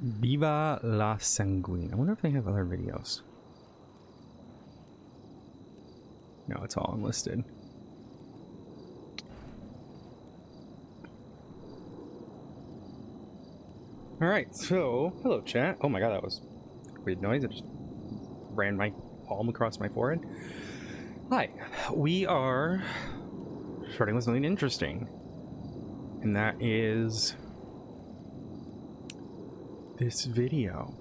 Viva la Sanguine. I wonder if they have other videos. No, it's all unlisted. Alright, so, hello chat. Oh my god, that was a weird noise. It just ran my palm across my forehead. Hi, we are starting with something interesting. And that is this video.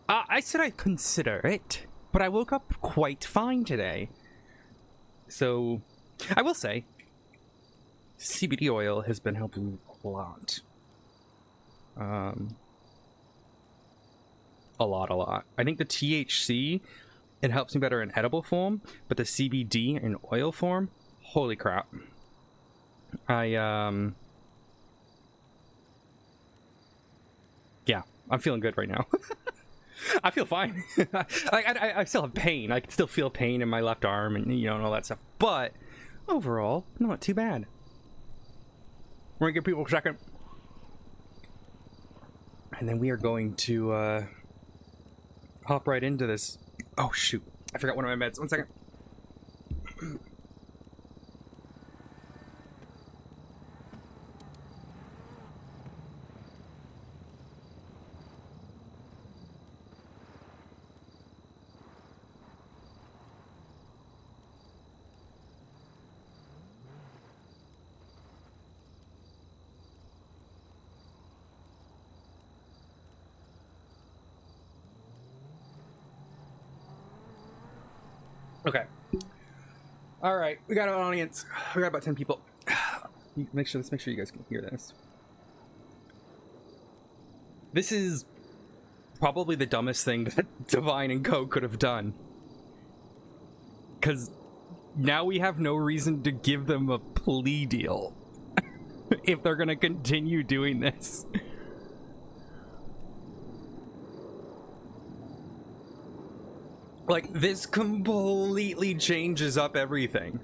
I said I'd consider it, but I woke up quite fine today. So, I will say, CBD oil has been helping a lot. A lot. I think the THC, it helps me better in edible form, but the CBD in oil form, holy crap. Yeah, I'm feeling good right now. I feel fine. I still have pain. I can still feel pain in my left arm and, you know, and all that stuff. But overall, not too bad. We're gonna give people a second. And then we are going to hop right into this. Oh, shoot. I forgot one of my meds. 1 second. Okay. All right, we got an audience. We got about 10 people. Let's make sure you guys can hear this. This is probably the dumbest thing that Divine and Co could have done. Because now we have no reason to give them a plea deal if they're going to continue doing this. Like, this completely changes up everything.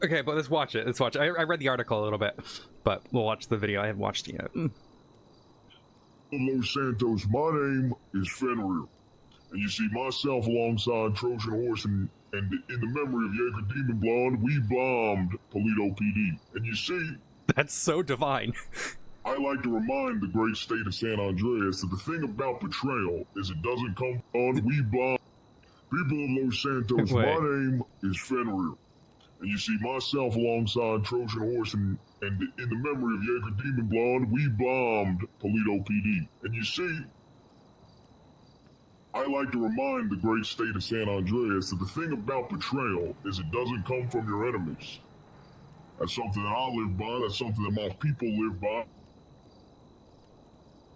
Okay, but let's watch it. I read the article a little bit, but we'll watch the video. I haven't watched it yet. Los Santos, my name is Fenrir, and you see myself alongside Trojan Horse and in the memory of Jaeger Demon Blonde, we bombed Polito PD. And you see... That's so divine. I like to remind the great state of San Andreas that the thing about betrayal is it doesn't come on we bomb. People of Los Santos, my name is Fenrir. And you see myself alongside Trojan Horse and in the memory of Jaeger Demon Blonde, we bombed Polito PD. And you see, I like to remind the great state of San Andreas that the thing about betrayal is it doesn't come from your enemies. That's something that I live by, that's something that my people live by.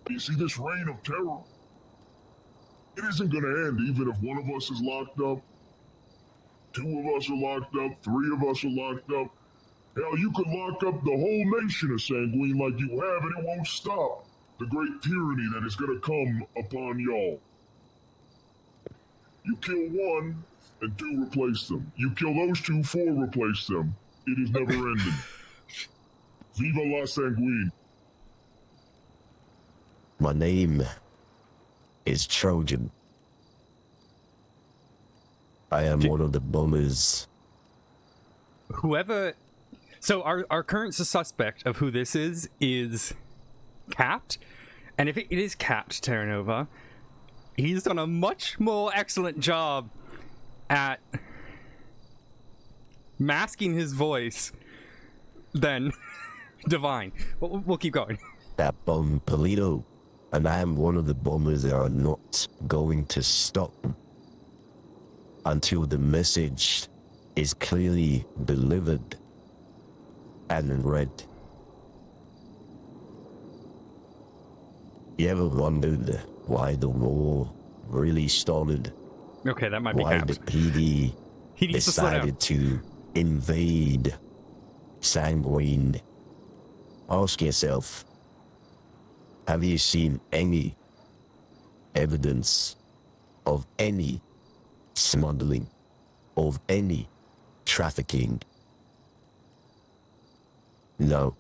You see, this reign of terror, it isn't going to end even if one of us is locked up, 2 of us are locked up, 3 of us are locked up. Hell, you could lock up the whole nation of Sanguine like you have and it won't stop the great tyranny that is going to come upon y'all. You kill 1 and 2 replace them. You kill those 2, 4 replace them. It is never ending. Viva la Sanguine. My name is Trojan. I am one of the bombers. Whoever So our current suspect of who this is Capped. And if it is Capped Terra Nova, he's done a much more excellent job at masking his voice than Divine. We'll keep going. That bomb Polito, and I am one of the bombers that are not going to stop until the message is clearly delivered and read. You ever wondered why the war really started? Okay, that might be Why Capped. the PD He needs to slow down. decided to invade Sanguine? Ask yourself, have you seen any evidence of any smuggling, of any trafficking? No.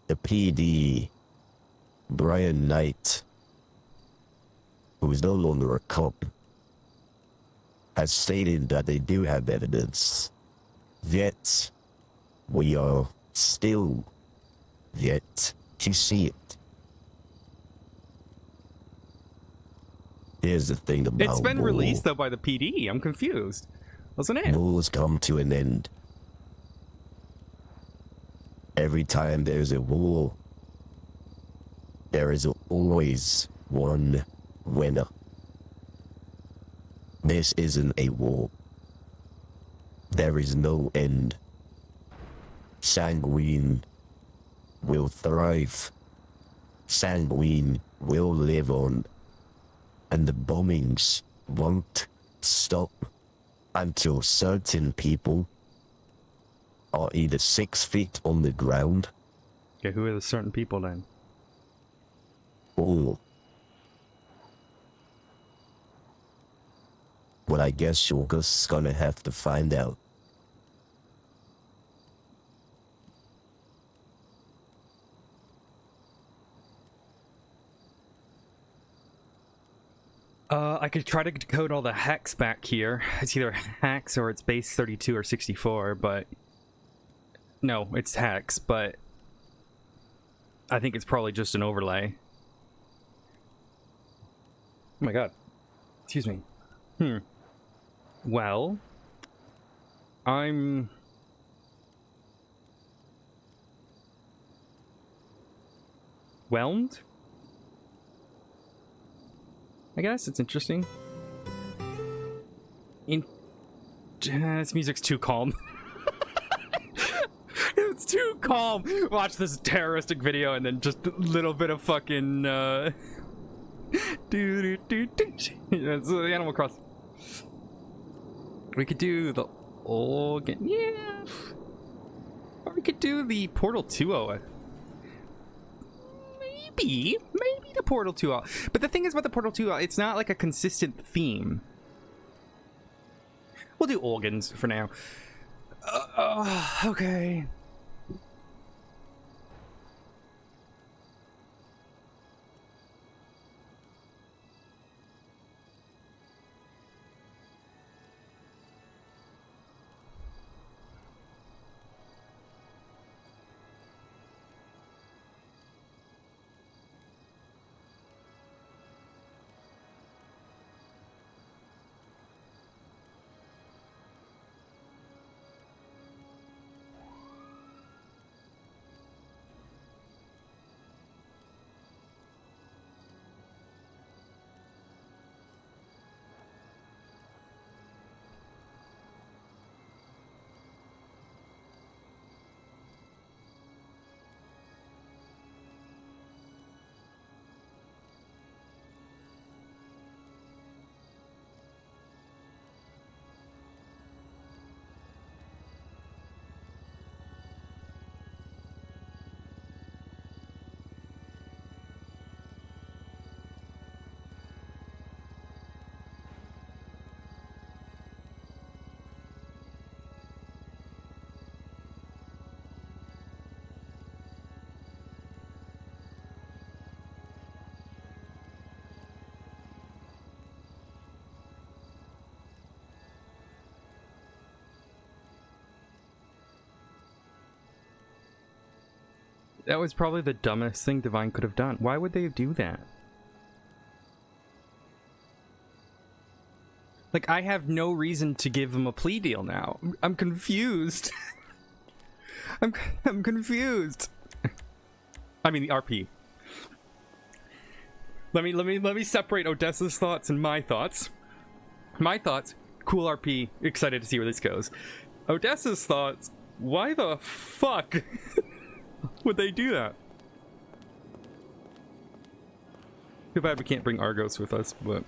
The PD, Brian Knight, who is no longer a cop, has stated that they do have evidence, yet we are still yet to see it. Here's the thing about It's been war. released though by the PD. I'm confused. Wasn't it? Wars come to an end. Every time there's a war, there is always one winner. This isn't a war. There is no end. Sanguine will thrive. Sanguine will live on. And the bombings won't stop until certain people are either 6 feet on the ground Okay, who are the certain people then? or... Well, I guess you're just gonna have to find out. I could try to decode all the hex back here. It's either hex or it's base 32 or 64, but... No, it's hex, but... I think it's probably just an overlay. Oh my god. Excuse me. Well... I'm... whelmed? I guess it's interesting. This music's too calm. It's too calm. Watch this terroristic video and then just a little bit of fucking It's the Animal Crossing. We could do the organ, yeah. Or we could do the Portal 2 Maybe the Portal 2. But the thing is about the Portal 2, it's not like a consistent theme. We'll do organs for now. Okay. That was probably the dumbest thing Divine could have done. Why would they do that? Like, I have no reason to give him a plea deal now. I'm confused. I'm confused. I mean, the RP. Let me separate Odessa's thoughts and my thoughts. My thoughts, cool RP, excited to see where this goes. Odessa's thoughts, why the fuck would they do that? Too bad we can't bring Argos with us, but...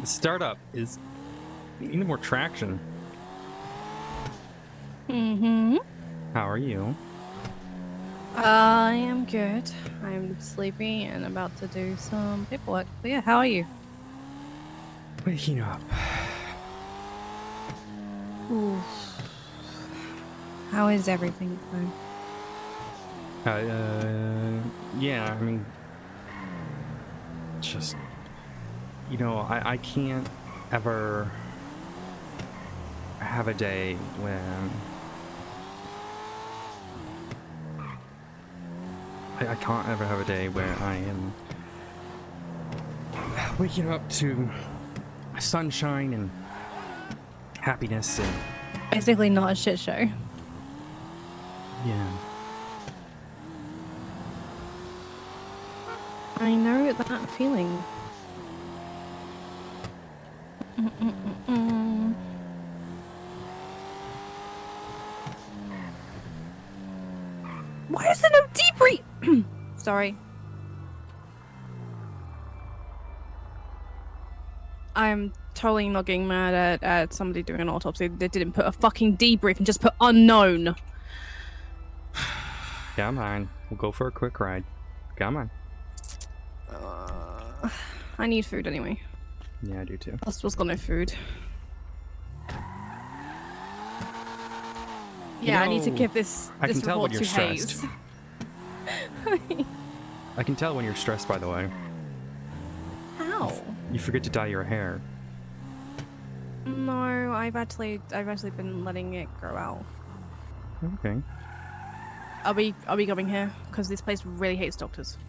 The startup is needing more traction. Mm-hmm. How are you? I am good. I'm sleepy and about to do some paperwork. But yeah, how are you? Waking up. Ooh. How is everything going? Yeah, I mean, just, you know, I can't ever have a day when I can't ever have a day where I am waking up to sunshine and happiness and Basically not a shit show. yeah. I know that feeling. Mm-mm-mm-mm. Why is there no debrief? Sorry. I'm totally not getting mad at somebody doing an autopsy. They didn't put a fucking debrief and just put unknown. Come on, we'll go for a quick ride. Come on. I need food anyway. Yeah, I do too. Hospital's got no food. You Yeah, I need to know, give this I can tell when report you're to stressed. Hayes. I can tell when you're stressed, by the way. How? You forget to dye your hair. No, I've actually been letting it grow out. Okay. Are we going here? Because this place really hates doctors.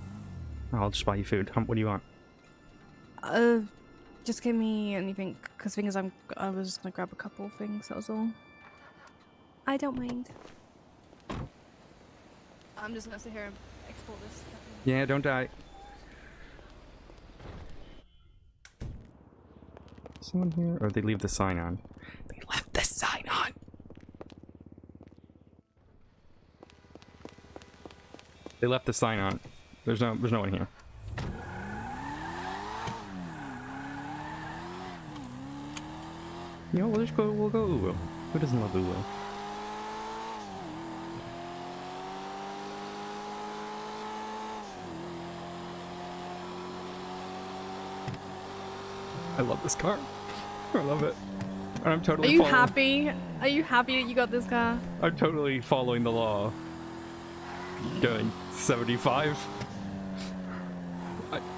I'll just buy you food. What do you want? Just give me anything. Because thing is, I was just gonna grab a couple of things. That was all. I don't mind. I'm just gonna sit here and explore this. Yeah, don't die. Someone here? Or they leave the sign on. They left the sign on. They left the sign on. There's no one here. You know, we'll go Uwu. Who doesn't love Uwu? I love this car. I love it. And I'm totally Are you happy? Are you happy that you got this car? I'm totally following the law. Going 75.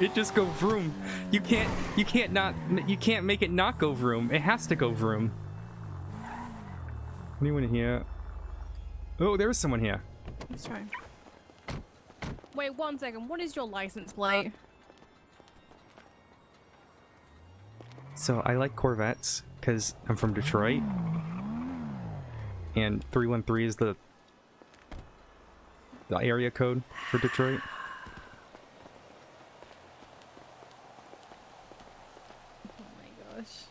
It just go vroom. You can't make it not go vroom. It has to go vroom. Anyone here? Oh, there's someone here. Let's try. Wait 1 second. What is your license plate? So I like Corvettes because I'm from Detroit, and 313 is the area code for Detroit. Oh my gosh.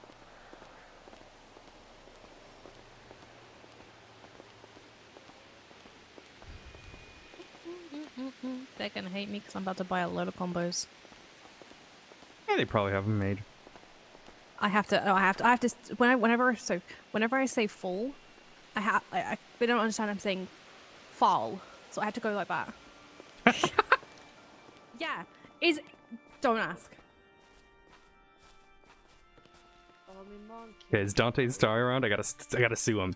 They're gonna hate me because I'm about to buy a load of combos. Yeah, they probably have them made. I have to. Whenever I say full, they don't understand I'm saying fall, so I have to go like that. Yeah, don't ask. Okay, is Dante's Star around? I gotta sue him.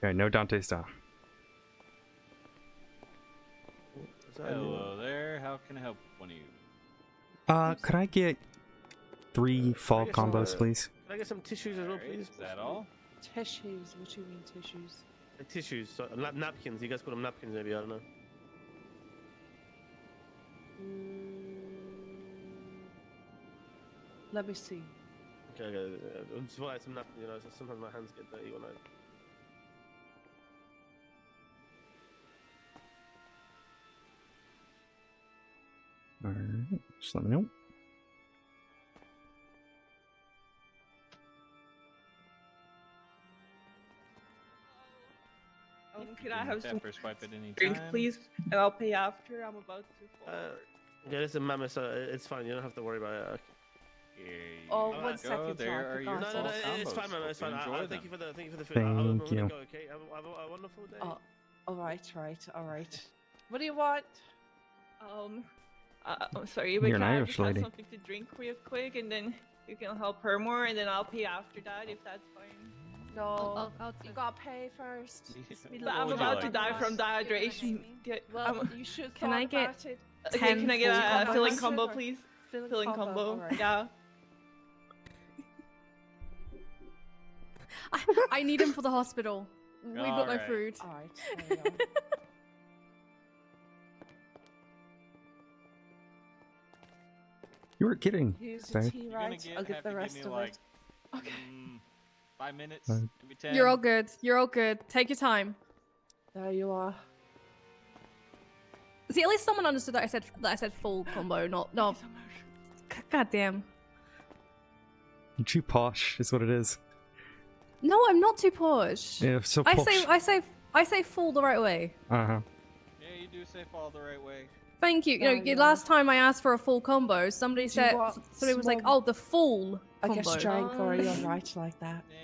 Okay, no Dante Star. Hello there, how can I help one of you? Could I get 3 fall combos, please? Can I get some tissues as well, please? Is that all? Tissues? What do you mean tissues? Tissues, so, napkins. You guys call them napkins, maybe? I don't know. Let me see. Okay. Just want some napkins. You know, so sometimes my hands get dirty when I. Alright, just let me know. Could I have some First swipe at any drink, time. please? And I'll pay after. I'm about to fall. Yeah, listen, Mama, so it's fine. You don't have to worry about it. Oh, you one go. second, There Jack, are you your got No, it. fall it's combos. fine, man. It's Hope fine. you enjoy Thank you them. for the food. Thank I'm gonna you. go. Okay. Have a wonderful day. Oh, all right. What do you want? I'm sorry, but You're an can I Irish just have lady. something to drink real quick, and then you can help her more, and then I'll pay after that if that's fine. I'll You gotta pay first. What But I'm would you about to like? die from dehydration. Well, You should. can I get Okay, 10 can I get full a filling combos? combo, please? Filling combo. alright. Yeah. I need him for the hospital. We've got no Alright. food. Alright. You were kidding. Here's Sorry. your tea, You're gonna right? get, I'll get have the to rest give me of like, it. Okay. 5 minutes, Fine. maybe 10. You're all good. You're all good. Take your time. There you are. See, at least someone understood that I said full combo, not no. God damn. You're too posh, is what it is. No, I'm not too posh. Yeah, so I posh. say full the right way. Uh-huh. Yeah, you do say fall the right way. Thank you. There You know, you last time I asked for a full combo, somebody Do you said want was like, small- "Oh, the full I combo." guess drank or are you alright like that? Yeah.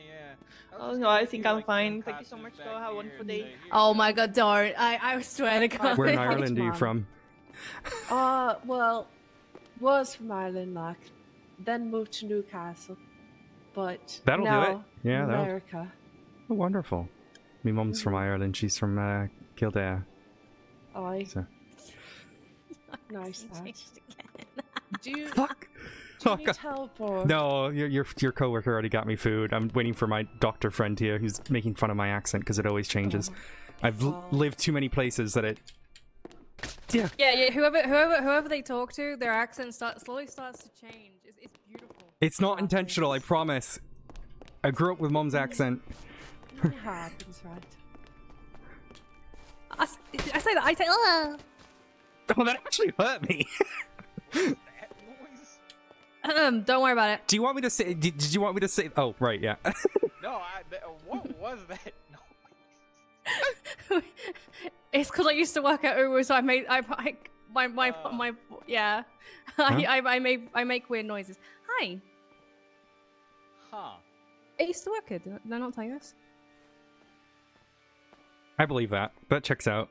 Oh no, I think I'm fine. Thank you so much, though. Have a wonderful day. Oh my god, don't! I swear to God. Where in Right, Ireland are you Mom. from? Well, was from Ireland, like, then moved to Newcastle, but That'll do now it. Yeah, that'll- America. Oh, wonderful. My mum's from Ireland. She's from Kildare. Aye, So. nice that. Do you, Fuck! do Oh, you need God. help or? No, your coworker already got me food. I'm waiting for my doctor friend here who's making fun of my accent because it always changes. I've lived too many places that it... Yeah. Yeah. Whoever they talk to, their accent slowly starts to change. It's beautiful. It's not intentional, I promise. I grew up with mom's accent. It happens, right? I say that. I say. Oh, that actually hurt me. That noise? Don't worry about it. Do you want me to say... Did you want me to say... Oh, right, yeah. No, what was that noise? It's because I used to work at Uwu, so I yeah. I make weird noises. Hi. Huh. I used to work here. Did I not tell you this? I believe that. That checks out.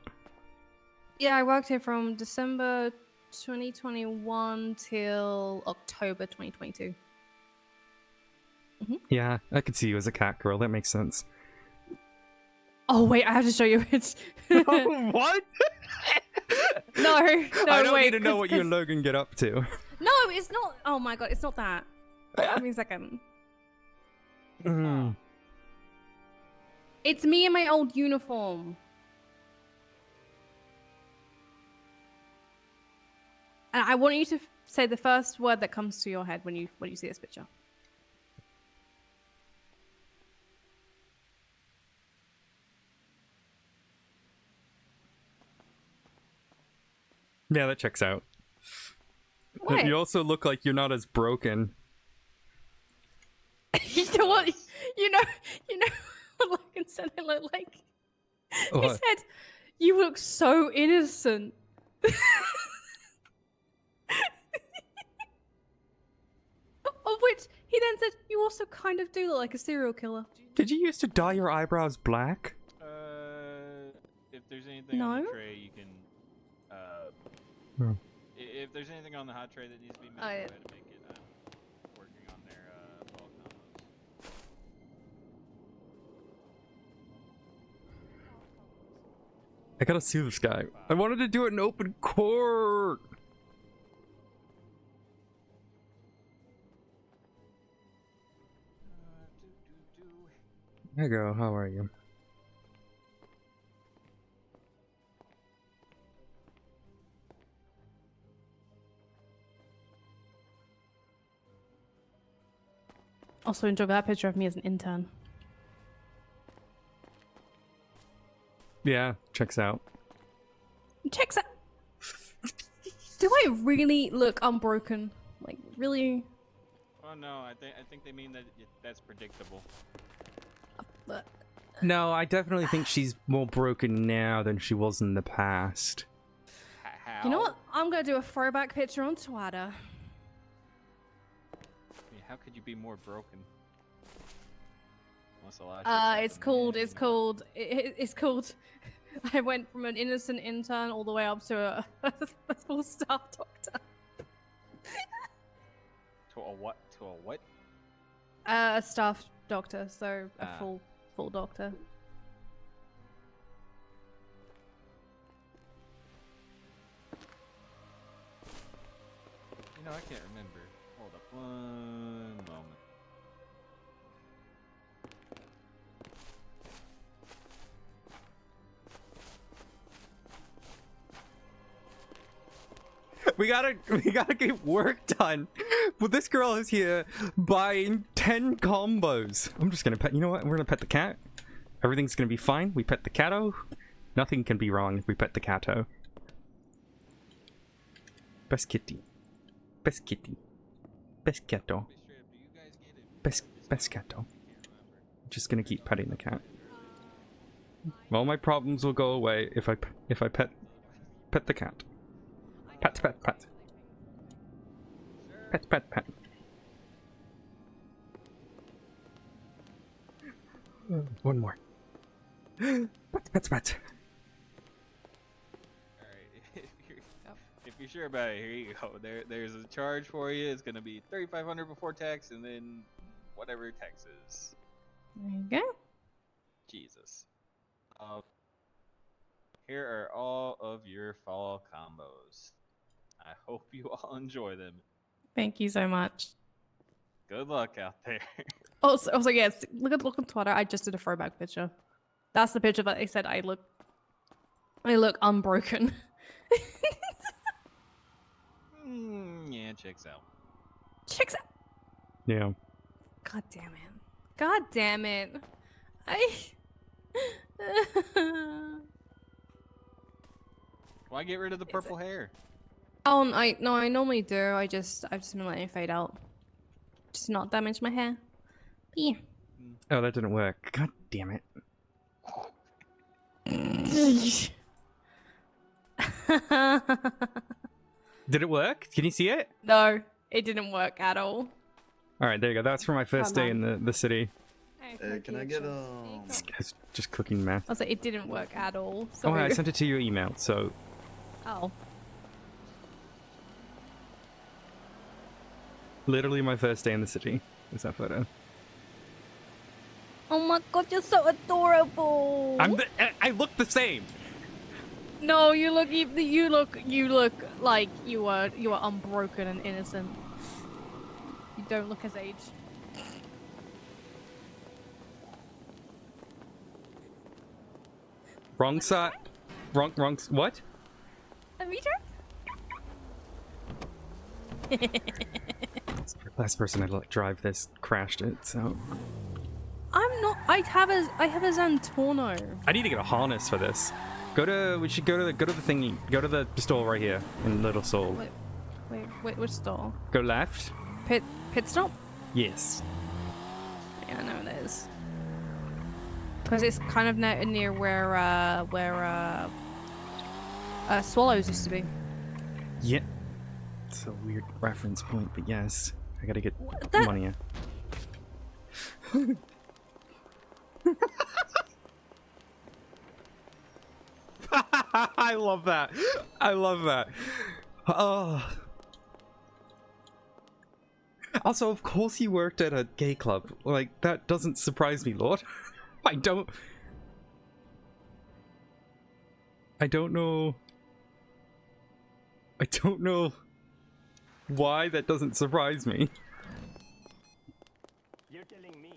Yeah, I worked here from December 2021 till October 2022. Yeah, I could see you as a cat girl. That makes sense. Oh wait, I have to show you it. What? No, I don't wait, need to know what you 'cause- and Logan get up to. No, it's not. Oh my god, it's not that. Give me a second. Mm. It's me in my old uniform. And I want you to say the first word that comes to your head when you see this picture. Yeah, that checks out. What? You also look like you're not as broken. You know what? You know what Logan said I look like? He What? said, "You look so innocent." Of which he then said, "You also kind of do look like a serial killer." Did you used to dye your eyebrows black? If there's anything on the No. tray, you can. Hmm. If there's anything on the hot tray that needs to be made, go I- ahead and make it. I'm working on their fall combos. I gotta sue this guy. I wanted to do it in open court. There you go. How are you? Also enjoy that picture of me as an intern. Yeah, checks out. Checks out. Do I really look unbroken? Like, really? Oh no, I think they mean that that's predictable. But No, I definitely think she's more broken now than she was in the past. How? you know what? I'm gonna do a throwback picture on Twitter. How could you be more broken? What's the last? It's called. It's called. I went from an innocent intern all the way up to a full staff doctor. To a what? To a what? A staff doctor, so a Ah. full doctor. You know, I can't remember. Hold up one moment. We gotta get work done. But this girl is here buying 10 combos. I'm just gonna pet. You know what? We're gonna pet the cat. Everything's gonna be fine. We pet the catto. Nothing can be wrong if we pet the catto. Best kitty. Best kitty. Best catto. Best catto. Just gonna keep petting the cat. All my problems will go away if I pet the cat. Pet. Pet. One more. Pet. Alright, if you're sure about it, here you go. There's a charge for you. It's gonna be $3,500 before tax, and then whatever tax is. There you go. Jesus. Here are all of your fall combos. I hope you all enjoy them. Thank you so much. Good luck out there. Also, yes. Look on Twitter. I just did a throwback picture. That's the picture that they said I look unbroken. Yeah, checks out. Checks out. Yeah. God damn it. Why get rid of the purple hair? Oh, I normally do. I've just been letting it fade out. Just not damage my hair. Yeah. Oh, that didn't work. God damn it. Did it work? Can you see it? No, it didn't work at all. All right, there you go. That's for my first day in the city. Can I get This guy's just cooking meth. Also, it didn't work at all. Oh, Sorry. I sent it to your email, so Oh. literally my first day in the city is that photo. Oh my god, you're so adorable. I look the same. No, you look like you are unbroken and innocent. You don't look his age. Wrong side. Wrong. What? Last person to like, drive this crashed it. So I'm not. I have a Zantorno. I need to get a harness for this. We should go to the thingy. Go to the store right here in Little Seoul. Wait, which store? Go left. Pit stop? Yes. Yeah, I know it is. Because it's kind of near where Swallows used to be. Yeah. It's a weird reference point, but yes, I gotta get money. I love that. Oh. Also, of course he worked at a gay club. Like, that doesn't surprise me, Lord. I don't know why that doesn't surprise me. You're telling me.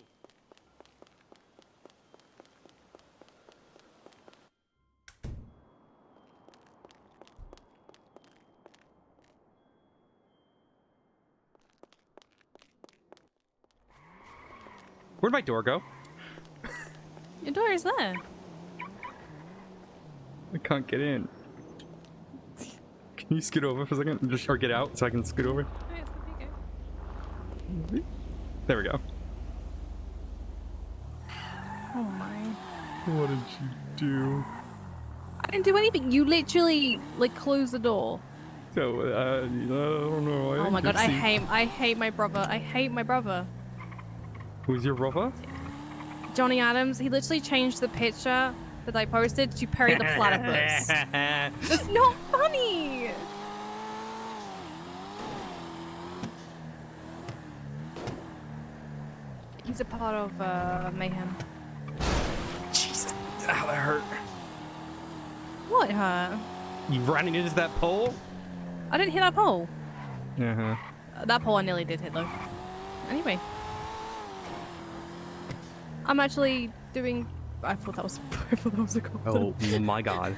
Where'd my door go? Your door is there. I can't get in. Can you scoot over for a second? Or get out so I can scoot over? There we go. Oh my. What did you do? I didn't do anything. You literally, like, closed the door. So, I don't know. Oh my god, just see- I hate my brother. I hate my brother. Who's your brother? Johnny Adams, he literally changed the picture that I posted to Perry the Platypus. That's not funny! He's a part of Mayhem. Jesus, ow, that hurt. What hurt? You running into that pole? I didn't hit that pole. Uh-huh. That pole I nearly did hit though. Anyway. I'm actually doing... I thought that was a goal. Oh my god.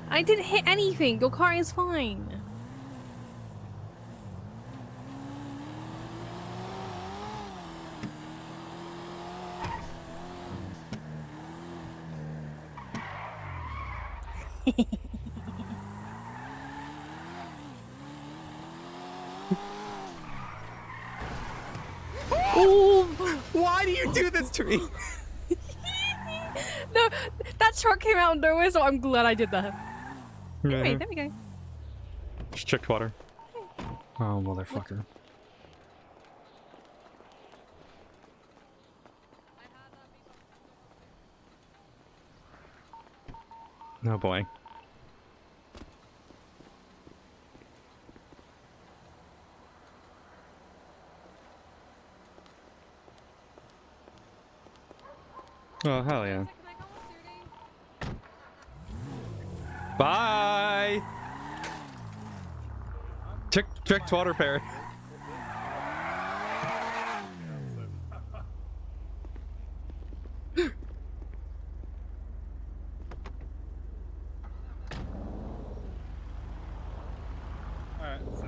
I didn't hit anything. Your car is fine. Oh, why do you do this to me? No, that truck came out of nowhere, so I'm glad I did that. Anyway, there we go. Just checked water. Oh, motherfucker. Oh boy. Oh, hell yeah. Bye! Check water pair. Alright, so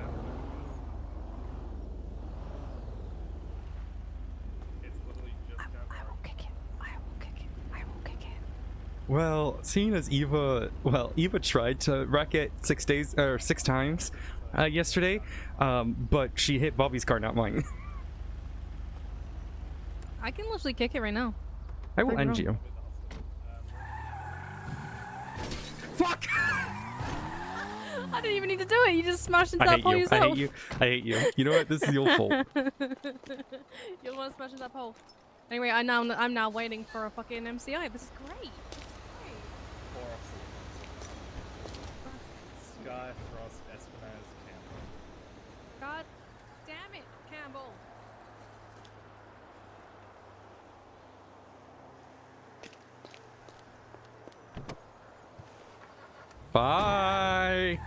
it's literally just got I will kick it. I will kick it. I will kick it. Well, seeing as Eva tried to wreck it 6 times yesterday, but she hit Bobby's car, not mine. I can literally kick it right now. I will Prove end me you. Fuck! I didn't even need to do it. You just smashed into I that hate pole you. yourself. I hate you. I hate you. You know what? This is your fault. You're the one smashing that pole. Anyway, I'm now waiting for a fucking MCI. This is great. Sky, Frost, Espinaz, Campbell. God damn it, Campbell. Bye.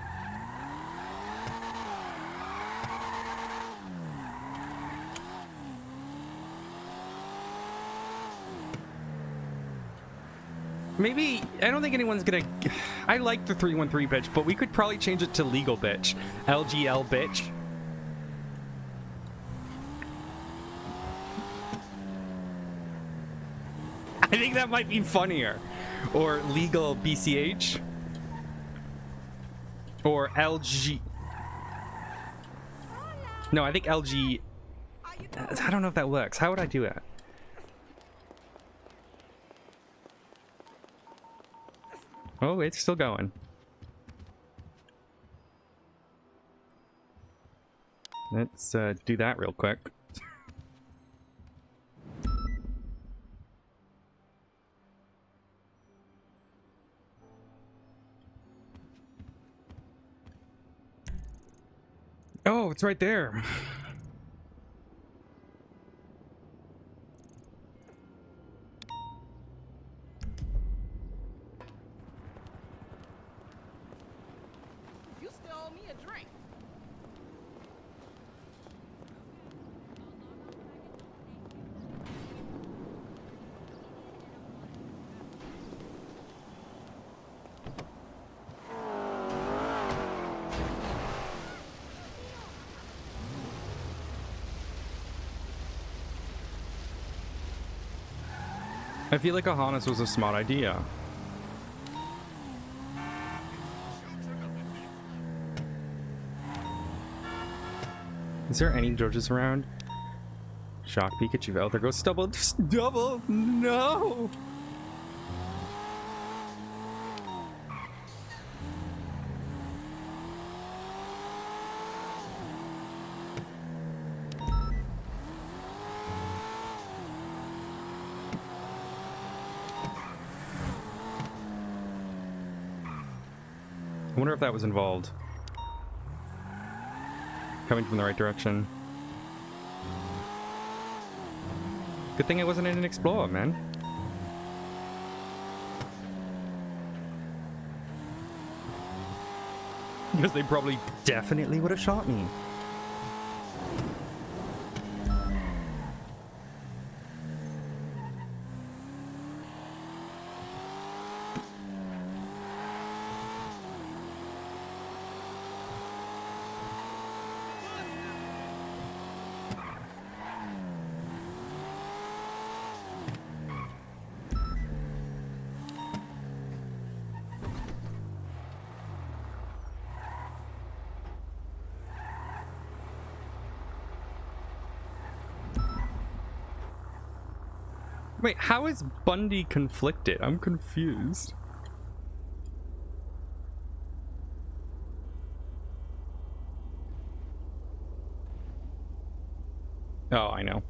Maybe, I don't think anyone's gonna... I like the 313 bitch, but we could probably change it to legal bitch. LGL bitch. I think that might be funnier. Or legal BCH. Or LG... No, I think LG... I don't know if that works. How would I do that? Oh, it's still going. Let's do that real quick. Oh, it's right there. You still owe me a drink. I feel like a harness was a smart idea. Is there any Georges around? Shock Pikachu. Oh, there goes Stubble. Stubble! No! wonder if that was involved. Coming from the right direction. Good thing it wasn't in an Explorer, man. Because they probably definitely would have shot me. Wait, how is Bundy conflicted? I'm confused. Oh, I know.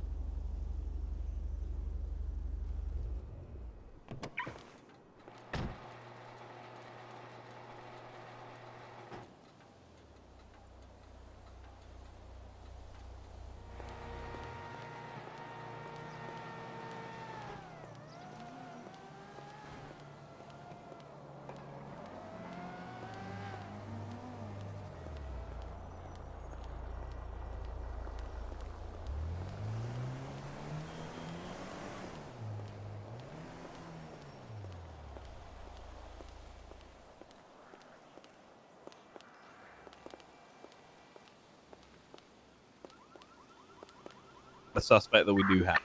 The suspect that we do have.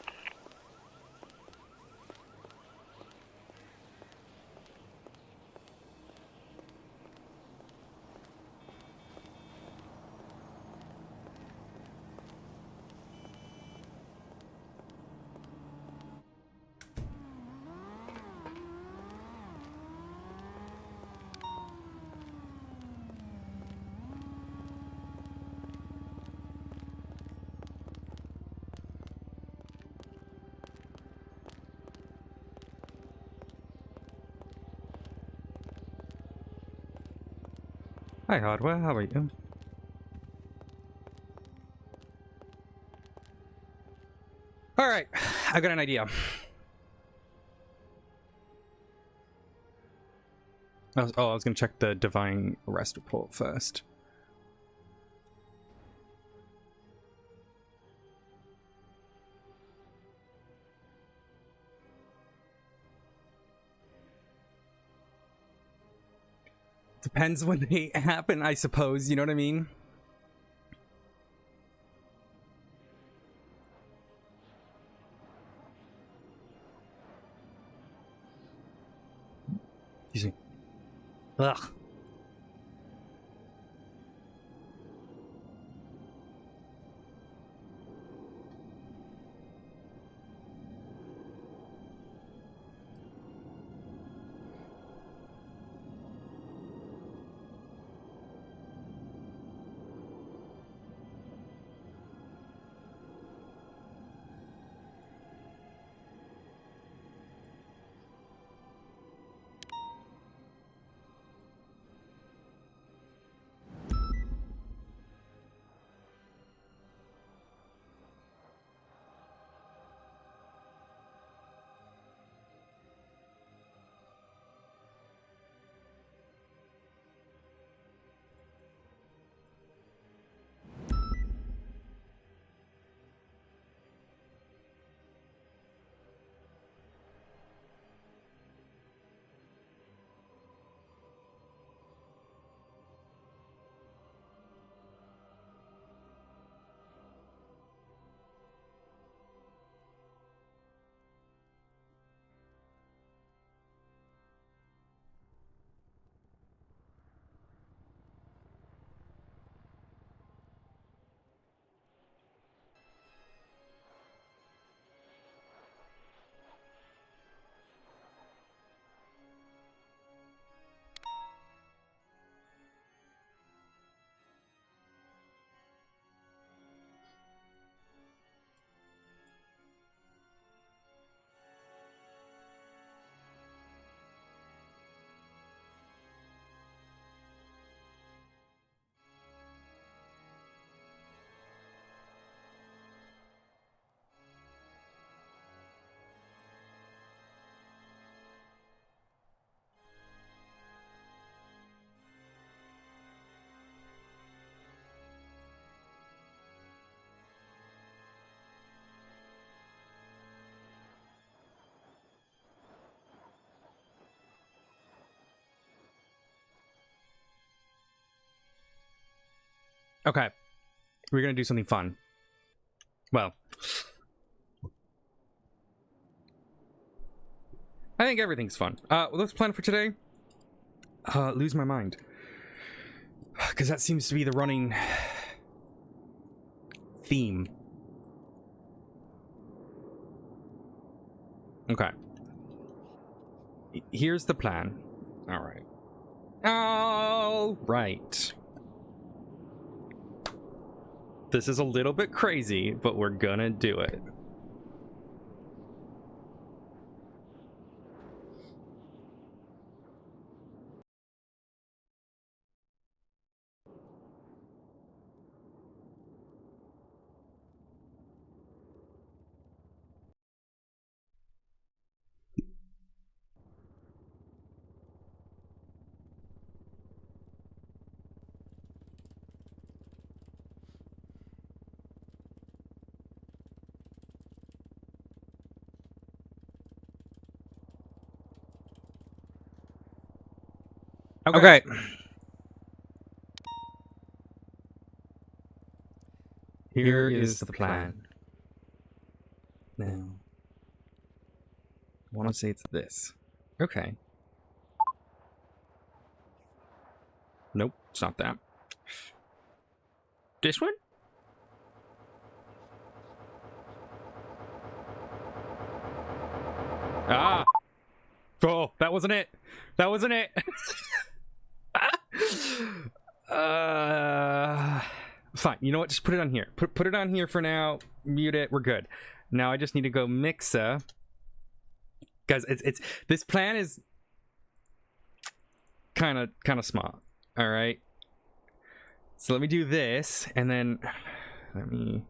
Hi, Hardware. How are you? All right, I got an idea. I was gonna check the Divine Arrest report first. Depends when they happen, I suppose. You know what I mean? Excuse me. Ugh. Okay. We're gonna do something fun. Well, I think everything's fun. Let's plan for today. Lose my mind. Because that seems to be the running theme. Okay. Here's the plan. Alright. Alright. This is a little bit crazy, but we're gonna do it. Okay. Here is the plan. Now, I want to say it's this. Okay. Nope, it's not that. This one? Ah! Oh, that wasn't it. That wasn't it. Fine. You know what? Just put it on here. Put it on here for now. Mute it. We're good. Now I just need to go mixa. Guys, it's this plan is kind of smart. All right. So let me do this, and then let me.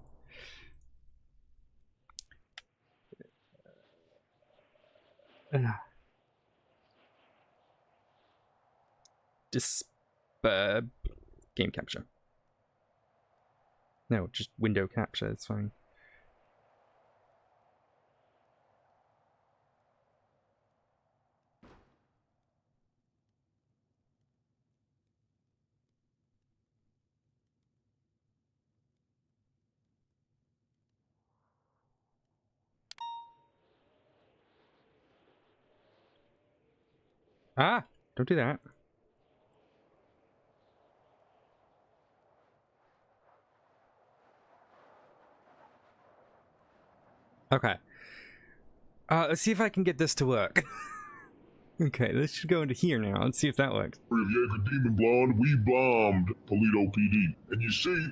Game capture. No, just window capture. It's fine. Ah, don't do that. Okay. Let's see if I can get this to work. Okay, this should go into here now. Let's see if that works. Of Jaeger Demon Blonde, we bombed Toledo PD. And you see,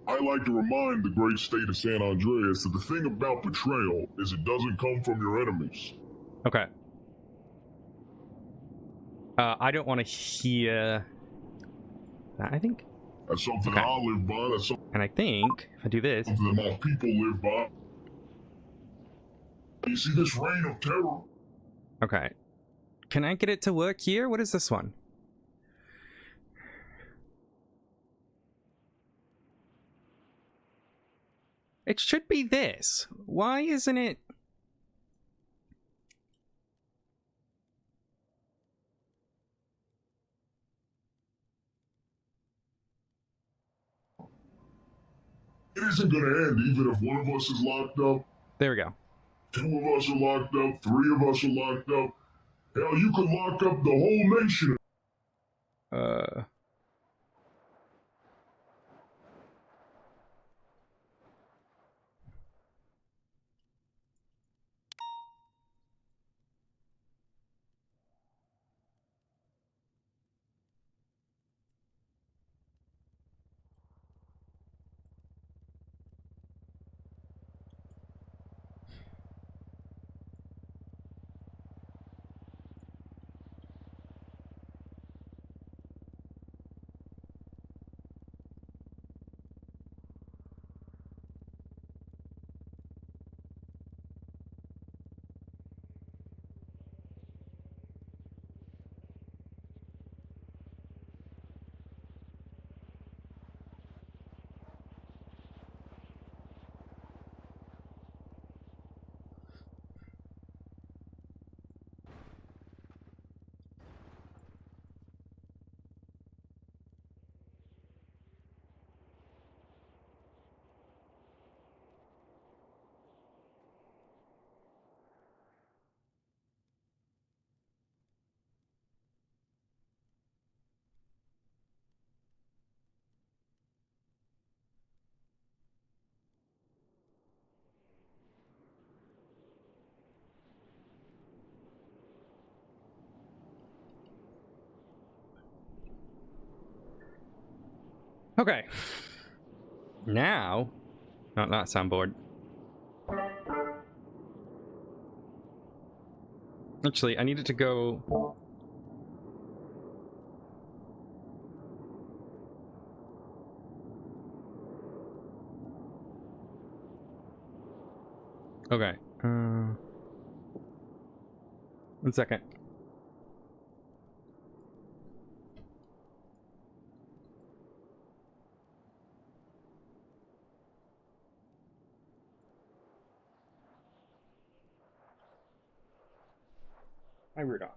I like to remind the great state of San Andreas that the thing about betrayal is it doesn't come from your enemies. Okay. I don't want to hear that, I think. That's something Okay. I live by. That's something And I think if I do this. that my people live by. You see this reign of terror? Okay. Can I get it to work here? What is this one? It should be this. Why isn't it? It isn't gonna end even if one of us is locked up. There we go. 2 of us are locked up. 3 of us are locked up. Hell, you could lock up the whole nation. Okay. Now, not that soundboard. Actually, I needed to go. Okay. 1 second. Hi, Rudolph.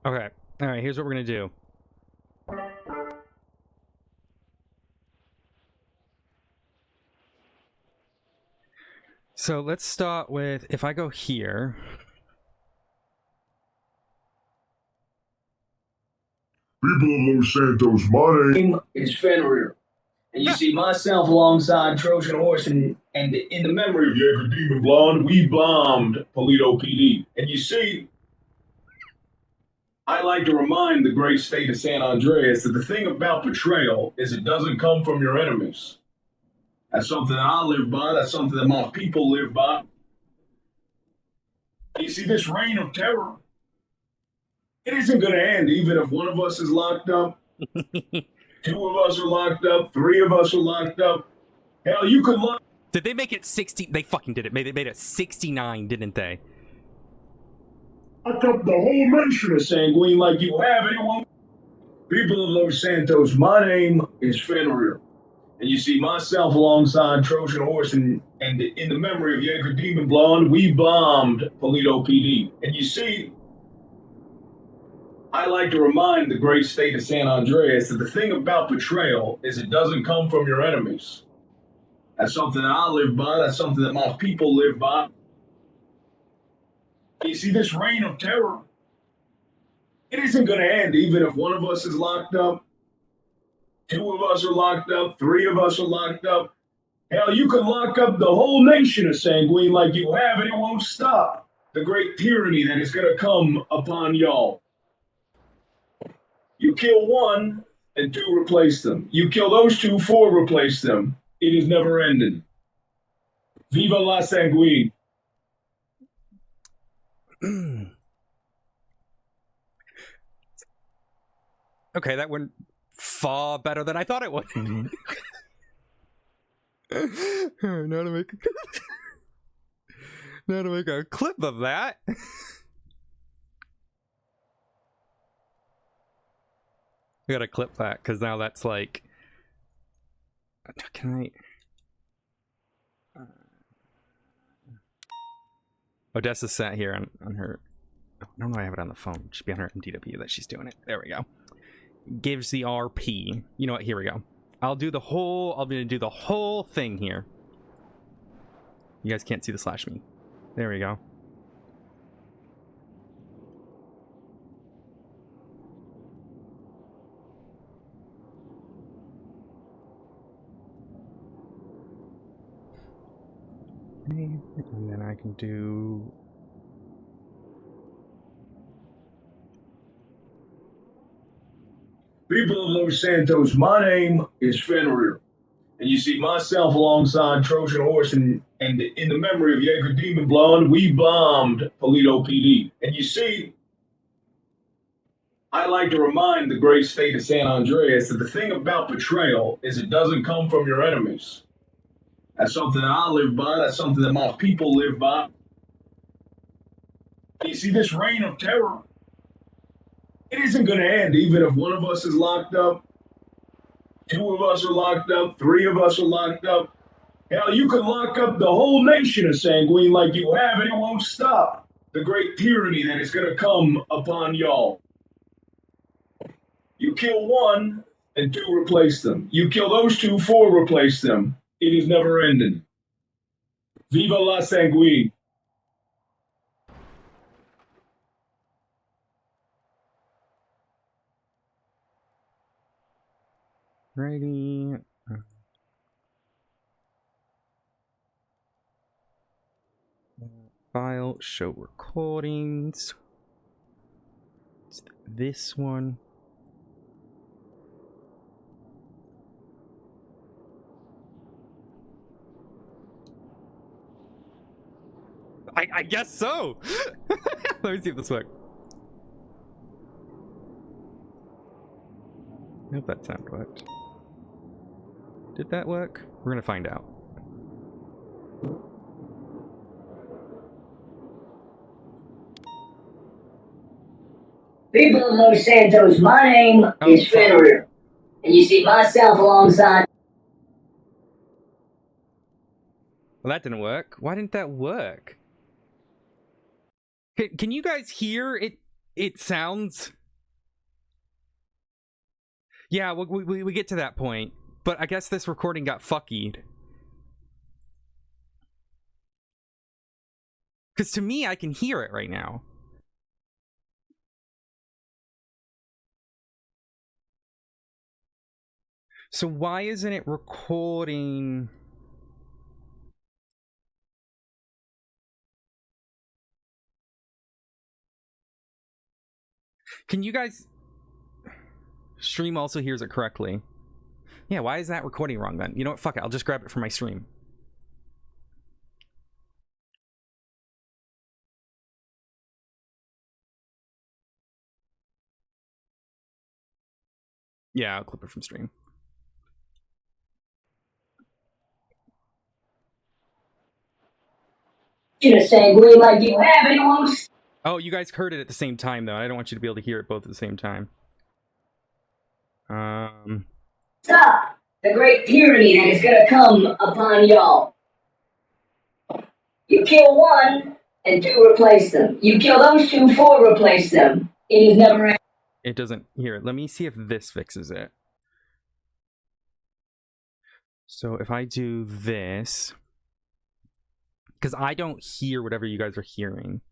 Okay. All right, here's what we're going to do. So let's start with, if I go here. People of Los Santos, my name is Fenrir. And you see myself alongside Trojan Horse and in the memory of Jaeger Demon Blonde, we bombed Polito PD. And you see, I like to remind the great state of San Andreas that the thing about betrayal is it doesn't come from your enemies. That's something that I live by. That's something that my people live by. You see, this reign of terror, it isn't going to end even if one of us is locked up, 2 of us are locked up, 3 of us are locked up. Hell, you could lock. Did they make it 60? They fucking did it. They made it 69, didn't they? Lock up the whole nation of Sanguine like you have anyone. People of Los Santos, my name is Fenrir. And you see myself alongside Trojan Horse and in the memory of Jaeger Demon Blonde, we bombed Polito PD. And you see, I like to remind the great state of San Andreas that the thing about betrayal is it doesn't come from your enemies. That's something that I live by. That's something that my people live by. You see, this reign of terror, it isn't going to end even if one of us is locked up, 2 of us are locked up, 3 of us are locked up. Hell, you can lock up the whole nation of Sanguine like you have, and it won't stop the great tyranny that is going to come upon y'all. You kill 1, and 2 replace them. You kill those 2, 4 replace them. It is never ending. Viva la Sanguine. Okay, that went far better than I thought it would. Now to make a clip of that. I gotta clip that because now that's like. Can I? Odessa sat here on her. I don't know. I have it on the phone. It should be on her MDW that she's doing it. There we go. Gives the RP. You know what? Here we go. I'm gonna do the whole thing here. You guys can't see the slash me. There we go. And then I can do... People of Los Santos, my name is Fenrir. And you see myself alongside Trojan Horse and in the memory of Jaeger Demon Blonde, we bombed Polito PD. And you see, I like to remind the great state of San Andreas that the thing about betrayal is it doesn't come from your enemies. That's something that I live by. That's something that my people live by. You see, this reign of terror, it isn't going to end even if one of us is locked up, 2 of us are locked up, 3 of us are locked up. Hell, you can lock up the whole nation of Sanguine like you have, and it won't stop the great tyranny that is going to come upon y'all. You kill 1, and 2 replace them. You kill those 2, 4 replace them. It is never ending. Viva la Sanguine. Righty. File, show recordings. It's this one. I guess so. Let me see if this works. I hope that sound worked. Did that work? We're gonna find out. People of Los Santos, my name is Fenrir. And you see myself alongside... Well, that didn't work. Why didn't that work? Can you guys hear it? It sounds... Yeah, we get to that point. But I guess this recording got fuckied. Because to me, I can hear it right now. So why isn't it recording... Can you guys... Stream also hears it correctly. Yeah, why is that recording wrong then? You know what? Fuck it. I'll just grab it from my stream. Yeah, I'll clip it from stream. Sanguine like you have, and it won't... Oh, you guys heard it at the same time, though. I don't want you to be able to hear it both at the same time. Stop the great tyranny that is gonna come upon y'all. You kill 1, and 2 replace them. You kill those 2, 4 replace them. It is never ending. It doesn't... Here, let me see if this fixes it. So if I do this... Because I don't hear whatever you guys are hearing.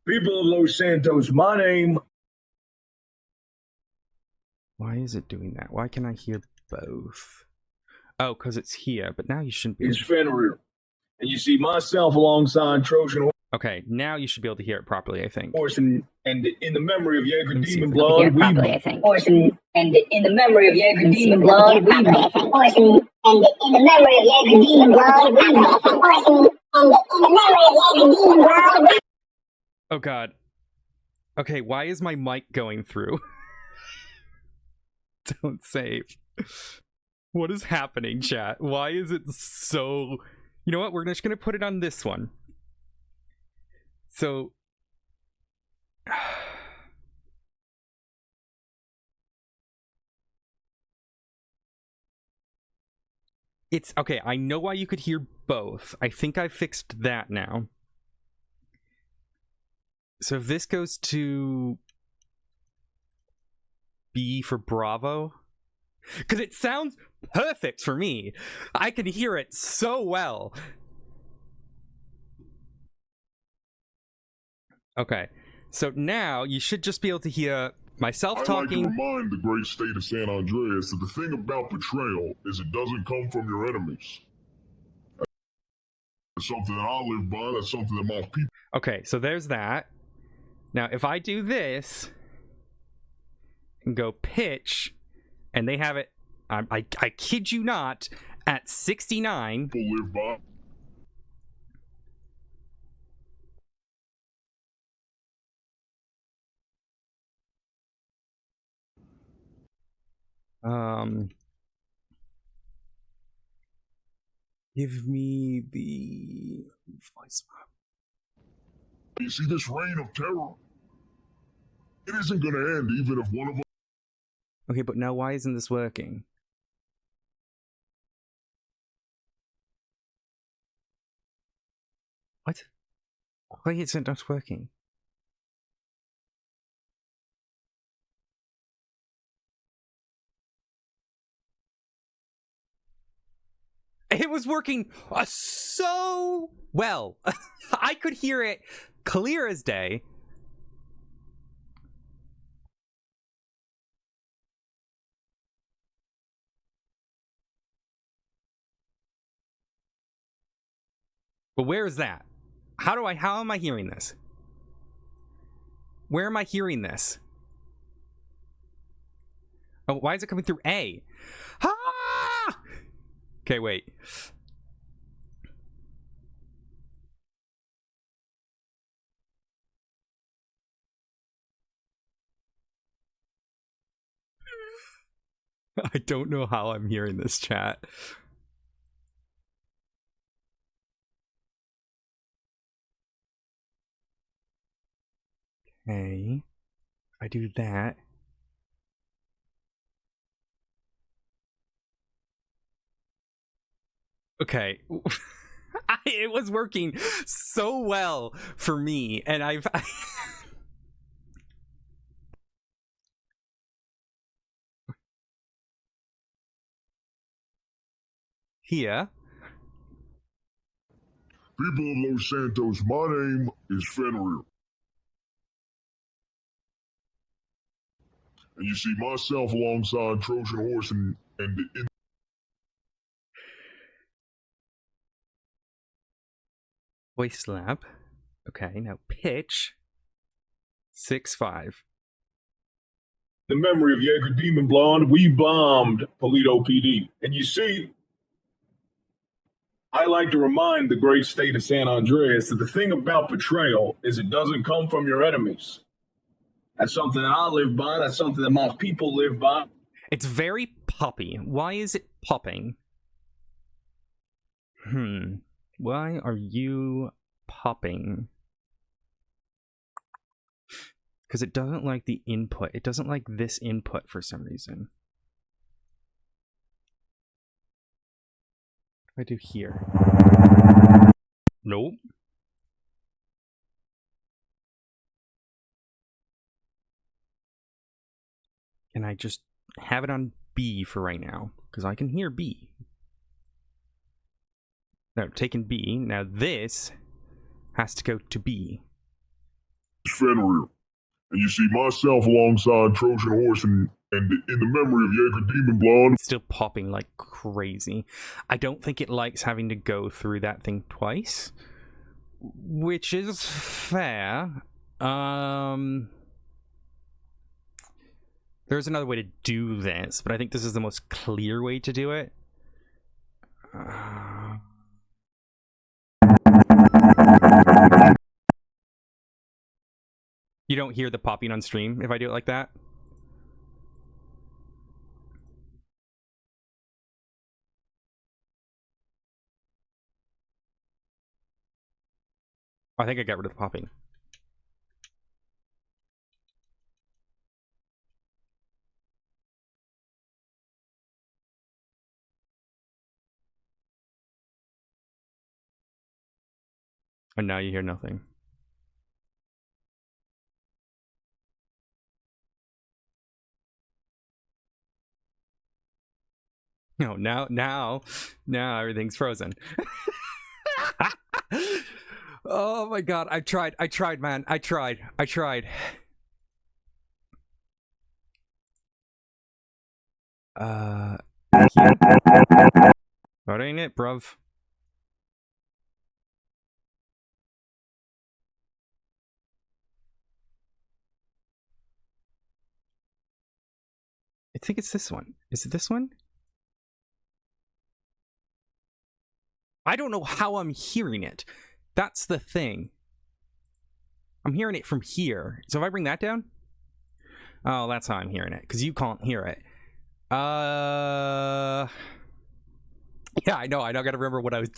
People of Los Santos, my name... Why is it doing that? Why can I hear both? Oh, because it's here, but now you shouldn't be... It's Fenrir. And you see myself alongside Trojan... Okay, now you should be able to hear it properly, I think. Horse and in the memory of Jaeger Demon Blonde, we... Horse and in the memory of Jaeger Demon Blonde, we... Horse and in the memory of Jaeger Demon Blonde, we... Horse and in the memory of Jaeger Demon Blonde, we... Oh god. Okay, why is my mic going through? Don't save. What is happening, chat? Why is it so... You know what? We're just gonna put it on this one. So... It's... Okay, I know why you could hear both. I think I fixed that now. So if this goes to B for Bravo, because it sounds perfect for me. I can hear it so well. Okay, so now you should just be able to hear myself talking. I'd like to remind the great state of San Andreas that the thing about betrayal is it doesn't come from your enemies. That's something that I live by. That's something that my people. Okay, so there's that. Now, if I do this and go pitch, and they have it, I kid you not, at 69. Live by. Give me the voice. You see this reign of terror? It isn't going to end even if one of us. Okay, but now why isn't this working? What? Why is it not working? It was working so well. I could hear it clear as day. But where is that? How am I hearing this? Where am I hearing this? Oh, why is it coming through A? Ah! Okay, wait. I don't know how I'm hearing this, chat. Okay. If I do that. Okay. It was working so well for me, and I've... Here. People of Los Santos, my name is Fenrir. And you see myself alongside Trojan Horse and Voice lab. Okay, now pitch. 6.5. The memory of Jaeger Demon Blonde, we bombed Polito PD. And you see, I like to remind the great state of San Andreas that the thing about betrayal is it doesn't come from your enemies. That's something that I live by. That's something that my people live by. It's very poppy. Why is it popping? Why are you popping? Because it doesn't like the input. It doesn't like this input for some reason. What do I do here? Nope. Can I just have it on B for right now? Because I can hear B. No, taking B. Now this has to go to B. Fenrir. And you see myself alongside Trojan Horse and in the memory of Jaeger Demon Blonde. It's still popping like crazy. I don't think it likes having to go through that thing twice, which is fair. There's another way to do this, but I think this is the most clear way to do it. You don't hear the popping on stream if I do it like that? I think I got rid of the popping. And now you hear nothing. No, now everything's frozen. Oh my god, I tried, man. I tried. That ain't it, bruv. I think it's this one. Is it this one? I don't know how I'm hearing it. That's the thing. I'm hearing it from here. So if I bring that down? Oh, that's how I'm hearing it. Because you can't hear it. Yeah, I know. I gotta remember what I was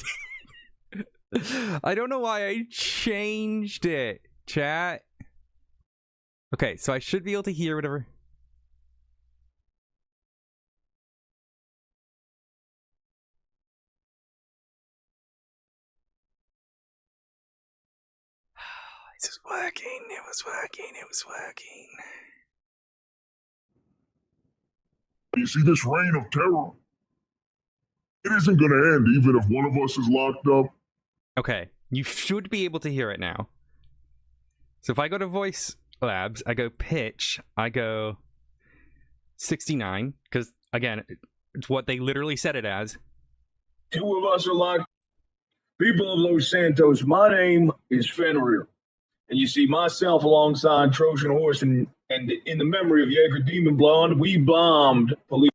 I don't know why I changed it, chat. Okay, so I should be able to hear whatever. This is working. It was working. You see this reign of terror? It isn't gonna end even if one of us is locked up. Okay, you should be able to hear it now. So if I go to voice labs, I go pitch, I go 69, because again, it's what they literally said it as. 2 of us are locked. People of Los Santos, my name is Fenrir. And you see myself alongside Trojan Horse and in the memory of Jaeger Demon Blonde, we bombed police.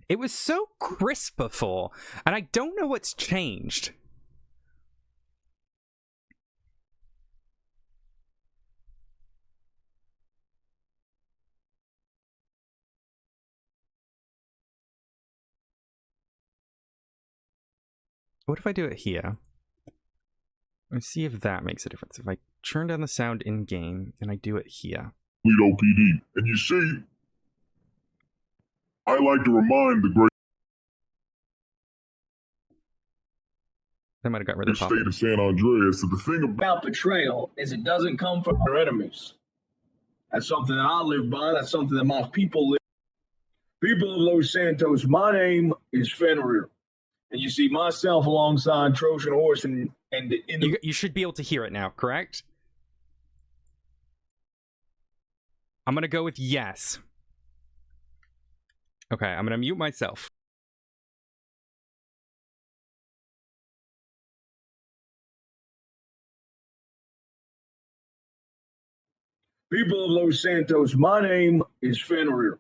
It was so crisp before, and I don't know what's changed. What if I do it here? Let's see if that makes a difference. If I turn down the sound in-game, and I do it here. Toledo PD. And you see, I like to remind the great I might have got rid of the state of San Andreas that the thing about betrayal is it doesn't come from our enemies. That's something that I live by. That's something that my people live. People of Los Santos, my name is Fenrir. And you see myself alongside Trojan Horse and in the... You should be able to hear it now, correct? I'm gonna go with yes. Okay, I'm gonna mute myself. People of Los Santos, my name is Fenrir.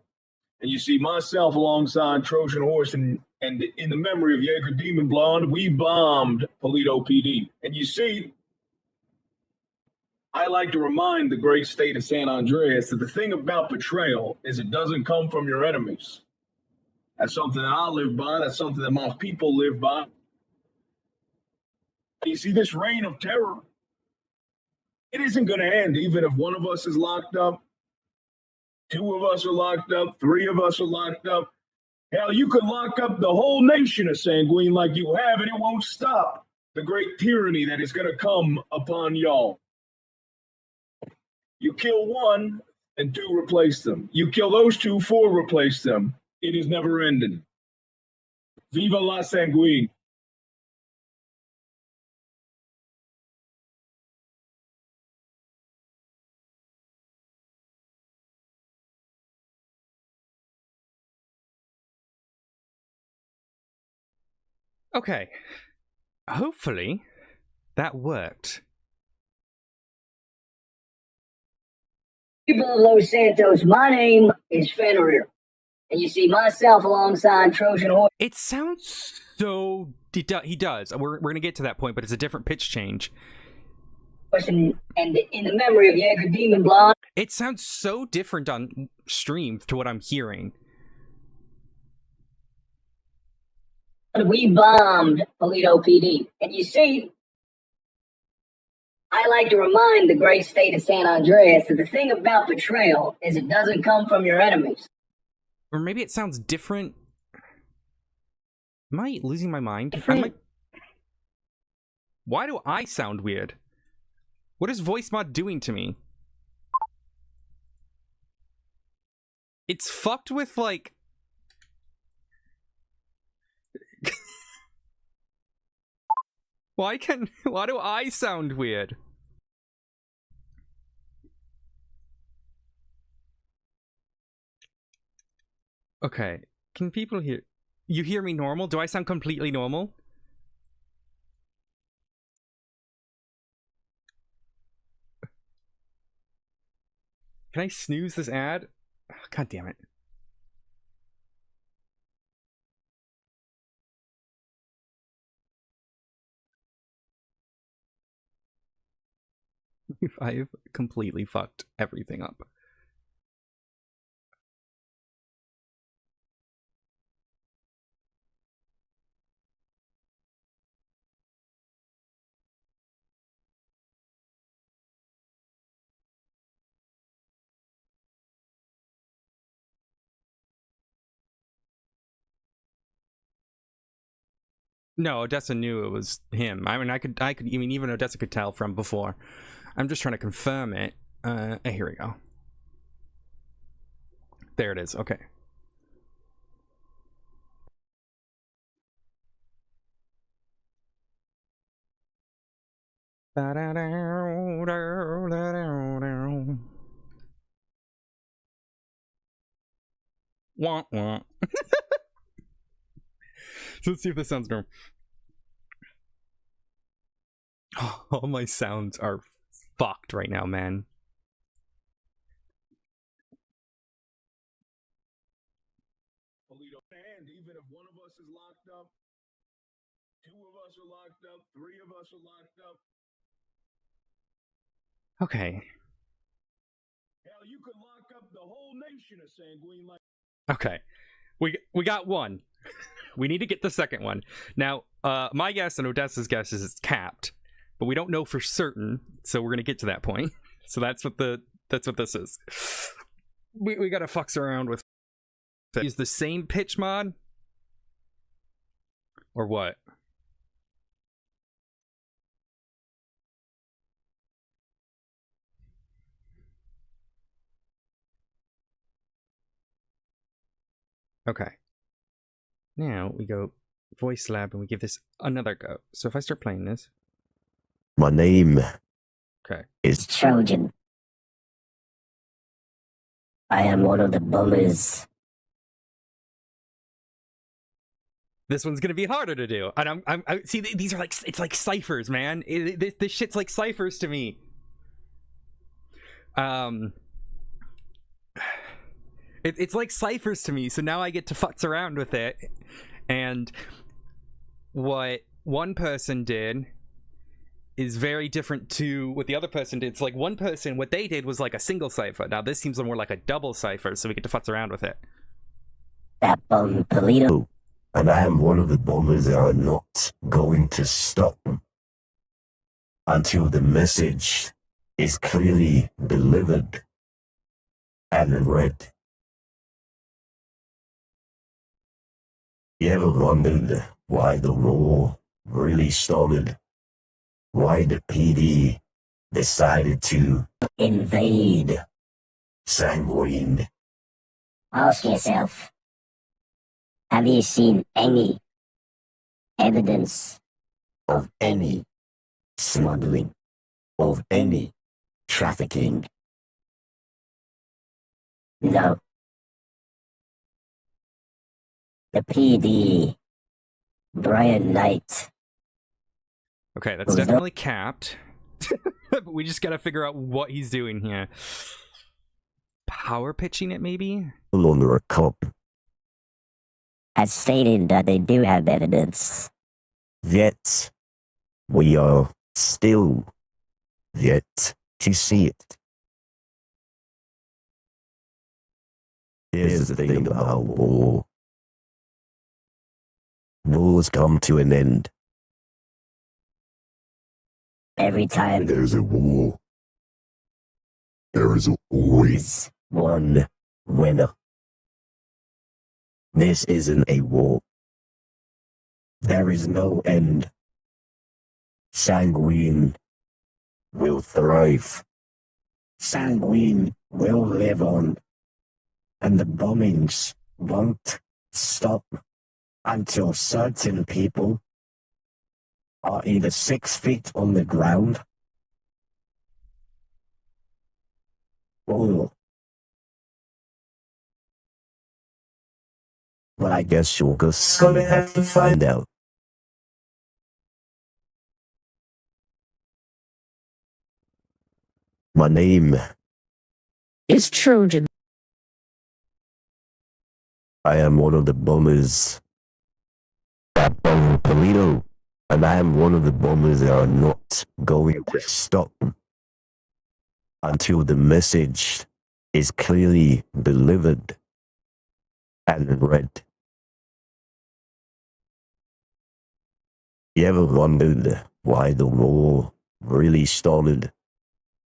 And you see myself alongside Trojan Horse and in the memory of Jaeger Demon Blonde, we bombed Toledo PD. And you see, I like to remind the great state of San Andreas that the thing about betrayal is it doesn't come from your enemies. That's something that I live by. That's something that my people live by. You see, this reign of terror, it isn't going to end even if one of us is locked up. 2 of us are locked up. 3 of us are locked up. Hell, you could lock up the whole nation of Sanguine like you have, and it won't stop the great tyranny that is going to come upon y'all. You kill 1, and 2 replace them. You kill those 2, 4 replace them. It is never ending. Viva la Sanguine. Okay. Hopefully, that worked. People of Los Santos, my name is Fenrir. And you see myself alongside Trojan Horse. It sounds so... He does. We're going to get to that point, but it's a different pitch change. And in the memory of Jaeger Demon Blonde. It sounds so different on stream to what I'm hearing. We bombed Toledo PD. And you see, I like to remind the great state of San Andreas that the thing about betrayal is it doesn't come from your enemies. Or maybe it sounds different. Am I losing my mind? Why do I sound weird? What is voice mod doing to me? It's fucked with, like... Why do I sound weird? Okay, can people hear? You hear me normal? Do I sound completely normal? Can I snooze this ad? God damn it. I've completely fucked everything up. No, Odessa knew it was him. I mean, I could, even Odessa could tell from before. I'm just trying to confirm it. Here we go. There it is. Okay. Wah, wah. So let's see if this sounds normal. All my sounds are fucked right now, man. And even if one of us is locked up, two of us are locked up, three of us are locked up. Okay. Hell, you could lock up the whole nation of Sanguine like. Okay. We got one. We need to get the second one. Now, my guess and Odessa's guess is it's capped, but we don't know for certain, so we're gonna get to that point. So that's what this is. We gotta fucks around with. Use the same pitch mod, or what? Okay. Now we go voice lab and we give this another go. So if I start playing this. My name is Trojan. I am one of the bummers. This one's gonna be harder to do, and I see these are like, it's like ciphers, man. This shit's like ciphers to me. It's like ciphers to me. So now I get to futz around with it, and what one person did is very different to what the other person did. It's like one person, what they did was like a single cipher. Now this seems more like a double cipher, so we get to futz around with it. That bum Polito. And I am one of the bombers that are not going to stop until the message is clearly delivered and read. You ever wondered why the war really started? Why the PD decided to invade Sanguine? Ask yourself, have you seen any evidence of any smuggling, of any trafficking? No. The PD, Brian Knight. Okay, that's definitely capped. But we just gotta figure out what he's doing here. Power pitching it, maybe? Longer a cop. Has stated that they do have evidence. Yet, we are still yet to see it. Here's the thing about war. Wars come to an end. Every time there's a war, there is always one winner. This isn't a war. There is no end. Sanguine will thrive. Sanguine will live on. And the bombings won't stop until certain people are either 6 feet on the ground or... Well, I guess you're just gonna have to find out. My name It's Trojan. I am one of the bombers that bomb Toledo, and I am one of the bombers that are not going to stop until the message is clearly delivered and read. You ever wondered why the war really started?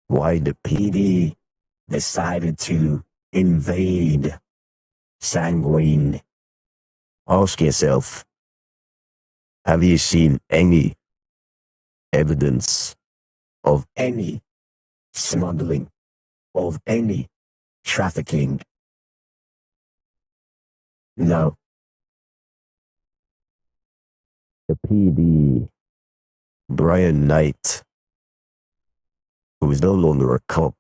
Why the PD decided to invade Sanguine? Ask yourself, have you seen any evidence of any smuggling, of any trafficking? No. The PD, Brian Knight, who is no longer a cop,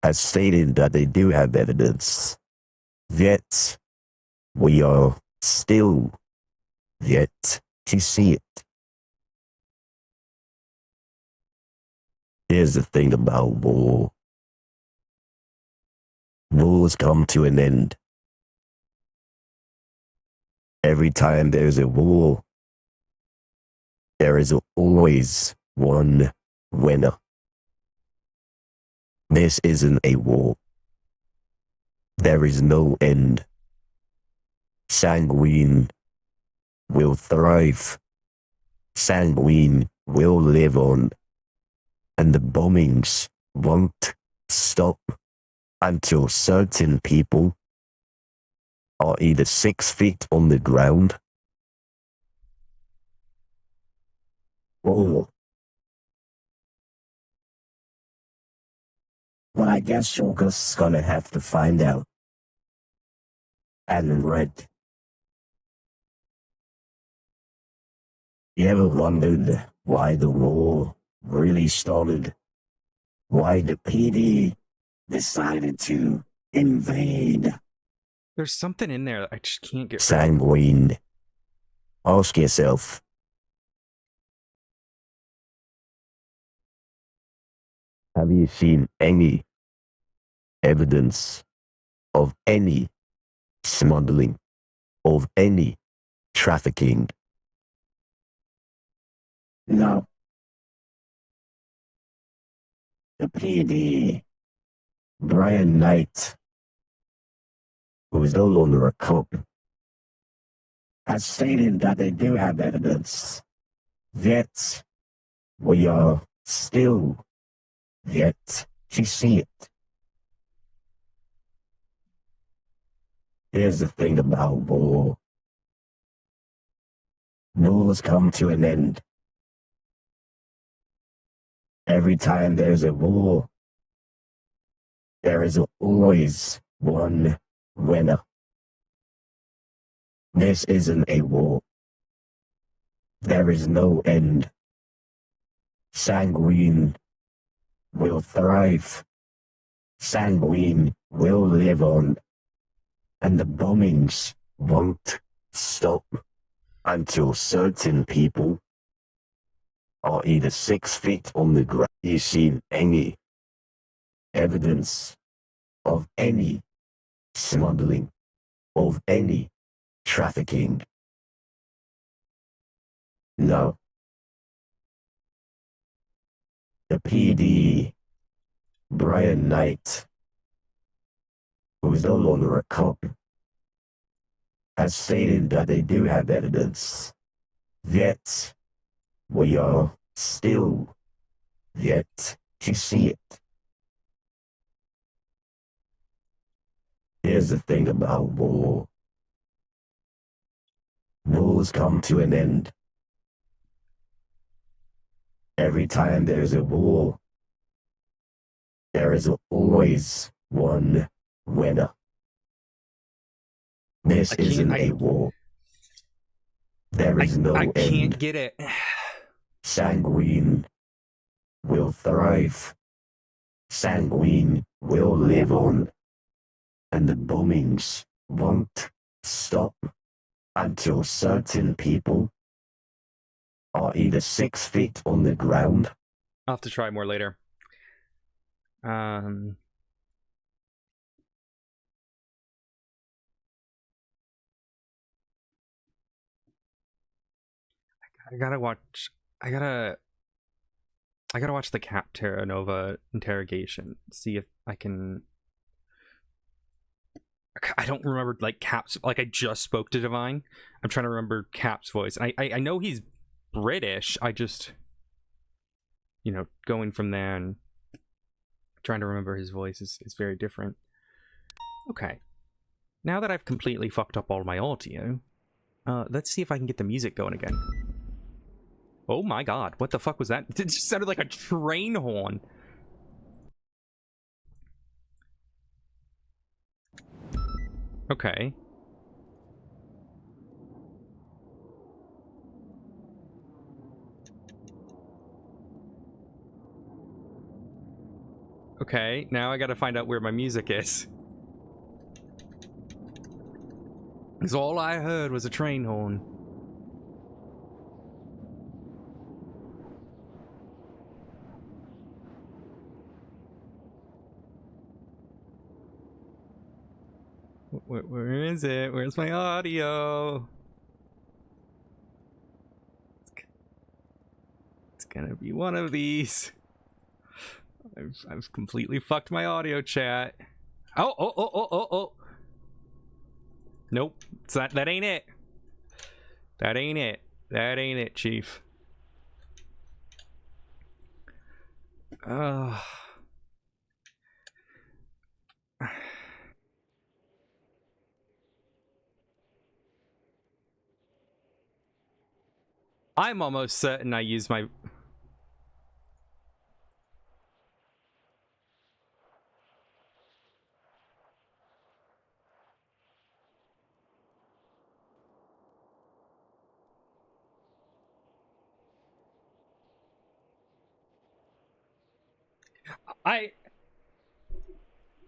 has stated that they do have evidence, yet we are still yet to see it. Here's the thing about war. Wars come to an end. Every time there's a war, there is always one winner. This isn't a war. There is no end. Sanguine will thrive. Sanguine will live on. And the bombings won't stop until certain people are either 6 feet on the ground or... Well, I guess you're just gonna have to find out. And read. You ever wondered why the war really started? Why the PD decided to invade There's something in there that I just can't get rid of. Sanguine? Ask yourself, have you seen any evidence of any smuggling, of any trafficking? No. The PD, Brian Knight, who is no longer a cop, has stated that they do have evidence, yet we are still yet to see it. Here's the thing about war. Wars come to an end. Every time there's a war, there is always one winner. This isn't a war. There is no end. Sanguine will thrive. Sanguine will live on. And the bombings won't stop until certain people are either 6 feet on the ground. You seen any evidence of any smuggling, of any trafficking? No. The PD, Brian Knight, who is no longer a cop, has stated that they do have evidence, yet we are still yet to see it. Here's the thing about war. Wars come to an end. Every time there's a war, there is always one winner. This isn't a war. There is no I end. can't get it. Sanguine will thrive. Sanguine will live on. And the bombings won't stop until certain people are either 6 feet on the ground. I'll have to try more later. I gotta watch the Cap Terra Nova interrogation. See if I can. I don't remember like Cap's. Like I just spoke to Divine. I'm trying to remember Cap's voice. I know he's British. I just, going from there and trying to remember his voice is very different. Okay. Now that I've completely fucked up all my audio, let's see if I can get the music going again. Oh my god, what the fuck was that? It just sounded like a train horn. Okay. Okay, now I gotta find out where my music is. Because all I heard was a train horn. Where is it? Where's my audio? It's gonna be one of these. I've completely fucked my audio chat. Oh. Nope. It's not, that ain't it. That ain't it. That ain't it, Chief. I'm almost certain I use my...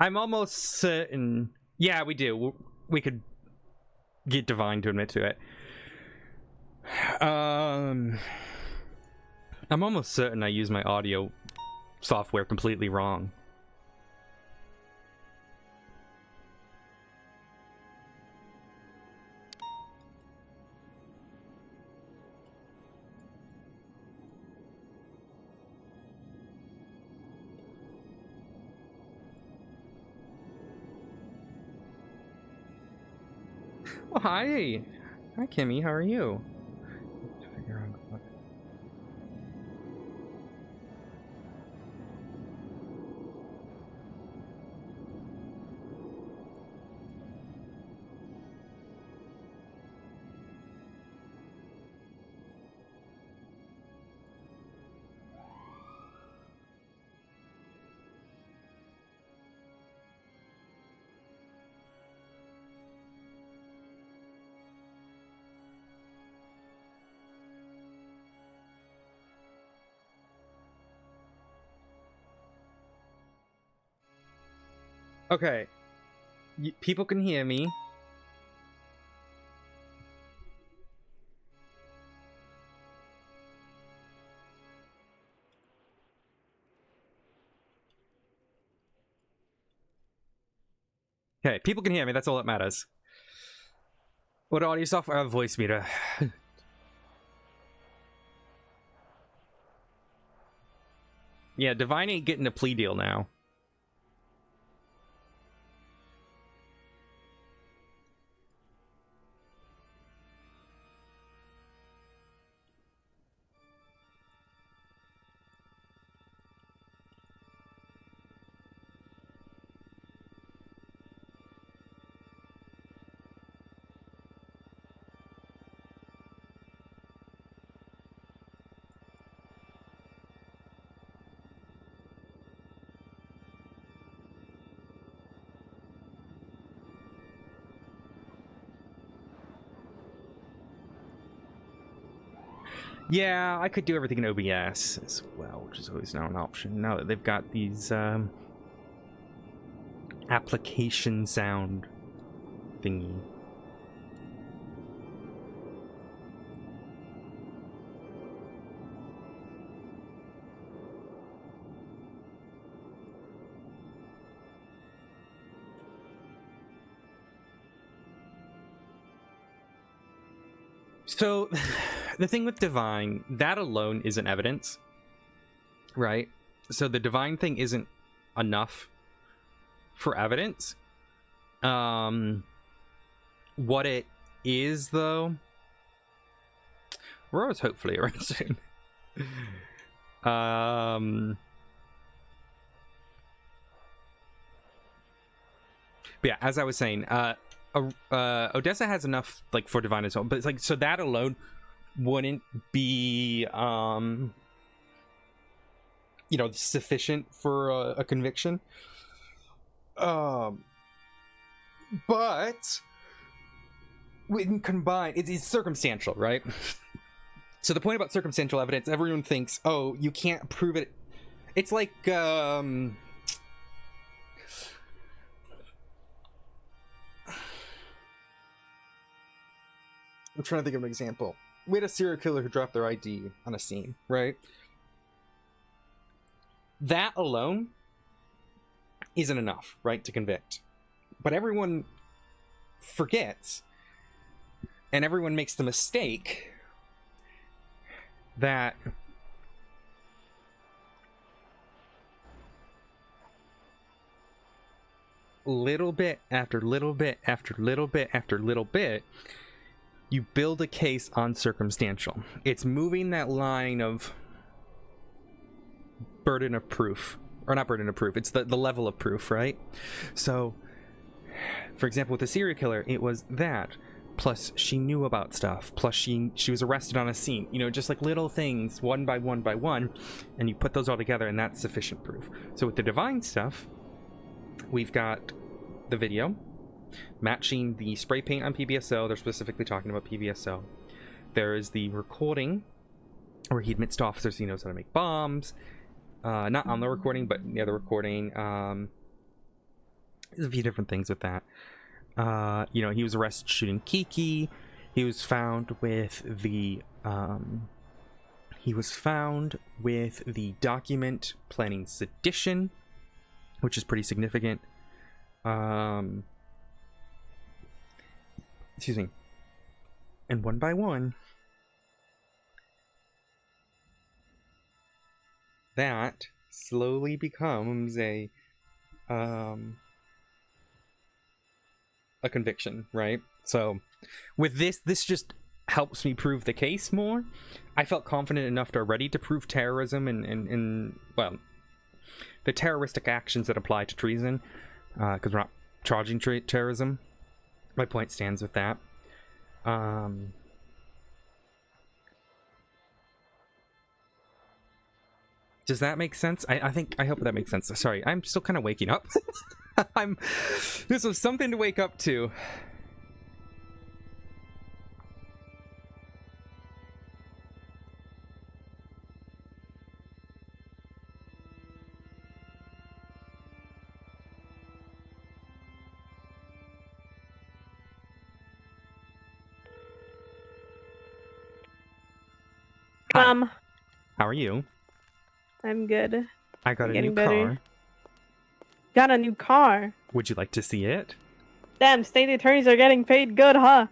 I'm almost certain... Yeah, we do. We could get Divine to admit to it. I'm almost certain I use my audio software completely wrong. Oh, hi. Hi, Kimmy. How are you? Okay. People can hear me. Okay, people can hear me. That's all that matters. What audio software? Voice meter. Yeah, Divine ain't getting a plea deal now. Yeah, I could do everything in OBS as well, which is always now an option. Now that they've got these application sound thingy. So, the thing with divine, that alone isn't evidence, right? So the divine thing isn't enough for evidence. What it is, though, Aurora's hopefully around soon. But yeah, as I was saying, Odessa has enough like for divine as well, but it's like, so that alone wouldn't be you know, sufficient for a conviction. But when combined, it's circumstantial, right? So the point about circumstantial evidence, everyone thinks, oh, you can't prove it. It's like I'm trying to think of an example. We had a serial killer who dropped their ID on a scene, right? That alone isn't enough, right, to convict. But everyone forgets, and everyone makes the mistake that little bit after little bit after little bit after little bit, you build a case on circumstantial. It's moving that line of burden of proof, or not burden of proof, it's the level of proof, right? So, for example, with the serial killer, it was that, plus she knew about stuff, plus she was arrested on a scene, you know, just like little things, one by one by one, and you put those all together, and that's sufficient proof. So with the divine stuff, we've got the video matching the spray paint on PBSO. They're specifically talking about PBSO. There is the recording where he admits to officers he knows how to make bombs. Not on the recording, but near the recording. There's a few different things with that. You know, he was arrested shooting Kiki. He was found with the document planning sedition, which is pretty significant. Excuse me. And one by one, that slowly becomes a conviction, right? So with this just helps me prove the case more. I felt confident enough already to prove terrorism and well, the terroristic actions that apply to treason, because we're not charging terrorism. My point stands with that. Does that make sense? I hope that makes sense. Sorry, I'm still kind of waking up. This was something to wake up to. Hi. How are you? I'm good. I got a new car. Got a new car? Would you like to see it? Damn, state attorneys are getting paid good, huh?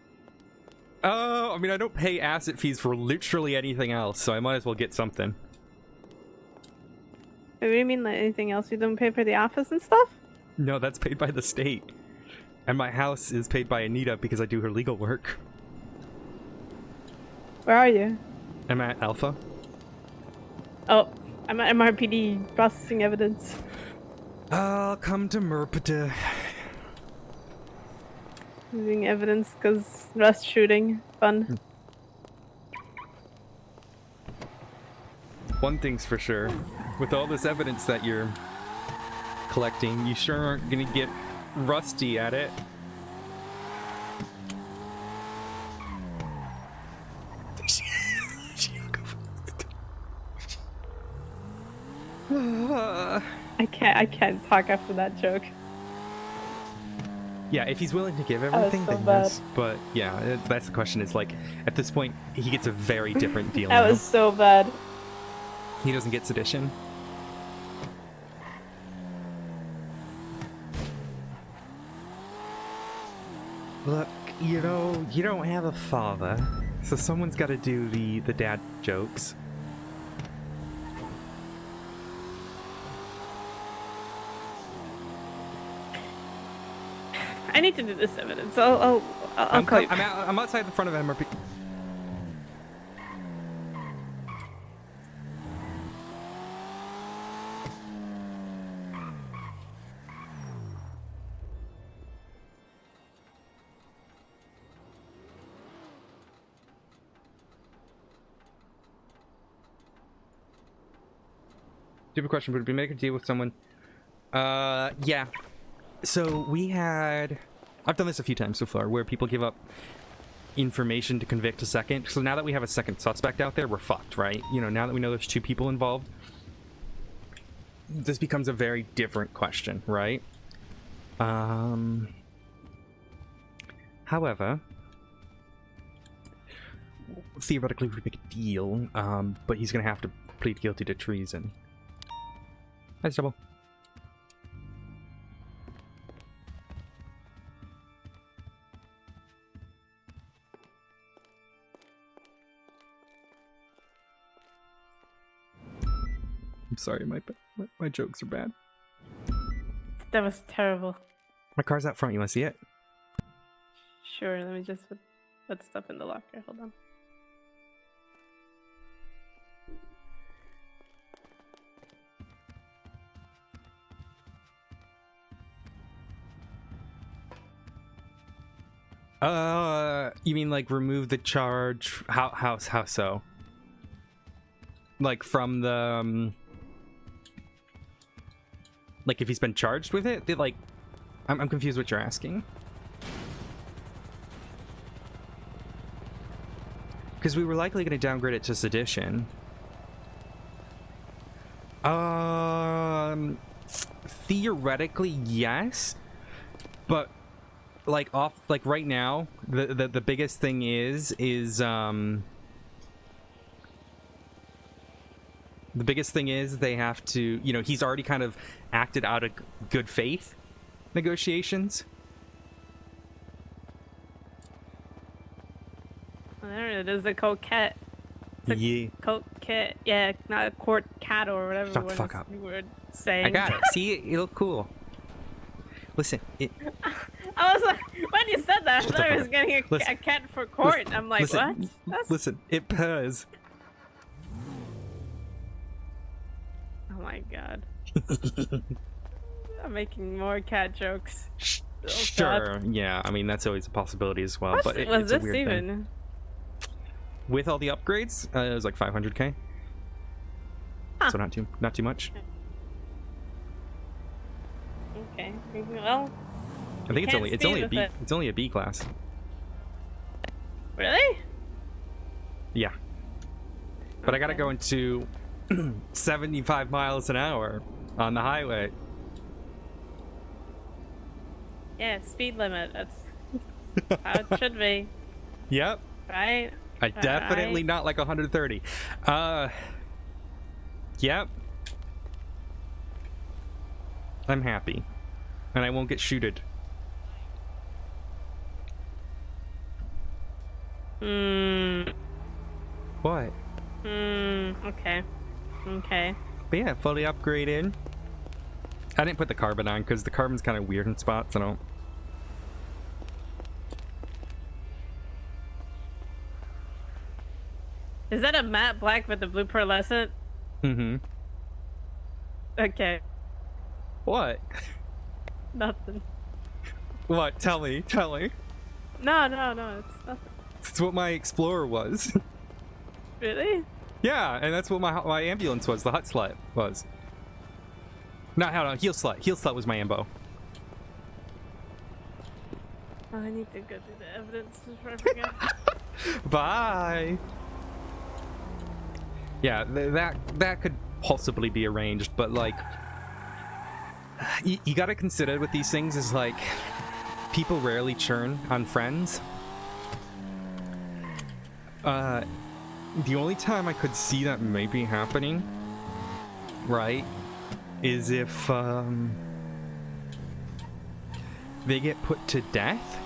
Oh, I mean, I don't pay asset fees for literally anything else, so I might as well get something. What do you mean, like anything else? You don't pay for the office and stuff? No, that's paid by the state. And my house is paid by Anita because I do her legal work. Where are you? I'm at Alpha. Oh, I'm at MRPD processing evidence. I'll come to Merpata. Using evidence because rust shooting. Fun. One thing's for sure. With all this evidence that you're collecting, you sure aren't gonna get rusty at it. I can't talk after that joke. Yeah, if he's willing to give was everything, so then bad. yes. But yeah, that's the question. Is like at this point, he gets a very different deal That now. was so bad. He doesn't get sedition. Look, you know, you don't have a father, so someone's got to do the dad jokes. I need to do this evidence. I'll call you. I'm outside the front of MRP. Stupid question, would we make a deal with someone? Yeah. So we had... I've done this a few times so far, where people give up information to convict a second. So now that we have a second suspect out there, we're fucked, right? You know, now that we know there's two people involved, this becomes a very different question, right? However, theoretically we make a deal, but he's gonna have to plead guilty to treason. Nice double. I'm sorry, my jokes are bad. That was terrible. My car's out front. You want to see it? Sure, let me just put stuff in the locker. Hold on. You mean like remove the charge? How so? Like from the like if he's been charged with it? Like I'm confused what you're asking. Because we were likely going to downgrade it to sedition. Theoretically, yes, but like right now, the biggest thing is the biggest thing is they have to, you know, he's already kind of acted out of good faith negotiations. There it is, a coquette. Yeah. Coquette, yeah, not a court cat or whatever. Shut the fuck up. You were saying. I got it. See, it looked cool. Listen, I was like, when you said that, I Shut thought the I was fuck getting a cat for court. Listen, I'm like, listen, what? Listen, it purrs. Oh my god. I'm making more cat jokes. Oh, Sure, God. yeah. I mean, that's always a possibility as well. What But was it's a this weird even? thing. With all the upgrades, it was like 500k. Huh. So not too much. Okay. Well, I think it's only a B it. class. Really? Yeah. But I gotta go into 75 miles an hour on the highway. Yeah, speed limit. That's how it should be. Yep. Right? I definitely not like 130. Yep. I'm happy. And I won't get shooted. What? Okay. Okay. But yeah, fully upgraded. I didn't put the carbon on because the carbon's kind of weird in spots. I don't. Is that a matte black with the blue pearlescent? Mm-hmm. Okay. What? Nothing. What? Tell me. Tell me. No, it's nothing. It's what my Explorer was. Really? Yeah, and that's what my ambulance was. The hut slut was. Not how heel slut. Heel slut was my ambo. Oh, I need to go through the evidence before I forget. Bye. Yeah, that could possibly be arranged, but like, You gotta consider with these things is like, people rarely churn on friends. The only time I could see that maybe happening, right, is if they get put to death.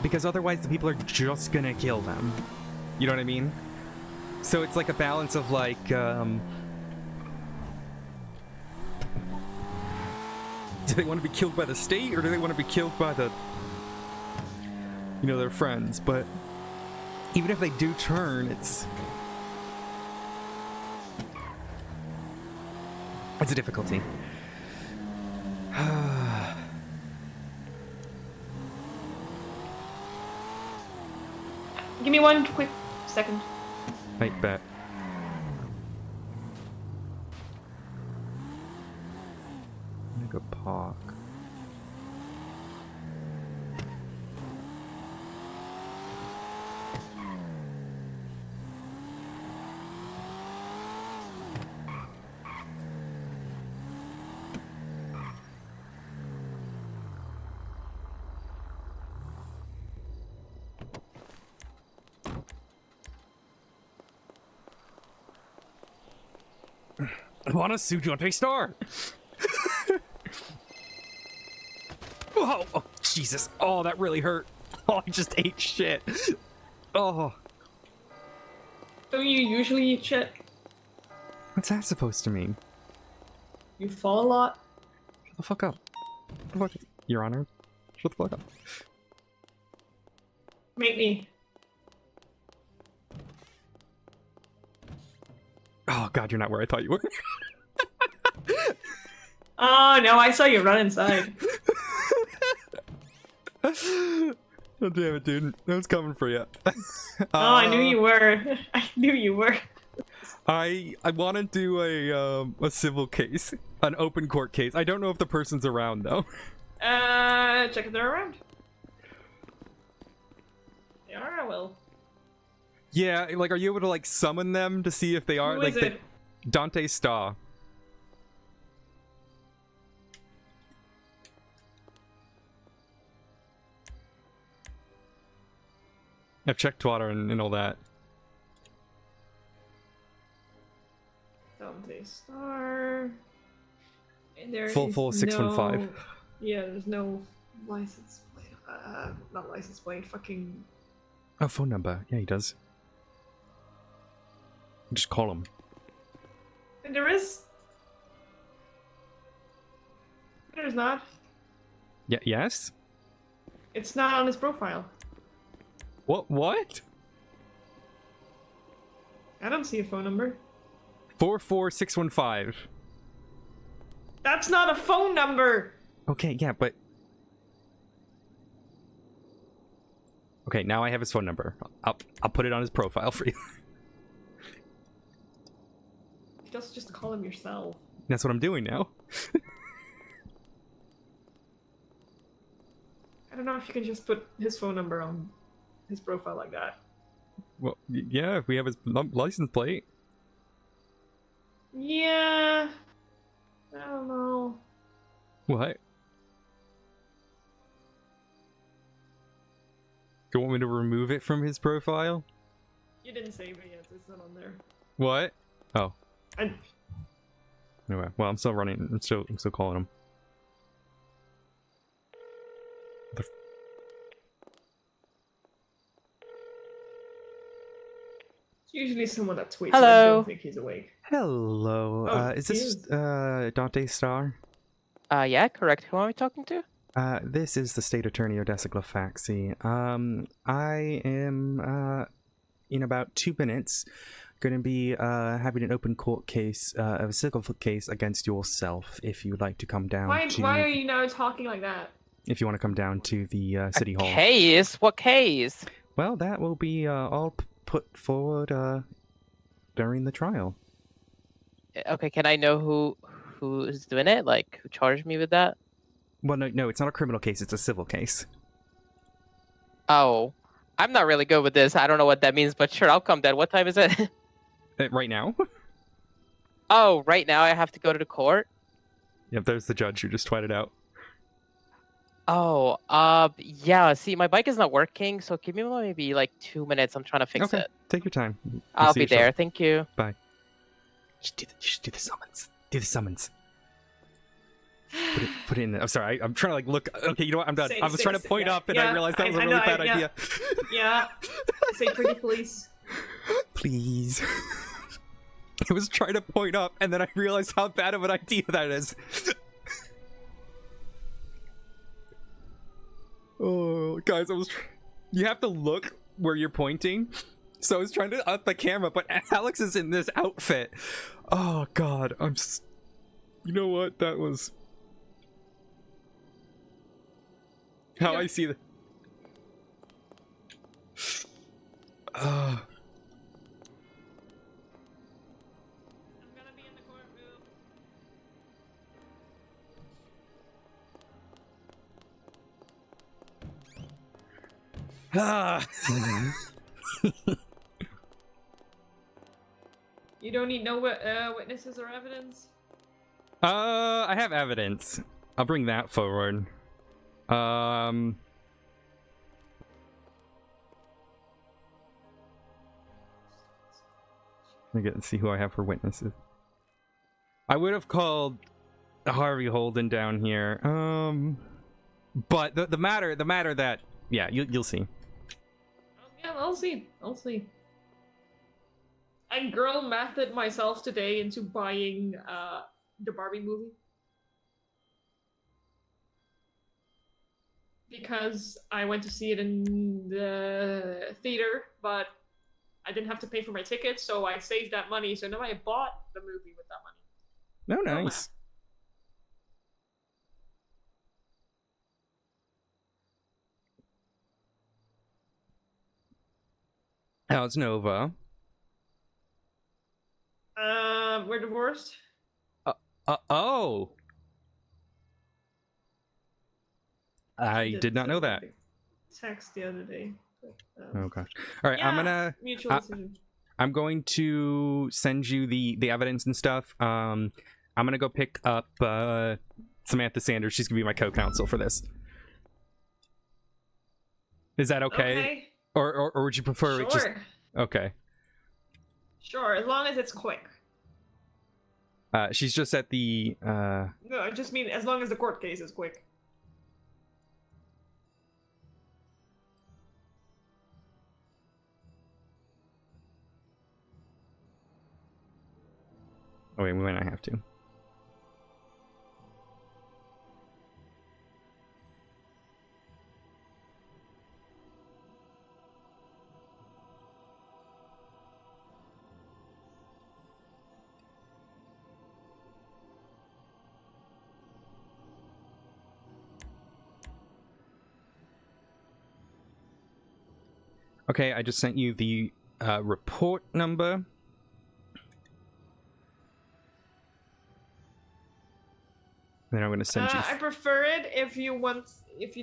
Because otherwise the people are just gonna kill them. You know what I mean? So it's like a balance of like, do they want to be killed by the state, or do they want to be killed by the, you know, their friends? But even if they do turn, it's a difficulty. Give me one quick second. I bet. Mega Park. I want to sue Dante Star. Oh, oh, Jesus. Oh, that really hurt. Oh, I just ate shit. Oh. Don't you usually eat shit? What's that supposed to mean? You fall a lot? Shut the fuck up. Shut the fuck up. Your Honor. Shut the fuck up. Make me. Oh, God, you're not where I thought you were. Oh, no, I saw you run inside. Oh, damn it, dude. That was coming for you. Oh, I knew you were. I knew you were. I want to do a civil case. An open court case. I don't know if the person's around, though. Check if they're around. They are, I will. Yeah, like, are you able to, like, summon them to see if they are? Who like, is it? Dante Star. I've checked Twitter and all that. Dante Star. And there Full is 615. no... Yeah, there's no license plate. Not license plate, fucking... Oh, phone number. Yeah, he does. Just call him. And there is... There's not. Yeah, yes? It's not on his profile. What? I don't see a phone number. 44615. That's not a phone number! Okay, yeah, but... Okay, now I have his phone number. I'll put it on his profile for you. Just call him yourself. That's what I'm doing now. I don't know if you can just put his phone number on his profile like that. Well, yeah, if we have his license plate. Yeah. I don't know. What? Do you want me to remove it from his profile? You didn't save it yet, so it's not on there. What? Oh. And Anyway, well, I'm still running. I'm still calling him. it's usually someone that tweets. Hello. So I don't think he's awake. Hello. Oh, Is this Dante Star? Yeah, correct. Who am I talking to? This is the State Attorney Odessa Glafx. I am in about 2 minutes going to be having an open court case, a civil case against yourself. If you'd like to come down Why are you now talking like that? If you want to come down to the city hall. Case? What case? Well, that will be all put forward during the trial. Okay, can I know who's doing it? Like, who charged me with that? Well, no, it's not a criminal case. It's a civil case. Oh, I'm not really good with this. I don't know what that means, but sure, I'll come then. What time is it? Right now? Oh, right now I have to go to the court? Yep, there's the judge who just tweeted out. Oh, yeah, see, my bike is not working, so give me maybe like 2 minutes. I'm trying to fix Okay, it. take your time. I'll be there. Thank you. Bye. You should do the summons. Do the summons. Put it in there. I'm sorry. I'm trying to like look. Okay, you know what? I'm done. I was trying to point up, and I realized that was a really bad idea. Yeah. Say pretty please. Please. I was trying to point up, and then I realized how bad of an idea that is. Oh, guys, you have to look where you're pointing. So I was trying to up the camera, but Alex is in this outfit. Oh, God. You know what? That was... how I see the... I'm gonna be in the courtroom. You don't need no witnesses or evidence? I have evidence. I'll bring that forward. Let me get and see who I have for witnesses. I would have called Harvey Holden down here. But the matter that, yeah, you'll see. Yeah, I'll see. I girl mathed myself today into buying the Barbie movie. Because I went to see it in the theater, but I didn't have to pay for my ticket, so I saved that money. So now I bought the movie with that money. Oh, nice. How's Nova? We're divorced. Oh. I did not know that. Text the other day. But, Oh gosh. All right, yeah, mutual decision. I'm going to send you the evidence and stuff. I'm gonna go pick up Samantha Sanders. She's gonna be my co-counsel for this. Is that okay? Or would you prefer it just... Okay. Sure, as long as it's quick. She's just at the No, I just mean as long as the court case is quick. Oh wait, we might not have to. Okay, I just sent you the report number. Then I'm gonna send you. I prefer it if you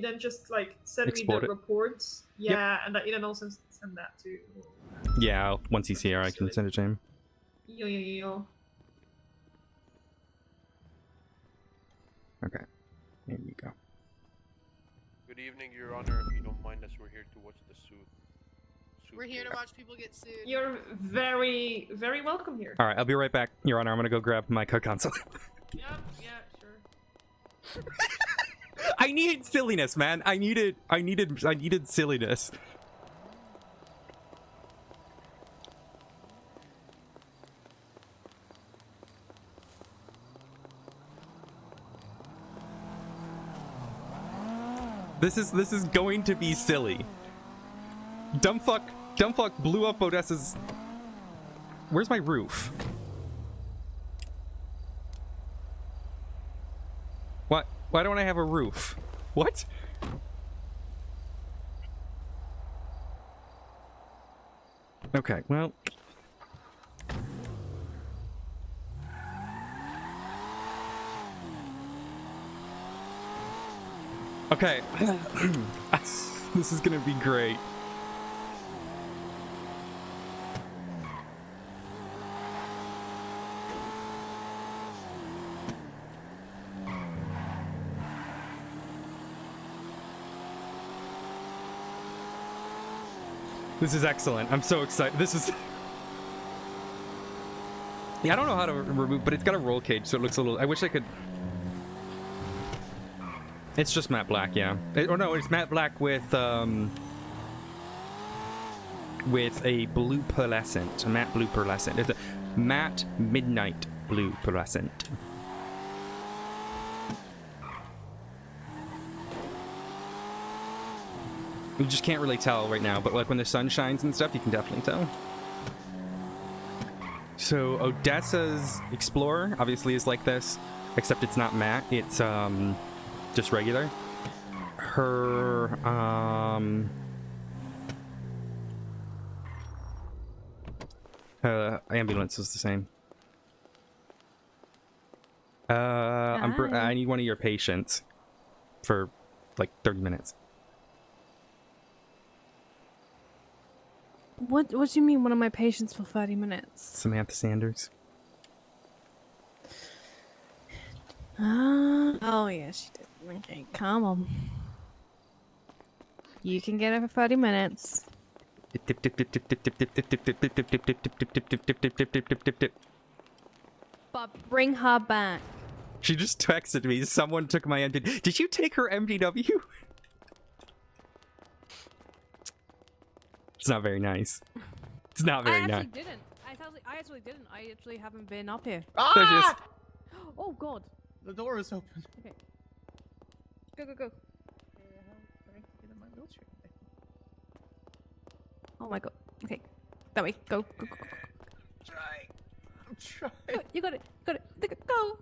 then just like send me the reports. Yeah, and that you then also send that to. Yeah, once he's here, I can send it to him. Yo. Okay, here you go. Good evening, Your Honor. If you don't mind us, we're here to watch the suit. We're here to watch people get sued. You're very, very welcome here. All right, I'll be right back, Your Honor. I'm gonna go grab my co-counsel. Yeah, sure. I needed silliness, man. I needed silliness. This is going to be silly. Dumbfuck blew up Odessa's... Where's my roof? What? Why don't I have a roof? What? Okay, well... Okay. This is gonna be great. This is excellent. I'm so excited. This is... Yeah, I don't know how to remove, but it's got a roll cage, so it looks a little... I wish I could... It's just matte black, yeah. Or no, it's matte black with a blue pearlescent. A matte blue pearlescent. It's a matte midnight blue pearlescent. You just can't really tell right now, but like when the sun shines and stuff, you can definitely tell. So Odessa's Explorer obviously is like this, except it's not matte, it's just regular. Her ambulance is the same. I need one of your patients for like 30 minutes. What do you mean one of my patients for 30 minutes? Samantha Sanders. Oh yeah, she did. Okay, come on. You can get her for 30 minutes. But bring her back. She just texted me. Someone took my MDW. Did you take her MDW? It's not very nice. It's not very nice. I actually didn't. I actually haven't been up here. Ah! Oh god. The door is open. Okay. Go. Oh my god. Okay. That way. Go. I'm trying. You got it. Go.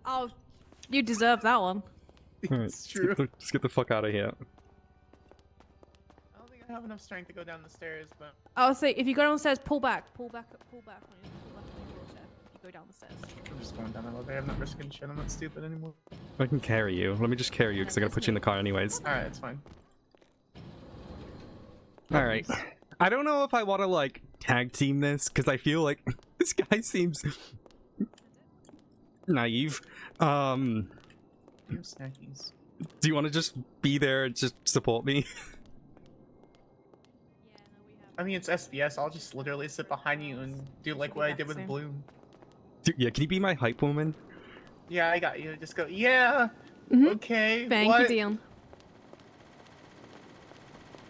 Oh, you deserve that one. It's true. Just get the fuck out of here. I don't think I have enough strength to go down the stairs, but... I'll say, if you go downstairs, pull back on your wheelchair. If you go down the stairs. I'm just going down the elevator. I'm not risking shit. I'm not stupid anymore. I can carry you. Let me just carry you, because I gotta put you in the car anyways. Alright, it's fine. Alright. I don't know if I want to, like, tag team this, because I feel like this guy seems... naive. Snackies. Do you want to just be there and just support me? I mean, it's SBS. I'll just literally sit behind you and do like what I did with Bloom. Dude, yeah, can you be my hype woman? Yeah, I got you. Just go, yeah, okay, Thank what? you, Dion.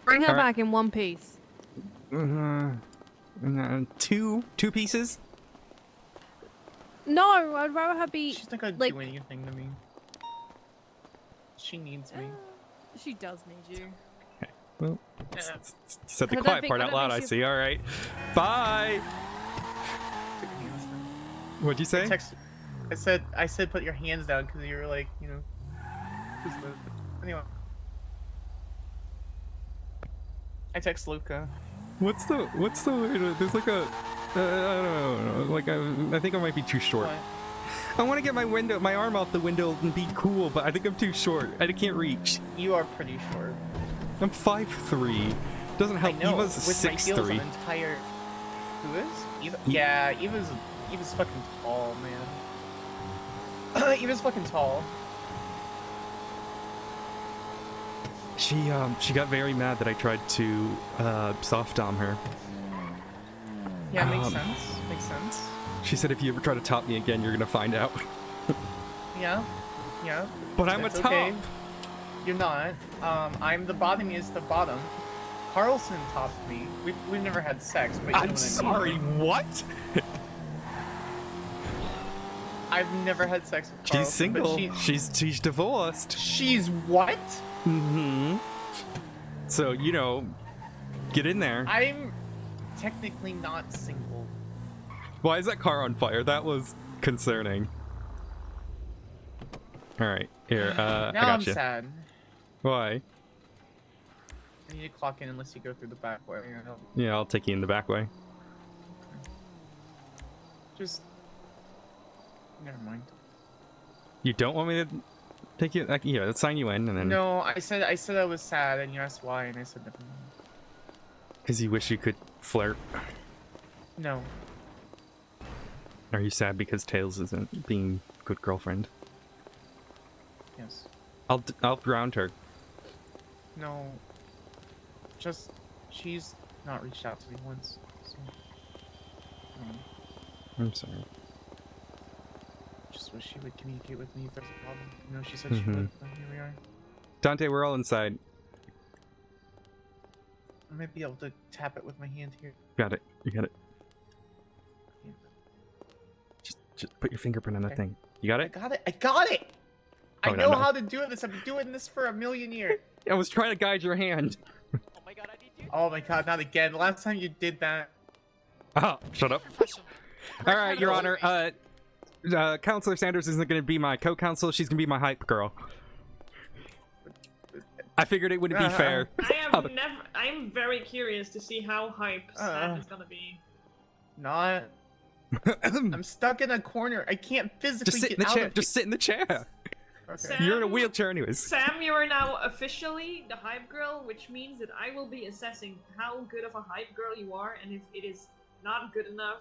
Bring her back in one piece. Two pieces? No, I'd rather her be. She's not gonna do anything to me. She needs me. She does need you. Okay, well, you said the I don't quiet think- part I out don't loud, I think see. Alright. Bye! What'd you say? I said put your hands down because you were like, you know. Anyway. I text Luca. What's the there's like a I don't know, like I think I might be too short. What? I want to get my arm out the window and be cool, but I think I'm too short. I can't reach. You are pretty short. I'm 5'3". Doesn't help. I know. Eva's With my heels, 6'3". I'm entire. Who is? Eva? Yeah, Eva's fucking tall, man. Eva's fucking tall. She got very mad that I tried to soft dom her. Yeah, makes sense. Makes sense. She said if you ever try to top me again, you're gonna find out. Yeah. But I'm That's a top. okay. You're not. I'm the bottom is the bottom. Carlson topped me. We've never had sex, but you know I'm what sorry. I mean. What? I've never had sex with Carlson. She's single. But She's divorced. She's what? Mm-hmm. So you know, get in there. I'm technically not single. Why is that car on fire? That was concerning. All right, here. I Now got I'm you. sad. Why? I need to clock in unless you go through the back way. You know? Yeah, I'll take you in the back way. Just never mind. You don't want me to take you? Yeah, let's sign you in, and then. No, I said I was sad, and you asked why, and I said never mind. Because you wish you could flirt. No. Are you sad because Tails isn't being good girlfriend? Yes. I'll ground her. No. just she's not reached out to me once. So, I'm sorry. just wish she would communicate with me if there's a problem. You know, she said she would, but here we are. Dante, we're all inside. I might be able to tap it with my hand here. Got it. You got it. Just put your fingerprint on the thing. You got it? I got it. I got it. Oh, I know how to do this. I've been doing this for a million years. I was trying to guide your hand. Oh my god, not again. The last time you did that. Oh, shut up. All right, Your Honor. Counselor Sanders isn't going to be my co-counsel. She's going to be my hype girl. I figured it wouldn't be fair. I am very curious to see how hype Sam is gonna be. Not. I'm stuck in a corner. I can't physically Just sit in get the out chair. of it. Just sit in the chair. Okay. You're in a wheelchair anyways. Sam, you are now officially the hype girl, which means that I will be assessing how good of a hype girl you are, and if it is not good enough.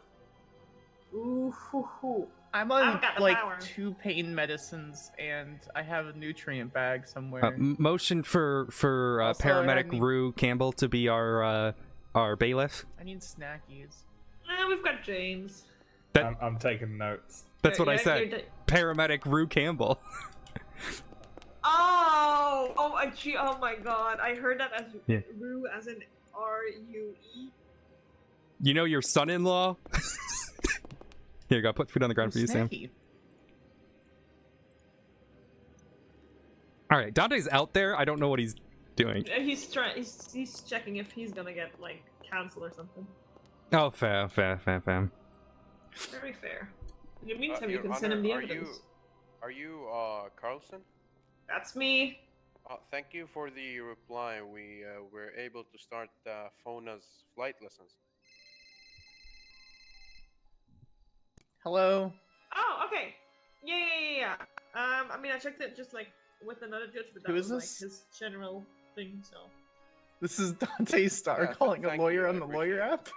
Ooh, hoo, hoo. I'm on I've got the like power. 2 pain medicines, and I have a nutrient bag somewhere. Motion for Also, paramedic I need- Rue Campbell to be our bailiff. I need snackies. We've got James. I'm taking notes. That's what I you're said. Paramedic Rue Campbell. Oh my god! I heard that as Yeah. Rue, as in R-U-E. You know your son-in-law? Here you go. Put food on the ground for you, Sam. Snacky. All right, Dante's out there. I don't know what he's doing. He's trying. He's checking if he's gonna get like cancel or something. Oh, fair. Very fair. In the meantime, you Your can send him the Honor, evidence. Are you Carlson? That's me. Thank you for the reply. We were able to start Fona's flight lessons. Hello. Oh, okay. Yeah. I mean, I checked it just like with another judge, but that Who is was this? like his general thing. So. This is Dante Star Yeah, calling a thank lawyer you, on the lawyer app.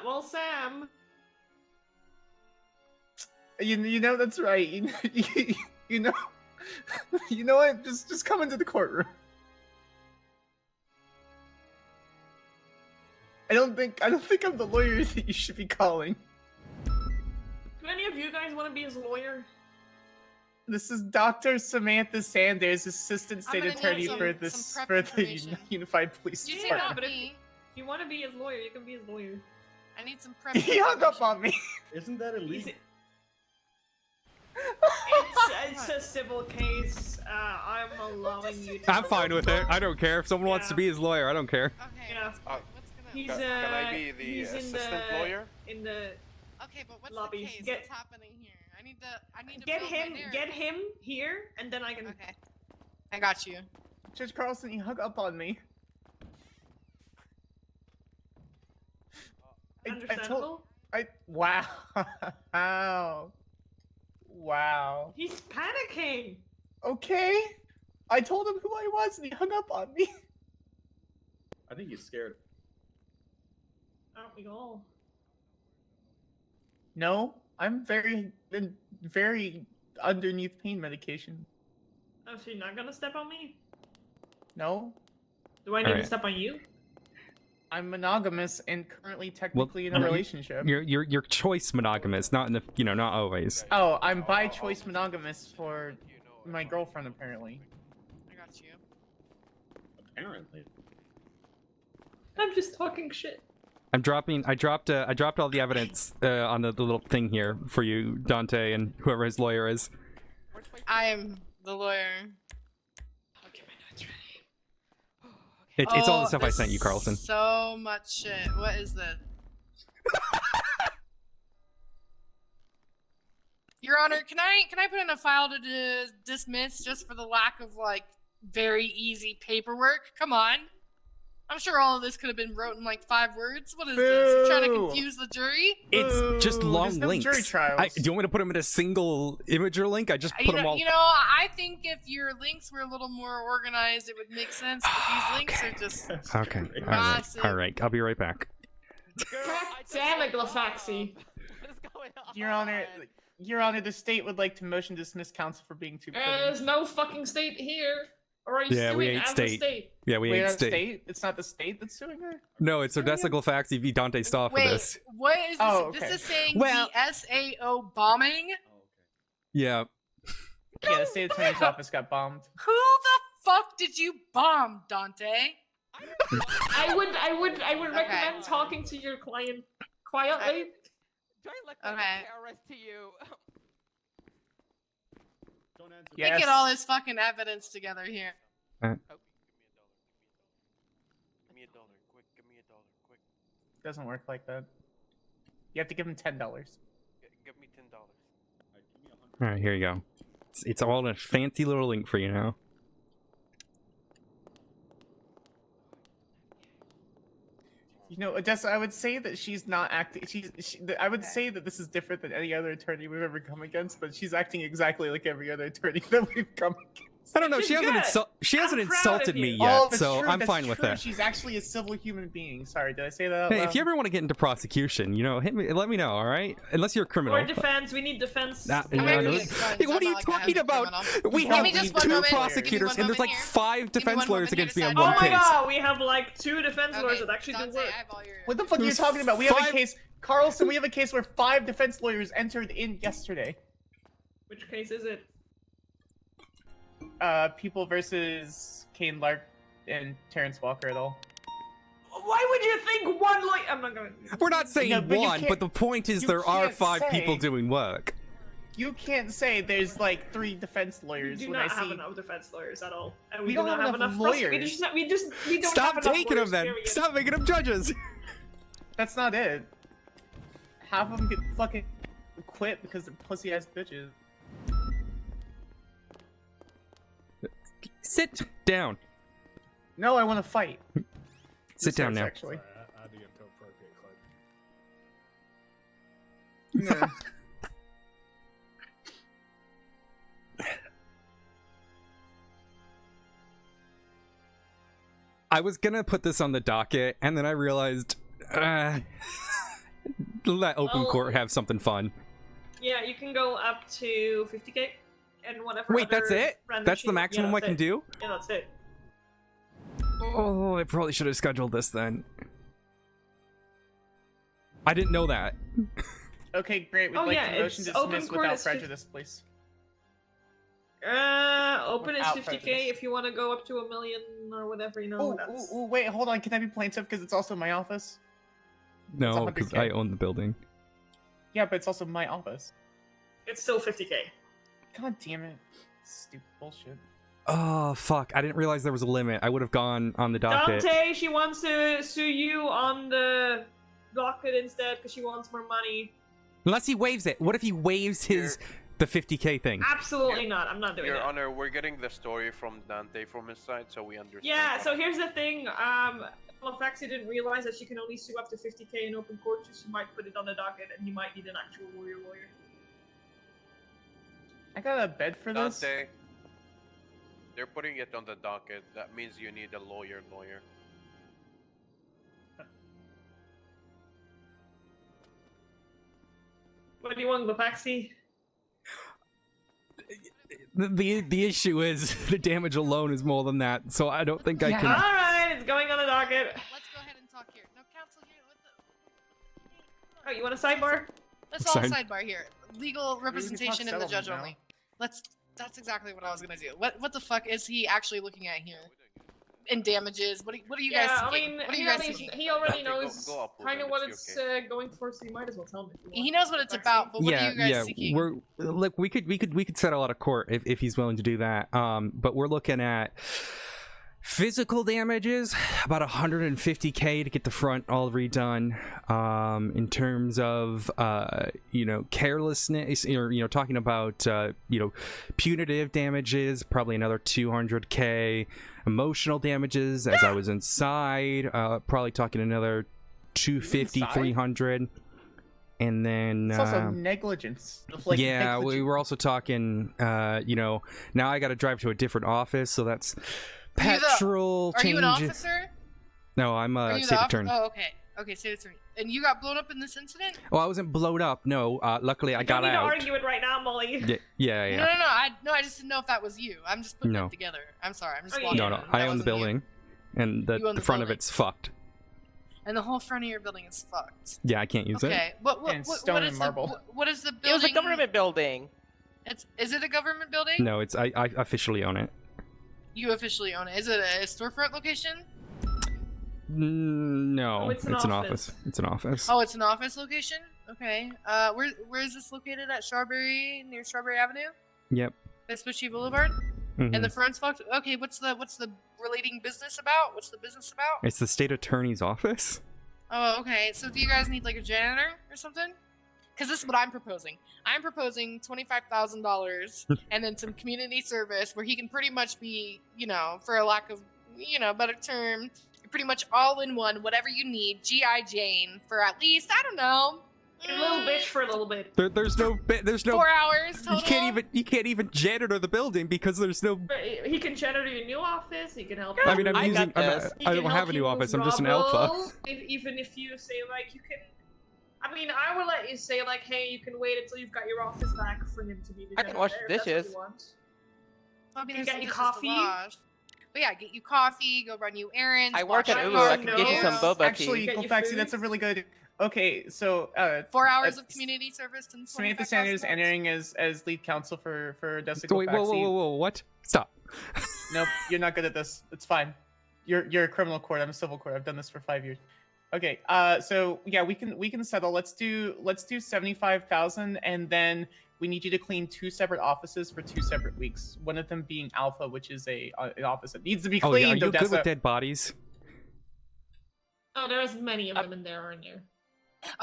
Well, Sam. You know that's right. You know you know what? Just come into the courtroom. I don't think I'm the lawyer that you should be calling. Do any of you guys want to be his lawyer? This is Dr. Samantha Sanders, Assistant State gonna need Attorney some- for some this prep for the information. Unified Police Yeah, Department. but if you want to be his lawyer, you can be his lawyer. I need some prep. He hung up on me. Isn't that illegal? It's a civil case. I'm allowing you. I'm fine with it. I don't care. If someone wants to be his lawyer, I don't care. Yeah. He's Can I be the he's in assistant the lawyer? in the Okay, but what's lobby. the case? What's happening here? I need to Get build my him narrative. here, and then I can. Okay. I got you. Judge Carlson, he hung up on me. Understandable. Wow. Wow. He's panicking. Okay. I told him who I was and he hung up on me. I think he's scared. Aren't we all? No, I'm very underneath pain medication. Oh, so you're not gonna step on me? No, Do I need to step on you? I'm monogamous and currently technically in a relationship. Your choice monogamous, not in the not always. Oh, I'm by choice monogamous for my girlfriend apparently. I got you. Apparently. I'm just talking shit. I dropped all the evidence on the little thing here for you, Dante, and whoever his lawyer is. I am the lawyer. It's all the stuff I sent you, Carlson. So much shit. What is this? Your Honor, can I put in a file to dismiss just for the lack of like very easy paperwork? Come on. I'm sure all of this could have been wrote in like 5 words. What is this? You're trying to Boo. confuse the jury? It's just long There's no links. jury trials. Do you want me to put them in a single imager link? I just put You them know, all. I think if your links were a little more organized, it would make sense. But these links are just Okay. massive. All right. I'll be right back. Damn it, Glafxy. Your Honor, the state would like to motion dismiss counsel for being too privileged. There's no fucking state here. Or are you Yeah, we suing ate as state. a state? Yeah, we Wait, ate that's state. It's not the state that's suing her? No, it's Odessa, Glafx, v. Dante Staw for Wait, this. what is this? Oh, okay. This is saying Well- the SAO bombing? Yeah. Yeah, the state attorney's office got bombed. Who the fuck did you bomb, Dante? I would recommend talking to your client quietly. Okay. to you. Yes. Let me get all this fucking evidence together here. Give me $1, quick. Give me $1, quick. Doesn't work like that. You have to give him $10. Give me $10. All right, here you go. It's all in a fancy little link for you now. You know, Odessa, I would say that she's not acting. I would say that this is different than any other attorney we've ever come against, but she's acting exactly like every other attorney that we've come against. I don't know. She hasn't insulted me yet, Oh, that's so true, I'm that's fine with true. that. She's actually a civil human being. Sorry, did I say that out Hey, loud? if you ever want to get into prosecution, you know, hit me. Let me know. All right, unless you're a criminal. Or defense. We need defense. Nah, no, no. Hey, what are you talking about? We have two prosecutors, and there's like 5 defense lawyers against me on one Oh my case. god, we have like 2 defense lawyers that actually do work. What the fuck are you There's talking about? We have a 5 case, Carlson. We have a case where 5 defense lawyers entered in yesterday. Which case is it? People versus Kane Lark and Terrence Walker et al. Why would you think one like? I'm not gonna. We're not saying No, but you one, can't- but the point is you there are can't 5 say- people doing work. You can't say there's like 3 defense lawyers We do when not I have see. enough defense lawyers at all, and We we, don't do not have have enough enough lawyers. We don't Stop have enough taking them lawyers, then. period. Stop making them judges. That's not it. Half of them get fucking quit because they're pussy ass bitches. Sit down. No, I want to fight. Sit down now. Actually. I had to get to appropriate clothing. I was gonna put this on the docket, and then I realized, let open Well- court have something fun. Yeah, you can go up to 50k, and whatever. Wait, that's other it? random That's the shit- maximum yeah, I that's can it. do? Yeah, that's it. Oh, I probably should have scheduled this then. I didn't know that. Okay, great. We'd Oh, like yeah, the motion it's open dismissed court, without it's just- prejudice, please. Open is Without 50k prejudice. if you want to go up to 1 million or whatever, you know. Oh, that's... wait, hold on. Can I be plaintiff because it's also my office? No, because 100K. I own the building. Yeah, but it's also my office. It's still 50k. God damn it. Stupid bullshit. Oh, fuck. I didn't realize there was a limit. I would have gone on the docket. Dante, she wants to sue you on the docket instead because she wants more money. Unless he waives it. What if he waives the 50k thing? Absolutely not. I'm not doing Your that. Honor, we're getting the story from Dante from his side, so we understand. Yeah, so here's the thing. Glafx didn't realize that she can only sue up to 50k in open court, so she might put it on the docket, and you might need an actual lawyer. I got a bed for this. Dante, they're putting it on the docket. That means you need a lawyer. What do you want, Glafx? The issue is the damage alone is more than that, so I don't think I can. Alright, it's going on the docket. Let's go ahead and talk here. No, counsel here. Oh, you want a sidebar? Let's all Sign- sidebar here. Legal representation and the judge only. That's exactly what I was gonna do. What the fuck is he actually looking at here? In damages? What are you guys Yeah, I seeking? mean, What are you guys he seeking? already Go knows up with kind him, of what it's it's going for, so you might as well tell me. He knows what it's about, but what are you guys seeking? We're look, we could settle out of court if he's willing to do that. But we're looking at physical damages, about 150k to get the front all redone. In terms of carelessness, or talking about punitive damages, probably another 200k. Emotional damages, as I was inside, probably talking another 250, Inside? 300. And then It's also negligence. Like, yeah, we were also talking now I got to drive to a different office, so that's petrol Are change. you an officer? No, I'm Are a you state the attorney. Oh, okay. Okay, say this to me. And you got blown up in this incident? Well, I wasn't blown up. No, luckily I You got don't need to out. argue it right now, Molly. Yeah. No, I just didn't know if that was you. I'm just putting No. it together. I'm sorry. I'm just Okay, walking. No, in. I That own the wasn't you. building, and You own the the front of building. it's fucked. And the whole front of your building is fucked. Yeah, I can't use it. Okay. What And stone what and is marble. what is the building? It was a government building. Is it a government building? No, it's I officially own it. You officially own it. Is it a storefront location? No, Oh, it's an office. It's an office. Oh, it's an office location. Okay. Where is this located? At Strawberry, near Strawberry Avenue, Yep. Vespucci Boulevard. Mhm. And the front's fucked. Okay. What's the relating business about? What's the business about? It's the state attorney's office. Oh, okay. So do you guys need like a janitor or something? Because this is what I'm proposing. I'm proposing $25,000 and then some community service where he can pretty much be, for a lack of, better term, pretty much all in one, whatever you need, G.I. Jane for at least, I don't know. A little bitch for a little bit. There's no 4 hours total. You can't even janitor the building because there's no. But he can janitor your new office. He can help. I mean, you. I'm using. I don't have a new office. I'm just an alpha. Even if you say like you can, I mean, I will let you say like, hey, you can wait until you've got your office back for him to be the I can wash janitor, the if that's what dishes. you want. I mean, Can there's get you some dishes to coffee? wash. But yeah, get you coffee, go run you errands. I work wash at your Uber. I can get you clothes. some boba tea. Actually, Get you Glafx, food? that's a really good. Okay, so 4 hours of community service and Samantha $25,000. Sanders entering as lead counsel for Odessa. So wait, whoa, what? Stop. Nope, you're not good at this. It's fine. You're a criminal court. I'm a civil court. I've done this for 5 years. Okay, so yeah, we can settle. Let's do 75,000, and then we need you to clean 2 separate offices for 2 separate weeks. One of them being Alpha, which is an office that needs to be Oh cleaned. yeah, are you Odessa. good with dead bodies? Oh, there's many of them in there, aren't there?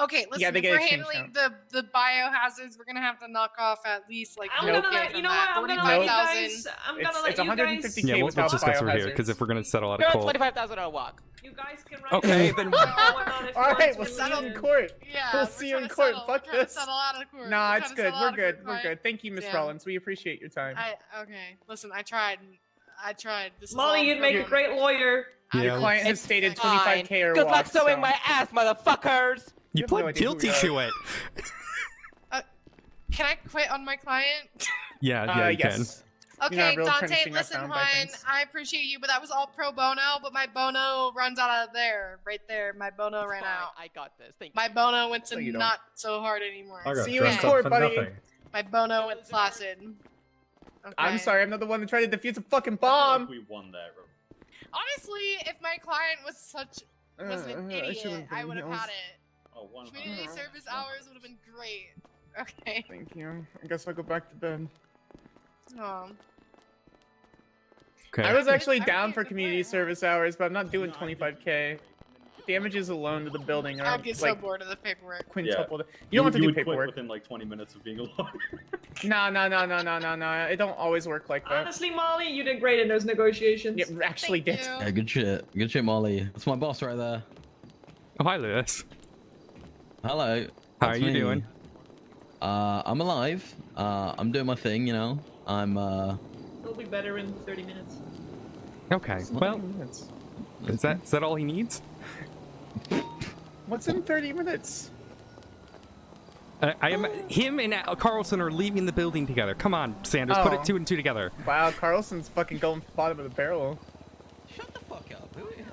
Okay, listen, they if get we're exchanged handling the biohazards, we're gonna have to knock off at least like I'm gonna let you know what. I'm gonna let you guys. I'm gonna let you guys. Yeah, we'll without discuss over here biohazards. because if we're gonna settle out You're of at court. 25,000 on a walk. You guys can write. Okay, then. All right, we'll see you in court. Yeah, We'll we're see you trying in to court. settle. Fuck We're trying to this. settle out of court. Nah, We're it's trying to good. settle We're out of good. court, We're right? good. Thank you, Miss Damn. Rollins. We appreciate your time. Okay, listen, I tried. This is Molly, all you'd make a broken. great lawyer. Your client has stated 25K or Good luck walk, sewing so- my ass, motherfuckers. You have no pled idea who guilty we are. to it. Can I quit on my client? Yeah, you yes. Okay, You're not real Dante, turnishing up listen, down by hon, things. I appreciate you, but that was all pro bono, but my bono runs out of there, right there. My bono ran Fine, out. I got this. Thank you. My bono went to No, you don't. not so hard anymore. I got See you in dressed court, up for buddy. nothing. My bono went flaccid. Okay. I'm sorry, I'm not the one that tried to defuse a fucking I feel bomb. like we won that. Honestly, if my client was an I idiot, should've I been would have heels. had it. Oh, one. Community service hours would have been great. Okay. Thank you. I guess I'll go back to bed. Oh. Okay. I was actually I down can't for community service hours, but I'm not doing No, I think 25K. Damages alone to the building I'll are get so like bored of the paperwork. quintuple. You don't have to do would quit paperwork. within like 20 minutes of being a lawyer. No. It don't always work like that. Honestly, Molly, you did great in those negotiations. Yeah, actually Thank did. you. Yeah, good shit. Good shit, Molly. That's my boss right there. Oh, hi, Lewis. Hello. How are that's you me. doing? I'm alive. I'm doing my thing, you know. I'm It'll be better in 30 minutes. Okay. Well, is that all he needs? What's in 30 minutes? Him and Carlson are leaving the building together. Come on, Sanders, put Oh. it 2 and 2 together. Wow, Carlson's fucking going for the bottom of the barrel. Shut the fuck up. Who are you?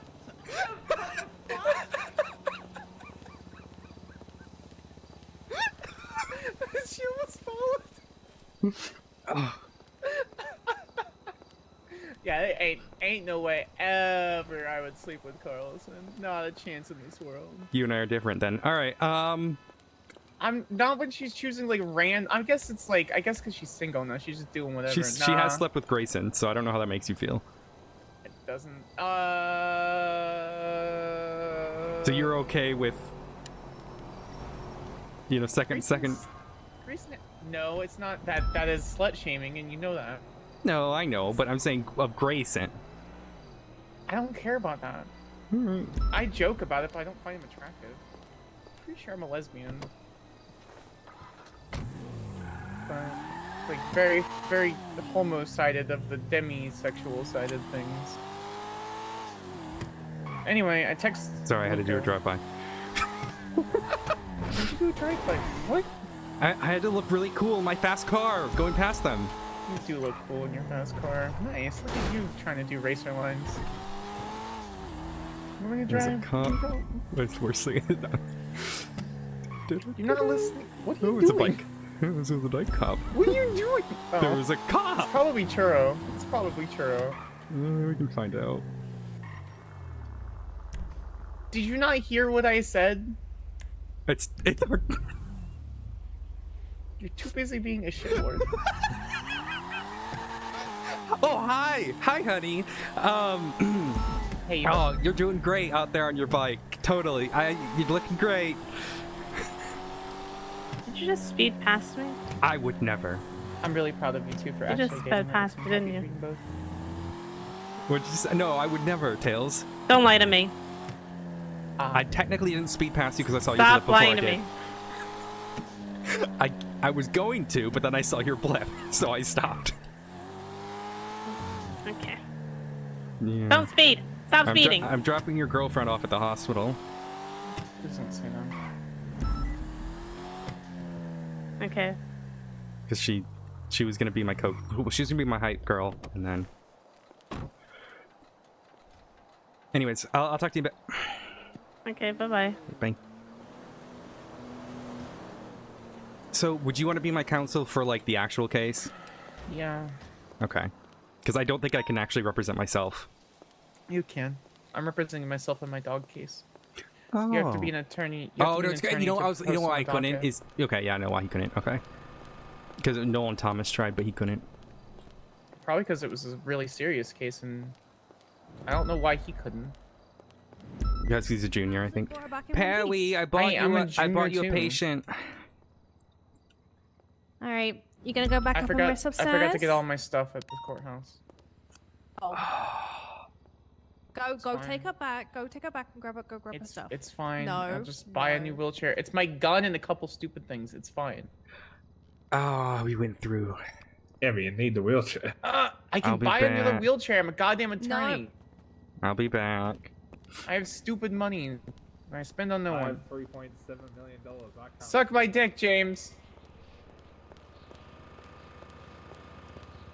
She almost followed. Yeah, it ain't no way ever I would sleep with Carlson. Not a chance in this world. You and I are different then. All right. I'm not when she's choosing like I guess it's like because she's single now. She's just doing whatever. She has slept with Grayson, so I don't know how that makes you feel. It doesn't. So you're okay with, second. Grayson, no, it's not that. That is slut shaming, and you know that. No, I know, but I'm saying of Grayson. I don't care about that. Alright. I joke about it, but I don't find him attractive. Pretty sure I'm a lesbian. But, like, very, very homo-sided of the demisexual side of things. Anyway, I text. Sorry, I had to do a Luca. drive-by. Did you go drive like what? I had to look really cool in my fast car going past them. You do look cool in your fast car. Nice. Look at you trying to do racer lines. You want me to There's a drive? cop. What's worse thing? You're not listening. What are you No, it's doing? a bike. It was a night cop. What are you doing? There Oh. was a cop. It's probably Churro. It's probably Churro. We can find out. Did you not hear what I said? It's You're too busy being a shitlord. Oh, hi, honey. Hey. Oh, you're doing great out there on your bike. Totally. You're looking great. Did you just speed past me? I would never. I'm really proud of you too for You actually just getting sped past me, didn't you? Would you say? No, I would never, Tails. Don't lie to me. I technically didn't speed past you because I saw your Stop blip before lying to me. I was going to, but then I saw your blip, so I stopped. Okay. Yeah. Don't speed. Stop speeding. I'm dropping your girlfriend off at the hospital. Doesn't say that. Okay. Because she was gonna be my she was gonna be my hype girl, and then. Anyways, I'll talk to you a bit. Okay, bye-bye. Bye. So, would you want to be my counsel for like the actual case? Yeah, Okay. Because I don't think I can actually represent myself. you can. I'm representing myself in my dog case. Oh. You have to be an attorney. You have Oh to be no, an it's good. attorney You know, to you know post why on I the couldn't docket. is okay. Yeah, I know why he couldn't. Okay. Because Nolan Thomas tried, but he couldn't. Probably because it was a really serious case, and I don't know why he couldn't. Because he's a junior, I think. Brought her back in one Perry, piece. I bought I'm a I brought you junior a too. patient. All right, you gonna go back I up and forgot. rest I upstairs? forgot to get all my stuff at the courthouse. Oh. Go fine. take her back. Go take her back and grab her stuff. It's fine. No. I'll just buy a new wheelchair. It's my gun and a couple stupid things. It's fine. Oh, we went through. Yeah, but you need the wheelchair. I I'll can be buy another back. wheelchair. I'm a goddamn attorney. I'll be back. I have stupid money. And I spend on no I one. have $3.7 million. I can't. Suck my dick, James.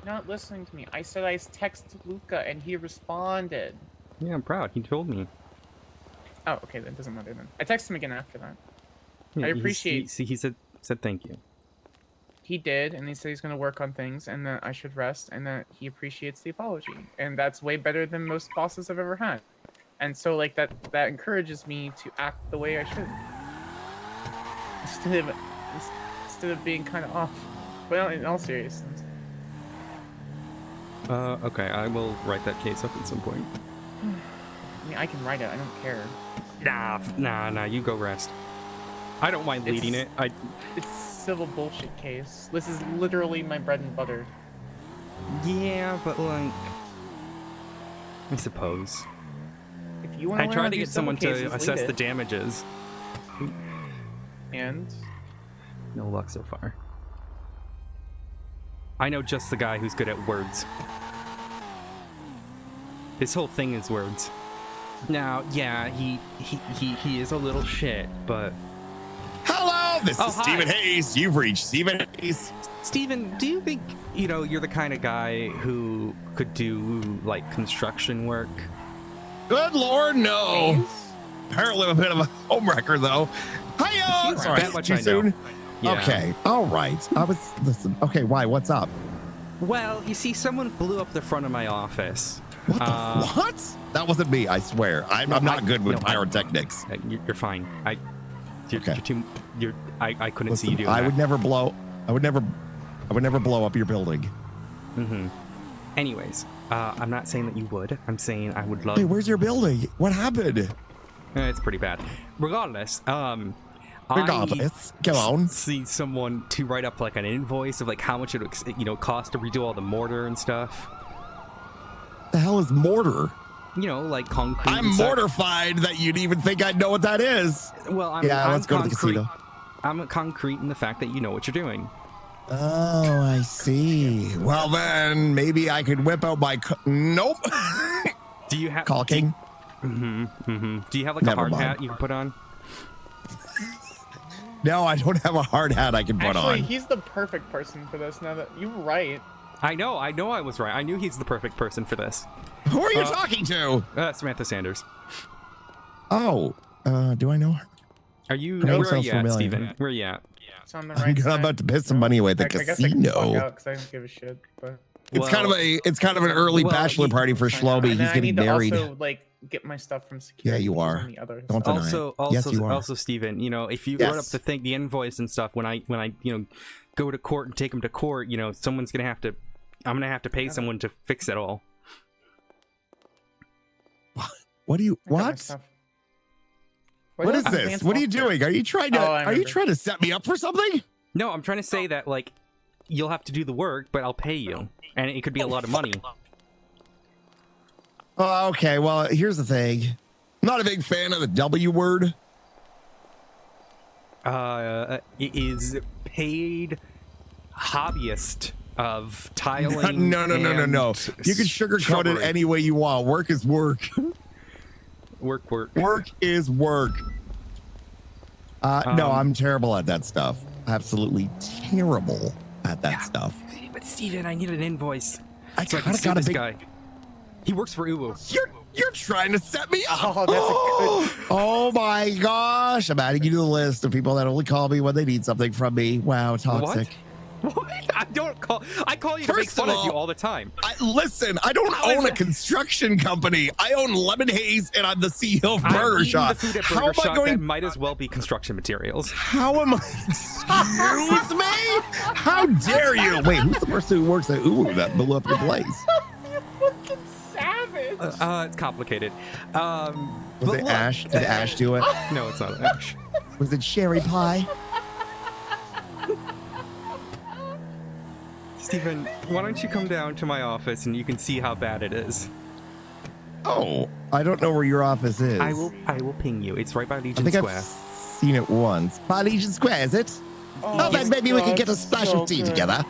Not listening to me. I said I texted Luca and he responded. Yeah, I'm proud. He told me. Oh, okay, that doesn't matter then. I texted him again after that. Yeah, I appreciate. He said thank you. He did, and he said he's gonna work on things, and that I should rest, and that he appreciates the apology, and that's way better than most bosses I've ever had. And so, like that encourages me to act the way I should, instead of being kind of off. But in all seriousness. Okay, I will write that case up at some point. I mean, I can write it. I don't care. Nah, you go rest. I don't mind leading it. It's civil bullshit case. This is literally my bread and butter. Yeah, but like, I suppose. If you want I tried to get someone to assess the damage. damages. And No luck so far. I know just the guy who's good at words. His whole thing is words. Now, yeah, he is a little shit, but Hello, this Oh, is hi. Stephen Hayes. You've reached Stephen Hayes. Steven, do you think, you're the kind of guy who could do, like, construction work? Good Lord, no. Apparently, I'm a bit of a homewrecker, though. Hiya! Sorry, That much too I know. soon. Yeah. Okay, all right. Listen. Okay, why? What's up? Well, you see, someone blew up the front of my office. What the what? That wasn't me. I swear. I'm not good with pyrotechnics. You're fine. You're too. I couldn't see you doing I that. would never blow. I would never blow up your building. Mm-hmm. Anyways, I'm not saying that you would. I'm saying I would love. Hey, where's your building? What happened? It's pretty bad. Regardless, Regardless, go on. See someone to write up like an invoice of like how much it would cost to redo all the mortar and stuff. The hell is mortar? Like concrete. I'm and stuff. mortified that you'd even think I'd know what that is. Well, let's go to the casino. I'm concrete in the fact that you know what you're doing. Oh, I see. Well, then maybe I could whip out my. Nope. Do you have caulking? Do you have like Never a hard mind. hat you can put on? No, I don't have a hard hat I can put Actually, on. he's the perfect person for this. Now that you're right. I know I was right. I knew he's the perfect person for this. Who are you talking to? Samantha Sanders. Oh, do I know her? Are you? Her name Where are sounds you at, familiar. Steven? Where are you at? It's on the right side. I'm about to piss some money away at the I guess I can fuck casino. out because I don't give a shit. But It's kind of an early bachelor party for Shlomi. and He's then I getting need married. to also like get my stuff from security. Yeah, you which is are. on the other Don't side. deny it. Yes, you are. Also, Steven, you know, if you Yes. wrote up the invoice and stuff, when I go to court and take him to court, you know, I'm gonna have to pay someone to fix it all. What? What is this? What are you doing? Are you trying to set me up for something? No, I'm trying to say that like you'll have to do the work, but I'll pay you, and it could be a lot of money. Oh, okay. Well, here's the thing. I'm not a big fan of the W word. It is paid hobbyist of tiling. No. You can sugarcoat it shrubbery. any way you want. Work is work. Work. Work is work. No, I'm terrible at that stuff. Absolutely terrible at that stuff. But Steven, I need an invoice. I so I can kinda sue got a this big- guy. He works for Uwu. You're trying to set me up. Oh, that's a good. Oh my gosh! I'm adding you to the list of people that only call me when they need something from me. Wow, toxic. What? I don't call. I call you to make First fun of of you all, all the time. Listen, I don't How is own a it- construction company. I own Lemon Haze, and I'm the CEO of I'm Burger eating Shop. the food at How Burger am I Shop going? that might as well be construction materials. How am I? Excuse me? How dare you? Wait, who's the person who works at Uwu that blew up your place? You fucking savage. It's complicated. Was but it look- Ash? Did Ash do it? No, it's not Ash. Was it cherry pie? Steven, why don't you come down to my office and you can see how bad it is. Oh, I don't know where your office is. I will ping you. It's right by I Legion think Square. I've seen it once. By Legion Square, is it? Oh, then maybe we could get a splash of tea together.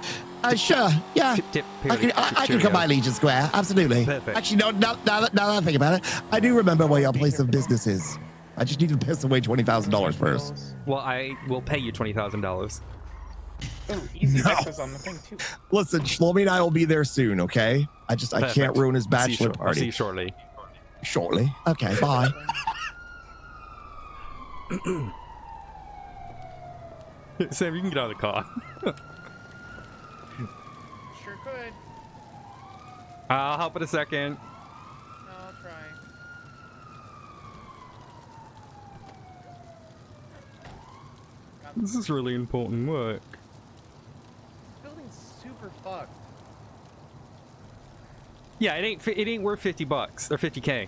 Sure, yeah. I can come by Legion Square, absolutely. Perfect. Actually, no, now that I think about it, I do remember where your place of business is. I just need to piss away $20,000 first. Well, I will pay you $20,000. Oh, easy. No. That goes on the thing too. Listen, Shlomi and I will be there soon, okay? I can't Perfect. ruin his I'll see you bachelor party. I'll see you shortly. Shortly? Okay, bye. Sam, you can get out of the car. Sure could. I'll help in a second. No, I'll try. This is really important work. This building's super fucked. Yeah, it ain't worth $50 or $50K.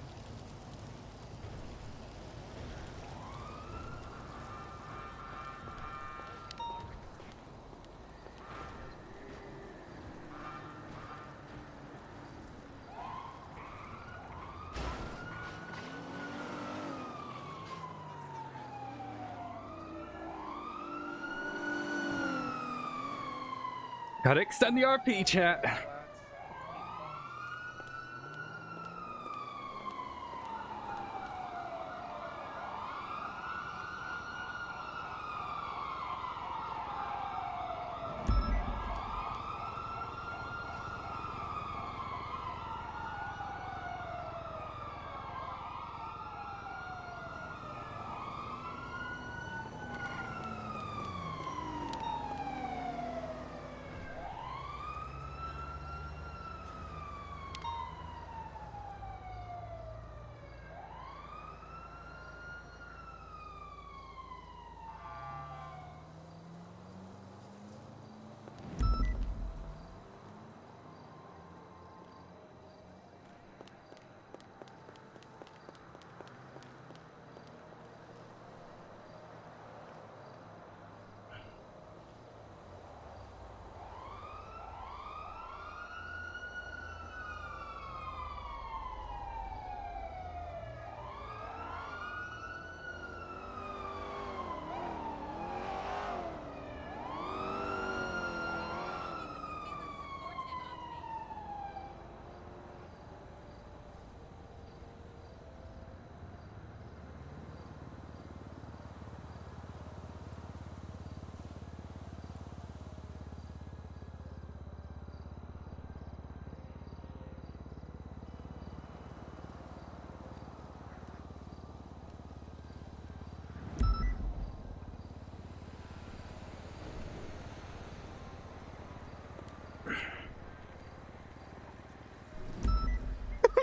Gotta extend the RP, chat.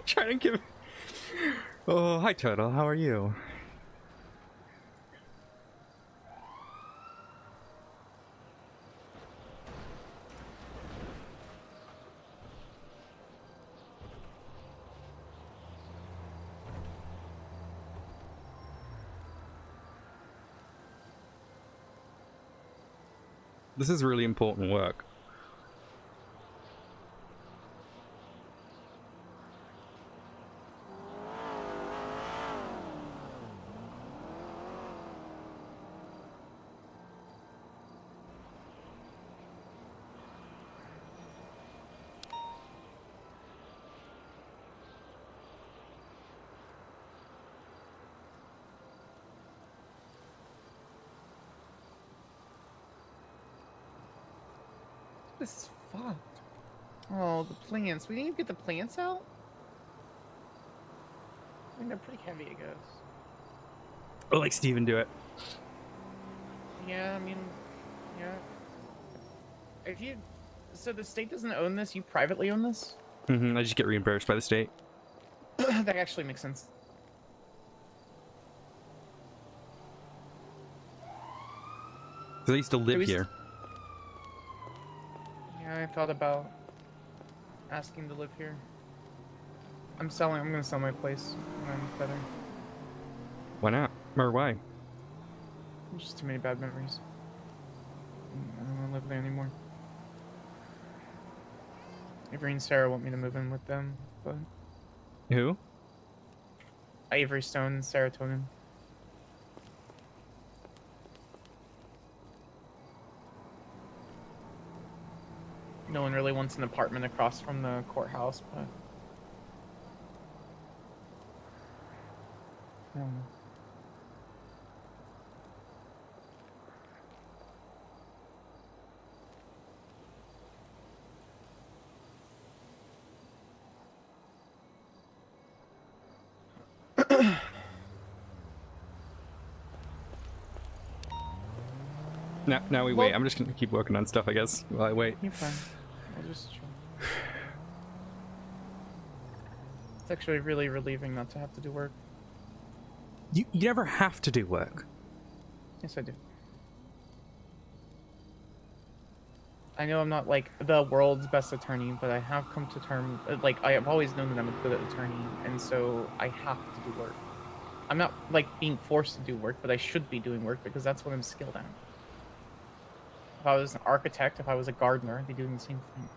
Trying to give. Oh, hi, Turtle. How are you? This is really important work. This is fucked. Oh, the plants. We need to get the plants out? I mean, they're pretty heavy, I guess. Or like Steven do it. Yeah, I mean, yeah. If you... So the state doesn't own this, you privately own this? I just get reimbursed by the state. That actually makes sense. Because I used to live here. Yeah, I thought about asking to live here. I'm gonna sell my place when I'm better. Why not? Or why? Just too many bad memories. I don't want to live there anymore. Avery and Sarah want me to move in with them, but... Who? Avery Stone and Serotonin. No one really wants an apartment across from the courthouse, but... I don't know. Now we wait. I'm just gonna keep working on stuff, I guess, while I wait. You're fine. I'll just chill. It's actually really relieving not to have to do work. You never have to do work. Yes, I do. I know I'm not, like, the world's best attorney, but I have come to terms... Like, I have always known that I'm a good attorney, and so I have to do work. I'm not, like, being forced to do work, but I should be doing work because that's what I'm skilled at. If I was an architect, if I was a gardener, I'd be doing the same thing.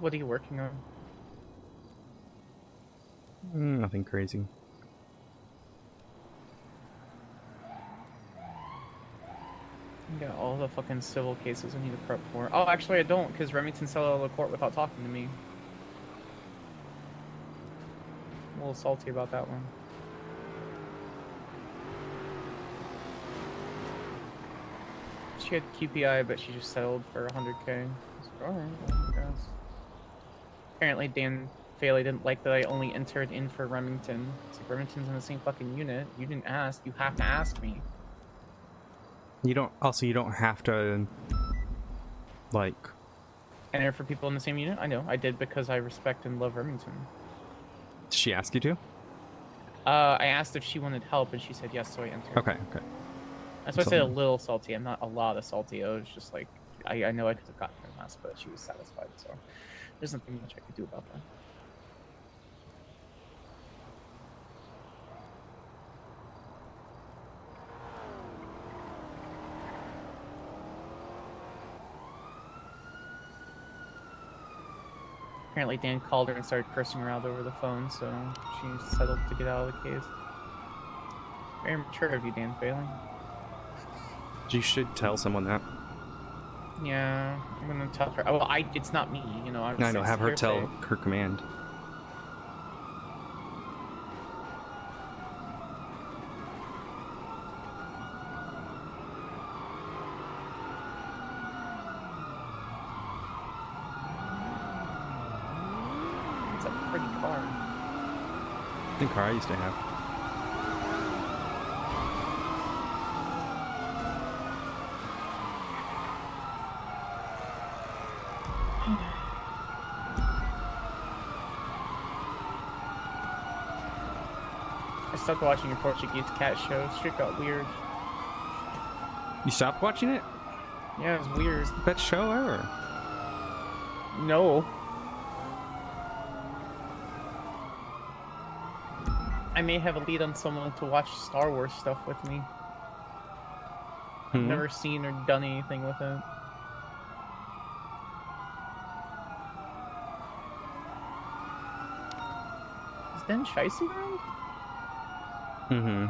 What are you working on? Nothing crazy. Yeah, all the fucking civil cases I need to prep for. Oh, actually I don't, because Remington settled out of the court without talking to me. I'm a little salty about that one. She had QPI, but she just settled for 100K. I was like, alright, well, I guess. Apparently Dan Faley didn't like that I only entered in for Remington. It's like, Remington's in the same fucking unit. You didn't ask. You have to ask me. You don't have to, like... Enter for people in the same unit? I know. I did because I respect and love Remington. Did she ask you to? I asked if she wanted help, and she said yes, so I entered. Okay. That's why I said a little salty. I'm not a lot of salty. I was just like, I know I could have gotten her less, but she was satisfied, so there's nothing much I could do about that. apparently Dan called her and started cursing her out over the phone, so she settled to get out of the case. Very mature of you, Dan Failing. You should tell someone that. Yeah, I'm gonna tell her. Well, it's not me, you know. I know, have her tell hearsay. her command. It's a pretty car. The car I used to have. I stopped watching a Portuguese cat show. Shit got weird. You stopped watching it? Yeah, it was weird. It's the best show ever. No. I may have a lead on someone to watch Star Wars stuff with me. I've never seen or done anything with it. Is Ben Scheisse around? Mm-hmm.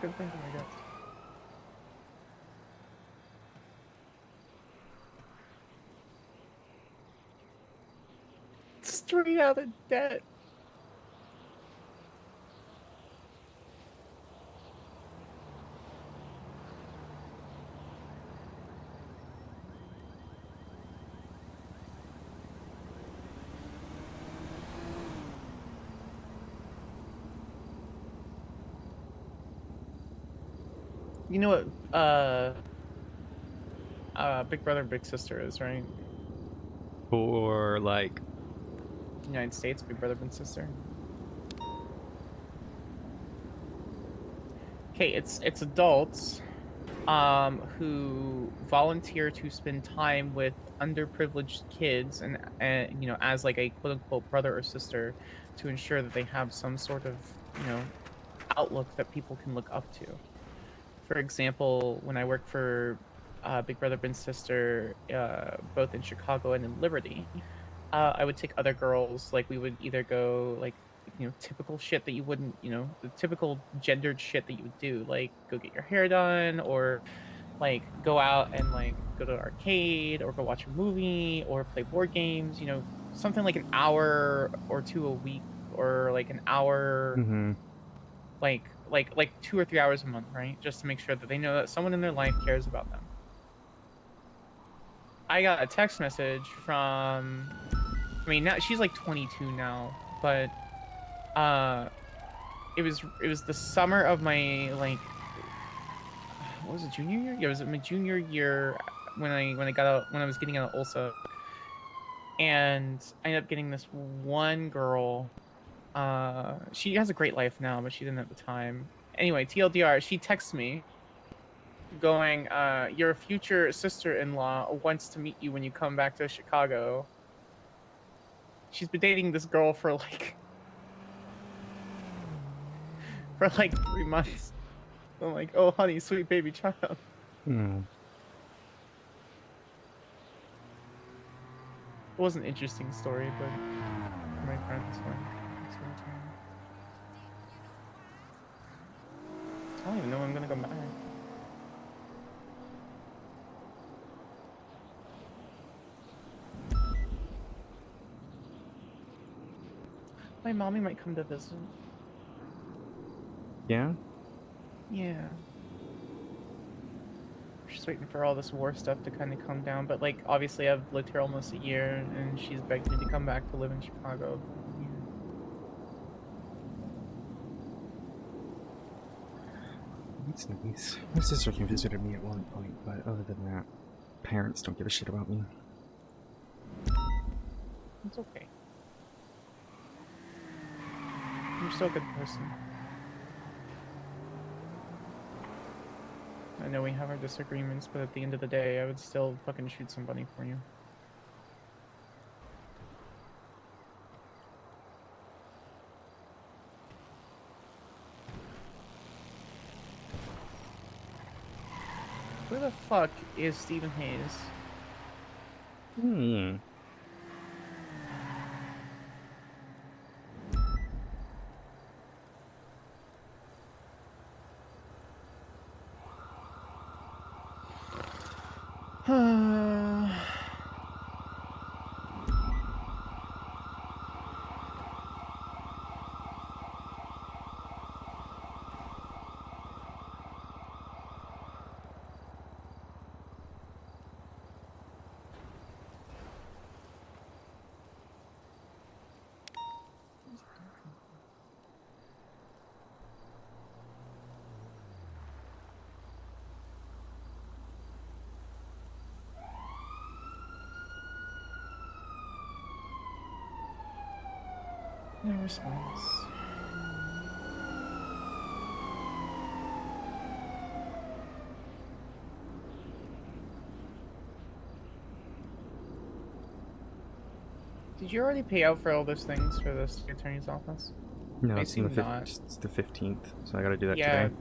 Good thinking, I guess. Straight out of debt. You know what Big Brother Big Sister is, right? Or like United States, Big Brother Big Sister. Okay, it's adults who volunteer to spend time with underprivileged kids and you know, as like a quote unquote brother or sister, to ensure that they have some sort of, you know, outlook that people can look up to. For example, when I worked for Big Brother Big Sister, both in Chicago and in Liberty, I would take other girls, like we would either go like, you know, typical shit that you wouldn't, you know, the typical gendered shit that you would do, like go get your hair done, or like go out and like go to an arcade, or go watch a movie, or play board games, you know, something like an hour or two a week, or like an hour, Mm-hmm. like 2 or 3 hours a month, right? Just to make sure that they know that someone in their life cares about them. I got a text message from, I mean, now she's like 22 now, but it was the summer of my, like, what was it, junior year? Yeah, it was my junior year when I got out, when I was getting out of Ulsa, and I ended up getting this one girl. She has a great life now, but she didn't at the time. Anyway, TLDR, she texts me going, your future sister-in-law wants to meet you when you come back to Chicago. She's been dating this girl for like 3 months. I'm like, oh honey, sweet baby child. Mm. It was an interesting story, but for my friends, I don't even know when I'm gonna go back. My mommy might come to visit. Yeah? Yeah. She's waiting for all this war stuff to kind of come down, but like obviously I've lived here almost a year, and she's begged me to come back to live in Chicago. That's nice. My sister came visited me at one point, but other than that, parents don't give a shit about me. It's okay. You're still a good person. I know we have our disagreements, but at the end of the day, I would still fucking shoot somebody for you. fuck is Stephen Hayes? Hmm. No response. Did you already pay out for all those things for the state attorney's office? No, I it's, on the assume not. it's the 15th, so I gotta do that Yeah. today.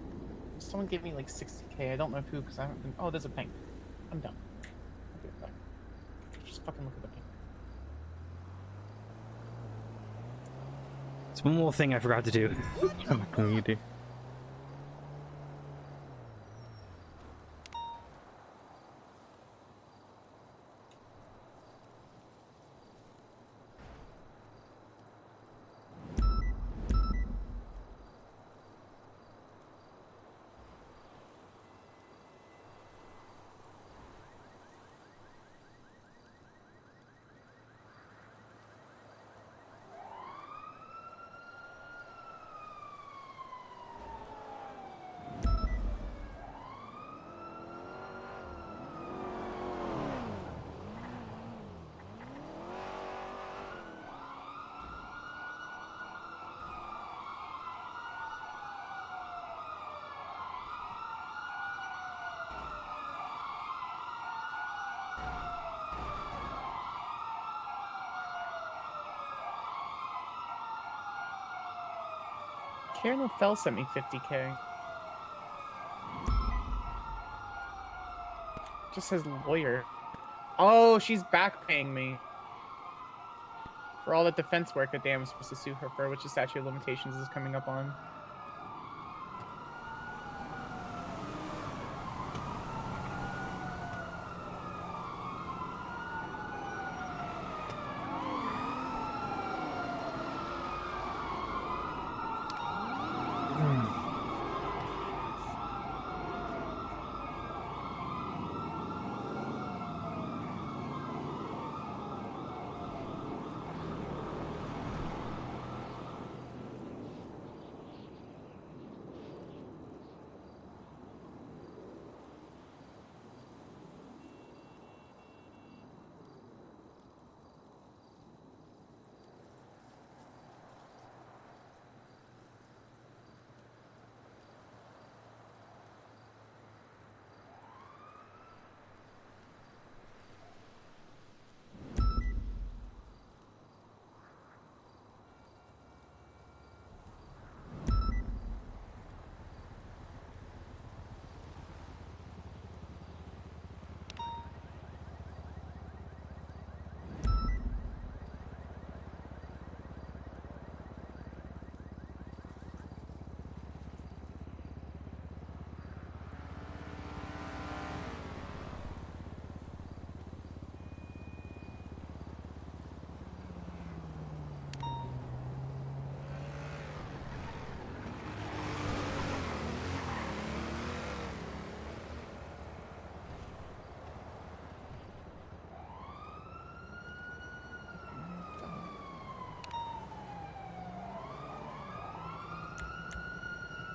Someone gave me like 60K. I don't know who because I haven't been. Oh, there's a ping. I'm done. Okay, bye. Just fucking look at the ping. It's one more thing I forgot to do. I'm not going to do. Karen LaFell sent me 50K. Just says lawyer. Oh, she's back paying me for all the defense work that Dan was supposed to sue her for, which the statute of limitations is coming up on.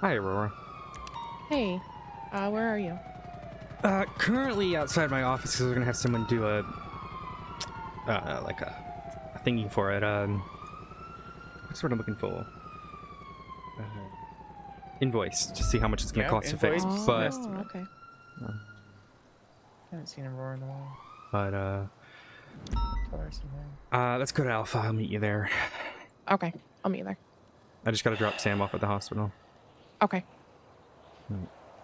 Hi, Aurora. Hey, where are you? Currently outside my office because we're gonna have someone do a like a thingy for it. What's what I'm looking for? Invoice to see how much it's gonna cost to fix. Invoice, But estimate. Okay. I haven't seen Aurora in a while. but Tell her something. let's go to Alpha. I'll meet you there. Okay, I'll meet you there. I just gotta drop Sam off at the hospital. Okay.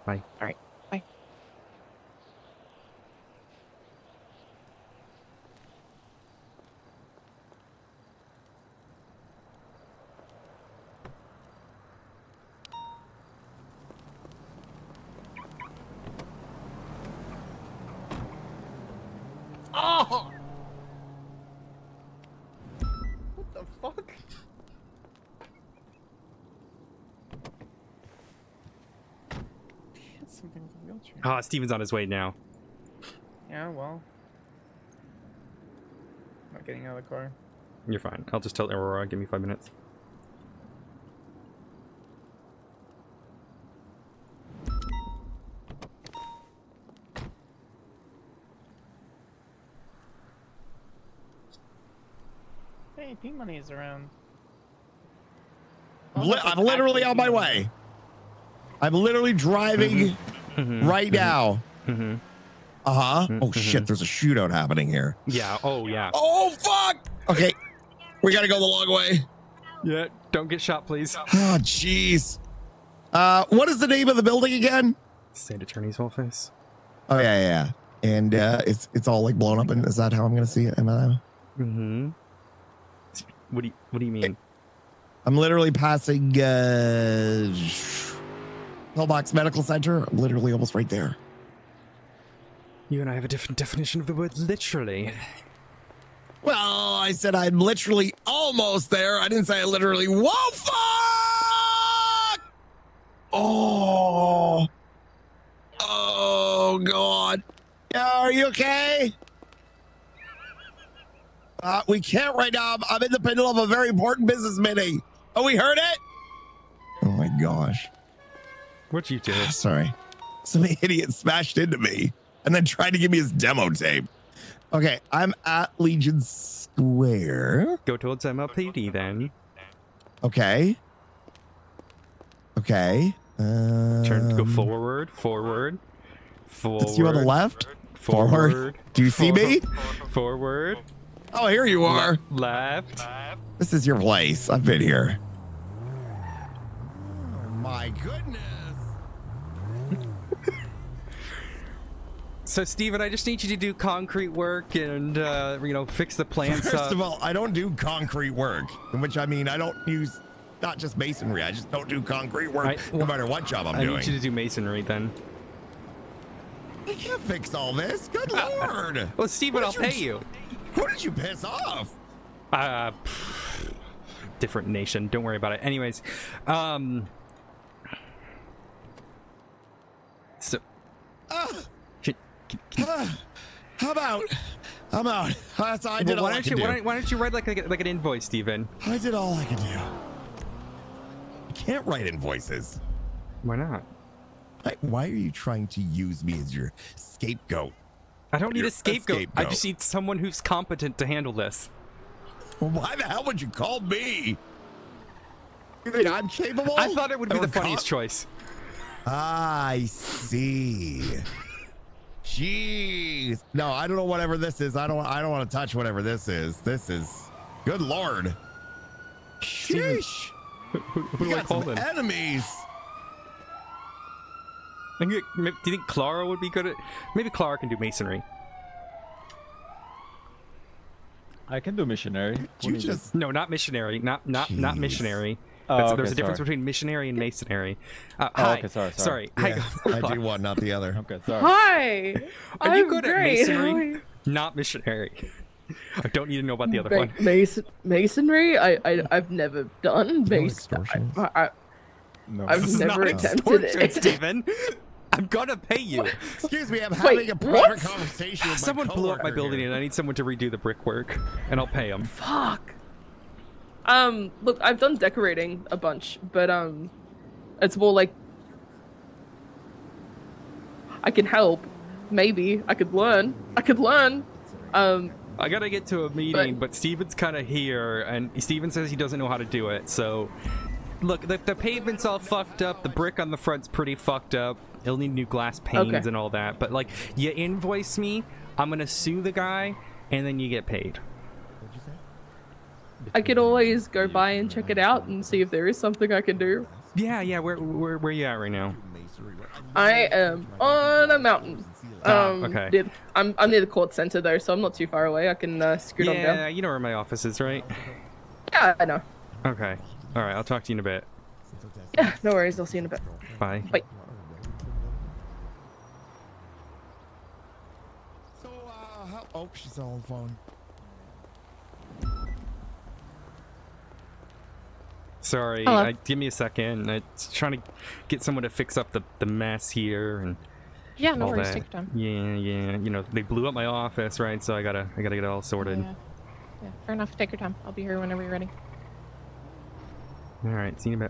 Bye. All right. Bye. Ah, Steven's on his way now. Yeah, well. Not getting out of the car. You're fine. I'll just tell Aurora, give me 5 minutes. Hey, P-Money is around. I'm literally on my way. I'm literally driving right now. Oh shit, there's a shootout happening here. Yeah, oh yeah. Oh fuck! Okay, we gotta go the long way. Yeah, don't get shot, please. Oh jeez. What is the name of the building again? State Attorney's Office. Oh yeah. And it's all like blown up, and is that how I'm gonna see it? Am I? What do you mean? I'm literally passing Pillbox Medical Center. I'm literally almost right there. You and I have a different definition of the word literally. Well, I said I'm literally almost there. I didn't say I literally. Whoa, fuck! Oh God. Are you okay? We can't right now. I'm in the middle of a very important business meeting. Oh, we heard it? Oh my gosh. What'd you do? Sorry. Some idiot smashed into me and then tried to give me his demo tape. Okay, I'm at Legion Square. Go towards MLPD then. Okay. Turn, go forward. It's you on the left? Forward. Do you see me? Forward. Oh, here you are. Left. This is your place. I've been here. Oh my goodness. So, Steven, I just need you to do concrete work and, fix the plants First of all, I don't do concrete work, in which I mean I don't use not just masonry. I just don't do concrete work no matter what job I'm doing. I need you to do masonry then. I can't fix all this. Good Lord. Well, Steven, I'll pay you. Who did you piss off? Different nation. Don't worry about it. Anyways, so. How about? I'm out. That's I did all I could do. Why don't you write like an invoice, Steven? I did all I could do. I can't write invoices. Why not? Why are you trying to use me as your scapegoat? I don't need a scapegoat. I just need someone who's competent to handle this. Well, why the hell would you call me? You think I'm capable? I thought it would be the funniest choice. I see. Jeez. No, I don't know whatever this is. I don't want to touch whatever this is. This is good Lord. Sheesh. Who do I call them? Enemies. Do you think Clara would be good at? Maybe Clara can do masonry. I can do missionary. No, not missionary. Not missionary. Oh, There's a difference between missionary and masonry. Hi. Okay, sorry. Yeah, I do one, not the other. Okay, sorry. Hi. Are you good at masonry? Not missionary. I don't need to know about the other one. Masonry? I've never done masonry. I've never attempted it. Steven. I'm gonna pay you. Excuse me, I'm having a private conversation with someone my blew up my coworker building here. and I need someone to redo the brickwork, and I'll pay them. Fuck. Look, I've done decorating a bunch, but it's more like I can help. Maybe I could learn. I gotta get to a meeting, but Steven's kind of here, and Steven says he doesn't know how to do it. So, look, the pavement's all fucked up. The brick on the front's pretty fucked up. It'll need new glass panes and all that. But like, you invoice me, I'm gonna sue the guy, and then you get paid. I could always go by and check it out and see if there is something I can do. Yeah. Where are you at right now? I am on a mountain. Okay. I'm near the court center though, so I'm not too far away. I can scoot on down. Yeah, you know where my office is, right? Yeah, I know. Okay. All right. I'll talk to you in a bit. Yeah, no worries. I'll see you in a bit. Bye. Bye. So, oh, she's on the phone. Sorry, Hello. give me a second. I'm trying to get someone to fix up the mess here, and Yeah, no all worries. that. Take your time. Yeah. You know, they blew up my office, right? So I gotta get it all sorted. Yeah, fair enough. Take your time. I'll be here whenever you're ready. All right, see you in a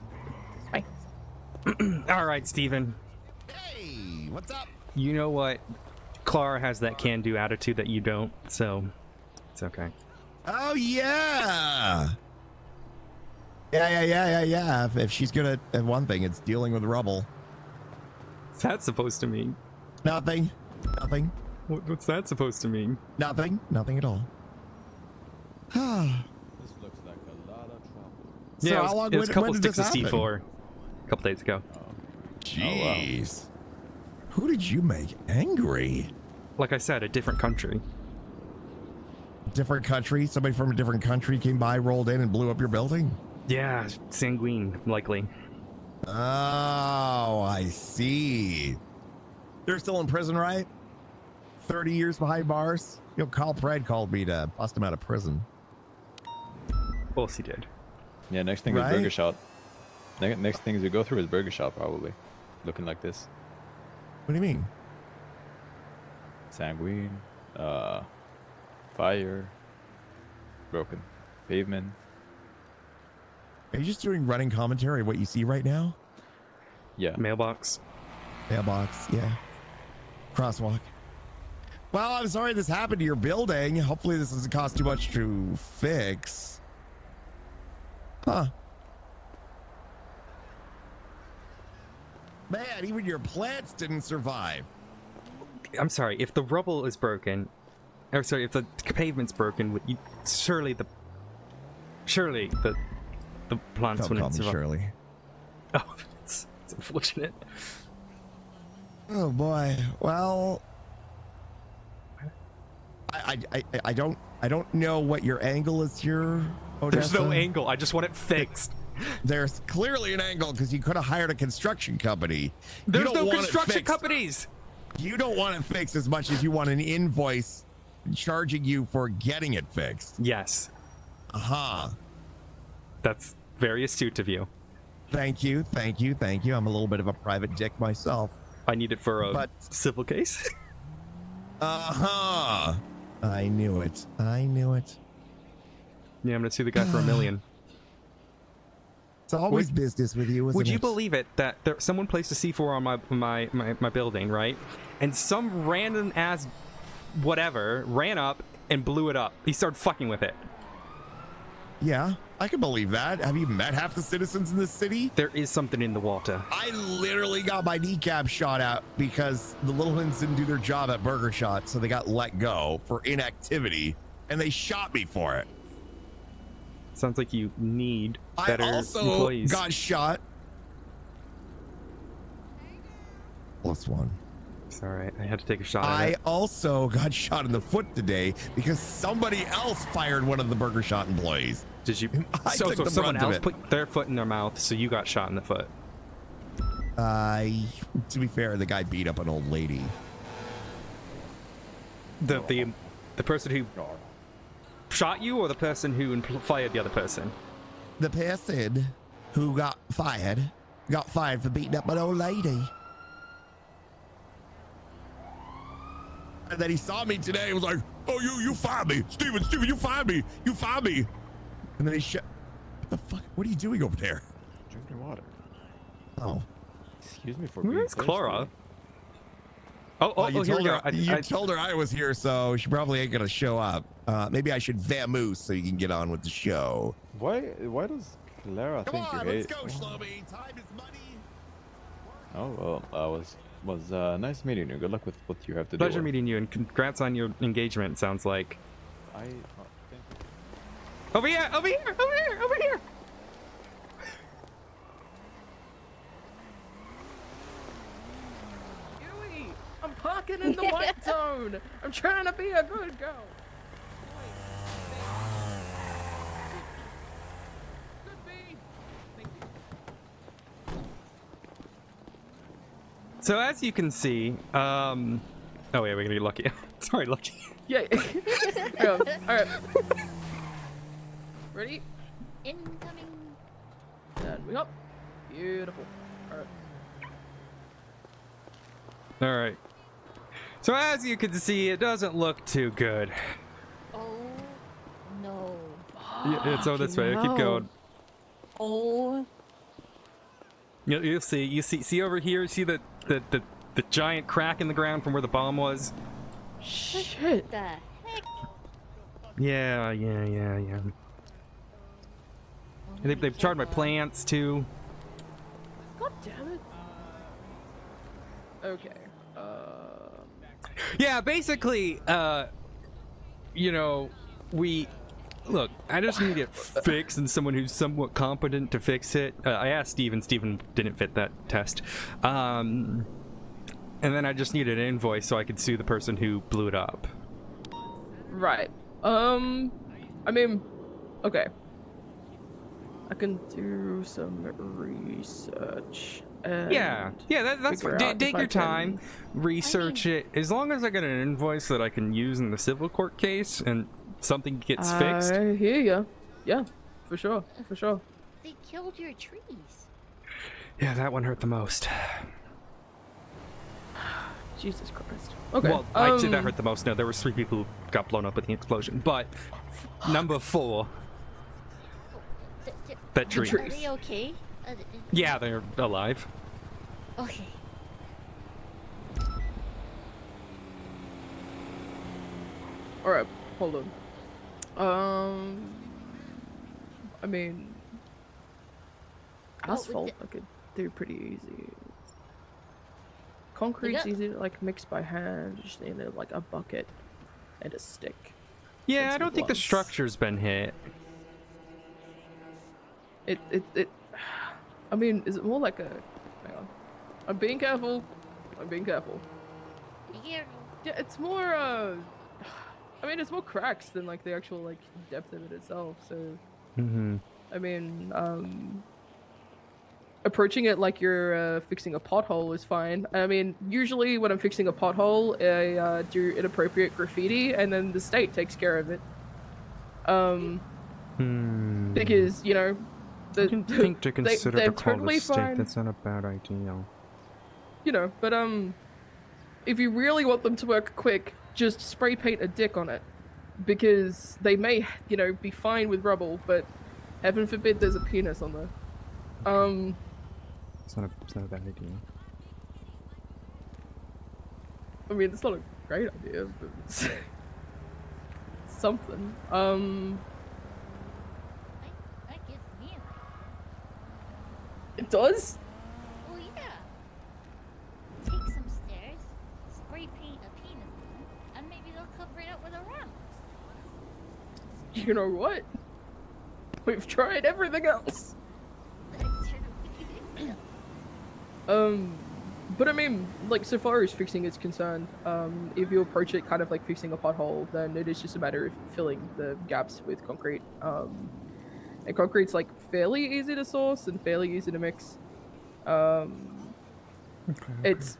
Bye. bit. All right, Steven. Hey, what's up? You know what? Clara has that can-do attitude that you don't, so it's okay. Oh yeah. Yeah. If she's good at one thing, it's dealing with rubble. What's that supposed to mean? Nothing. What's that supposed to mean? Nothing at all. This looks like a lot of trouble. So Yeah, how long it was a couple when did sticks this of happen? C4 a couple days ago. Jeez. Who did you make angry? Like I said, a different country. Different country? Somebody from a different country came by, rolled in, and blew up your building? Yeah, sanguine, likely. Oh, I see. They're still in prison, right? 30 years behind bars? You know, Carl Pred called me to bust him out of prison. Of course he did. Yeah, next thing is Burger Shot. Next things we go through is Burger Shot, probably. Looking like this. What do you mean? Sanguine, fire, broken pavement. Are you just doing running commentary what you see right now? Yeah. Mailbox. Yeah. Crosswalk. Well, I'm sorry this happened to your building. Hopefully this doesn't cost too much to fix. Huh. Man, even your plants didn't survive. I'm sorry, if the rubble is broken, or sorry, if the pavement's broken, surely the plants Don't wouldn't call me survive. Shirley. Oh, it's unfortunate. Oh boy. Well, I don't know what your angle is here, Odessa. There's no angle. I just want it fixed. There's clearly an angle because you could have hired a construction company. There's no construction companies. You don't want it fixed as much as you want an invoice charging you for getting it fixed. Yes. That's very astute of you. Thank you. I'm a little bit of a private dick myself. I need it for a civil case. I knew it. Yeah, I'm gonna sue the guy for $1 million. It's always business with you, isn't Would you it? believe it that someone placed a C4 on my building, right? And some random ass whatever ran up and blew it up. He started fucking with it. Yeah, I can believe that. Have you met half the citizens in this city? There is something in the water. I literally got my kneecap shot out because the little ones didn't do their job at Burger Shot, so they got let go for inactivity, and they shot me for it. Sounds like you need better I also employees. got shot. +1. Sorry, I had to take a shot at I it. also got shot in the foot today because somebody else fired one of the Burger Shot employees. Did you? I So took the someone brunt of else it. put their foot in their mouth, so you got shot in the foot. To be fair, the guy beat up an old lady. The person who shot you, or the person who fired the other person? The person who got fired for beating up an old lady. And then he saw me today and was like, oh, you fired me. Steven, you fired me. And then he shut. What the fuck? What are you doing over there? Drinking water. Oh. Excuse me for Where's being Clara? thirsty. You here told we her. go. You told her I was here, so she probably ain't gonna show up. Maybe I should vamoose so you can get on with the show. Why does Clara Come think on, you let's hate? go, Shlomi. Time is money. Oh well, was nice meeting you. Good luck with what you have to do. Pleasure meeting you, and congrats on your engagement. Sounds like. Thank you. Over here! Huey, I'm parking in the white zone. I'm trying to be a good girl. So as you can see, oh wait, we're gonna get Lucky. Sorry, Lucky. Yeah. All right. Ready? Incoming. And we up. Beautiful. All right. All right. So as you can see, it doesn't look too good. Oh no. Yeah, it's over this way. Keep going. Oh. You'll see. You see over here. See the giant crack in the ground from where the bomb was. Shit. The heck? Yeah. They've charred my plants too. God damn it. Okay. Yeah, basically, you know, look, I just need to get fixed and someone who's somewhat competent to fix it. I asked Steven. Steven didn't fit that test. And then I just need an invoice so I could sue the person who blew it up. Right. I mean, okay. I can do some research. Yeah, that's fine. Take your time, research it. As long as I get an invoice that I can use in the civil court case and something gets fixed. I hear ya. Yeah, for sure. They killed your trees. Yeah, that one hurt the most. Jesus Christ. Okay. Well, I'd say that hurt the most. No, there were 3 people who got blown up with the explosion. But number 4, that tree. Are they okay? Yeah, they're alive. Okay. Alright, hold on. I mean, asphalt I could do pretty easy. Concrete's easy to like mix by hand. You just need like a bucket and a stick. Yeah, I don't think the structure's been hit. It. I mean, is it more like a? Hang on. I'm being careful. Be careful. Yeah, it's more. I mean, it's more cracks than like the actual like depth of it itself. So. I mean, approaching it like you're fixing a pothole is fine. I mean, usually when I'm fixing a pothole, I do inappropriate graffiti, and then the state takes care of it. Because you know. I can think to consider they're to call totally the state. fine. That's not a bad idea. You know, but if you really want them to work quick, just spray paint a dick on it, because they may, you know, be fine with rubble, but heaven forbid there's a penis on there. It's not a bad idea. I mean, it's not a great idea, but it's something. That gives me an idea. It does? Oh yeah. Take some stairs, spray paint a penis on them, and maybe they'll cover it up with a ramp. You know what? We've tried everything else. But I mean, like, so far as fixing is concerned, if you approach it kind of like fixing a pothole, then it is just a matter of filling the gaps with concrete. And concrete's like fairly easy to source and fairly easy to mix. It's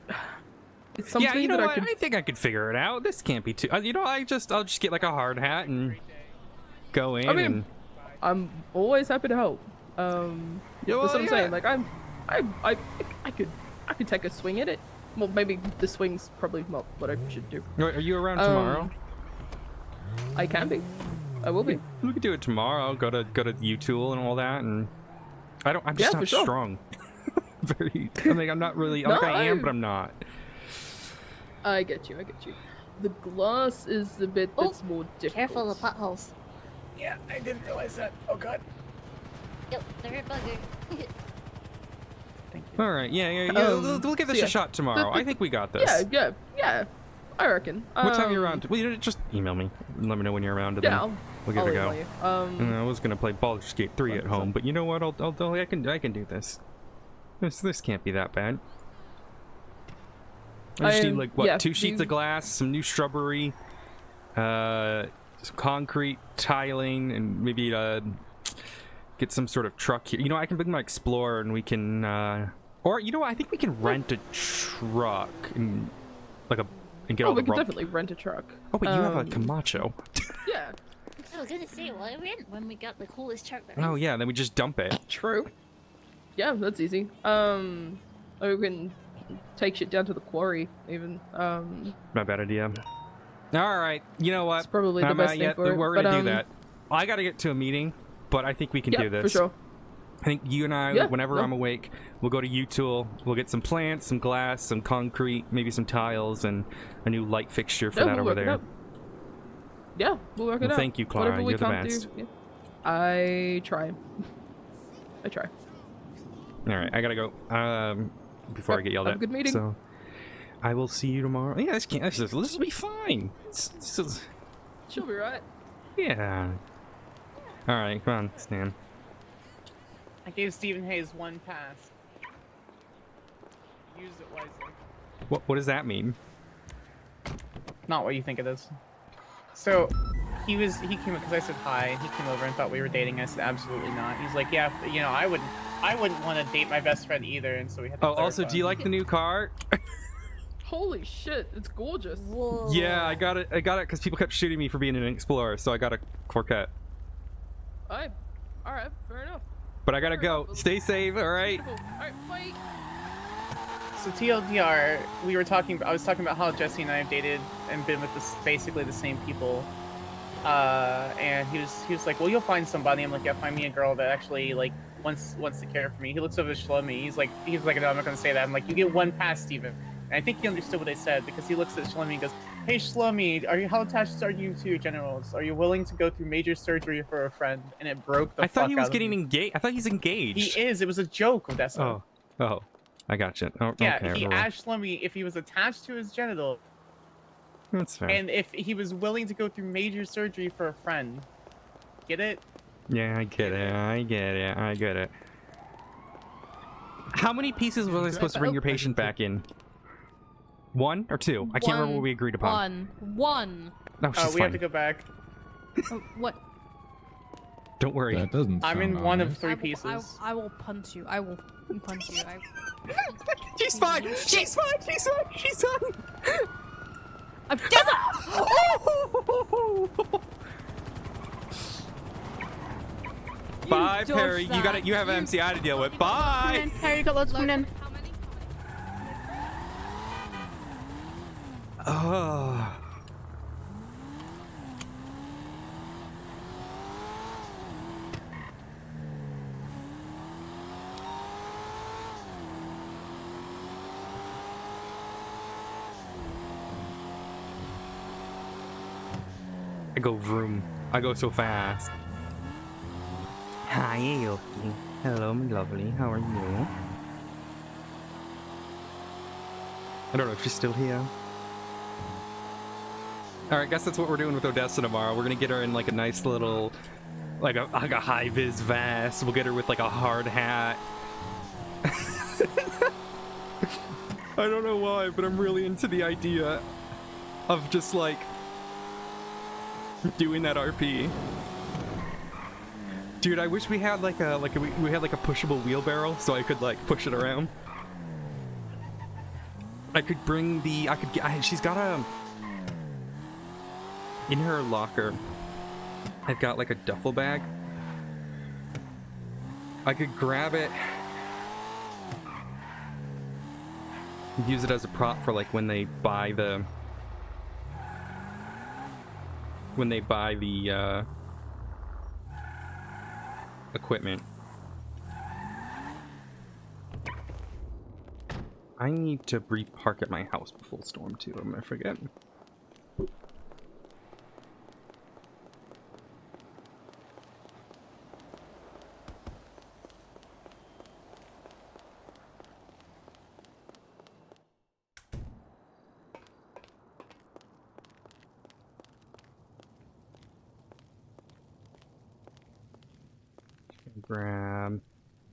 something Yeah, you know that what? I think I could figure it out. This can't be too. You know, I'll just get like a hard hat and go in. I mean, and... I'm always happy to help. well, That's what I'm yeah. saying. Like, I could take a swing at it. Well, maybe the swing's probably not what I should do. Are you around tomorrow? I can be. I will be. We could do it tomorrow. Go to U-Tool and all that, and I'm just for not sure. strong. I'm not really. No, like I am, but I'm not. I get you. The glass is the bit that's more difficult. Careful of potholes. Yeah, I didn't realize that. Oh god. Yep, they're a bugger. All right, yeah. We'll give this a shot tomorrow. I think we got this. Yeah. I reckon. What time are you around? Well, just email me. And let me know when you're around. And Yeah, then we'll give I'll it a go. email you. I was gonna play Baldur's Gate 3 at home, but you know what? I can do this. This can't be that bad. I just need like what? 2 sheets of glass, some new shrubbery, some concrete tiling, and maybe get some sort of truck here. You know, I can bring my Explorer, and we can, or you know what? I think we can rent a truck and get all the. We can definitely rent a truck. Oh, but you have a Camacho. Yeah. I was gonna say, well, I went when we got the coolest truck there. Oh yeah, then we just dump it. True. Yeah, that's easy. We can take shit down to the quarry, even. Not a bad idea. All right, you know what? It's probably the best thing for it. We're gonna do that. I gotta get to a meeting, but I think we can do this. For sure. I think you and I, whenever I'm awake, we'll go to U-Tool. We'll get some plants, some glass, some concrete, maybe some tiles, and a new light fixture for that over there. Yeah, we'll work it out. Thank you, Clara. Whatever we You're the can't best. do. Yeah. I try. I try. All right, I gotta go. Before I get yelled at. Have a good meeting. So, I will see you tomorrow. Yeah, this will be fine. She'll be right. Yeah. All right, come on, Stan. I gave Stephen Hayes 1 pass. Use it wisely. What does that mean? Not what you think it is. So, he came up because I said hi. He came over and thought we were dating. I said absolutely not. He's like, yeah, you know, I wouldn't want to date my best friend either. And so we had to Also, do you like the new car? Holy shit, it's gorgeous. Whoa. Yeah, I got it because people kept shooting me for being an Explorer, so I got a Corvette. Alright, fair enough. But I gotta go. Stay safe, alright? Alright, bye. So TLDR, I was talking about how Jesse and I have dated and been with basically the same people. And he was like, well, you'll find somebody. I'm like, yeah, find me a girl that actually like wants to care for me. He looks over at Shlomi. He's like, no, I'm not gonna say that. I'm like, you get 1 pass, Steven. And I think he understood what I said because he looks at Shlomi and goes, hey Shlomi, how attached are you to your generals? Are you willing to go through major surgery for a friend? And it broke the fuck out of me. I thought he was getting engaged. I thought he's engaged. He is. It was a joke, Odessa. Oh, I gotcha. Oh, yeah, okay, he asked Shlomi if he was attached to his genital. That's fair. And if he was willing to go through major surgery for a friend. Get it? Yeah, I get it. How many pieces was I supposed to bring your patient back in? 1 or 2? I can't remember what we agreed upon. One. No, she's we fine. have to go back. What? Don't worry. That doesn't. I'm in one of 3 pieces. I will punch you. I will punch you. She's fine. She's fine. I'm Bye, Perry. You have MCI to deal with. Bye. Perry, got loads coming in. Oh. I go vroom. I go so fast. Hi, Aoki. Hello, my lovely. How are you? I don't know if she's still here. Alright, I guess that's what we're doing with Odessa tomorrow. We're gonna get her in like a nice little, like a high-vis vest. We'll get her with like a hard hat. I don't know why, but I'm really into the idea of just like doing that RP. Dude, I wish we had like we had like a pushable wheelbarrow so I could like push it around. I could bring the she's got a in her locker. I've got like a duffel bag. I could grab it, use it as a prop for like when they buy the equipment. I need to repark at my house before storm too. I'm gonna forget. Grab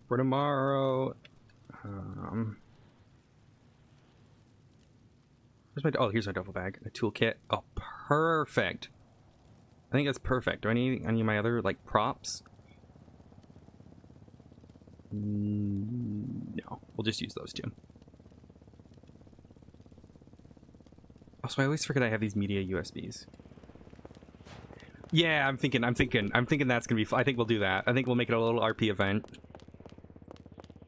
for tomorrow. Here's my duffel bag. A toolkit. Oh, perfect. I think that's perfect. Do I need any of my other like props? No, we'll just use those two. Also, I always forget I have these media USBs. Yeah, I'm thinking that's gonna be. I think we'll do that. I think we'll make it a little RP event.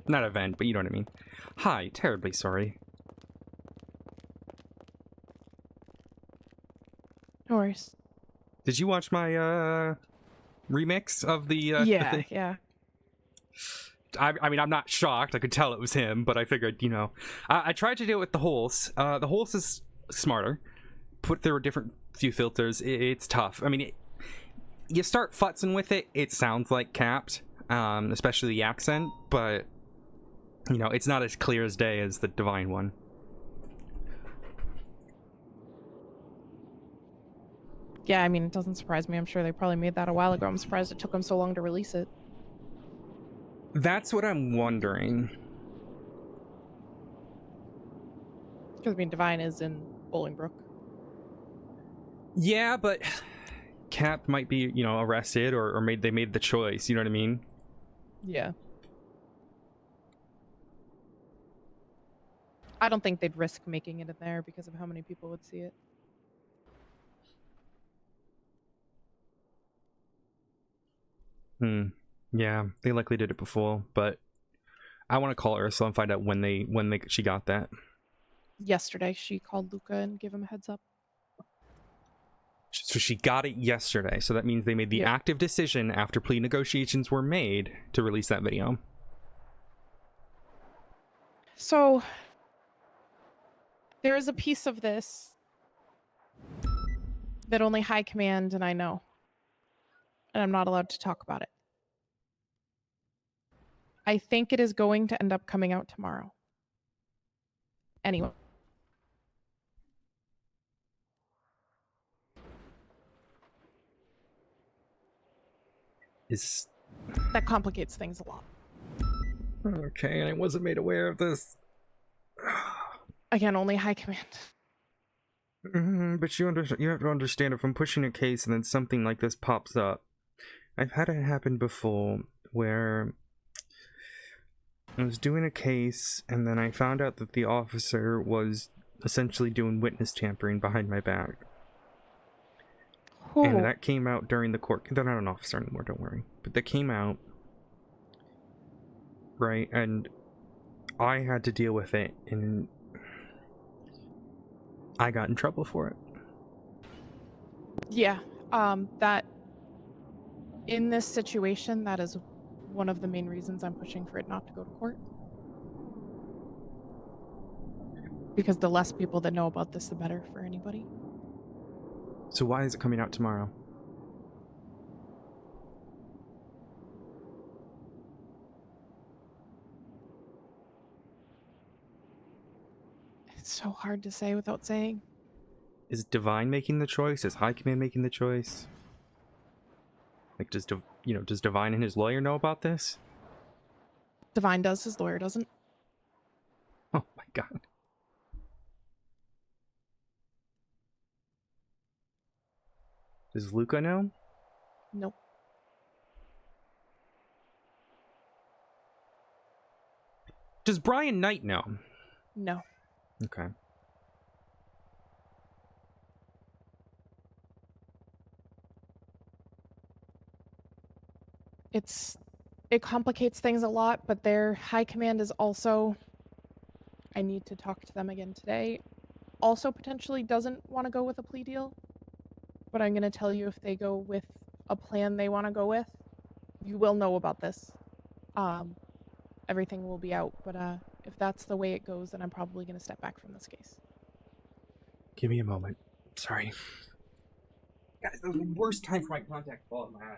Not event, but you know what I mean. Hi, terribly sorry. course. Did you watch my remix of the Yeah, thing? yeah. I mean, I'm not shocked. I could tell it was him, but I figured, you know, I tried to do it with the Holes. The Holes is smarter. Put through a different few filters. It's tough. I mean, you start futzing with it, it sounds like Capped, especially the accent, but, you know, it's not as clear as day as the Divine one. Yeah, I mean, it doesn't surprise me. I'm sure they probably made that a while ago. I'm surprised it took them so long to release it. That's what I'm wondering. Because, I mean, Divine is in Bolingbrook. Yeah, but Cap might be, you know, arrested or they made the choice, you know what I mean? Yeah. I don't think they'd risk making it in there because of how many people would see it. Yeah, they likely did it before, but I want to call Ursula and find out when she got that. Yesterday, she called Luca and gave him a heads up. So she got it yesterday, so that means they made the active decision after plea negotiations were made to release that video. So, there is a piece of this that only High Command and I know. And I'm not allowed to talk about it. I think it is going to end up coming out tomorrow. Anyway. That complicates things a lot. Okay, I wasn't made aware of this. Again, only High Command. But you have to understand, if I'm pushing a case and then something like this pops up, I've had it happen before where I was doing a case and then I found out that the officer was essentially doing witness tampering behind my back. Ooh. And that came out during the court. They're not an officer anymore, don't worry. But that came out, right? And I had to deal with it, and I got in trouble for it. Yeah, that in this situation, that is one of the main reasons I'm pushing for it not to go to court. Because the less people that know about this, the better for anybody. So why is it coming out tomorrow? It's so hard to say without saying. Is Divine making the choice? Is High Command making the choice? Like, does Divine and his lawyer know about this? Divine does, his lawyer doesn't. Oh my god. Does Luca know? Nope. Does Brian Knight know? No. Okay. It complicates things a lot, but their High Command is also, I need to talk to them again today, also potentially doesn't want to go with a plea deal. But I'm going to tell you, if they go with a plan they want to go with, you will know about this. Everything will be out, but if that's the way it goes, then I'm probably going to step back from this case. Give me a moment. Sorry. Guys, that was the worst time for my contact to fall in my eye.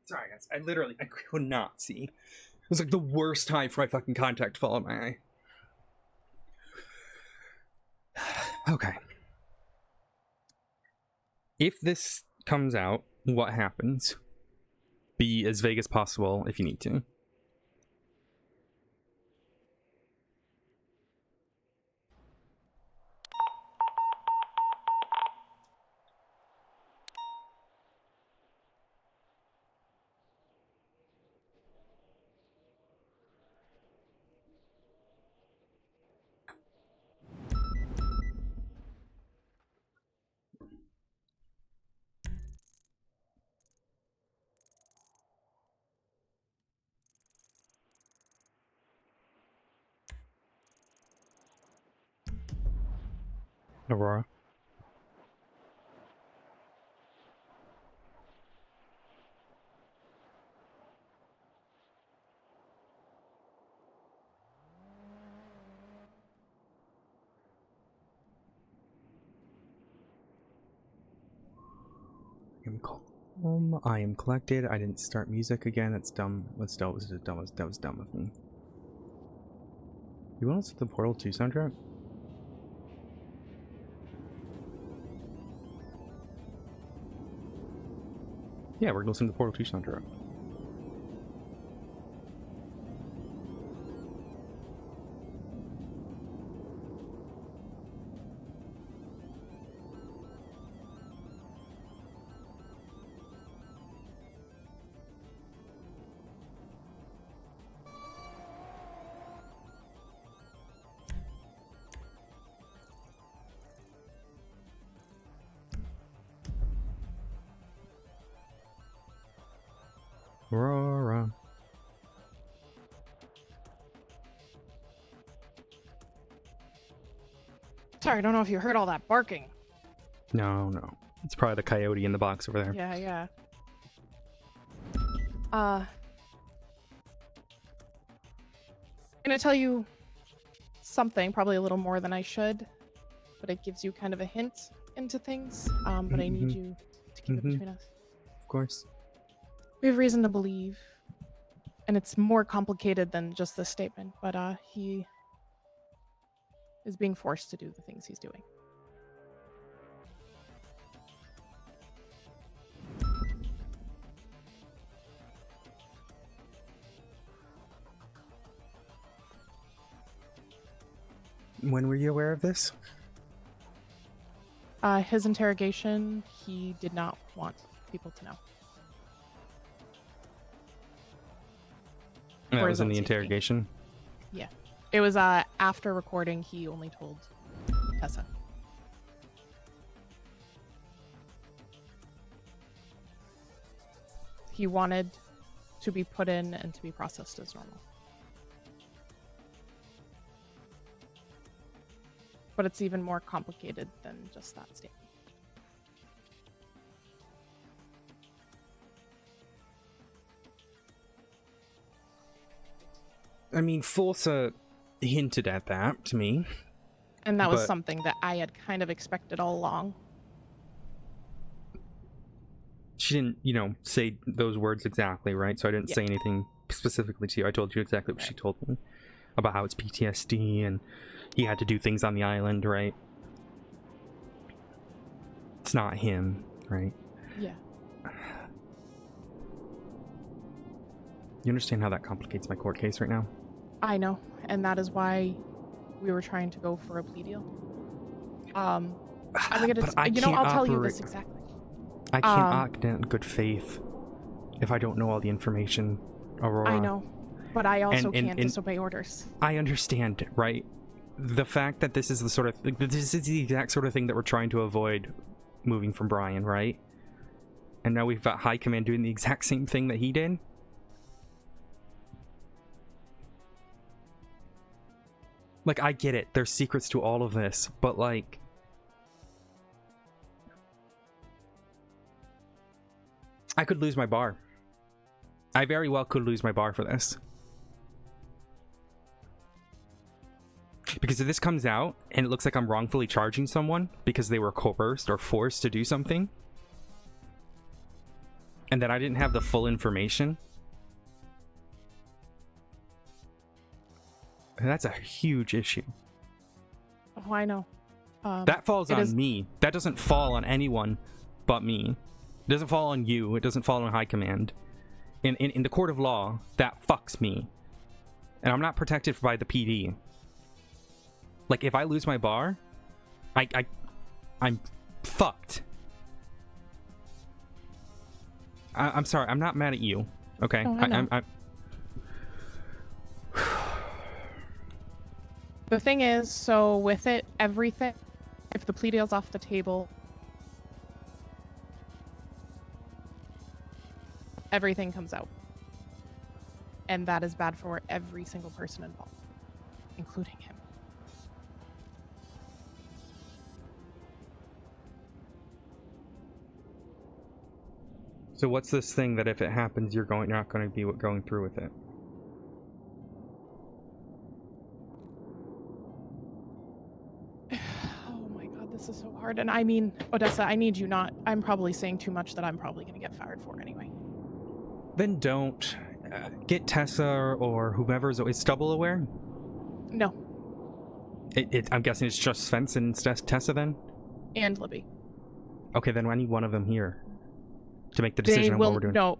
Sorry, guys. I could not see. It was like the worst time for my fucking contact to fall in my eye. Okay. If this comes out, what happens? Be as vague as possible if you need to. Aurora. I am collected. I didn't start music again. That's dumb. That was dumb of me. You want to listen to the Portal 2 soundtrack? Yeah, we're gonna listen to the Portal 2 soundtrack. Aurora. Sorry, I don't know if you heard all that barking. No. It's probably the coyote in the box over there. Yeah. Gonna tell you something, probably a little more than I should, but it gives you kind of a hint into things. But I need you to keep it between us. Of course. We have reason to believe, and it's more complicated than just this statement, but he is being forced to do the things he's doing. When were you aware of this? His interrogation, he did not want people to know. That For was his in own the safety. interrogation? Yeah. It was after recording, he only told Tessa. He wanted to be put in and to be processed as normal. But it's even more complicated than just that statement. I mean, Forza hinted at that to me. And that was but- something that I had kind of expected all along. She didn't, say those words exactly, right? So I didn't say anything specifically to you. I told you exactly what she told me about how it's PTSD and he had to do things on the island, right? It's not him, right? Yeah. You understand how that complicates my court case right now? I know, and that is why we were trying to go for a plea deal. I'm gonna, I'll tell you this exactly. I can't act in good faith if I don't know all the information, Aurora. I know, but I also can't disobey orders. I understand, right? The fact that this is this is the exact sort of thing that we're trying to avoid moving from Brian, right? And now we've got High Command doing the exact same thing that he did. Like, I get it. There's secrets to all of this, but like... I could lose my bar. I very well could lose my bar for this. Because if this comes out, and it looks like I'm wrongfully charging someone because they were coerced or forced to do something, and that I didn't have the full information, that's a huge issue. Oh, I know. That falls it on is- me. That doesn't fall on anyone but me. It doesn't fall on you. It doesn't fall on High Command. In the court of law, that fucks me. And I'm not protected by the PD. Like, if I lose my bar, I'm fucked. I'm sorry. I'm not mad at you. Okay? No, I know. The thing is, so with it, everything, if the plea deal's off the table, everything comes out. And that is bad for every single person involved, including him. So what's this thing that if it happens, you're not going to be going through with it? Oh my god, this is so hard. And I mean, Odessa, I need you not. I'm probably saying too much that I'm probably going to get fired for anyway. Then don't. Get Tessa or whomever is Stubble aware? No. I'm guessing it's just Svensson and Tessa then? And Libby. Okay, then I need one of them here to make the decision on what we're doing. No,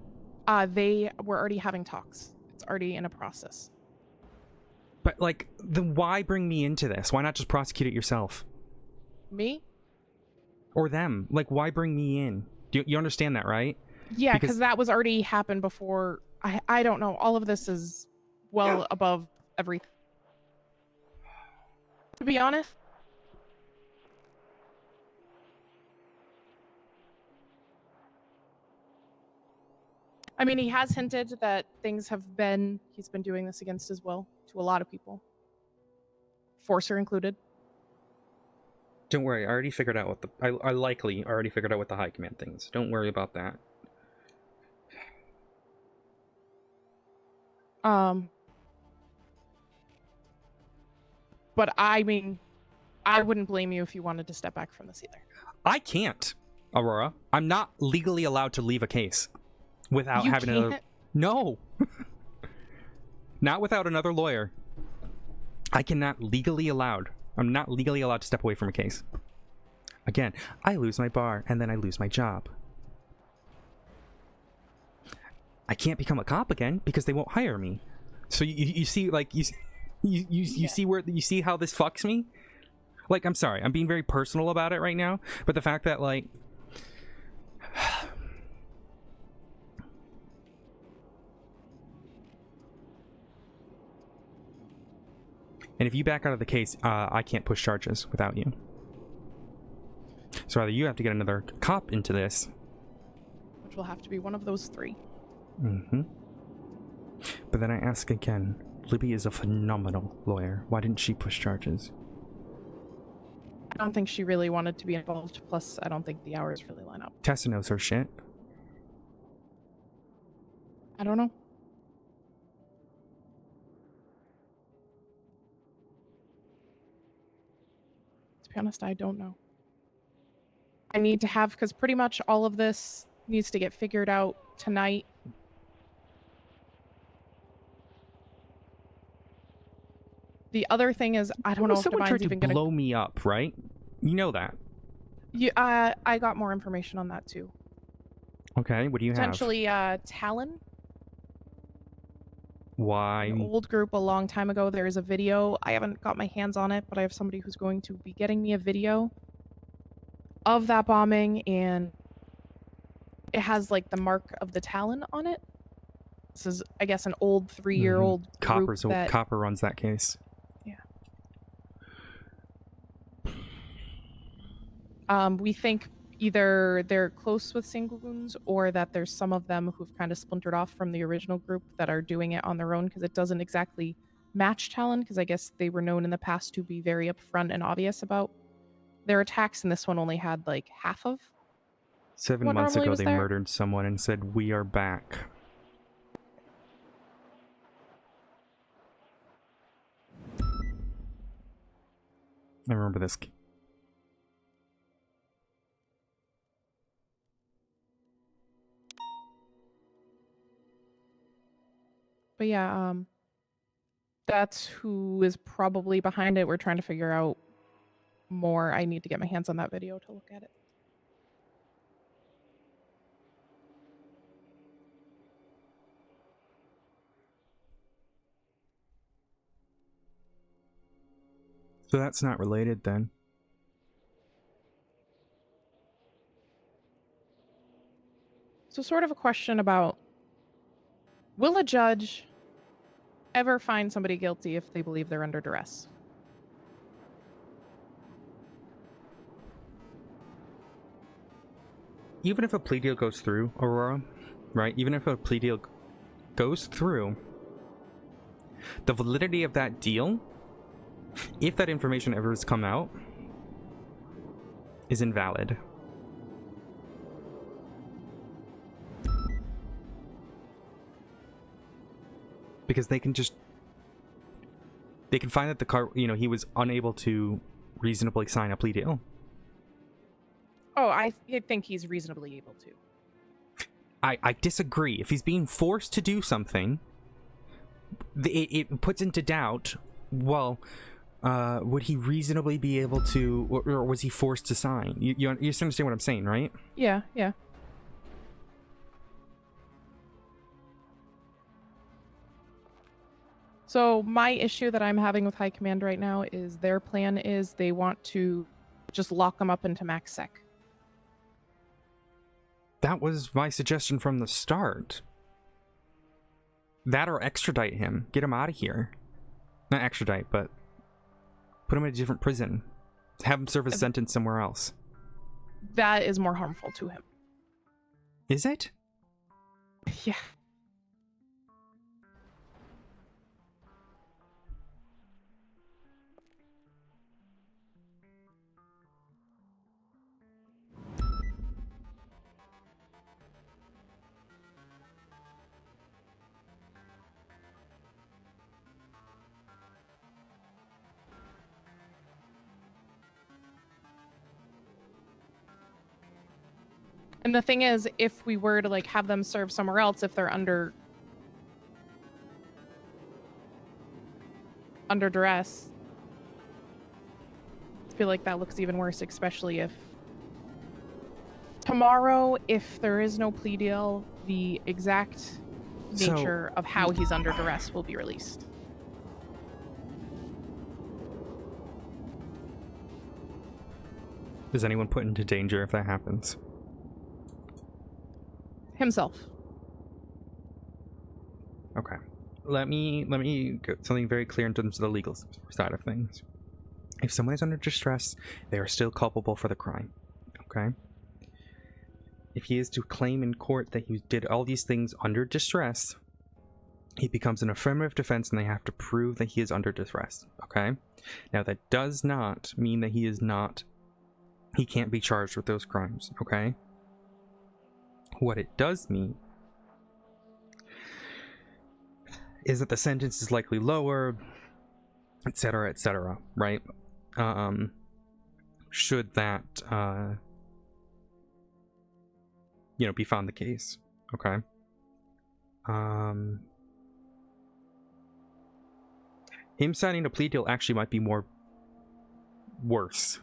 they were already having talks. It's already in a process. But, like, then why bring me into this? Why not just prosecute it yourself? Me? Or them? Like, why bring me in? You understand that, right? Yeah, because that was already happened before. I don't know. All of this is well above everything. To be honest. I mean, he has hinted that he's been doing this against his will to a lot of people. Forcer included. Don't worry, I already figured out what I likely already figured out what the High Command thing is. Don't worry about that. But I mean, I wouldn't blame you if you wanted to step back from this either. I can't, Aurora. I'm not legally allowed to leave a case without having another... No! Not without another lawyer. I cannot legally allowed. I'm not legally allowed to step away from a case. Again, I lose my bar, and then I lose my job. I can't become a cop again because they won't hire me. So you see, like, you see how this fucks me? Like, I'm sorry, I'm being very personal about it right now, but the fact that, like, and if you back out of the case, I can't push charges without you. So either you have to get another cop into this, Which will have to be one of those three. mm-hmm. But then I ask again, Libby is a phenomenal lawyer. Why didn't she push charges? I don't think she really wanted to be involved. Plus, I don't think the hours really line up. Tessa knows her shit. I don't know. To be honest, I don't know. I need to have, because pretty much all of this needs to get figured out tonight. The other thing is, I don't know if Someone Divine's tried to even going to blow me up, right? You know that. Yeah, I got more information on that too. Okay, what do you have? Potentially, Talon. Why? An old group a long time ago. There is a video. I haven't got my hands on it, but I have somebody who's going to be getting me a video of that bombing, and it has like the mark of the Talon on it. This is, I guess, an old 3-year-old group that... Copper runs that case. We think either they're close with Sanguins or that there's some of them who've kind of splintered off from the original group that are doing it on their own, because it doesn't exactly match Talon, because I guess they were known in the past to be very upfront and obvious about their attacks, and this one only had like half of 7 what months normally ago, was they there. murdered someone and said, "We are back." I remember this. But yeah, that's who is probably behind it. We're trying to figure out more. I need to get my hands on that video to look at it. So that's not related then. So sort of a question about, will a judge ever find somebody guilty if they believe they're under duress? Even if a plea deal goes through, Aurora, right? Even if a plea deal goes through, the validity of that deal, if that information ever has come out, is invalid. Because they can find that the car, he was unable to reasonably sign a plea deal. Oh, I think he's reasonably able to. I disagree. If he's being forced to do something, it puts into doubt, well, would he reasonably be able to, or was he forced to sign? You understand what I'm saying, right? Yeah, yeah. So my issue that I'm having with High Command right now is their plan is they want to just lock them up into max sec. That was my suggestion from the start. That or extradite him. Get him out of here. Not extradite, but put him in a different prison. Have him serve his sentence somewhere else. That is more harmful to him. Is it? Yeah. And the thing is, if we were to like have them serve somewhere else, if they're under duress, I feel like that looks even worse, especially if tomorrow, if there is no plea deal, the exact nature of how he's under duress will be released. Is anyone put into danger if that happens? Himself. Okay. Let me get something very clear in terms of the legal side of things. If someone is under distress, they are still culpable for the crime. Okay? If he is to claim in court that he did all these things under distress, it becomes an affirmative defense and they have to prove that he is under distress. Okay? Now that does not mean that he can't be charged with those crimes. Okay? What it does mean is that the sentence is likely lower, etc., right? Should that, be found the case, okay? Him signing a plea deal actually might be worse.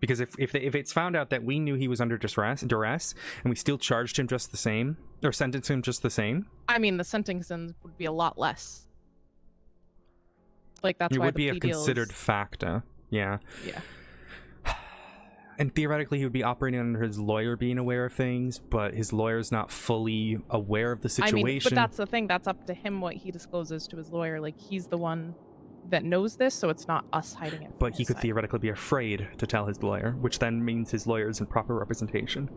Because if it's found out that we knew he was under duress, and we still charged him just the same, or sentenced him just the same... I mean, the sentencing would be a lot less. Like, that's it why would the be plea a deal considered is... factor, yeah. Yeah. And theoretically, he would be operating under his lawyer being aware of things, but his lawyer's not fully aware of the situation. I mean, but that's the thing. That's up to him what he discloses to his lawyer. Like, he's the one that knows this, so it's not us hiding it. But he could theoretically be afraid to tell his lawyer, which then means his lawyer is in proper representation.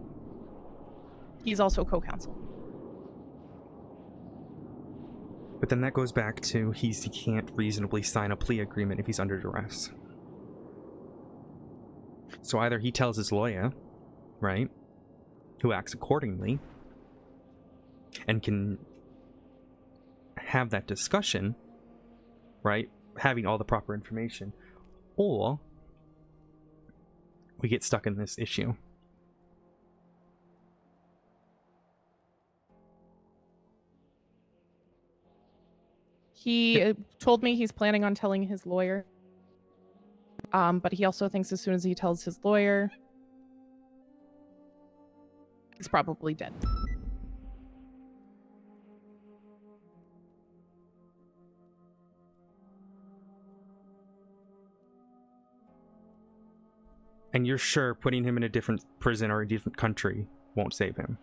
He's also co-counsel. But then that goes back to he can't reasonably sign a plea agreement if he's under duress. So either he tells his lawyer, right, who acts accordingly, and can have that discussion, right, having all the proper information, or we get stuck in this issue. He told me he's planning on telling his lawyer. But he also thinks as soon as he tells his lawyer, he's probably dead. And you're sure putting him in a different prison or a different country won't save him?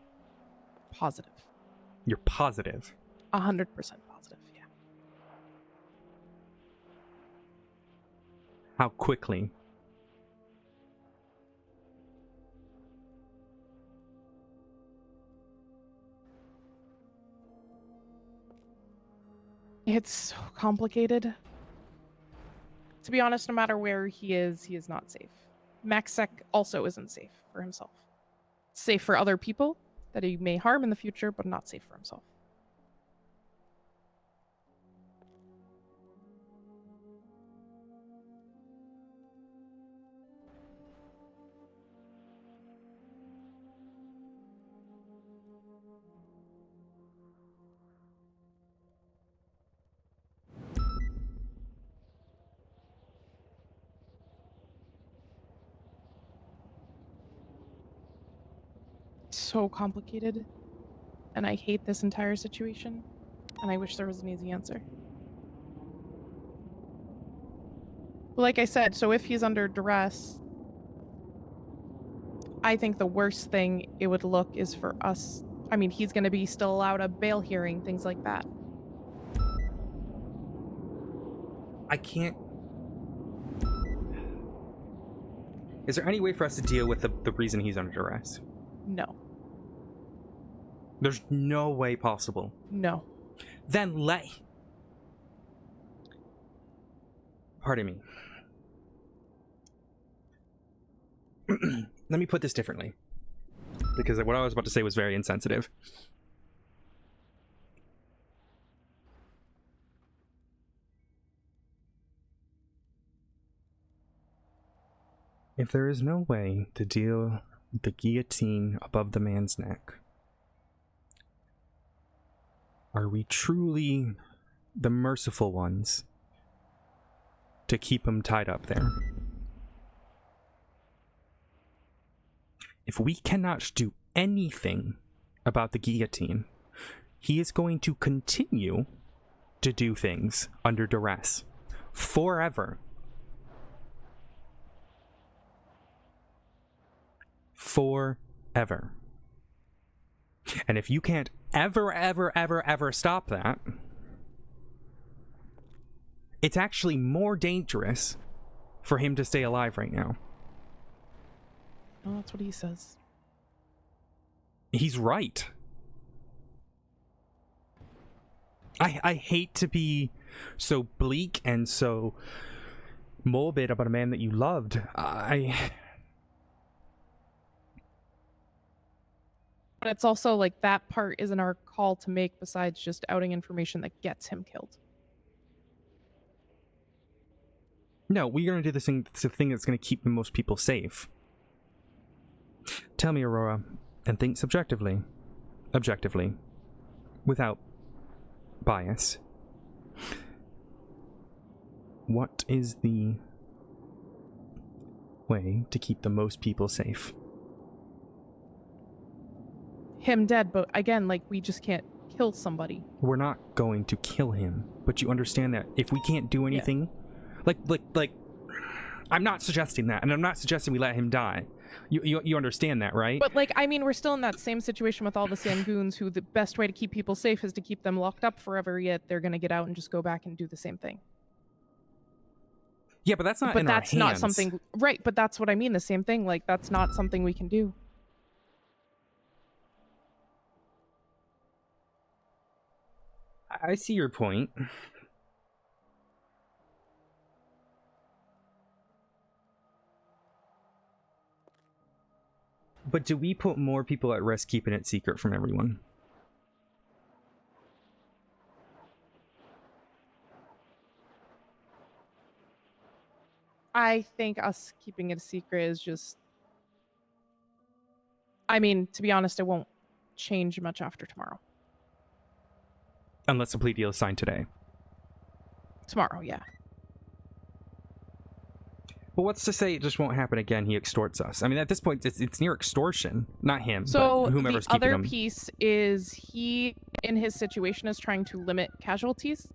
Positive. You're positive? 100% positive, yeah. How quickly? It's so complicated. To be honest, no matter where he is not safe. MaxSec also isn't safe for himself. Safe for other people that he may harm in the future, but not safe for himself. So complicated, and I hate this entire situation, and I wish there was an easy answer. But like I said, so if he's under duress, I think the worst thing it would look is for us. I mean, he's going to be still allowed a bail hearing, things like that. I can't... Is there any way for us to deal with the reason he's under duress? No. There's no way possible. No. Then Pardon me. Let me put this differently, because what I was about to say was very insensitive. If there is no way to deal the guillotine above the man's neck, are we truly the merciful ones to keep him tied up there? If we cannot do anything about the guillotine, he is going to continue to do things under duress forever. Forever. And if you can't ever stop that, it's actually more dangerous for him to stay alive right now. Oh, that's what he says. He's right. I hate to be so bleak and so morbid about a man that you loved. But it's also like that part isn't our call to make besides just outing information that gets him killed. No, we're going to do the thing that's going to keep the most people safe. Tell me, Aurora, and think objectively, without bias. What is the way to keep the most people safe? Him dead, but again, like, we just can't kill somebody. We're not going to kill him, but you understand that if we can't do anything, like, I'm not suggesting that, and I'm not suggesting we let him die. You understand that, right? But, like, I mean, we're still in that same situation with all the Sangoons who the best way to keep people safe is to keep them locked up forever, yet they're going to get out and just go back and do the same thing. Yeah, but that's not in our hands. But that's not something... Right, but that's what I mean, the same thing. Like, that's not something we can do. I see your point. But do we put more people at risk keeping it secret from everyone? I think us keeping it a secret is just... I mean, to be honest, it won't change much after tomorrow. Unless the plea deal is signed today. Tomorrow, yeah. But what's to say it just won't happen again? He extorts us. I mean, at this point, it's near extortion. Not him, So but whomever's the keeping other him. piece is he, in his situation, is trying to limit casualties.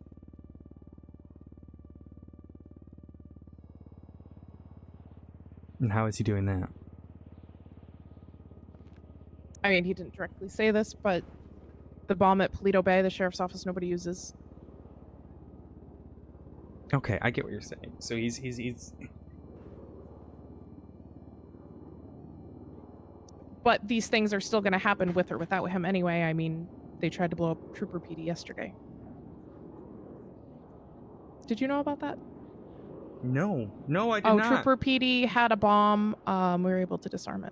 And how is he doing that? I mean, he didn't directly say this, but the bomb at Polito Bay, the sheriff's office, nobody uses. Okay, I get what you're saying. So he's But these things are still going to happen with or without him anyway. I mean, they tried to blow up Trooper PD yesterday. Did you know about that? No, I did not. not. Trooper PD had a bomb. We were able to disarm it.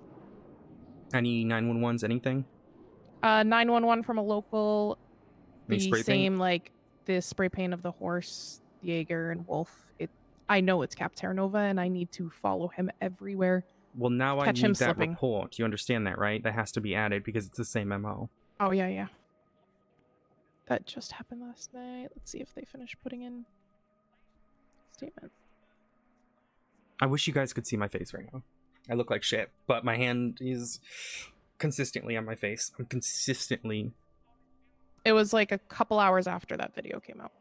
Any 911s, anything? 911 from a local. Any The spray paint? same, like, the spray paint of the horse, the Jaeger, and wolf. I know it's Cap Terra Nova, and I need to follow him everywhere. Well, now I Catch him need that slipping. report. You understand that, right? That has to be added because it's the same MO. Oh, yeah. That just happened last night. Let's see if they finished putting in statements. I wish you guys could see my face right now. I look like shit, but my hand is consistently on my face. I'm consistently... It was like a couple hours after that video came out.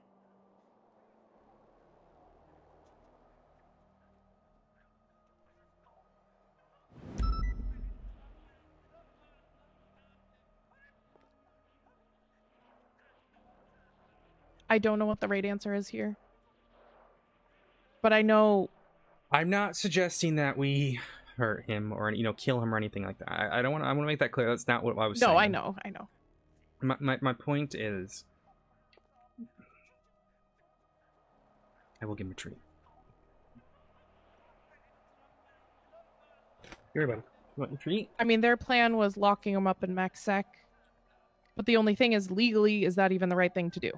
I don't know what the right answer is here. But I know... I'm not suggesting that we hurt him or, kill him or anything like that. I don't want to... I want to make that clear. That's not what I was saying. No, I know. My point is... I will give him a treat. Here, everybody. You want your treat? I mean, their plan was locking him up in MaxSec. But the only thing is, legally, is that even the right thing to do?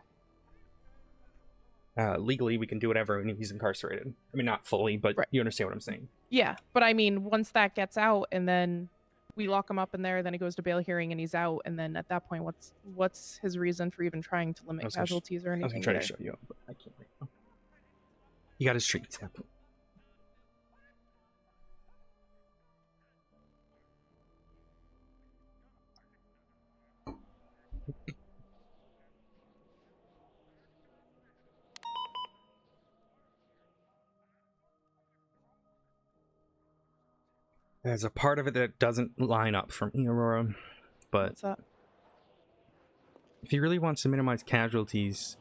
Legally, we can do whatever when he's incarcerated. I mean, not fully, but you understand what I'm saying. Yeah, but I mean, once that gets out, and then we lock him up in there, then he goes to bail hearing, and he's out, and then at that point, what's his reason for even trying to limit casualties or anything? I was going to try to show you, but I can't right now. You got his treat. There's a part of it that doesn't line up for me, Aurora, but what's that? If he really wants to minimize casualties,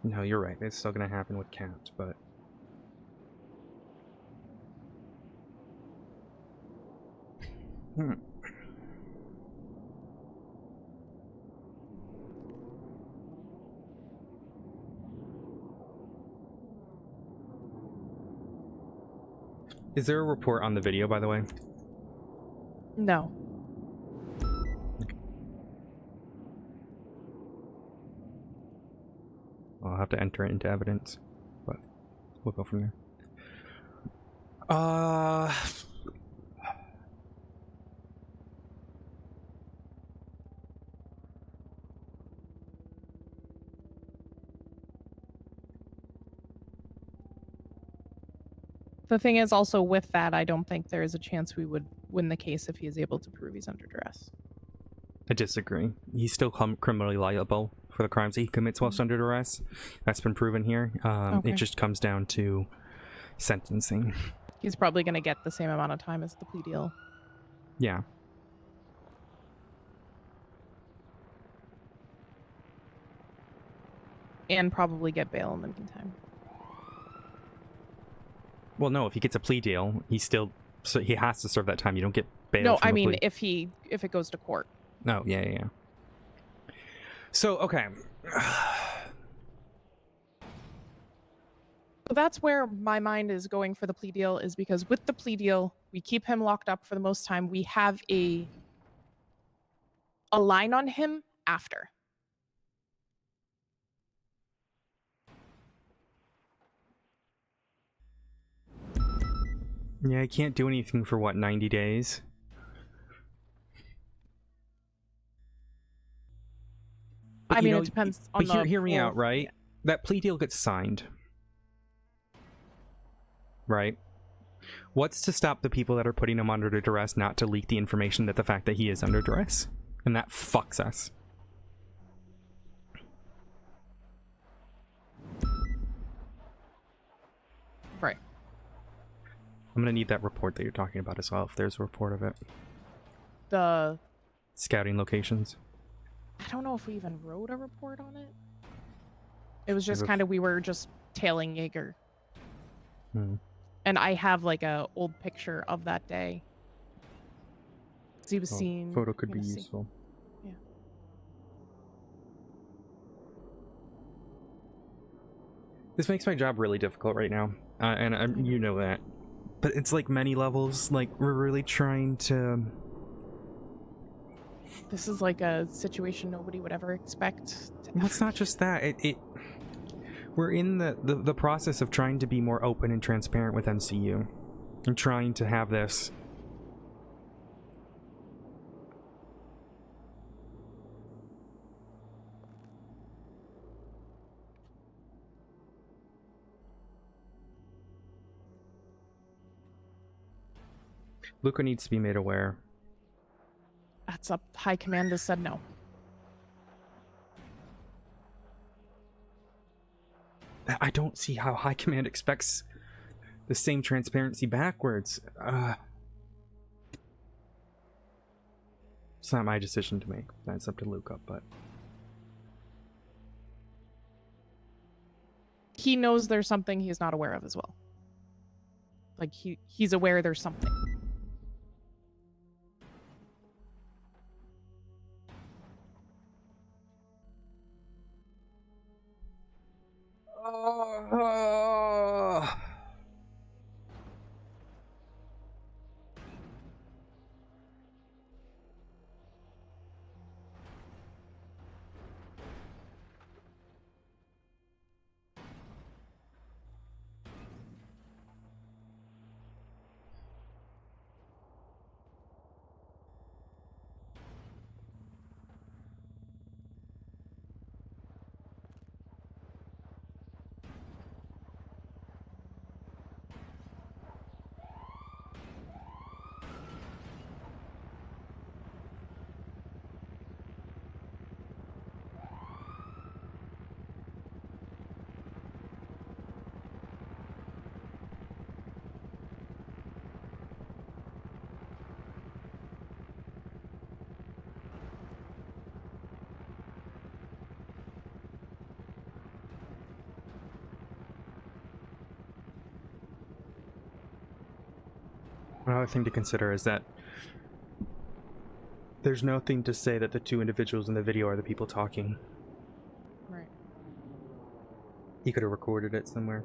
no, you're right. It's still going to happen with Cat, but Is there a report on the video, by the way? No. I'll have to enter it into evidence, but we'll go from there. The thing is also with that, I don't think there is a chance we would win the case if he is able to prove he's under duress. I disagree. He's still criminally liable for the crimes that he commits whilst under duress. That's been proven here. Okay. It just comes down to sentencing. He's probably going to get the same amount of time as the plea deal. Yeah. And probably get bail in the meantime. Well, no, if he gets a plea deal, he has to serve that time. You don't get bail. No, from I a mean plea. if it goes to court. No, yeah. So, okay. So that's where my mind is going for the plea deal, is because with the plea deal, we keep him locked up for the most time. We have a line on him after. Yeah, I can't do anything for, what, 90 days? I mean, know, it depends on but the hear me pool. out, right? That plea deal gets signed, right? What's to stop the people that are putting him under duress not to leak the information that the fact that he is under duress? And that fucks us. Right. I'm gonna need that report that you're talking about as well, if there's a report of it. The Scouting locations. I don't know if we even wrote a report on it. It was just I've- kind of, we were just tailing Jaeger. Hmm. And I have like a old picture of that day. 'Cause he was Oh, seen. photo could be see. useful. Yeah. This makes my job really difficult right now, and you know that. But it's like many levels. Like we're really trying to. This is like a situation nobody would ever expect. Well, it's not just that. We're in the process of trying to be more open and transparent with MCU, and trying to have this. Luca needs to be made aware. That's up. High Command has said no. I don't see how High Command expects the same transparency backwards. It's not my decision to make. That's up to Luca, but... He knows there's something he's not aware of as well. Like he's aware there's something. Another thing to consider is that there's nothing to say that the two individuals in the video are the people talking. Right. He could have recorded it somewhere.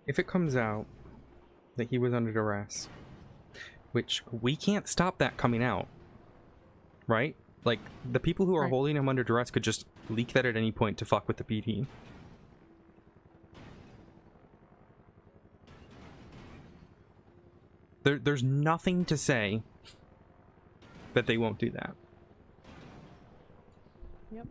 If it comes out that he was under duress, which we can't stop that coming out, right? Like, the people who are holding him under duress could just leak that at any point to fuck with the PD. There's nothing to say that they won't do that. Yep.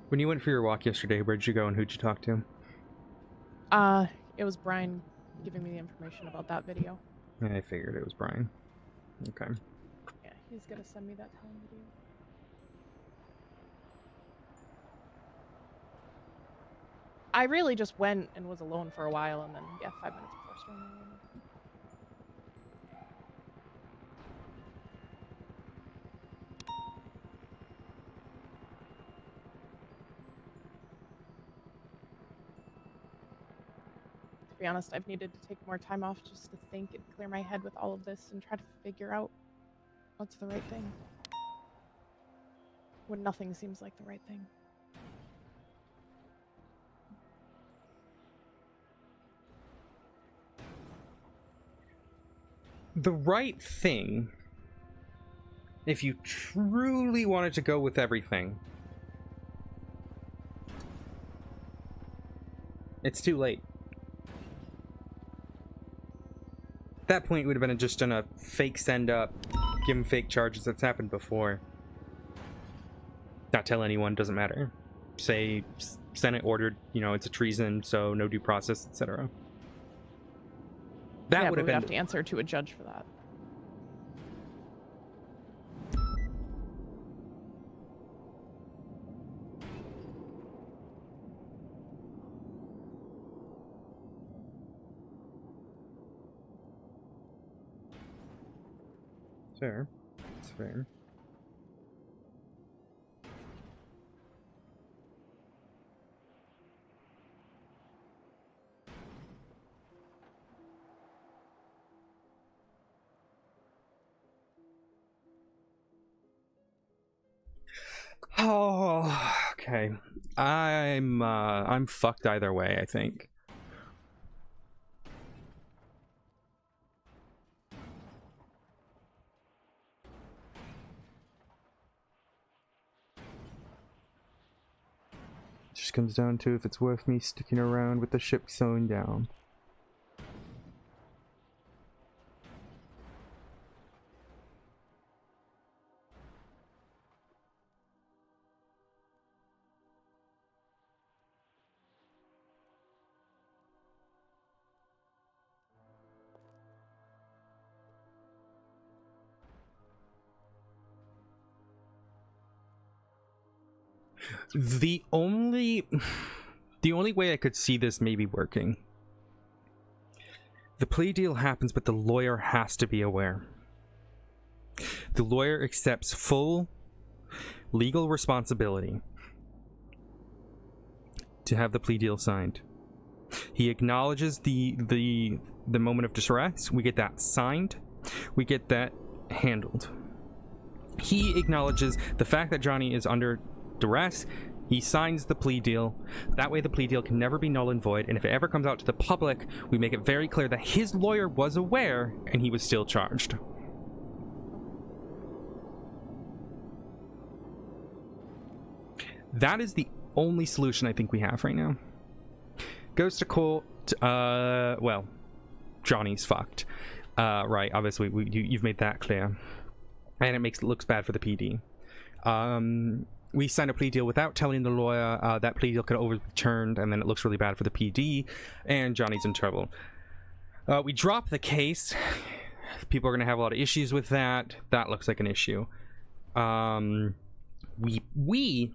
When you went for your walk yesterday, where'd you go and who'd you talk to? It was Brian giving me the information about that video. I figured it was Brian. Okay. Yeah, he's gonna send me that Talon video. I really just went and was alone for a while, and then, yeah, 5 minutes before storming in. To be honest, I've needed to take more time off just to think and clear my head with all of this and try to figure out what's the right thing. When nothing seems like the right thing. The right thing, if you truly wanted to go with everything, it's too late. At that point, it would have been just done a fake send up, give him fake charges. That's happened before. Not tell anyone, doesn't matter. Say, Senate ordered, you know, it's a treason, so no due process, etc. That yeah, would have we'd been. have to answer to a judge for that. Fair. That's fair. Oh, okay. I'm fucked either way, I think. Just comes down to if it's worth me sticking around with the ship slowing down. The only way I could see this maybe working, the plea deal happens, but the lawyer has to be aware. The lawyer accepts full legal responsibility to have the plea deal signed. He acknowledges the moment of distress. We get that signed. We get that handled. He acknowledges the fact that Johnny is under duress. He signs the plea deal. That way the plea deal can never be null and void, and if it ever comes out to the public, we make it very clear that his lawyer was aware and he was still charged. That is the only solution I think we have right now. Goes to court, well, Johnny's fucked. Right, obviously you've made that clear. And it looks bad for the PD. We signed a plea deal without telling the lawyer. That plea deal could overturned, and then it looks really bad for the PD, and Johnny's in trouble. We drop the case. People are going to have a lot of issues with that. That looks like an issue. We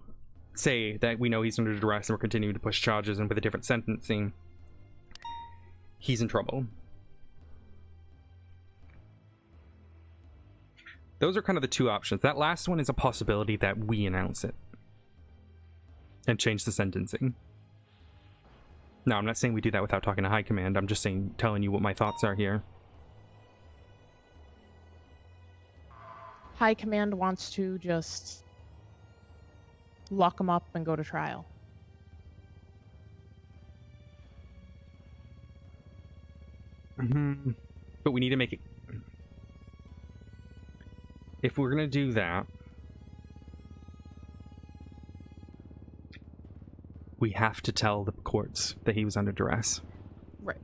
say that we know he's under duress and we're continuing to push charges, and with a different sentencing, he's in trouble. Those are kind of the two options. That last one is a possibility that we announce it and change the sentencing. No, I'm not saying we do that without talking to High Command. I'm just telling you what my thoughts are here. High Command wants to just lock him up and go to trial. But we need to make it... If we're going to do that, we have to tell the courts that he was under duress. Right.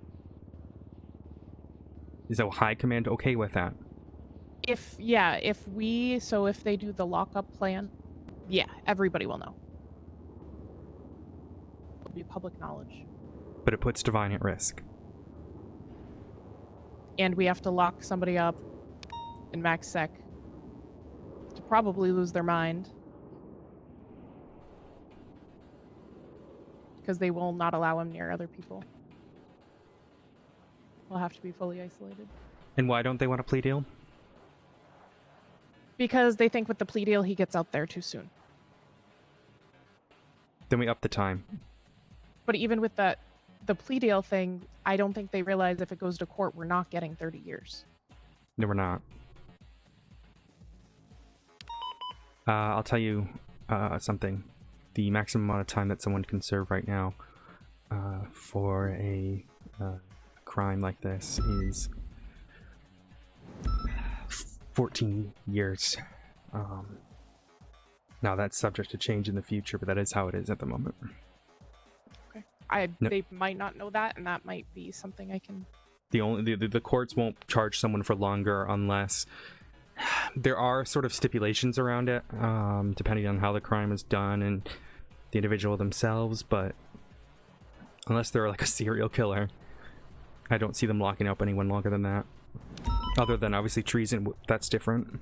Is the High Command okay with that? If they do the lockup plan, yeah, everybody will know. be public knowledge. But it puts Divine at risk. And we have to lock somebody up in max sec to probably lose their mind. Because they will not allow him near other people. He'll have to be fully isolated. And why don't they want a plea deal? Because they think with the plea deal, he gets out there too soon. Then we up the time. But even with the plea deal thing, I don't think they realize if it goes to court, we're not getting 30 years. No, we're not. I'll tell you something. The maximum amount of time that someone can serve right now for a crime like this is 14 years. Now that's subject to change in the future, but that is how it is at the moment. Okay. They might not know that, and that might be something I can... The courts won't charge someone for longer unless there are sort of stipulations around it, depending on how the crime is done and the individual themselves, but unless they're like a serial killer, I don't see them locking up anyone longer than that. Other than obviously treason, that's different.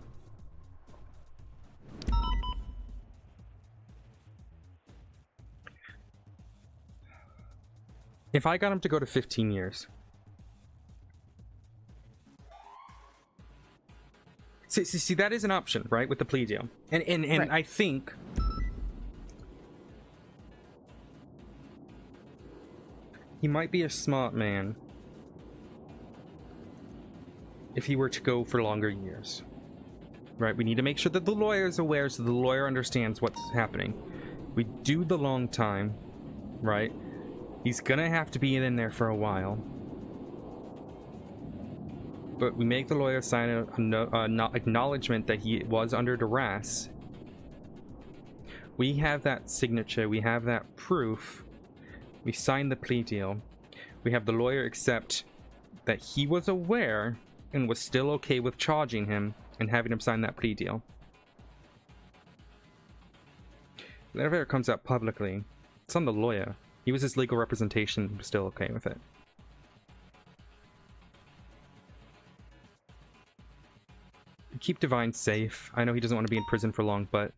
If I got him to go to 15 years... See, that is an option, right, with the plea deal. And right. I think... he might be a smart man if he were to go for longer years. Right, we need to make sure that the lawyer is aware so the lawyer understands what's happening. We do the long time, right? He's gonna have to be in there for a while. But we make the lawyer sign an acknowledgement that he was under duress. We have that signature, we have that proof. We sign the plea deal. We have the lawyer accept that he was aware and was still okay with charging him and having him sign that plea deal. Whenever it comes out publicly, it's on the lawyer. He was his legal representation, he was still okay with it. Keep Divine safe. I know he doesn't want to be in prison for long, but...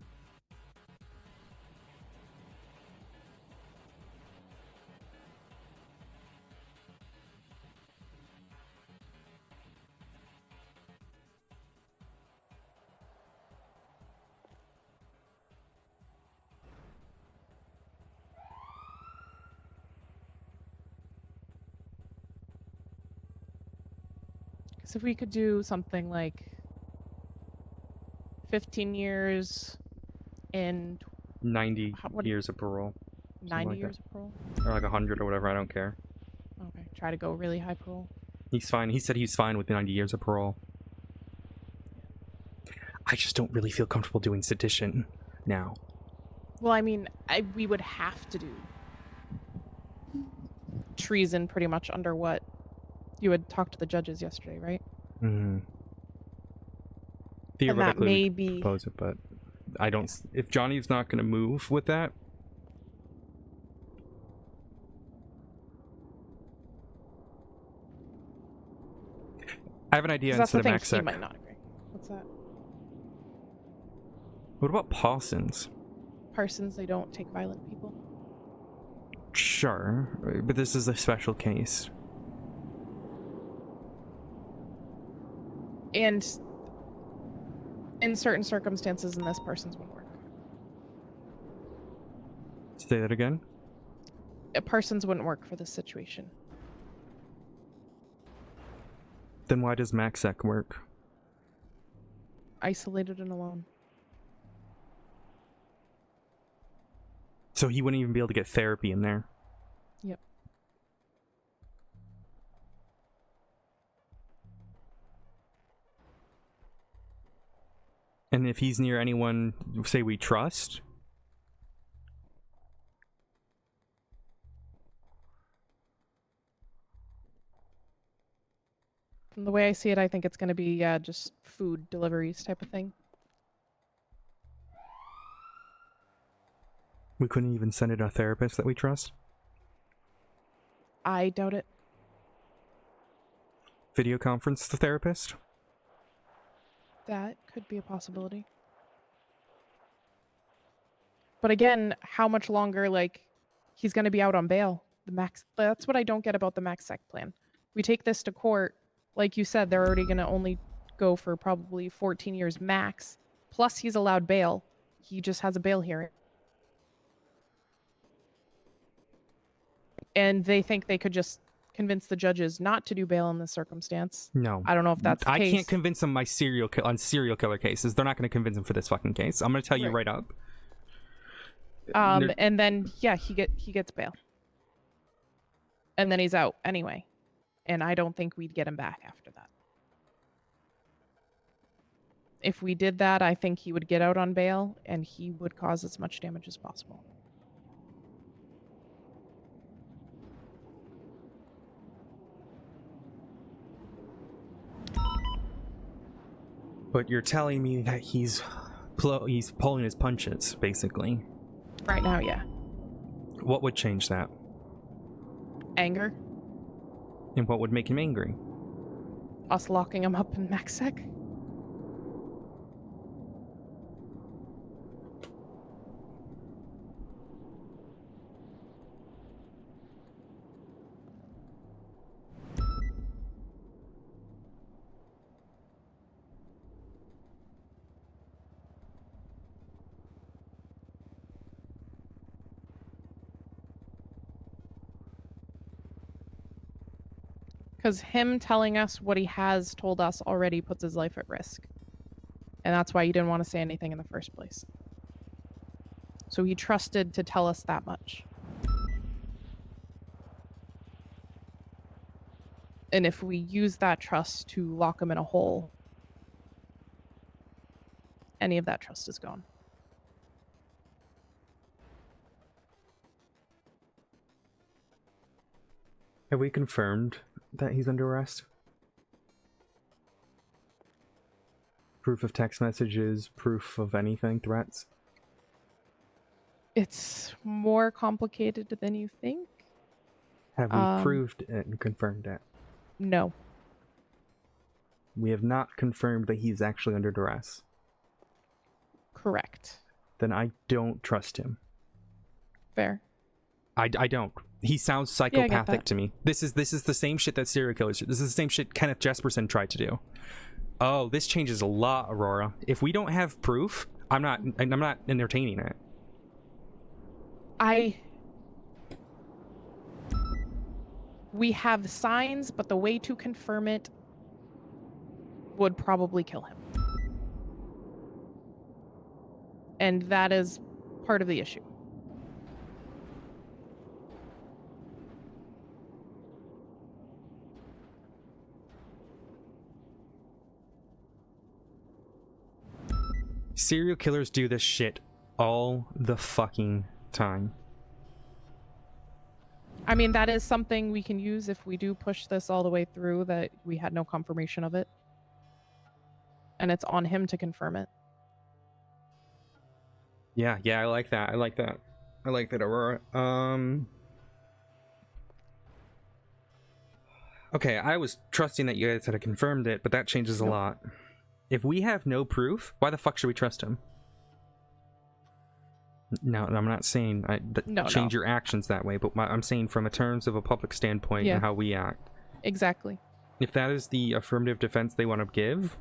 Because if we could do something like 15 years and 90 years of parole. 90 like years that. of parole? Or like 100 or whatever, I don't care. Okay, try to go really high parole. He's fine. He said he's fine with 90 years of parole. I just don't really feel comfortable doing sedition now. Well, I mean, we would have to do treason pretty much under what you had talked to the judges yesterday, right? Mm-hmm. Theoretically, may we could be... propose it, but I don't... If Johnny's not going to move with that... I have an idea instead of Max Maxek. He might not agree. What's that? What about Parsons? Parsons, they don't take violent people. Sure, but this is a special case. And in certain circumstances, in this person's wouldn't work. Say that again? Parsons wouldn't work for this situation. Then why does Maxek work? Isolated and alone. So he wouldn't even be able to get therapy in there. Yep. And if he's near anyone, say we trust... From the way I see it, I think it's going to be just food deliveries type of thing. We couldn't even send it a therapist that we trust? I doubt it. Video conference the therapist? That could be a possibility. But again, how much longer, like, he's going to be out on bail? That's what I don't get about the max sec plan. We take this to court, like you said, they're already going to only go for probably 14 years max. Plus, he's allowed bail. He just has a bail hearing. And they think they could just convince the judges not to do bail in this circumstance. No. I don't know if that's the I case. can't convince them on serial killer cases. They're not going to convince them for this fucking case. I'm going to tell you right up. And then yeah, he gets bail. And then he's out anyway. And I don't think we'd get him back after that. If we did that, I think he would get out on bail and he would cause as much damage as possible. But you're telling me that he's pulling his punches, basically. Right now, yeah. What would change that? Anger. And what would make him angry? Us locking him up in MaxSec. Because him telling us what he has told us already puts his life at risk. And that's why you didn't want to say anything in the first place. So he trusted to tell us that much. And if we use that trust to lock him in a hole, any of that trust is gone. Have we confirmed that he's under arrest? Proof of text messages, proof of anything, threats? It's more complicated than you think. Have we proved it and confirmed it? No. We have not confirmed that he's actually under duress. Correct. Then I don't trust him. Fair. I don't. He sounds psychopathic to me. This is the same shit that serial killers do. This is the same shit Kenneth Jesperson tried to do. Oh, this changes a lot, Aurora. If we don't have proof, I'm not entertaining it. We have signs, but the way to confirm it would probably kill him. And that is part of the issue. Serial killers do this shit all the fucking time. I mean, that is something we can use if we do push this all the way through, that we had no confirmation of it. And it's on him to confirm it. Yeah, I like that. I like that, Aurora. Okay, I was trusting that you guys had confirmed it, but that changes a lot. If we have no proof, why the fuck should we trust him? No, I'm not saying change your actions that way, but I'm saying from a terms of a public standpoint and how we act. Exactly. If that is the affirmative defense they want to give,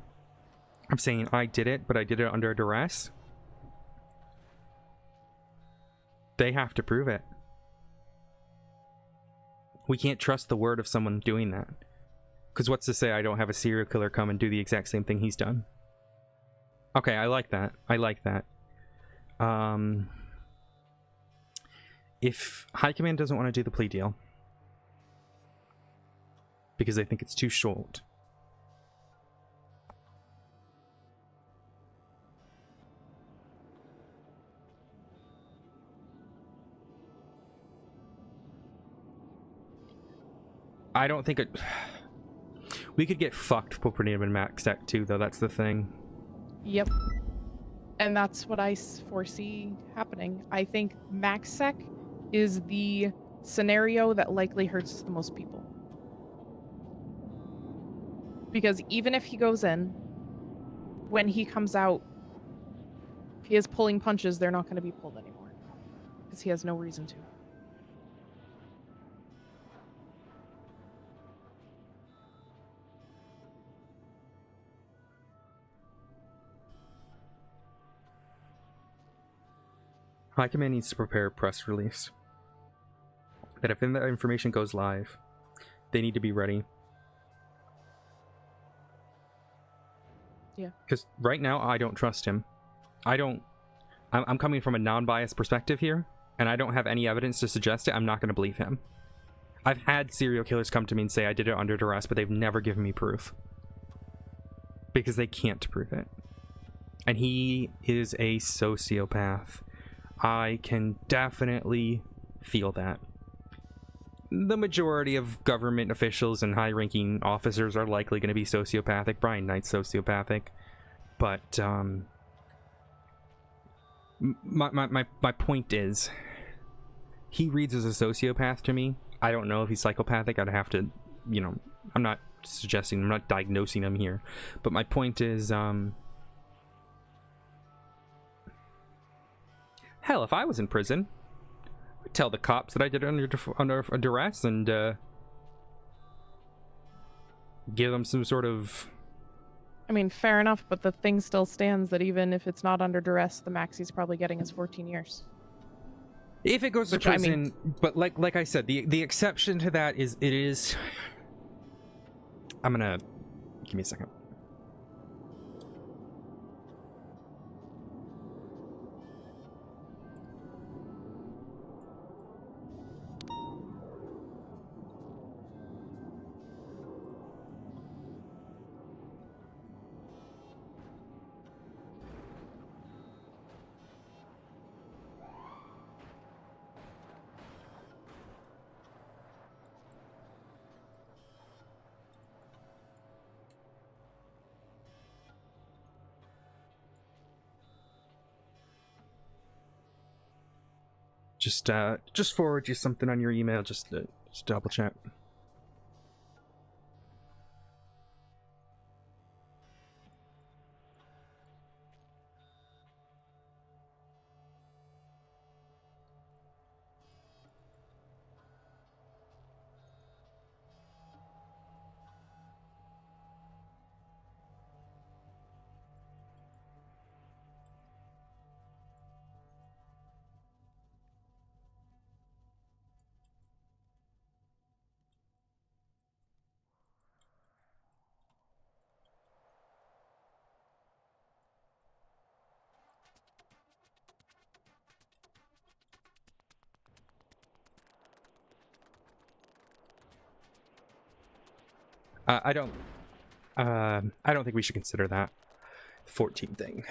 I'm saying I did it, but I did it under duress. They have to prove it. We can't trust the word of someone doing that. Because what's to say I don't have a serial killer come and do the exact same thing he's done? Okay, I like that. If High Command doesn't want to do the plea deal, because they think it's too short, I don't think it... We could get fucked for putting him in max deck too, though. That's the thing. Yep. And that's what I foresee happening. I think MaxSec is the scenario that likely hurts the most people. Because even if he goes in, when he comes out, if he is pulling punches, they're not going to be pulled anymore. Because he has no reason to. High Command needs to prepare a press release. That if the information goes live, they need to be ready. Yeah. Because right now, I don't trust him. I'm coming from a non-biased perspective here, and I don't have any evidence to suggest it. I'm not going to believe him. I've had serial killers come to me and say I did it under duress, but they've never given me proof. Because they can't prove it. And he is a sociopath. I can definitely feel that. The majority of government officials and high-ranking officers are likely going to be sociopathic. Brian Knight's sociopathic. But, my point is, he reads as a sociopath to me. I don't know if he's psychopathic. I'd have to, you know, I'm not suggesting, I'm not diagnosing him here. But my point is, hell, if I was in prison, I'd tell the cops that I did it under duress and give them some sort of... I mean, fair enough, but the thing still stands that even if it's not under duress, the max he's probably getting is 14 years. If it goes to prison, but like I said, the exception to that is it is... I'm gonna... Give me a second. Just forward you something on your email, just double check. I don't think we should consider that 14 thing.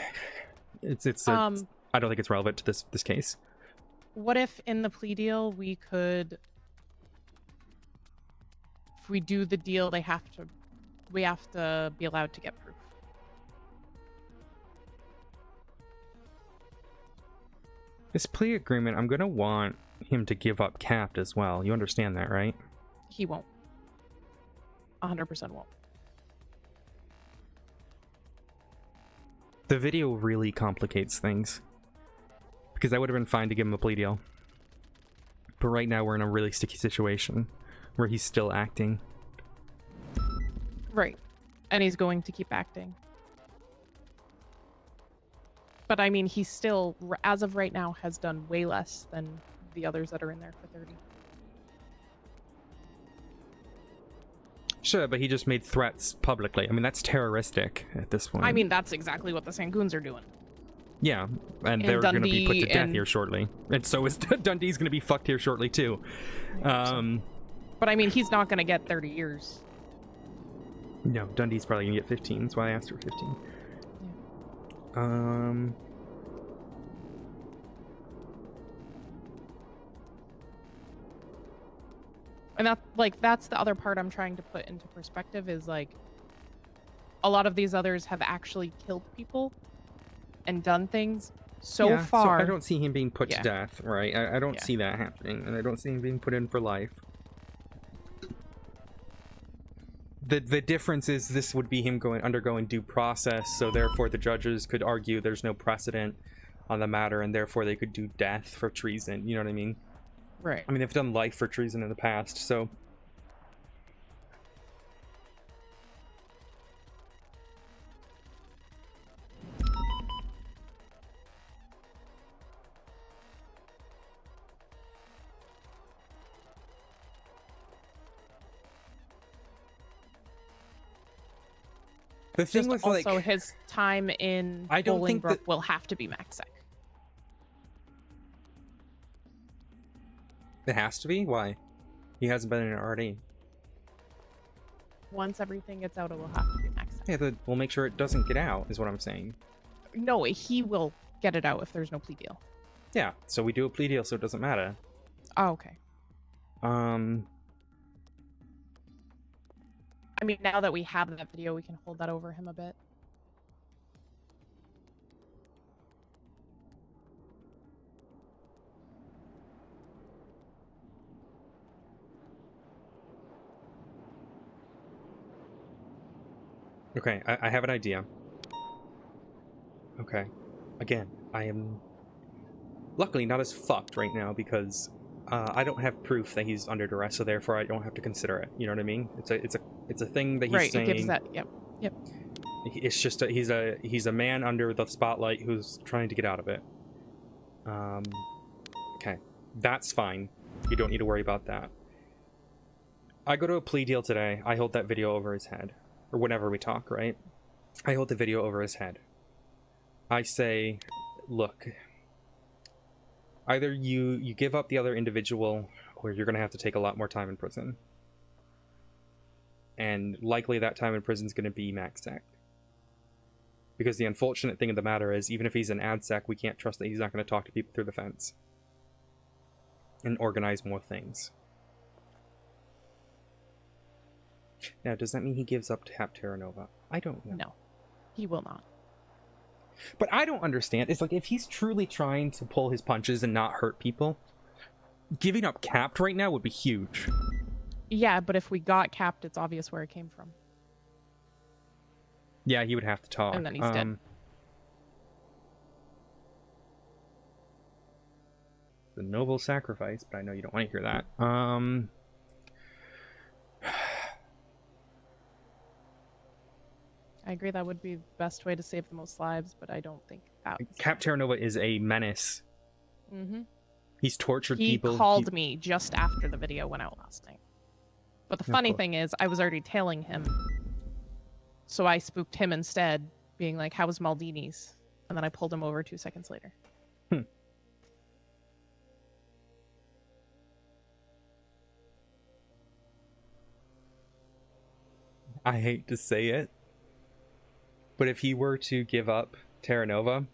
It's I don't think it's relevant to this case. What if in the plea deal we could, if we do the deal, we have to be allowed to get proof? This plea agreement, I'm gonna want him to give up capped as well. You understand that, right? He won't. 100% won't. The video really complicates things. Because I would have been fine to give him a plea deal. But right now we're in a really sticky situation where he's still acting. Right. And he's going to keep acting. But I mean, he still, as of right now, has done way less than the others that are in there for 30. Sure, but he just made threats publicly. I mean, that's terroristic at this point. I mean, that's exactly what the Sangoons are doing. Yeah, and they're going to be put to death here shortly. And so is Dundee's going to be fucked here shortly, too. But I mean, he's not going to get 30 years. No, Dundee's probably going to get 15. That's why I asked for 15. Yeah. And that's the other part I'm trying to put into perspective is like, a lot of these others have actually killed people and done things So Yeah, far, so I don't see him being put yeah. to death, right? I don't Yeah. see that happening, and I don't see him being put in for life. The difference is this would be him undergoing due process, so therefore the judges could argue there's no precedent on the matter, and therefore they could do death for treason. You know what I mean? Right. I mean, they've done life for treason in the past, so. The thing Just with also like, his time in I don't think Bolingbroke that will have to be max sec. it has to be. Why? He hasn't been in an RD. Once everything gets out, it will have to be max sec. Yeah, we'll make sure it doesn't get out. Is what I'm saying. No, he will get it out if there's no plea deal. Yeah, so we do a plea deal, so it doesn't matter. Oh, okay. I mean, now that we have that video, we can hold that over him a bit. Okay, I have an idea. Okay. Again, I am luckily not as fucked right now because I don't have proof that he's under duress, so therefore I don't have to consider it. You know what I mean? It's a thing that he's Right, saying. it gives that. Yep. Yep. It's just he's a man under the spotlight who's trying to get out of it. Okay, that's fine. You don't need to worry about that. I go to a plea deal today. I hold that video over his head, or whenever we talk, right? I hold the video over his head. I say, look, either you give up the other individual, or you're going to have to take a lot more time in prison. And likely that time in prison is going to be max sec. Because the unfortunate thing of the matter is, even if he's an ad sec, we can't trust that he's not going to talk to people through the fence. And organize more things. Now, does that mean he gives up to Terra Nova? I don't know. No, he will not. But I don't understand. It's like, if he's truly trying to pull his punches and not hurt people, giving up Capped right now would be huge. Yeah, but if we got Capped, it's obvious where it came from. Yeah, he would have to talk. And then he's dead. The noble sacrifice, but I know you don't want to hear that. I agree that would be the best way to save the most lives, but I don't think that was... Cap Terra Nova is a menace. Mm-hmm. He's tortured He people. Called me just after the video went out last night. But the funny course. thing is, I was already tailing him. So I spooked him instead, being like, how was Maldini's? And then I pulled him over 2 seconds later. I hate to say it, but if he were to give up Terra Nova,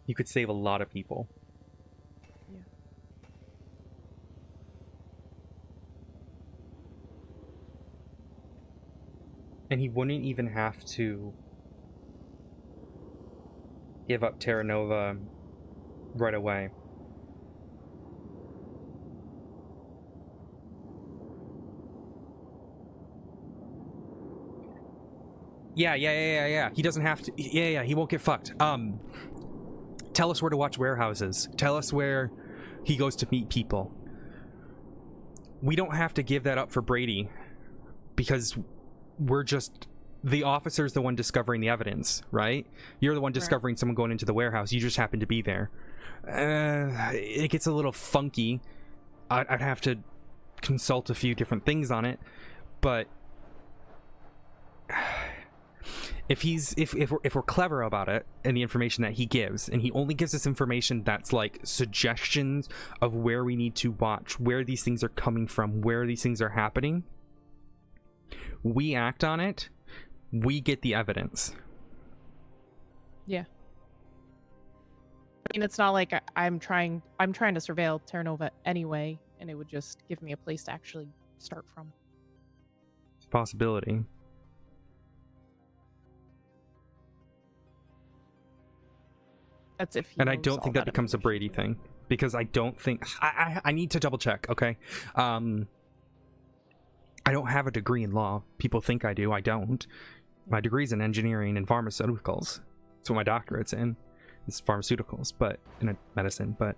you could save a lot of people. Yeah. And he wouldn't even have to give up Terra Nova right away. Yeah. He doesn't have to. Yeah. He won't get fucked. Tell us where to watch warehouses. Tell us where he goes to meet people. We don't have to give that up for Brady because we're just... The officer's the one discovering the evidence, right? You're the one discovering someone going into the warehouse. You just happen to be there. It gets a little funky. I'd have to consult a few different things on it, but if we're clever about it and the information that he gives, and he only gives us information that's like suggestions of where we need to watch, where these things are coming from, where these things are happening, we act on it, we get the evidence. Yeah. I mean, it's not like I'm trying to surveil Terra Nova anyway, and it would just give me a place to actually start from. possibility. That's if. And I don't think that becomes a Brady thing, because I don't think I need to double check. Okay, I don't have a degree in law. People think I do. I don't. My degree's in engineering and pharmaceuticals. That's what my doctorate's in. It's pharmaceuticals, but in medicine. But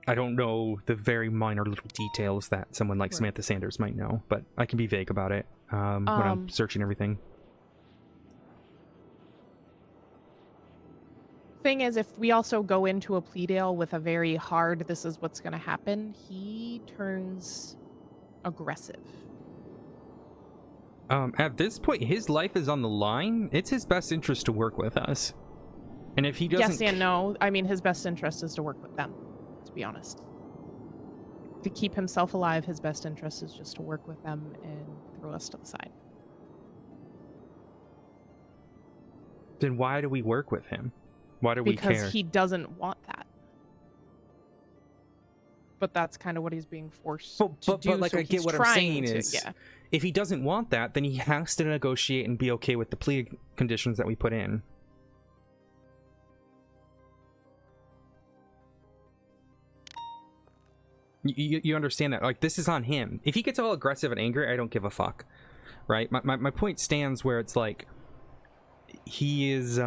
I don't know the very minor little details that someone like Samantha Sanders might know. But I can be vague about it when I'm searching everything. Thing is, if we also go into a plea deal with a very hard, this is what's going to happen, he turns aggressive. At this point, his life is on the line. It's his best interest to work with us. And if he doesn't... Yes and no. I mean, his best interest is to work with them, to be honest. To keep himself alive, his best interest is just to work with them and throw us to the side. Then why do we work with him? Why do we care? Because he doesn't want that. But that's kind of what he's being forced to do. But like, so I get he's what I'm saying trying to, is, yeah. if he doesn't want that, then he has to negotiate and be okay with the plea conditions that we put in. You understand that? Like, this is on him. If he gets all aggressive and angry, I don't give a fuck. Right? My point stands where it's like, he is,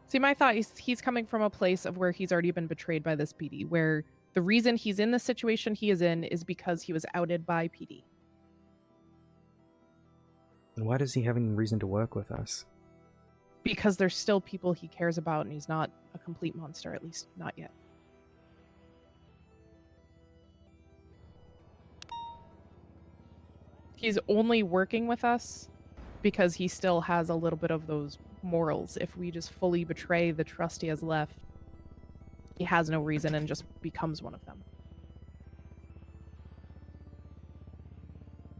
See, my thought is he's coming from a place of where he's already been betrayed by this PD, where the reason he's in the situation he is in is because he was outed by PD. And why does he have any reason to work with us? Because there's still people he cares about, and he's not a complete monster, at least not yet. He's only working with us because he still has a little bit of those morals. If we just fully betray the trust he has left, he has no reason and just becomes one of them.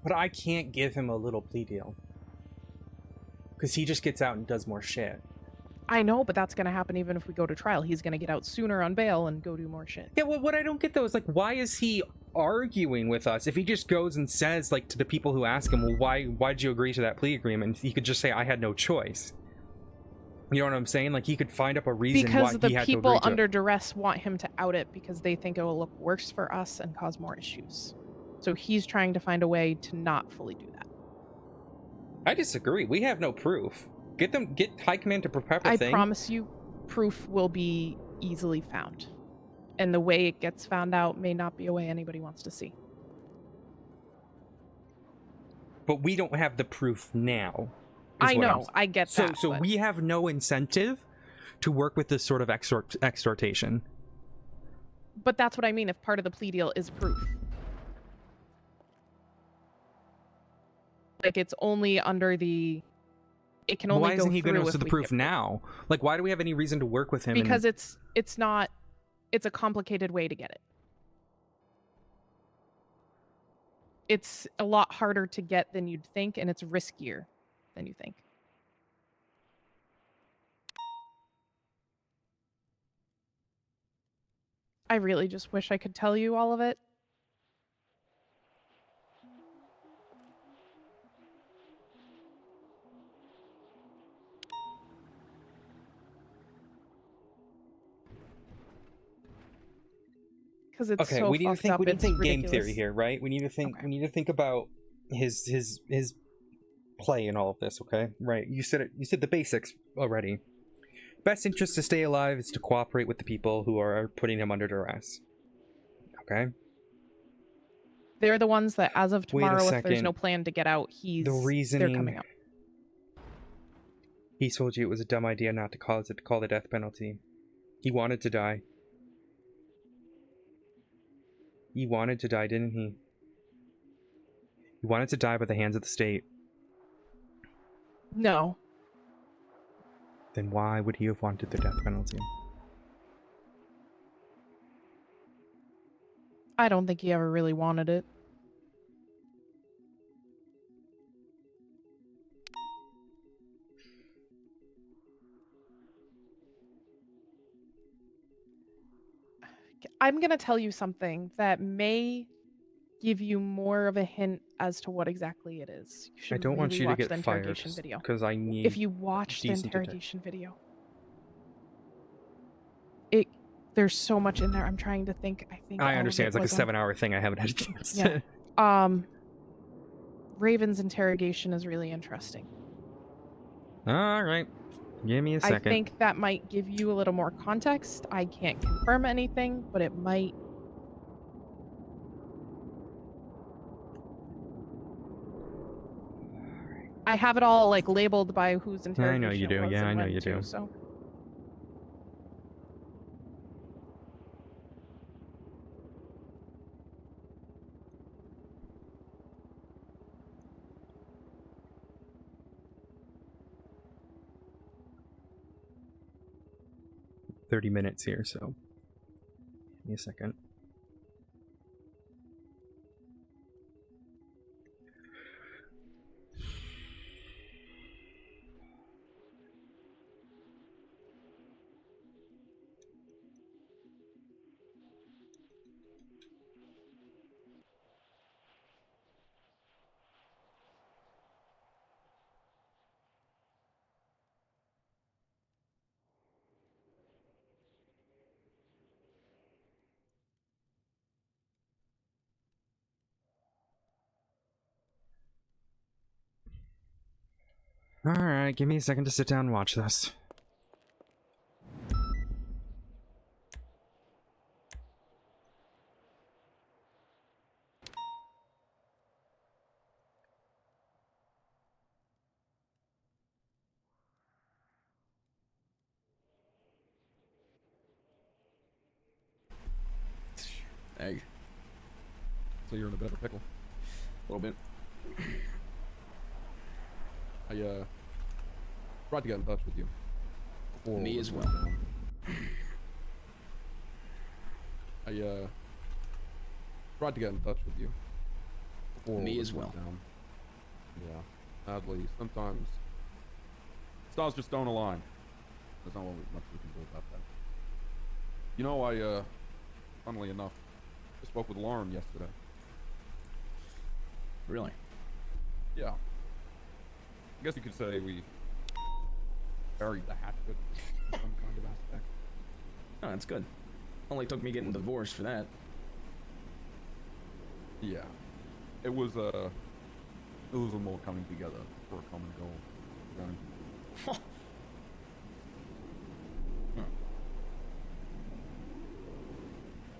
But I can't give him a little plea deal. Because he just gets out and does more shit. I know, but that's going to happen even if we go to trial. He's going to get out sooner on bail and go do more shit. Yeah, well, what I don't get, though, is, like, why is he arguing with us? If he just goes and says, like, to the people who ask him, well, why'd you agree to that plea agreement? He could just say, I had no choice. You know what I'm saying? Like, he could find up a reason why he had to agree to it. Because the people under duress want him to out it because they think it will look worse for us and cause more issues. So he's trying to find a way to not fully do that. I disagree. We have no proof. Get High Command to prepare the thing. I promise you, proof will be easily found. And the way it gets found out may not be a way anybody wants to see. But we don't have the proof now. I know, I get that. So we have no incentive to work with this sort of exhortation. But that's what I mean, if part of the plea deal is proof. Like, it's only under the... It can only why isn't go he going through to us if the we proof get now? Like, why do we have any reason to work with him? Because it's not... It's a complicated way to get it. It's a lot harder to get than you'd think, and it's riskier than you think. I really just wish I could tell you all of it. Because it's okay, so we need to fucked think. up, We need to it's think game ridiculous. theory here, right? We need to think. We need to think about his play in all of this. Okay, right? You said it. You said the basics already. Best interest to stay alive is to cooperate with the people who are putting him under duress. Okay. They're the ones that, as of Wait a tomorrow, if there's second. no plan to get out, The they're reasoning. coming out. He told you it was a dumb idea not to call the death penalty. He wanted to die. He wanted to die, didn't he? He wanted to die by the hands of the state. No. Then why would he have wanted the death penalty? I don't think he ever really wanted it. I'm going to tell you something that may give you more of a hint as to what exactly it is. You should I don't want really you to watch get the fired interrogation video. because I need. If you watch the decent interrogation video, there's so much in there. I'm trying to think. I think I all understand. of It's it like a was 7-hour thing. I haven't had a chance. yeah. Raven's interrogation is really interesting. All right. Give me a second. I think that might give you a little more context. I can't confirm anything, but it might. I have it all like labeled by whose interrogation I know you it do. was Yeah, and I know when you to, do. So. $30 here, so give me a second. Alright, give me a second to sit down and watch this. Egg. So you're in a bit of a pickle. A little bit. I tried to get in touch with you. Me as well. I tried to get in touch with you. Me as well. Yeah, sadly, sometimes stars just don't align. There's not much we can do about that. You know, I funnily enough, I spoke with Lauren yesterday. Really? Yeah. I guess you could say we buried the hatchet in some kind of aspect. Oh, that's good. Only took me getting divorced for that. Yeah. It was a more coming together for a common goal. Huh.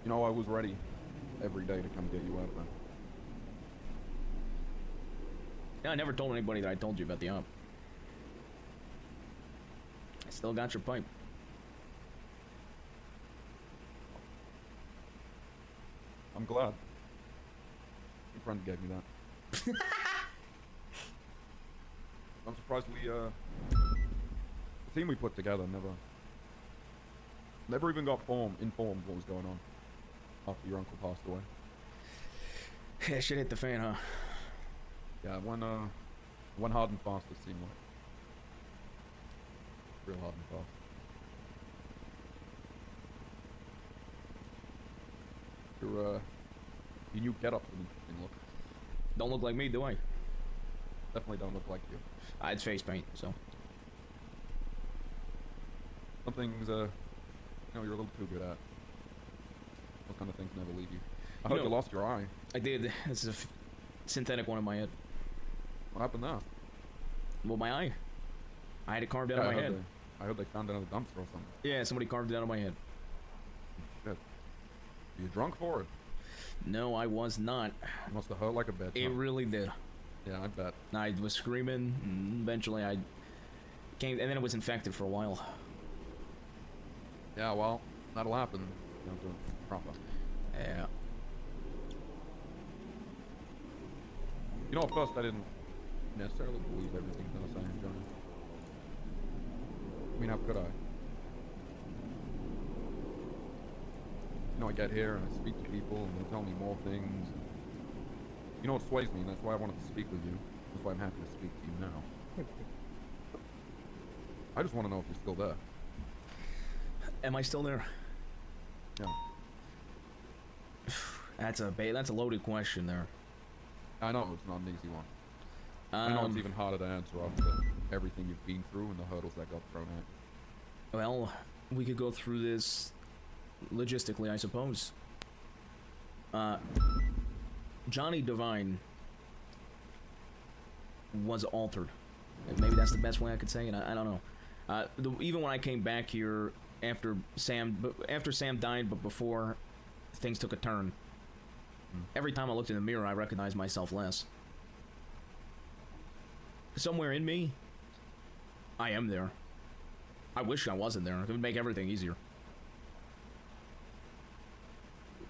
You know, I was ready every day to come get you out there. Yeah, I never told anybody that I told you about the op. I still got your pipe. I'm glad. Your friend gave me that. I'm surprised the team we put together never even got informed what was going on after your uncle passed away. Yeah, shit hit the fan, huh? Yeah, it went hard and fast, it seemed like. Real hard and fast. Your new getup's an interesting look. Don't look like me, do I? Definitely don't look like you. It's face paint, so. Some things, you're a little too good at. Those kind of things never leave you. I heard you lost your eye. I did. This is a synthetic one in my head. What happened there? Well, my eye. I had it carved out of my head. I heard they found it in a dumpster or something. Yeah, somebody carved it out of my head. Shit. Were you drunk for it? No, I was not. It must have hurt like a bitch. It really did. Yeah, I bet. I was screaming, and eventually I came, and then it was infected for a while. Yeah, well, that'll happen. You don't do it proper. Yeah. You know, at first I didn't necessarily believe everything that I was saying, Johnny. I mean, how could I? You know, I get here and I speak to people and they tell me more things. You know what sways me, and that's why I wanted to speak with you. That's why I'm happy to speak to you now. I just want to know if you're still there. Am I still there? Yeah. That's a loaded question there. I know it's not an easy one. I know it's even harder to answer after everything you've been through and the hurdles that got thrown at. Well, we could go through this logistically, I suppose. Johnny Devine was altered. Maybe that's the best way I could say it. I don't know. Even when I came back here after Sam died, but before things took a turn, every time I looked in the mirror, I recognized myself less. Somewhere in me, I am there. I wish I wasn't there. It would make everything easier.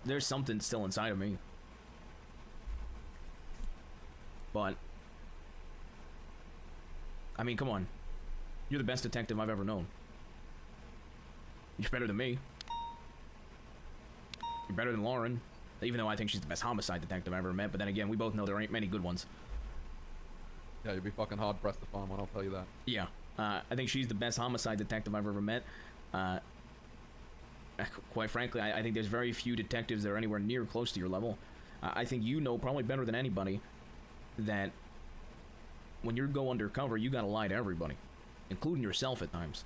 There's something still inside of me. But I mean, come on. You're the best detective I've ever known. You're better than me. You're better than Lauren. Even though I think she's the best homicide detective I've ever met, but then again, we both know there ain't many good ones. Yeah, you'd be fucking hard-pressed to find one, I'll tell you that. Yeah. I think she's the best homicide detective I've ever met. Quite frankly, I think there's very few detectives that are anywhere near close to your level. I think you know probably better than anybody that when you go undercover, you gotta lie to everybody, including yourself at times.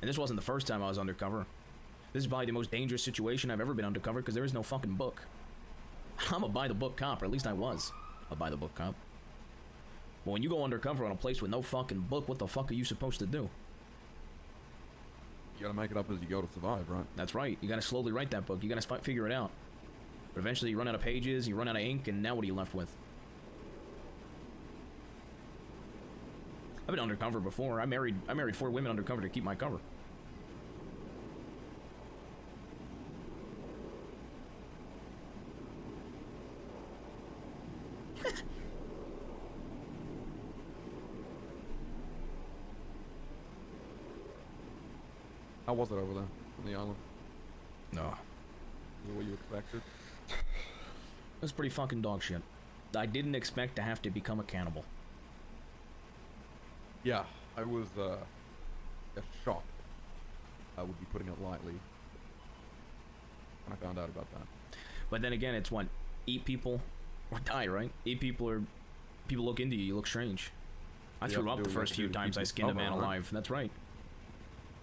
And this wasn't the first time I was undercover. This is probably the most dangerous situation I've ever been undercover because there is no fucking book. I'm a by-the-book cop, or at least I was a by-the-book cop. But when you go undercover on a place with no fucking book, what the fuck are you supposed to do? You gotta make it up as you go to survive, right? That's right. You gotta slowly write that book. You gotta figure it out. But eventually you run out of pages, you run out of ink, and now what are you left with? I've been undercover before. I married 4 women undercover to keep my cover. How was it over there on the island? No. Is it what you expected? It was pretty fucking dog shit. I didn't expect to have to become a cannibal. Yeah, I was shocked. I would be putting it lightly when I found out about that. But then again, it's what? Eat people or die, right? Eat people or people look into you, you look strange. I threw up the first few times I skinned a man alive. That's right.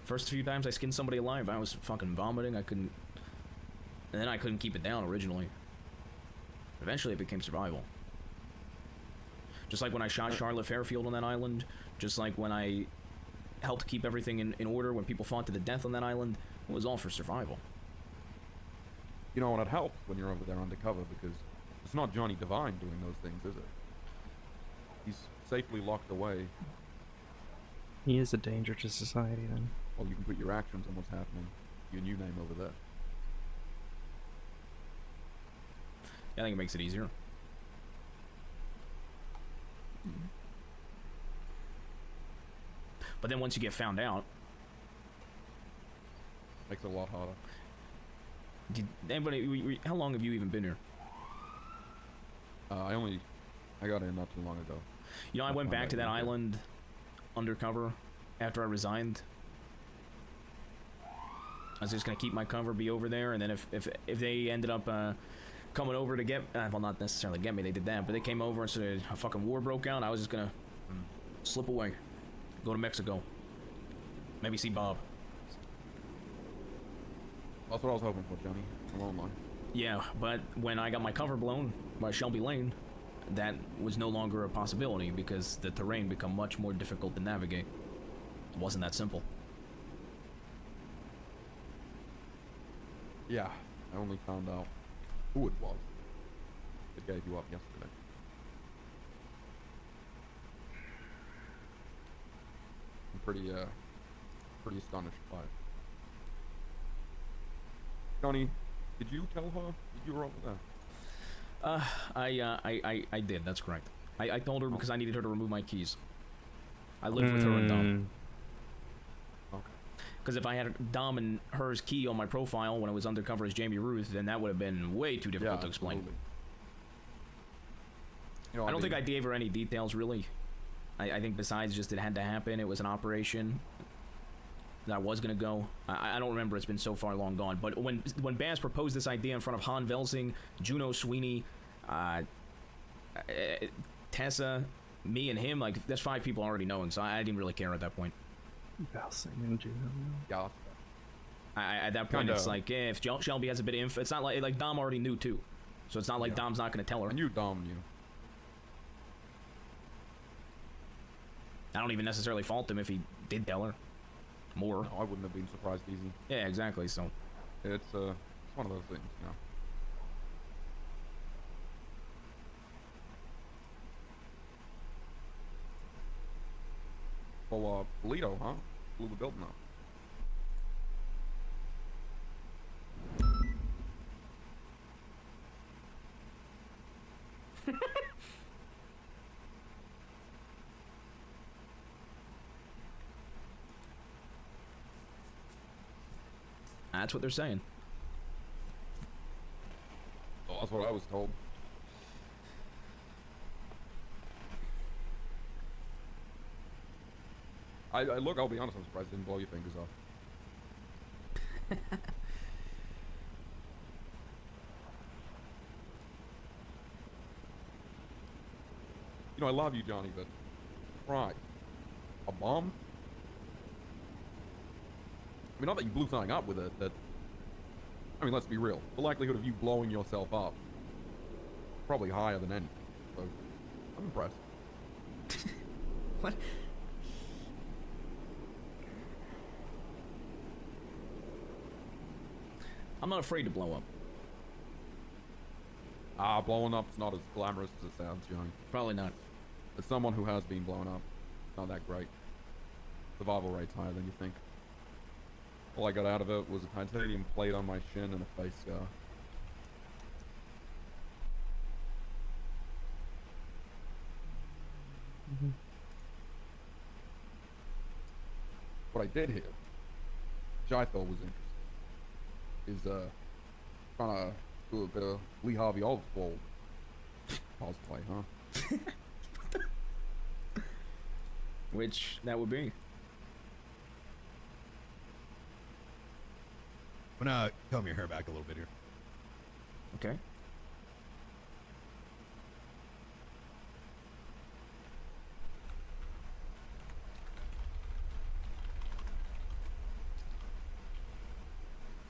First few times I skinned somebody alive, I was fucking vomiting. I couldn't... And then I couldn't keep it down originally. Eventually it became survival. Just like when I shot Charlotte Fairfield on that island. Just like when I helped keep everything in order when people fought to the death on that island. It was all for survival. You know, and it helps when you're over there undercover because it's not Johnny Devine doing those things, is it? He's safely locked away. He is a danger to society, then. Well, you can put your actions on what's happening. Your new name over there. Yeah, I think it makes it easier. But then once you get found out... Makes it a lot harder. How long have you even been here? I got in not too long ago. You know, I went back to that island undercover after I resigned. I was just gonna keep my cover, be over there, and then if they ended up coming over to get, well, not necessarily get me, they did that, but they came over and said a fucking war broke out, I was just gonna slip away, go to Mexico, maybe see Bob. That's what I was hoping for, Johnny. I won't lie. Yeah, but when I got my cover blown by Shelby Lane, that was no longer a possibility because the terrain became much more difficult to navigate. It wasn't that simple. Yeah, I only found out who it was that gave you up yesterday. I'm pretty astonished by it. Johnny, did you tell her that you were over there? I did, that's correct. I told her because I needed her to remove my keys. I lived with her and Dom. Okay. Because if I had Dom and her's key on my profile when I was undercover as Jamie Ruth, then that would have been way too difficult to explain. Absolutely. You know, I don't think I gave her any details, really. I think besides just it had to happen, it was an operation. that I was gonna go. I don't remember. It's been so far long gone. But when Baz proposed this idea in front of Han Velsing, Juno Sweeney, Tessa, me, and him, like that's 5 people already knowing. So I didn't really care at that point. Velsing and Juno. Yeah. At that point, it's like if Shelby has a bit of info, it's not like Dom already knew too. So it's not like Dom's not gonna tell her. I knew Dom knew. I don't even necessarily fault him if he did tell her more. No, I wouldn't have been surprised easy. Yeah, exactly. So it's one of those things, you know. Well, Polito, huh? Blew the building up. That's what they're saying. Oh, that's what I was told. Look, I'll be honest, I'm surprised it didn't blow your fingers off. You know, I love you, Johnny, but right, a bomb? I mean, not that you blew something up with it, but I mean, let's be real. The likelihood of you blowing yourself up probably higher than anything. So, I'm impressed. What? I'm not afraid to blow up. Blowing up's not as glamorous as it sounds, Johnny. Probably not. As someone who has been blown up, not that great. Survival rate's higher than you think. All I got out of it was a titanium plate on my shin and a face scar. What I did here, which I thought was interesting, is trying to do a bit of Lee Harvey Oswald cosplay, huh? Which that would be. I'm gonna comb your hair back a little bit here. Okay.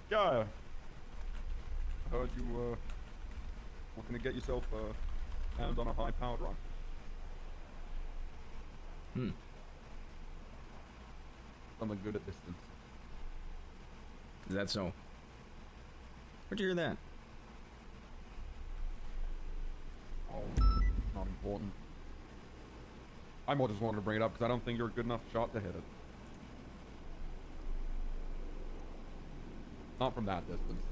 Yeah. I heard you looking to get yourself hands on a high-powered rocket. Something good at distance. Is that so? Where'd you hear that? Oh, not important. I more just wanted to bring it up because I don't think you're a good enough shot to hit it. Not from that distance.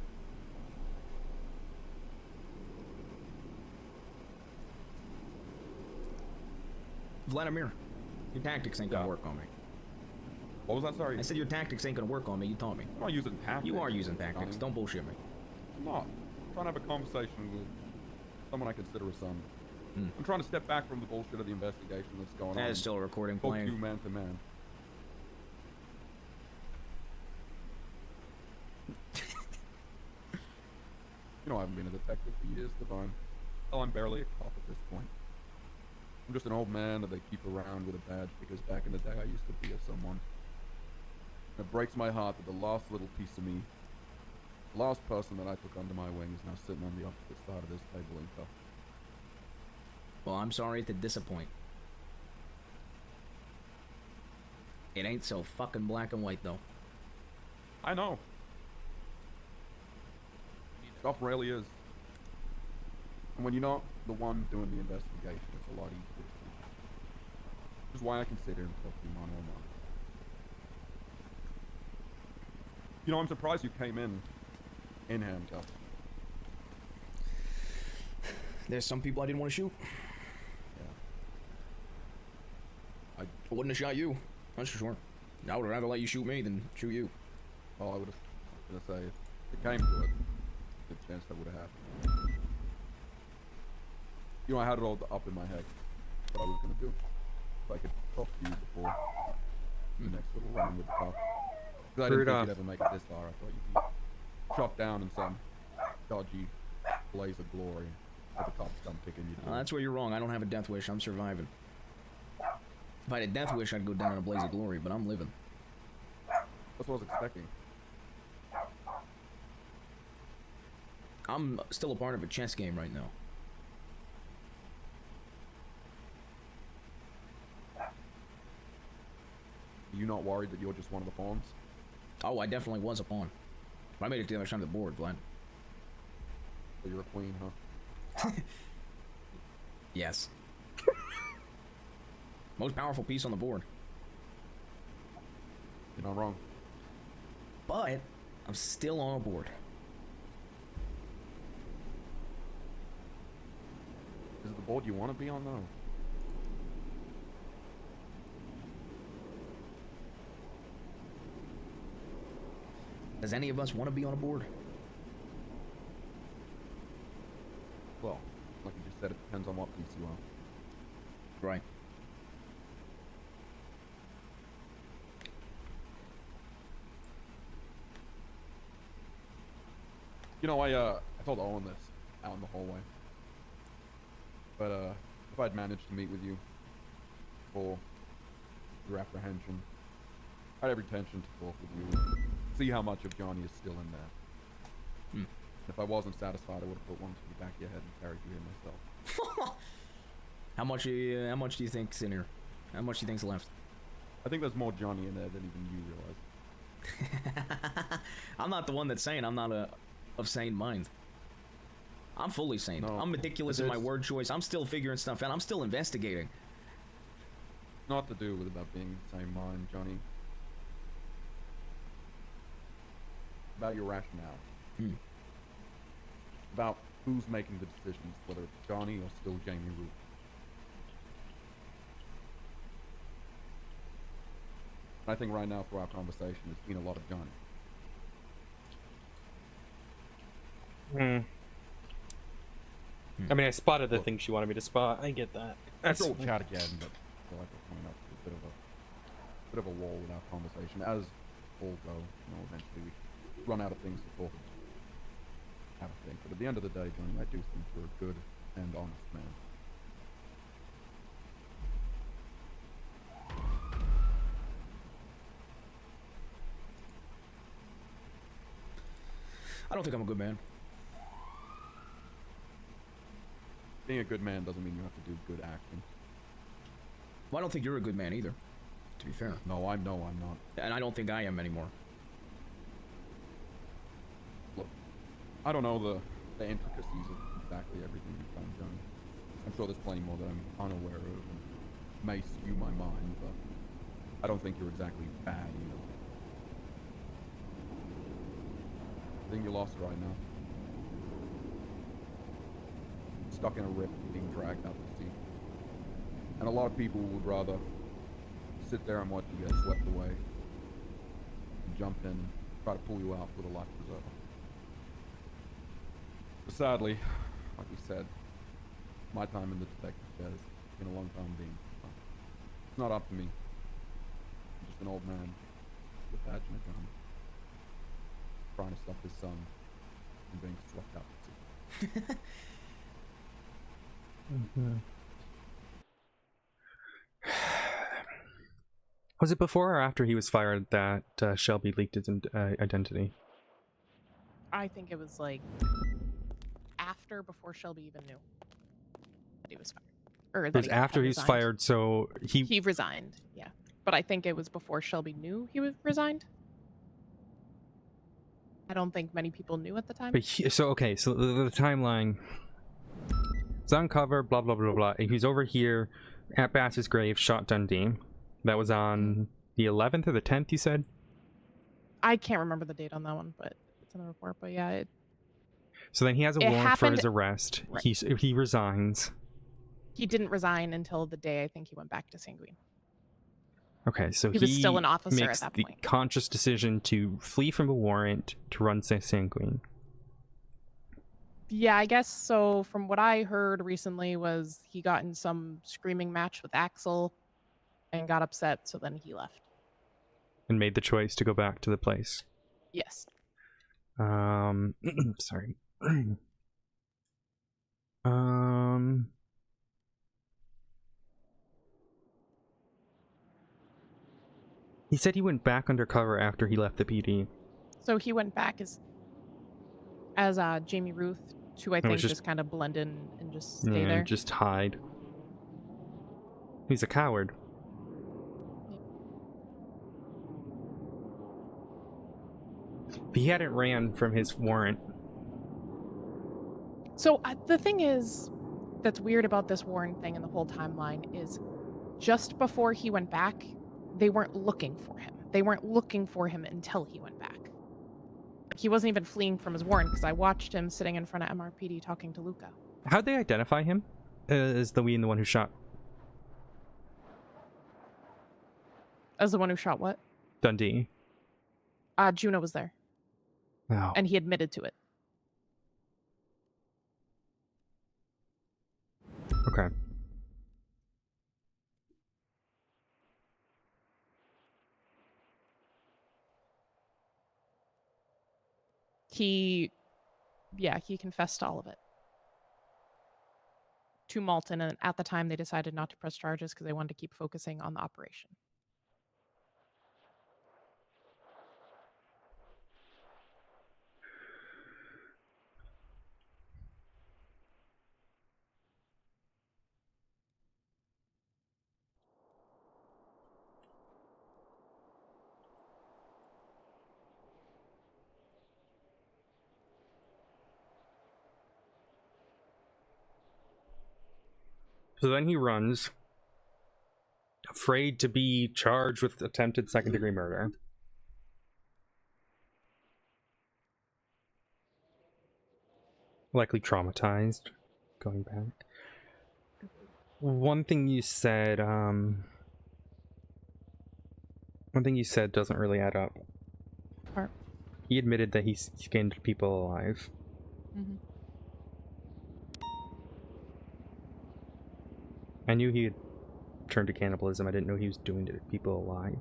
Vladimir, your tactics ain't gonna work on me. What was that? Sorry. I said your tactics ain't gonna work on me. You taught me. I'm not using tactics. You are using tactics. Johnny. Don't bullshit me. I'm not. I'm trying to have a conversation with someone I consider a son. I'm trying to step back from the bullshit of the investigation that's going on. That is still a recording Talk playing. to you man to man. You know I haven't been a detective for years, Divine. Hell, I'm barely a cop at this point. I'm just an old man that they keep around with a badge because back in the day I used to be a someone. And it breaks my heart that the last little piece of me, the last person that I took under my wing is now sitting on the opposite side of this table in cuffs. Well, I'm sorry to disappoint. It ain't so fucking black and white, though. I know. Stuff rarely is. And when you're not the one doing the investigation, it's a lot easier to see. Which is why I consider him to be mano a mano. You know, I'm surprised you came in handcuffs. There's some people I didn't want to shoot. Yeah. I wouldn't have shot you. That's for sure. I would rather let you shoot me than shoot you. Well, I would have, say, if it came to it, good chance that would have happened. You know, I had it all up in my head what I was going to do. If I could talk to you before the next little round with the cops. 'Cause I didn't think Rudolph. you'd ever make it this far. I thought you'd be chopped down in some dodgy blaze of glory. Or the cops come kicking you. That's where you're wrong. I don't have a death wish. I'm surviving. If I had a death wish, I'd go down in a blaze of glory, but I'm living. That's what I was expecting. I'm still a part of a chess game right now. Are you not worried that you're just one of the pawns? Oh, I definitely was a pawn. But I made it to the other side of the board, Vlad. So you're a queen, huh? Yes. Most powerful piece on the board. You're not wrong. But I'm still on a board. Is it the board you want to be on, though? Does any of us want to be on a board? Well, like you just said, it depends on what piece you are. Right. You know, I told Owen this out in the hallway. But, if I'd managed to meet with you before your apprehension, I had every intention to talk with you and see how much of Johnny is still in there. If I wasn't satisfied, I would have put one to the back of your head and carried you here myself. How much do you think's in here? How much do you think's left? I think there's more Johnny in there than even you realize. I'm not the one that's saying I'm not of sane mind. I'm fully sane. No, I'm meticulous in my word choice. I'm still figuring stuff out. I'm still investigating. Not to do with about being the same mind, Johnny. About your rationale. About who's making the decisions, whether it's Johnny or still Jamie Root. I think right now, through our conversation, it's been a lot of Johnny. I mean, I spotted the thing she wanted me to spot. I get that. That's all chat again, but I feel like we're coming up to a bit of a wall with our conversation. As all go, eventually we run out of things to talk about. Have a think, but at the end of the day, Johnny, I do think you're a good and honest man. I don't think I'm a good man. Being a good man doesn't mean you have to do good actions. Well, I don't think you're a good man either, to be fair. No, I'm not. And I don't think I am anymore. Look, I don't know the intricacies of exactly everything you've done, Johnny. I'm sure there's plenty more that I'm unaware of and may skew my mind, but I don't think you're exactly bad either. I think you're lost right now. Stuck in a rip, being dragged out to sea. And a lot of people would rather sit there and watch you get swept away and jump in and try to pull you out with a life preserver. But sadly, like we said, my time in the detective chair has been a long time being. It's not up to me. I'm just an old man with a badge and a gun, trying to stop his son from being swept out to sea. Was it before or after he was fired that Shelby leaked his identity? I think it was like after, before Shelby even knew that he was fired. Or It that was he after had he was resigned. fired, so He resigned, yeah. But I think it was before Shelby knew he was resigned. I don't think many people knew at the time. But so the timeline. It's on cover, blah blah blah blah. He's over here at Bass's grave, shot Dundee. That was on the 11th or the 10th, you said? I can't remember the date on that one, but it's in the report. But yeah, So then he has a It warrant for happened- his arrest. Right. He resigns. he didn't resign until the day I think he went back to Sanguine. Okay, so He was still an officer makes at that the point. conscious decision to flee from a warrant to run Sanguine. Yeah, I guess so. From what I heard recently was he got in some screaming match with Axel and got upset, so then he left. and made the choice to go back to the place. Yes. Sorry. He said he went back undercover after he left the PD. So he went back as Jamie Ruth to, I It was think, just kind of blend in and just stay Yeah, there. just hide. He's a coward. He hadn't ran from his warrant. So the thing is, that's weird about this Warren thing and the whole timeline is, just before he went back, they weren't looking for him. They weren't looking for him until he went back. He wasn't even fleeing from his warrant because I watched him sitting in front of MRPD talking to Luca. How'd they identify him as the one who shot As the one who shot what? Dundee? Juno was there. Oh. And he admitted to it. Okay. He confessed to all of it. To Malton, and at the time they decided not to press charges because they wanted to keep focusing on the operation. So then he runs, afraid to be charged with attempted second-degree murder. Likely traumatized, going back. One thing you said doesn't really add up. Part. He admitted that he skinned people alive. Mm-hmm. I knew he had turned to cannibalism. I didn't know he was doing it to people alive.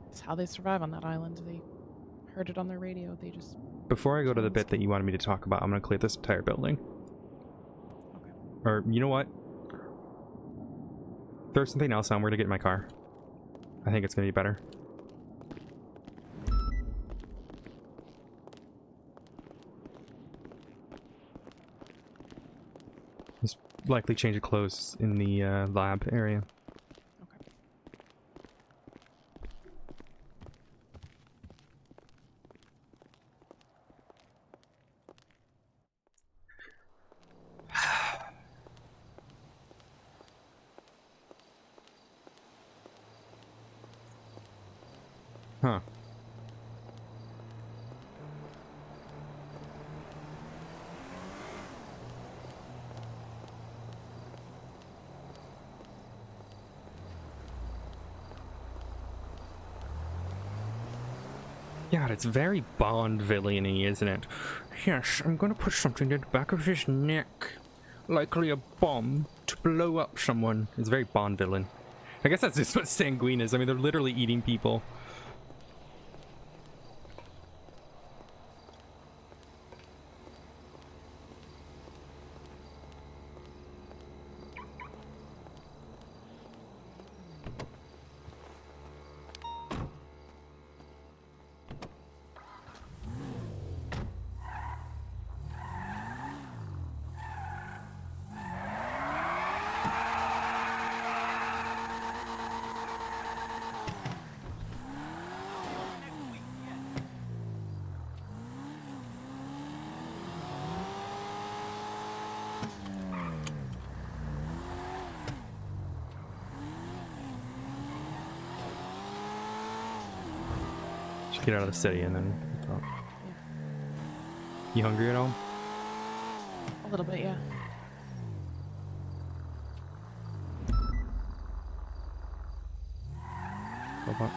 It's how they survive on that island. They heard it on their radio. They just... Before I go to the bit that you wanted me to talk about, I'm going to clear this entire building. Okay. Or, you know what? There's something else on where to get in my car. I think it's going to be better. Just likely change of clothes in the lab area. Huh. God, it's very Bond villainy, isn't it? Yes, I'm gonna put something in the back of his neck. Likely a bomb to blow up someone. It's very Bond villain. I guess that's just what Sanguine is. I mean, they're literally eating people. Just get out of the city and then talk. You hungry at all? A little bit, yeah. $12.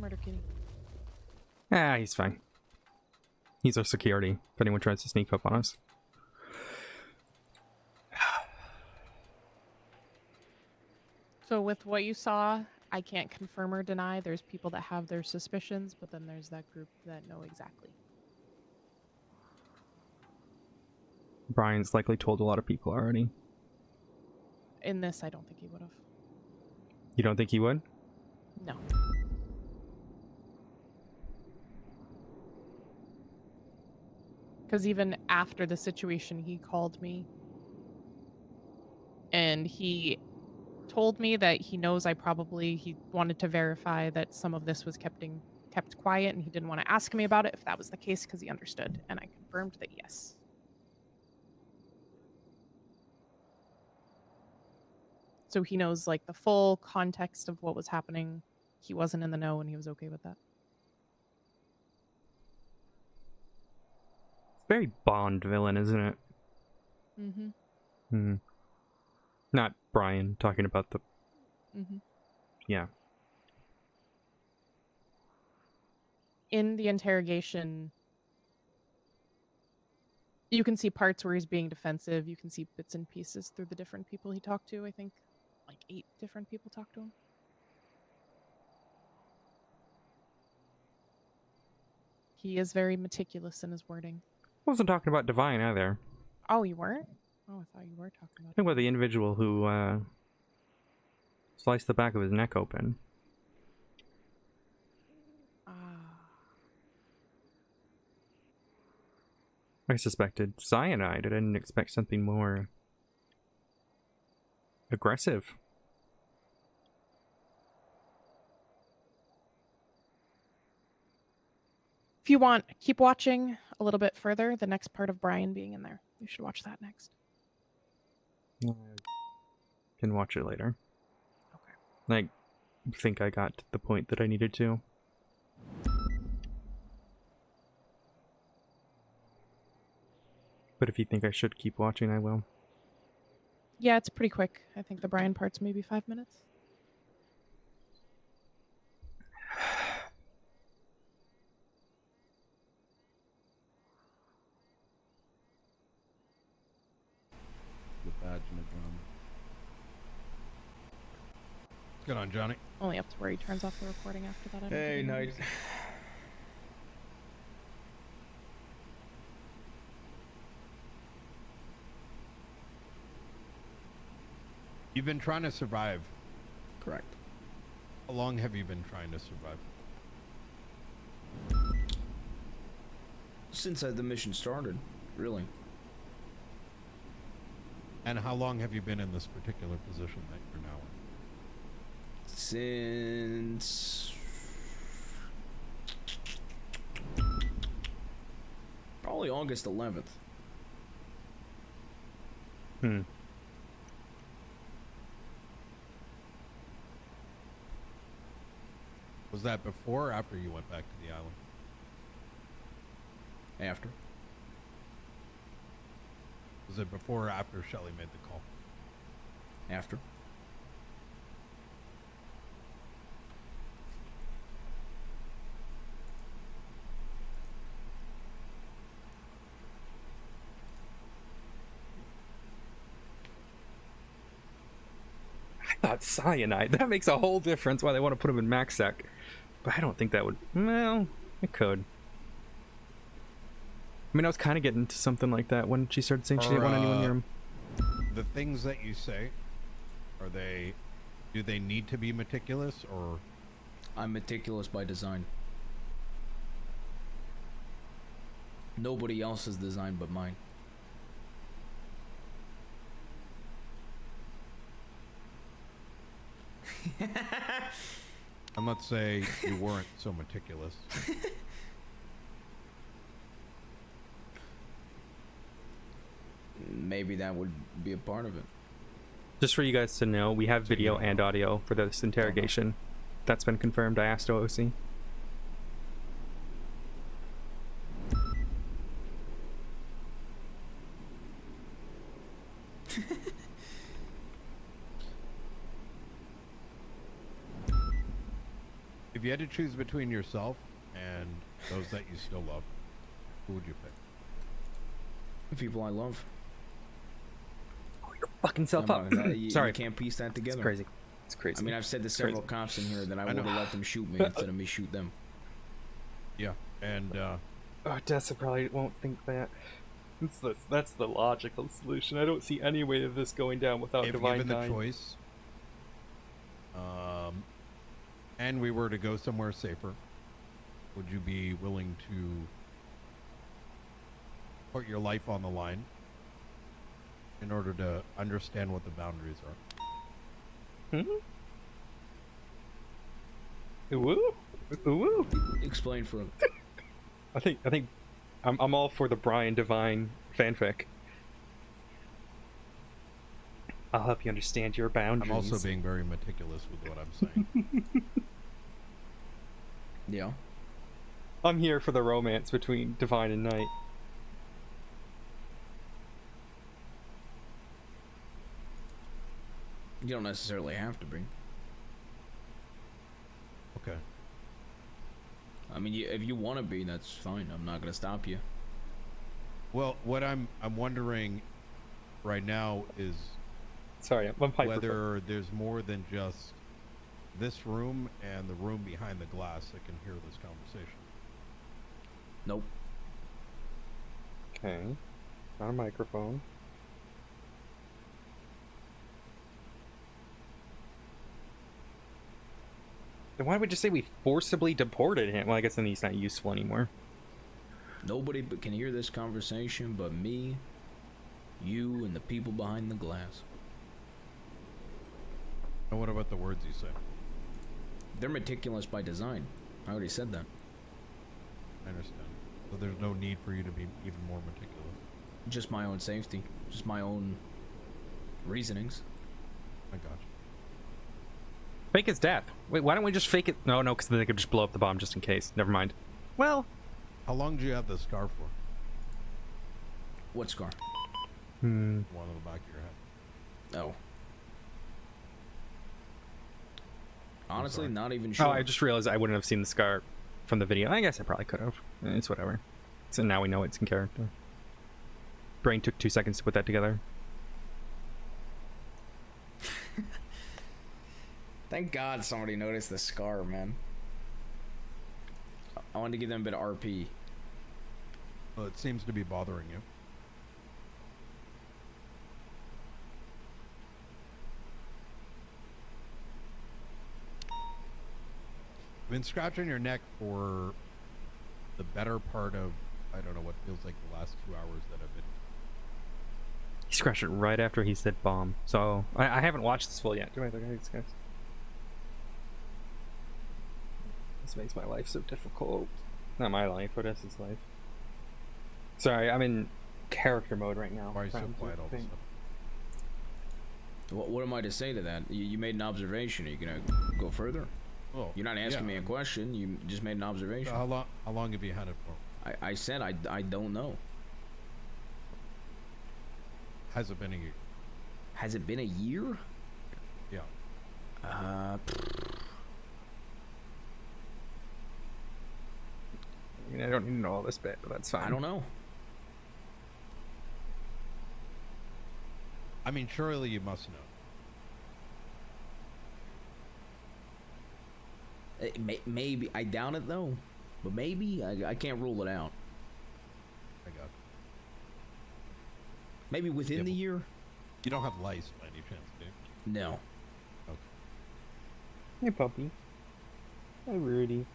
Murder Kitty. Ah, he's fine. He's our security if anyone tries to sneak up on us. So with what you saw, I can't confirm or deny. There's people that have their suspicions, but then there's that group that know exactly. Brian's likely told a lot of people already. In this, I don't think he would have. You don't think he would? No. Because even after the situation, he called me. And he told me that he knows he wanted to verify that some of this was kept quiet, and he didn't want to ask me about it if that was the case because he understood. And I confirmed that yes. So he knows like the full context of what was happening. He wasn't in the know and he was okay with that. Very Bond villain, isn't it? Mm-hmm. Hmm. Not Brian talking about the... Mm-hmm. Yeah. In the interrogation, you can see parts where he's being defensive. You can see bits and pieces through the different people he talked to. I think like 8 different people talked to him. He is very meticulous in his wording. I wasn't talking about Divine either. Oh, you weren't? Oh, I thought you were talking about. I think about the individual who sliced the back of his neck open. I suspected cyanide. I didn't expect something more aggressive. If you want, keep watching a little bit further. The next part of Brian being in there. You should watch that next. Can watch it later. Okay. I think I got to the point that I needed to. But if you think I should keep watching, I will. Yeah, it's pretty quick. I think the Brian part's maybe 5 minutes. The badge and the drum. What's going on, Johnny? Only up to where he turns off the recording after that. I don't Hey, think he Knight. knows. You've been trying to survive. Correct. How long have you been trying to survive? Since the mission started, really. And how long have you been in this particular position that you're now in? Since probably August 11th. Hmm. Was that before or after you went back to the island? After. Was it before or after Shelley made the call? After. I thought cyanide. That makes a whole difference why they want to put him in MaxSec. But I don't think that would... Well, it could. I mean, I was kind of getting to something like that when she started saying she didn't want anyone near him. The things that you say, do they need to be meticulous, or? I'm meticulous by design. Nobody else's design but mine. And let's say you weren't so meticulous. Maybe that would be a part of it. Just for you guys to know, we have video and audio for this interrogation. That's been confirmed. I asked OOC. If If you had to choose between yourself and those that you still love, who would you pick? The people I love. Fucking self up. Sorry. You can't piece that together. It's crazy. It's crazy. I mean, I've said to It's several crazy. cops in here that I would know. have let them shoot me instead of me shoot them. Yeah, and Odessa probably won't think that. That's the logical solution. I don't see any way of this going down without if divine given the dying. choice, and we were to go somewhere safer, would you be willing to put your life on the line in order to understand what the boundaries are? Woo! Woo! Explain for him. I think I'm all for the Brian Divine fanfic. I'll help you understand your boundaries. I'm also being very meticulous with what I'm saying. Yeah. I'm here for the romance between Divine and Knight. You don't necessarily have to be. Okay. I mean, if you want to be, that's fine. I'm not gonna stop you. Well, what I'm wondering right now is sorry, I'm hyper. Whether there's more than just this room and the room behind the glass that can hear this conversation. Nope. Okay. Not a microphone. Then why would you say we forcibly deported him? Well, I guess then he's not useful anymore. Nobody but can hear this conversation but me, you, and the people behind the glass. And what about the words you say? They're meticulous by design. I already said that. I understand. So there's no need for you to be even more meticulous. Just my own safety. Just my own reasonings. I got you. Fake his death. Wait, why don't we just fake it? No, because then they could just blow up the bomb just in case. Never mind. Well, how long do you have the scar for? What scar? One on the back of your head. Oh. Honestly, not even sure. Oh, I just realized I wouldn't have seen the scar from the video. I guess I probably could have. It's whatever. So now we know it's in character. Brain took 2 seconds to put that together. Thank God somebody noticed the scar, man. I wanted to give them a bit of RP. Well, it seems to be bothering you. You've been scratching your neck for the better part of, I don't know, what feels like the last 2 hours that I've been. He scratched it right after he said bomb. So, I haven't watched this full yet. Do I look at these guys? This makes my life so difficult. Not my life, Odessa's life. Sorry, I'm in character mode right now. Why are you so quiet all of a sudden? What am I to say to that? You made an observation. Are you gonna go further? Oh, You're not asking me a question. You just made an observation. So how long have you had it for? I said I don't know. Has it been a year? Has it been a year? Yeah. I mean, I don't need to know all this bit, but that's fine. I don't know. I mean, surely you must know. Maybe. I doubt it, though. But maybe. I can't rule it out. I got it. Maybe within the year? You don't have lice by any chance, do you? No. Okay. Hey, puppy. Hi, Rudy.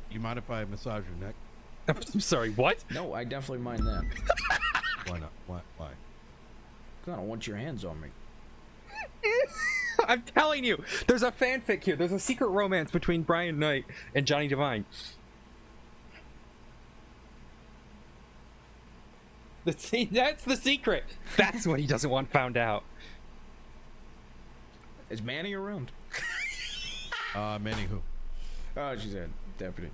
You mind if I massage your neck? I'm sorry, what? No, I definitely mind that. Why not? Why? Because I don't want your hands on me. I'm telling you, there's a fanfic here. There's a secret romance between Brian Knight and Johnny Divine. That's the secret. That's what he doesn't want found out. Is Manny around? Manny who? Oh, she's a deputy.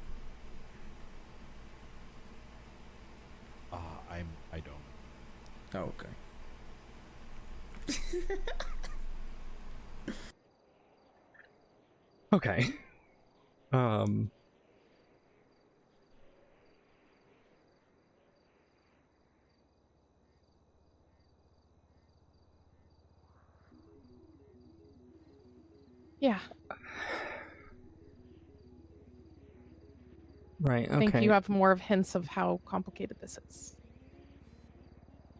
I don't. Oh, okay. Okay. Yeah. Right, I think okay. you have more of hints of how complicated this is.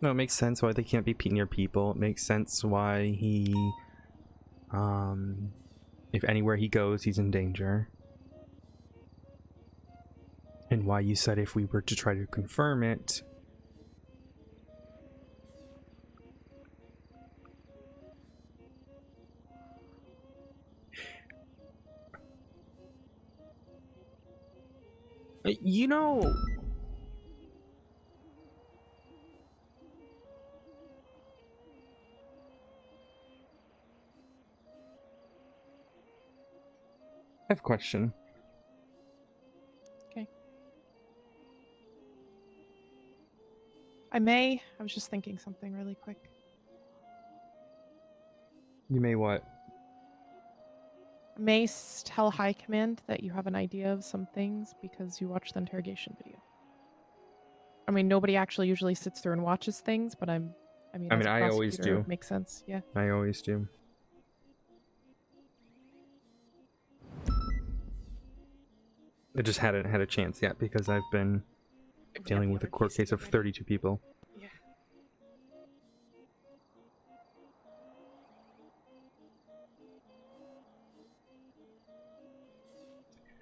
No, it makes sense why they can't be near people. It makes sense why he, if anywhere he goes, he's in danger. And why you said if we were to try to confirm it, you know, I have a question. Okay. I was just thinking something really quick. You may what? I may tell High Command that you have an idea of some things because you watched the interrogation video. I mean, nobody actually usually sits through and watches things, but I mean, as a I always prosecutor, do. it makes sense. Yeah. I always do. I just hadn't had a chance yet because I've been dealing with a court case of 32 people. Yeah.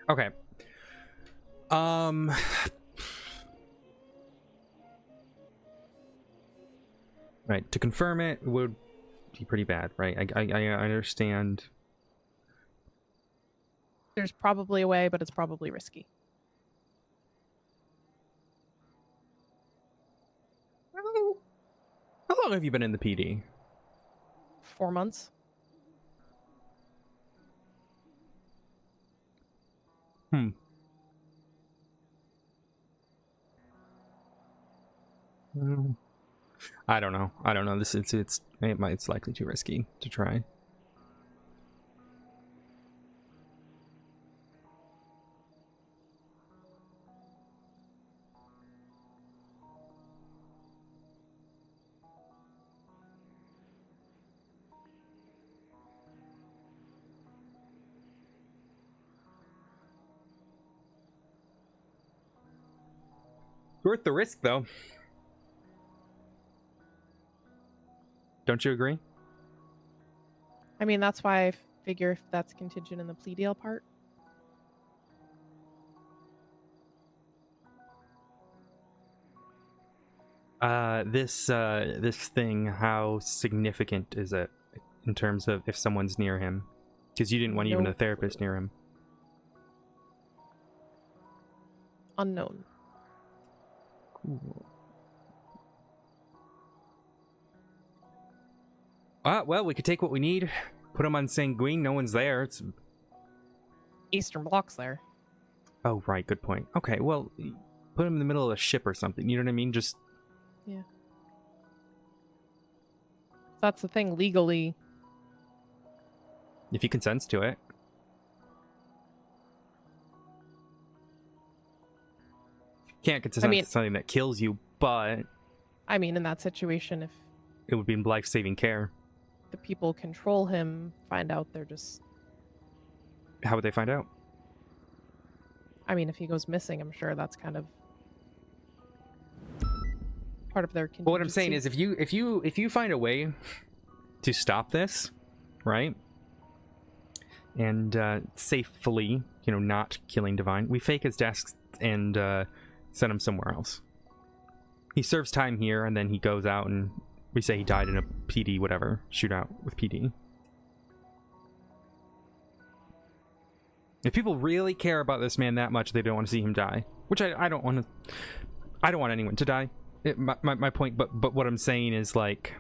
Okay. Right, to confirm it would be pretty bad, right? I understand. There's probably a way, but it's probably risky. How long have you been in the PD? 4 months. I don't know. I don't know. It's likely too risky to try. Worth the risk, though. Don't you agree? I mean, that's why I figure if that's contingent in the plea deal part. This thing, how significant is it in terms of if someone's near him? Because you didn't want even a therapist near him. Unknown. Cool. Well, we could take what we need, put him on Sanguine. No one's there. It's Eastern Block's there. Oh, right. Good point. Okay, well, put him in the middle of a ship or something. You know what I mean? Just Yeah. That's the thing, legally. if he consents to it. Can't consent to something that kills you, but I mean, in that situation, if it would be life-saving care. the people control him, find out they're just... How would they find out? I mean, if he goes missing, I'm sure that's kind of part of their contingency. But what I'm saying is, if you find a way to stop this, right, and safely, not killing Divine, we fake his desk and send him somewhere else. He serves time here, and then he goes out, and we say he died in a PD, whatever, shootout with PD. If people really care about this man that much, they don't want to see him die. Which I don't want to... I don't want anyone to die. My point, but what I'm saying is, like...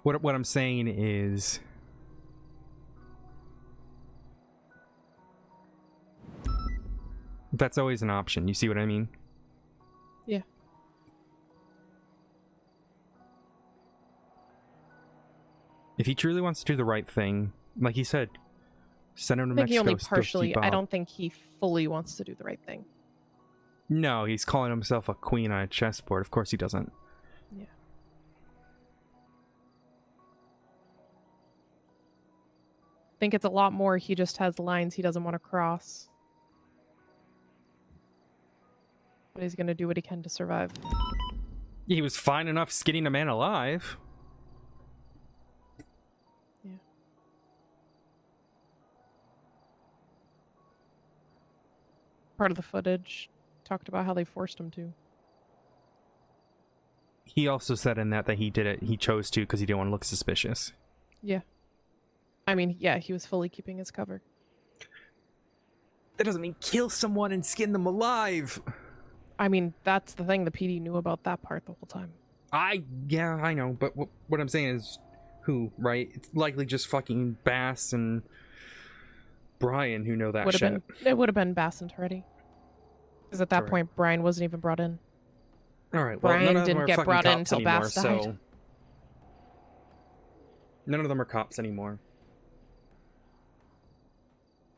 What I'm saying is... That's always an option. You see what I mean? Yeah. If he truly wants to do the right thing, like he said, send him to I think he Mexico. only still partially. keep I up. don't think he fully wants to do the right thing. No, he's calling himself a queen on a chessboard. Of course he doesn't. Yeah. I think it's a lot more. He just has lines he doesn't want to cross. But he's gonna do what he can to survive. He was fine enough skinning a man alive. Yeah. Part of the footage talked about how they forced him to. He also said in that he did it. He chose to because he didn't want to look suspicious. Yeah. I mean, yeah, he was fully keeping his cover. That doesn't mean kill someone and skin them alive. I mean, that's the thing. The PD knew about that part the whole time. Yeah, I know, but what I'm saying is, who, right? It's likely just fucking Bass and Brian who know that shit. It would have been Bass and Toretti. Because at that Correct. point, Brian wasn't even brought in. All right, well, Brian none of them didn't are get fucking brought in cops until anymore, Bass died. so none of them are cops anymore.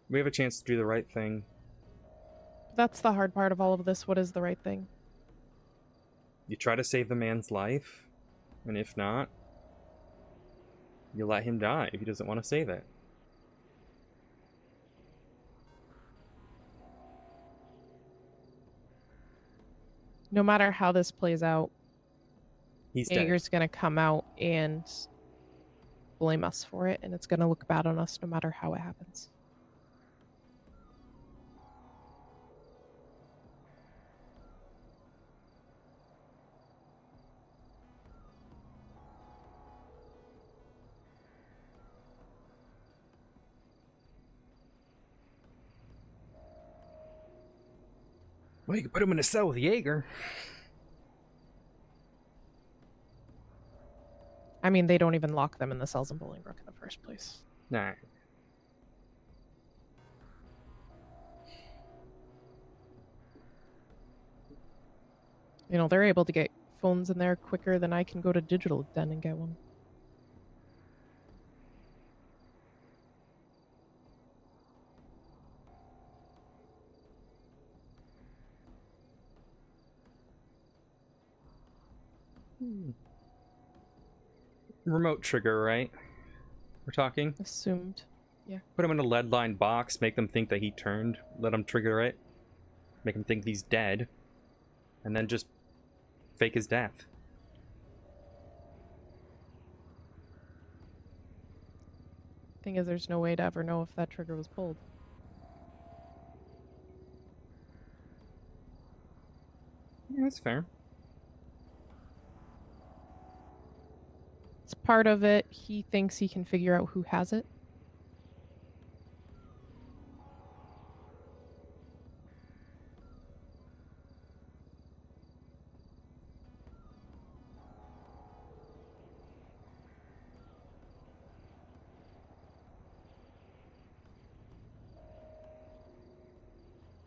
We have a chance to do the right thing. That's the hard part of all of this. What is the right thing? You try to save the man's life, and if not, you let him die if he doesn't want to save it. No matter how this plays out, He's dead. Jaeger's gonna come out and blame us for it, and it's gonna look bad on us no matter how it happens. Well, you could put him in a cell with Jaeger. I mean, they don't even lock them in the cells in Bolingbroke in the first place. Nah. You know, they're able to get phones in there quicker than I can go to Digital Den and get one. Remote trigger, right? We're talking? Assumed. Yeah. Put him in a lead-lined box, make them think that he turned, let him trigger it, make him think he's dead, and then just fake his death. Thing is, there's no way to ever know if that trigger was pulled. Yeah, that's fair. It's part of it. He thinks he can figure out who has it.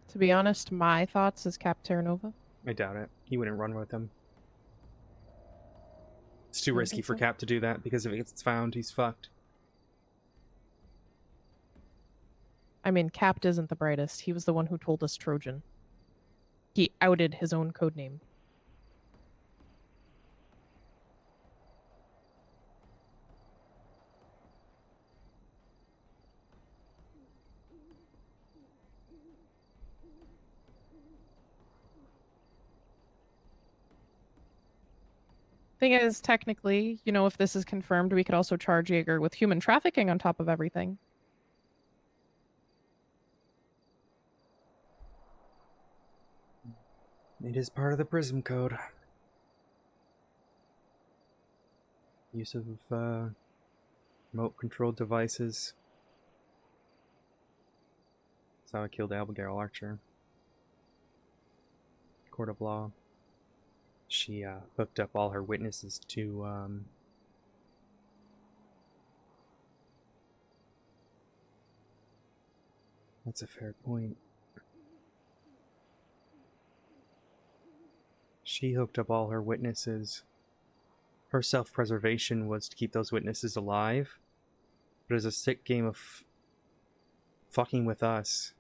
To be honest, my thoughts is Cap Terranova. I doubt it. He wouldn't run with him. It's too You don't risky think for so? Cap to do that, because if it gets found, he's fucked. I mean, Cap isn't the brightest. He was the one who told us Trojan. He outed his own codename. Thing is, technically, you know, if this is confirmed, we could also charge Jaeger with human trafficking on top of everything. It is part of the Prism Code. Use of remote-controlled devices. That's how I killed Abigail Archer. Court of law. She hooked up all her witnesses to That's a fair point. She hooked up all her witnesses. Her self-preservation was to keep those witnesses alive. But as a sick game of fucking with us,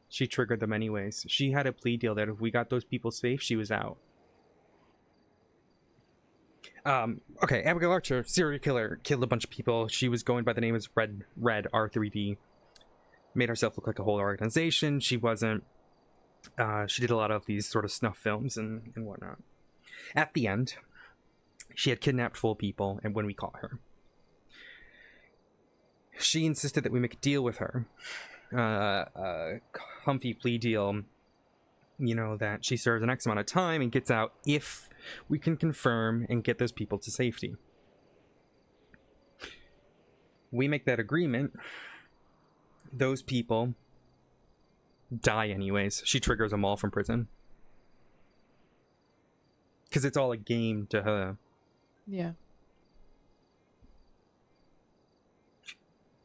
she triggered them anyways. She had a plea deal that if we got those people safe, she was out. Okay, Abigail Archer, serial killer, killed a bunch of people. She was going by the name of Red R3D. Made herself look like a whole organization. She wasn't. She did a lot of these sort of snuff films and whatnot. At the end, she had kidnapped 4 people, and when we caught her, she insisted that we make a deal with her. A comfy plea deal, you know, that she serves an X amount of time and gets out if we can confirm and get those people to safety. We make that agreement. Those people die anyways. She triggers them all from prison. Because it's all a game to her. Yeah.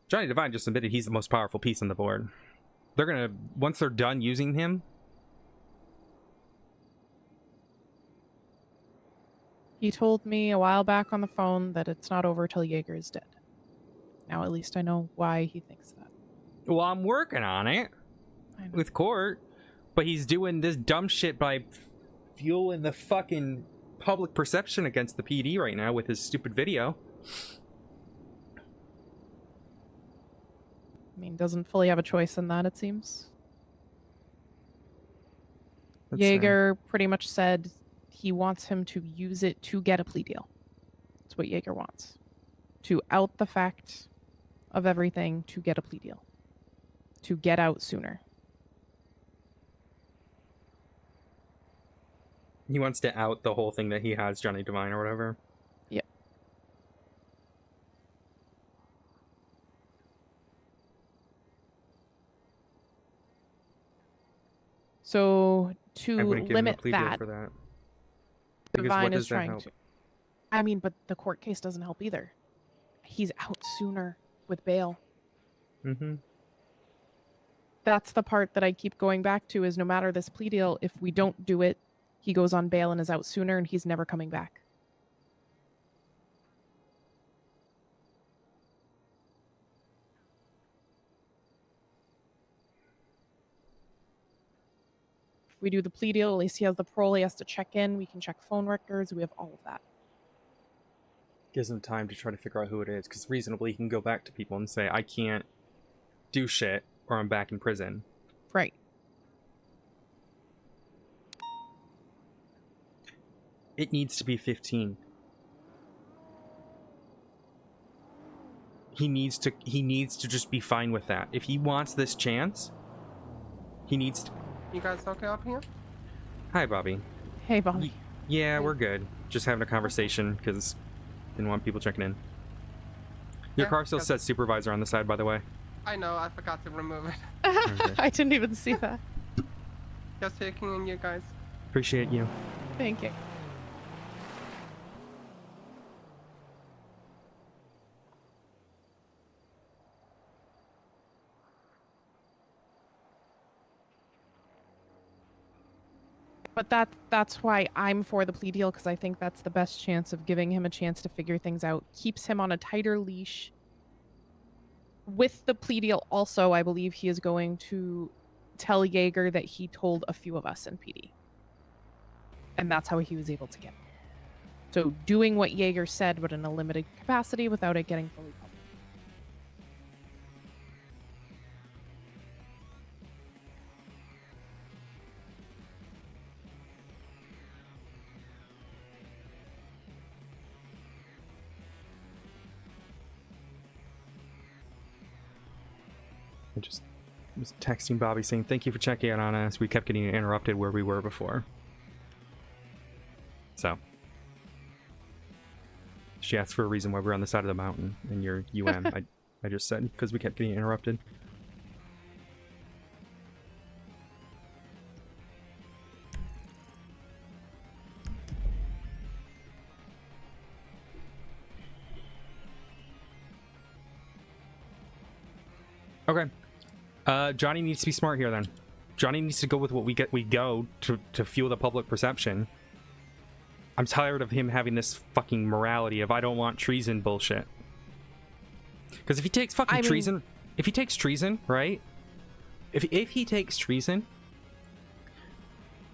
Johnny Devine just admitted he's the most powerful piece on the board. They're gonna, once they're done using him... He told me a while back on the phone that it's not over till Jaeger is dead. Now at least I know why he thinks that. Well, I'm working on it with court, but he's doing this dumb shit by fueling the fucking public perception against the PD right now with his stupid video. I mean, doesn't fully have a choice in that, it seems. That's Jaeger pretty much said he wants him to use it to get a plea deal. That's what Jaeger wants. To out the fact of everything to get a plea deal. To get out sooner. He wants to out the whole thing that he has Johnny Devine or whatever. Yep. So to limit that, for that. Devine is trying to. I mean, but the court case doesn't help either. He's out sooner with bail. Mm-hmm. That's the part that I keep going back to is no matter this plea deal, if we don't do it, he goes on bail and is out sooner and he's never coming back. If we do the plea deal, at least he has the parole, he has to check in, we can check phone records, we have all of that. Gives him time to try to figure out who it is, because reasonably he can go back to people and say, I can't do shit or I'm back in prison. Right. It needs to be 15. He needs to just be fine with that. If he wants this chance, he needs to... You guys okay up here? Hi, Bobby. Hey, Bobby. Yeah, we're good. Just having a conversation, because didn't want people checking in. Your car still says supervisor on the side, by the way. I know, I forgot to remove it. Okay. I didn't even see that. Just checking in, you guys. Appreciate you. Thank you. But that's why I'm for the plea deal, because I think that's the best chance of giving him a chance to figure things out. Keeps him on a tighter leash. With the plea deal also, I believe he is going to tell Jaeger that he told a few of us in PD. And that's how he was able to get it. So doing what Jaeger said, but in a limited capacity without it getting fully public. I just was texting Bobby saying, thank you for checking in on us. We kept getting interrupted where we were before. So. She asked for a reason why we're on the side of the mountain and you're UM. I just said, because we kept getting interrupted. Okay. Johnny needs to be smart here then. Johnny needs to go with what we go to fuel the public perception. I'm tired of him having this fucking morality of I don't want treason bullshit. Because if he takes fucking treason, if he takes treason, right? If he takes treason,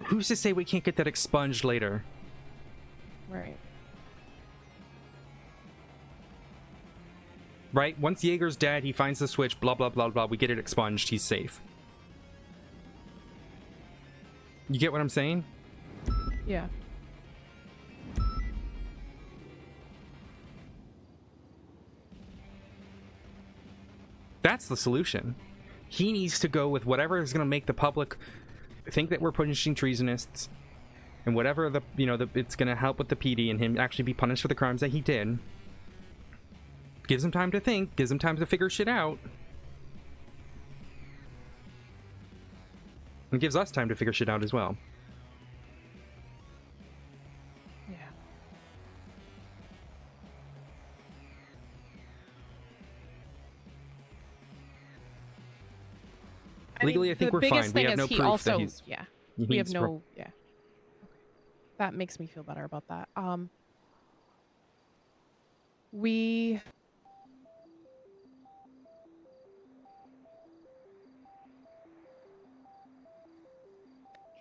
who's to say we can't get that expunged later? Right. Right? Once Jaeger's dead, he finds the switch, blah, blah, blah, blah. We get it expunged. He's safe. You get what I'm saying? Yeah. That's the solution. He needs to go with whatever is going to make the public think that we're punishing treasonists, and whatever the it's going to help with the PD and him actually be punished for the crimes that he did. Gives him time to think, gives him time to figure shit out. And gives us time to figure shit out as well. Yeah. Legally, I think we're fine. We have no proof that he's... Yeah. he We have needs no... Yeah. Okay. That makes me feel better about that. We...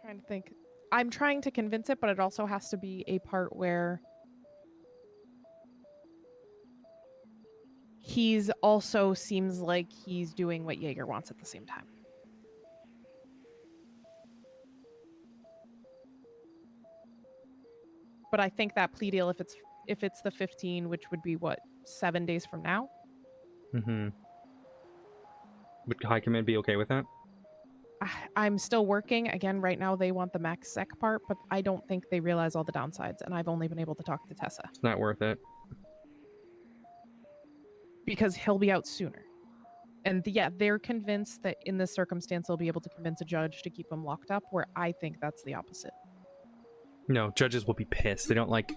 Trying to think. I'm trying to convince it, but it also has to be a part where he's also seems like he's doing what Jaeger wants at the same time. But I think that plea deal, if it's the 15, which would be what, 7 days from now? Mm-hmm. Would High Command be okay with that? I'm still working. Again, right now they want the max sec part, but I don't think they realize all the downsides, and I've only been able to talk to Tessa. It's not worth it. Because he'll be out sooner. And yeah, they're convinced that in this circumstance they'll be able to convince a judge to keep him locked up, where I think that's the opposite. No, judges will be pissed. They don't like...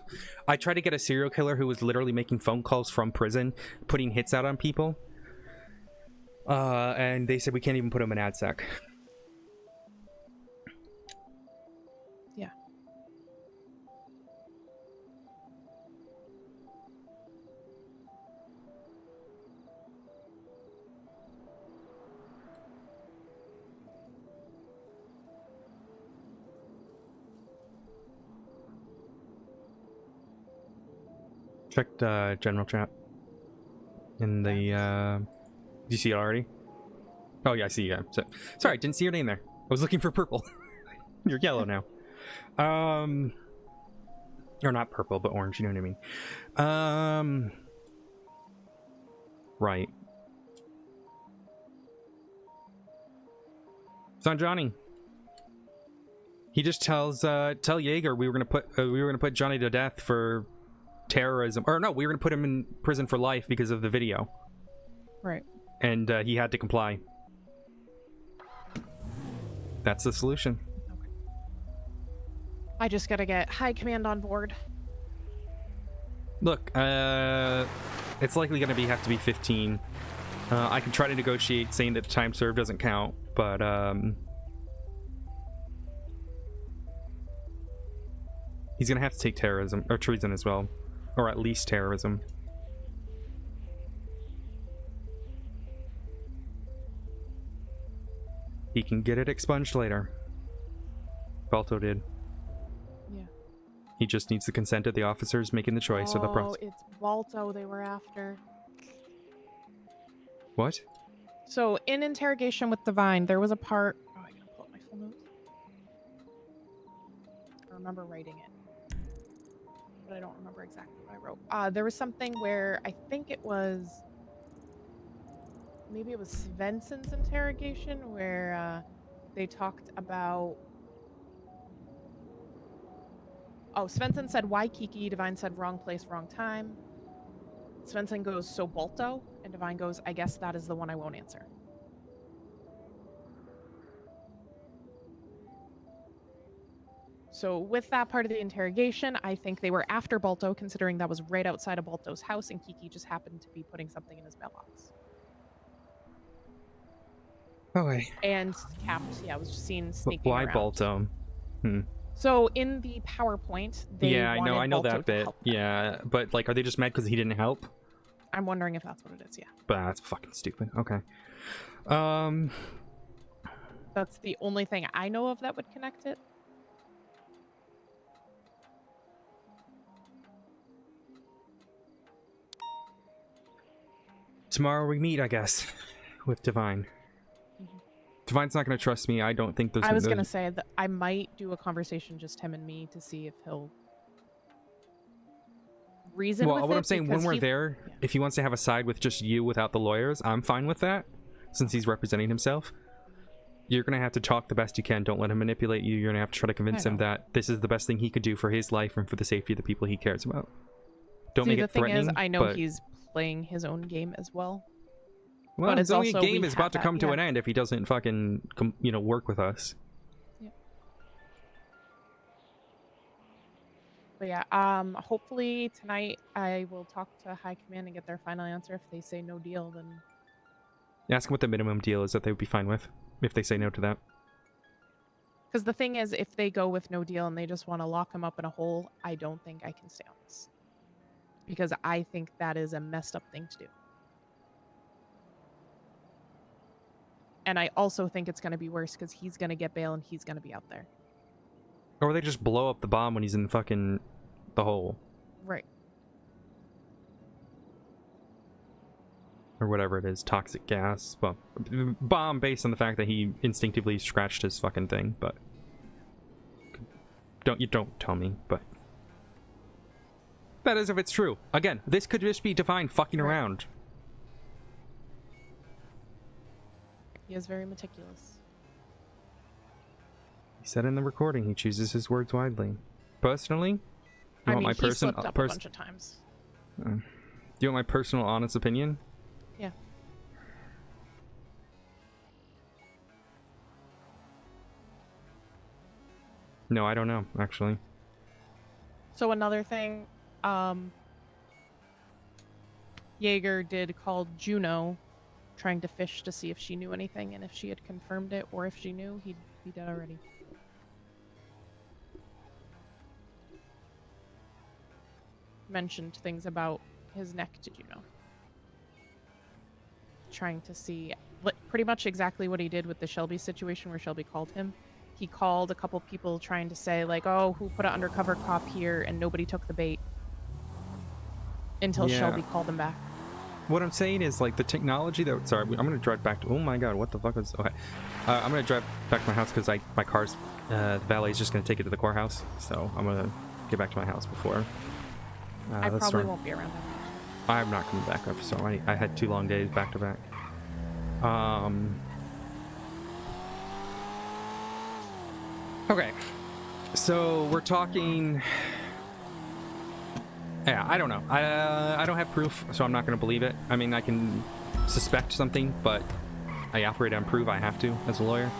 I tried to get a serial killer who was literally making phone calls from prison, putting hits out on people. And they said we can't even put him in AdSec. Yeah. Checked general chat. In the... Did you see it already? Oh yeah, I see. Yeah. So, sorry, I didn't see your name there. I was looking for purple. You're yellow now. Or not purple, but orange. You know what I mean. Right. It's on Johnny. He just tells tell Jaeger we were gonna put Johnny to death for terrorism, or no, we were gonna put him in prison for life because of the video. Right. And he had to comply. That's the solution. Okay. I just gotta get High Command on board. Look, it's likely gonna have to be 15. I can try to negotiate saying that time served doesn't count, but he's gonna have to take terrorism or treason as well, or at least terrorism. He can get it expunged later. Balto did. Yeah. He just needs the consent of the officers making the choice of the process. Oh, it's Balto they were after. What? So in interrogation with Divine, there was a part. Oh, I gotta pull up my full notes. I remember writing it, but I don't remember exactly what I wrote. There was something where I think it was. Maybe it was Svensson's interrogation where they talked about... Oh, Svensson said, why Kiki? Divine said, wrong place, wrong time. Svensson goes, so Balto? And Divine goes, I guess that is the one I won't answer. So with that part of the interrogation, I think they were after Balto, considering that was right outside of Balto's house, and Kiki just happened to be putting something in his mailbox. Okay. And Caps, yeah, was just seen sneaking Why around. Balto? So in the PowerPoint, they Yeah, I know wanted that Balto to bit. help. Yeah, but like, are they just mad because he didn't help? I'm wondering if that's what it is. Yeah. But that's fucking stupid. Okay. That's the only thing I know of that would connect it. Tomorrow we meet, I guess, with Divine. Divine's not going to trust me. I don't think there's... I was going to say that I might do a conversation, just him and me, to see if he'll reason with what it, I'm saying, when we're there, yeah. if he wants to have a side with just you without the lawyers, I'm fine with that, since he's representing himself. You're going to have to talk the best you can. Don't let him manipulate you. You're going to have to try to convince him that this is the best thing he could do for his life and for the safety of the people he cares about. Don't make it threatening. The thing is, I know he's playing his own game as well. Well, but his it's own also, game is about to come to an end if he doesn't fucking, work with us. Yeah. But yeah, hopefully tonight I will talk to High Command and get their final answer. If they say no deal, then... Ask him what the minimum deal is that they would be fine with, if they say no to that. Because the thing is, if they go with no deal and they just want to lock him up in a hole, I don't think I can stay on this. Because I think that is a messed up thing to do. And I also think it's going to be worse because he's going to get bail and he's going to be out there. Or they just blow up the bomb when he's in fucking the hole. Right. Or whatever it is, toxic gas. Well, bomb based on the fact that he instinctively scratched his fucking thing, but... Don't tell me, but... That is if it's true. Again, this could just be Divine fucking around. He is very meticulous. He said in the recording he chooses his words widely. Personally, I mean, he slipped up a bunch of times. Do you want my personal honest opinion? Yeah. No, I don't know, actually. So another thing, Jaeger did call Juno, trying to fish to see if she knew anything and if she had confirmed it, or if she knew, he'd be dead already. Mentioned things about his neck to Juno. Trying to see pretty much exactly what he did with the Shelby situation where Shelby called him. He called a couple people trying to say, like, oh, who put an undercover cop here, and nobody took the bait. Until Shelby called him back. What I'm saying is, like, the technology that... Sorry, I'm going to drive back to... Oh my god, what the fuck is... Okay. I'm going to drive back to my house because my car's... the valet's just going to take it to the courthouse. So I'm going to get back to my house before... I probably won't be around that. I'm not coming back up, so I had 2 long days back to back. Okay. So we're talking... Yeah, I don't know. I don't have proof, so I'm not going to believe it. I mean, I can suspect something, but I operate on proof. I have to, as a lawyer.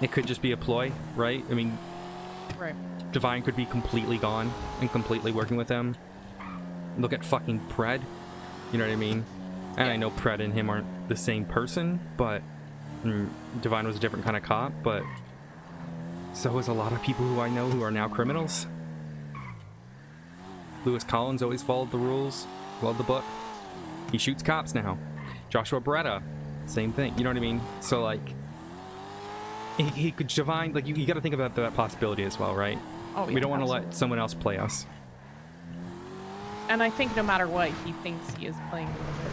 It could just be a ploy, right? I mean... Right. Divine could be completely gone and completely working with them. Look at fucking Pred. You know what I mean? And I know Pred and him aren't the same person, but Divine was a different kind of cop, but so is a lot of people who I know who are now criminals. Lewis Collins always followed the rules, followed the book. He shoots cops now. Joshua Beretta, same thing. You know what I mean? So, like, he could Divine, like, you got to think about that possibility as well, right? Oh, yeah, we don't want to let someone else play us. And I think no matter what, he thinks he is playing a little bit.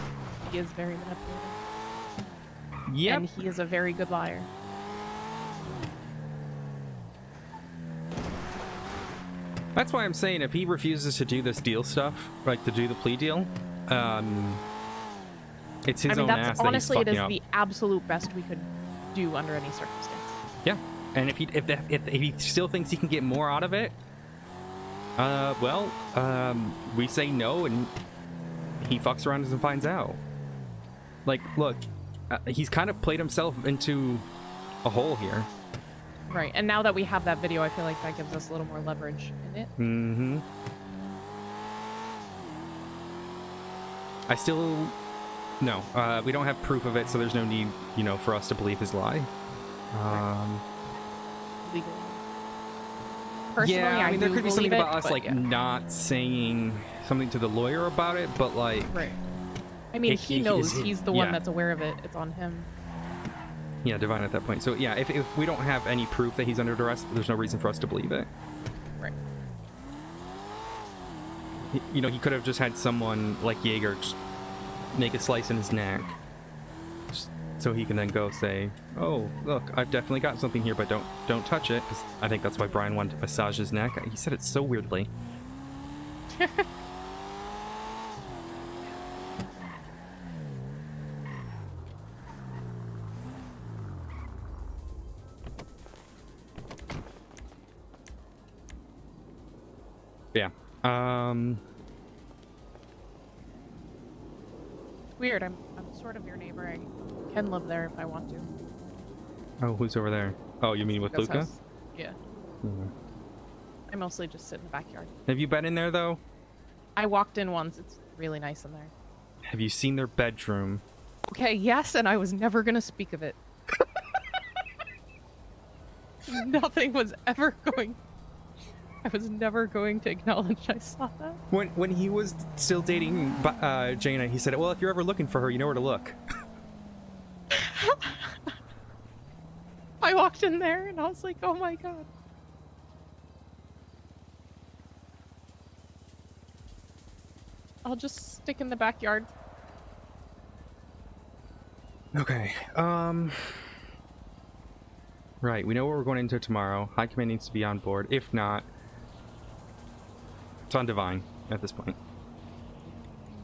He is very manipulative. Yep. And he is a very good liar. That's why I'm saying if he refuses to do this deal stuff, like to do the plea deal, it's his own ass that honestly, he's fucking it is up. the absolute best we could do under any circumstance. Yeah, and if he still thinks he can get more out of it, we say no, and he fucks around and finds out. Like, look, he's kind of played himself into a hole here. Right, and now that we have that video, I feel like that gives us a little more leverage in it. Mm-hmm. I still... No, we don't have proof of it, so there's no need, for us to believe his lie. Legally. Personally, yeah, I mean, there do could be something believe about it, us but like yeah. not saying something to the lawyer about it, but like, Right. I mean, he knows. He's the one yeah. that's aware of it. It's on him. Yeah, Divine at that point. So yeah, if we don't have any proof that he's under arrest, there's no reason for us to believe it. Right. You know, he could have just had someone like Jaeger just make a slice in his neck, so he can then go say, "Oh, look, I've definitely got something here, but don't touch it." Because I think that's why Brian wanted to massage his neck. He said it so weirdly. Yeah. It's weird. I'm sort of your neighbor. I can live there if I want to. Oh, who's over there? Oh, you mean with Luca's Luca? house. Yeah. Mhm. I mostly just sit in the backyard. Have you been in there though? I walked in once. It's really nice in there. Have you seen their bedroom? Okay, yes, and I was never gonna speak of it. Nothing was ever going. I was never going to acknowledge I saw that. When he was still dating Jaina, he said, "Well, if you're ever looking for her, you know where to look." I walked in there and I was like, oh my god. I'll just stick in the backyard. Okay. Right, we know what we're going into tomorrow. High Command needs to be on board. If not, it's on Divine at this point.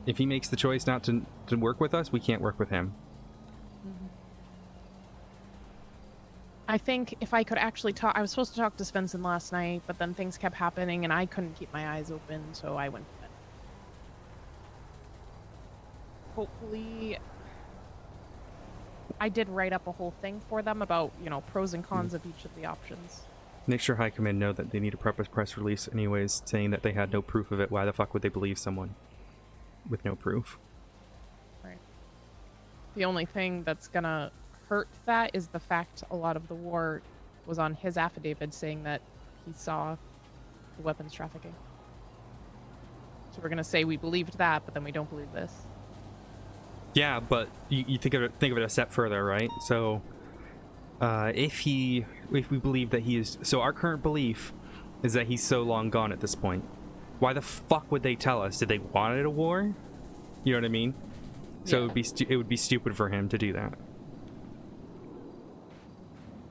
If he makes the choice not to work with us, we can't work with him. I think if I could actually talk, I was supposed to talk to Svensson last night, but then things kept happening and I couldn't keep my eyes open, so I went to bed. Hopefully, I did write up a whole thing for them about, you know, pros and cons of each of the options. Make sure High Command know that they need to prep a press release anyways, saying that they had no proof of it. Why the fuck would they believe someone with no proof? Right. The only thing that's gonna hurt that is the fact a lot of the war was on his affidavit saying that he saw the weapons trafficking. So we're gonna say we believed that, but then we don't believe this. Yeah, but you think of it a step further, right? So, if we believe that he is, so our current belief is that he's so long gone at this point. Why the fuck would they tell us? Did they wanted a war? You know what I mean? So Yeah. it would be stupid for him to do that.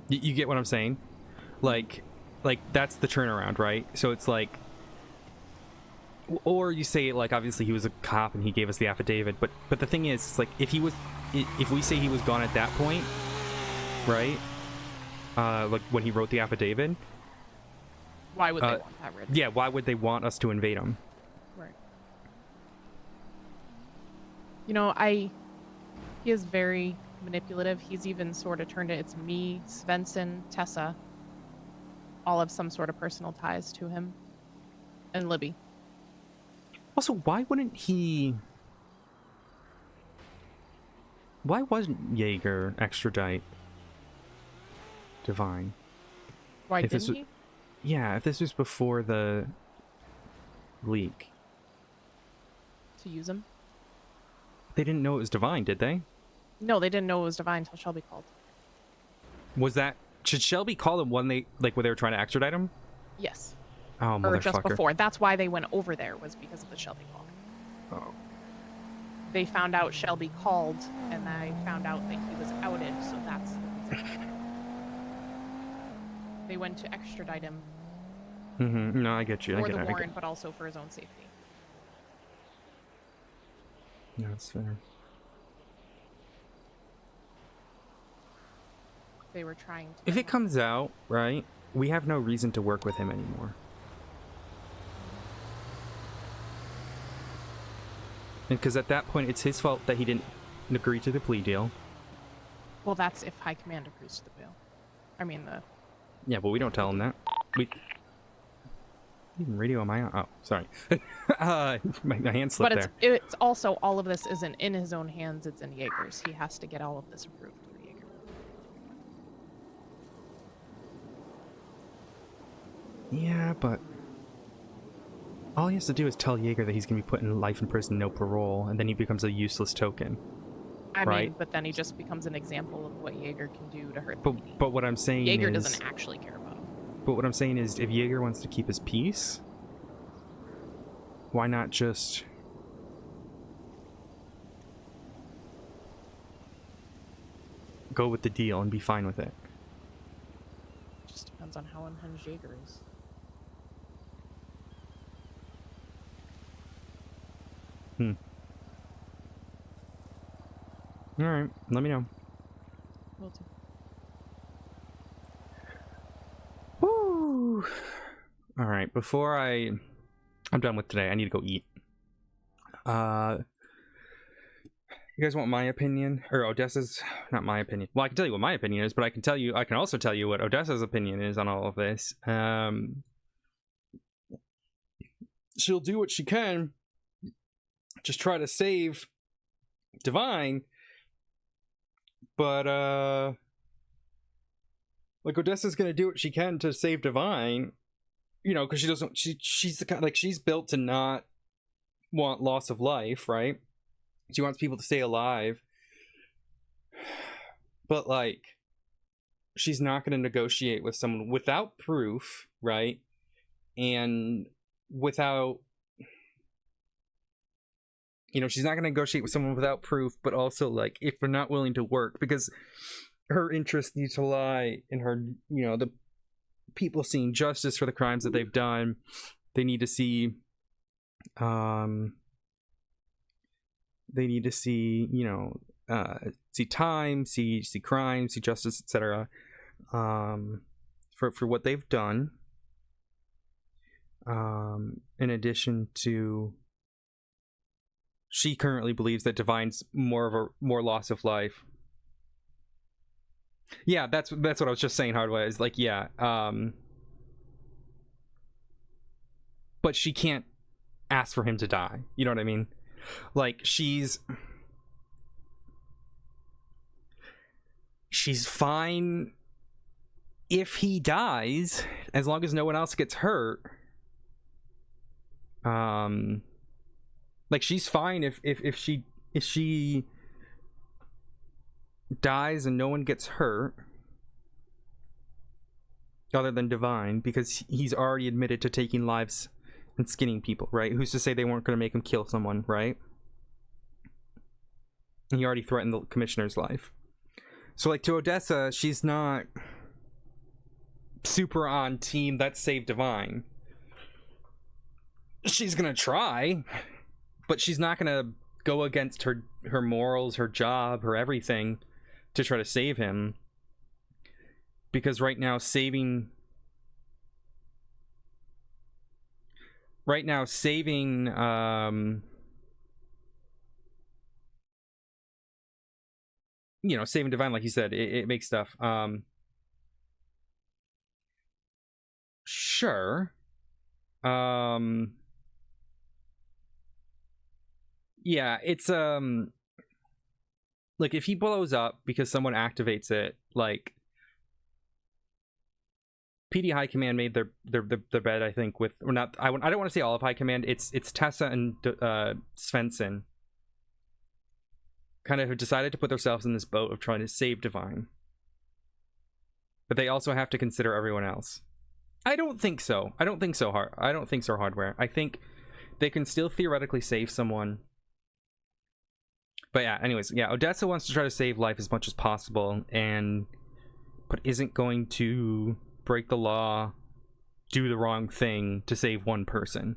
You get what I'm saying? Like that's the turnaround, right? So it's like, or you say like, obviously he was a cop and he gave us the affidavit, but the thing is, it's like if we say he was gone at that point, right? Like when he wrote the affidavit. Why would they want that written? Yeah, why would they want us to invade him? Right. You know, he is very manipulative. He's even sort of turned it. It's me, Svensson, Tessa. All have some sort of personal ties to him. And Libby. Also, why wouldn't he... Why wasn't Jaeger extradite Divine? Why If this didn't was- he? Yeah, if this was before the leak. To use him? They didn't know it was Divine, did they? No, they didn't know it was Divine until Shelby called. Was that... Should Shelby call him when they were trying to extradite him? Yes. Oh, Or motherfucker. just before. That's why they went over there, was because of the Shelby call. Oh. They found out Shelby called, and they found out that he was outed, so that's the reason. They went to extradite him Mm-hmm. No, I get you. I for get the it. I get- warrant, but also for his own safety. Yeah, that's fair. They were trying to. If it comes out, right, we have no reason to work with him anymore. Because at that point, it's his fault that he didn't agree to the plea deal. Well, that's if High Command agrees to the bail. I mean, the. Yeah, but we don't tell him that. We... Even radio on my... Oh, sorry. my hand slipped But it's also, all of this isn't in his own hands, it's in Jaeger's. He has to get all of this approved through Jaeger. Yeah, but all he has to do is tell Jaeger that he's going to be put in life in prison, no parole, and then he becomes a useless token. I right? mean, but then he just becomes an example of what Jaeger can do to hurt. But what I'm saying Jaeger is, doesn't actually care about him. But what I'm saying is, if Jaeger wants to keep his peace, why not just go with the deal and be fine with it? Just depends on how unhinged Jaeger is. All right, let me know. Will do. Woo! All right, before I'm done with today, I need to go eat. You guys want my opinion? Or Odessa's, not my opinion. Well, I can tell you what my opinion is, but I can also tell you what Odessa's opinion is on all of this. She'll do what she can. Just try to save Divine. But, like, Odessa's gonna do what she can to save Divine. You know, because she's the kind, like, she's built to not want loss of life, right? She wants people to stay alive. But, like, she's not going to negotiate with someone without proof, right? And without... You know, she's not going to negotiate with someone without proof, but also, like, if they're not willing to work, because her interests need to lie in her, you know, the people seeing justice for the crimes that they've done. They need to see... They need to see, you know, see time, see crime, see justice, etc. For what they've done. In addition to, she currently believes that Divine's more loss of life. Yeah, that's what I was just saying. Hardway is like, yeah. But she can't ask for him to die. You know what I mean? Like, she's fine if he dies, as long as no one else gets hurt. Like, she's fine if she dies and no one gets hurt, other than Divine, because he's already admitted to taking lives and skinning people, right? Who's to say they weren't going to make him kill someone, right? He already threatened the commissioner's life. So, like, to Odessa, she's not super on team that saved Divine. She's gonna try, but she's not gonna go against her morals, her job, her everything to try to save him. Because right now, saving you know, saving Divine, like you said, it makes stuff. Sure. Yeah, it's like, if he blows up because someone activates it, like, PD High Command made their bed, I think, with, or not, I don't want to say all of High Command. It's Tessa and Svensson kind of have decided to put themselves in this boat of trying to save Divine, but they also have to consider everyone else. I don't think so. I don't think so, Hardware. I think they can still theoretically save someone. But yeah, anyways, yeah, Odessa wants to try to save life as much as possible, but isn't going to break the law, do the wrong thing to save one person.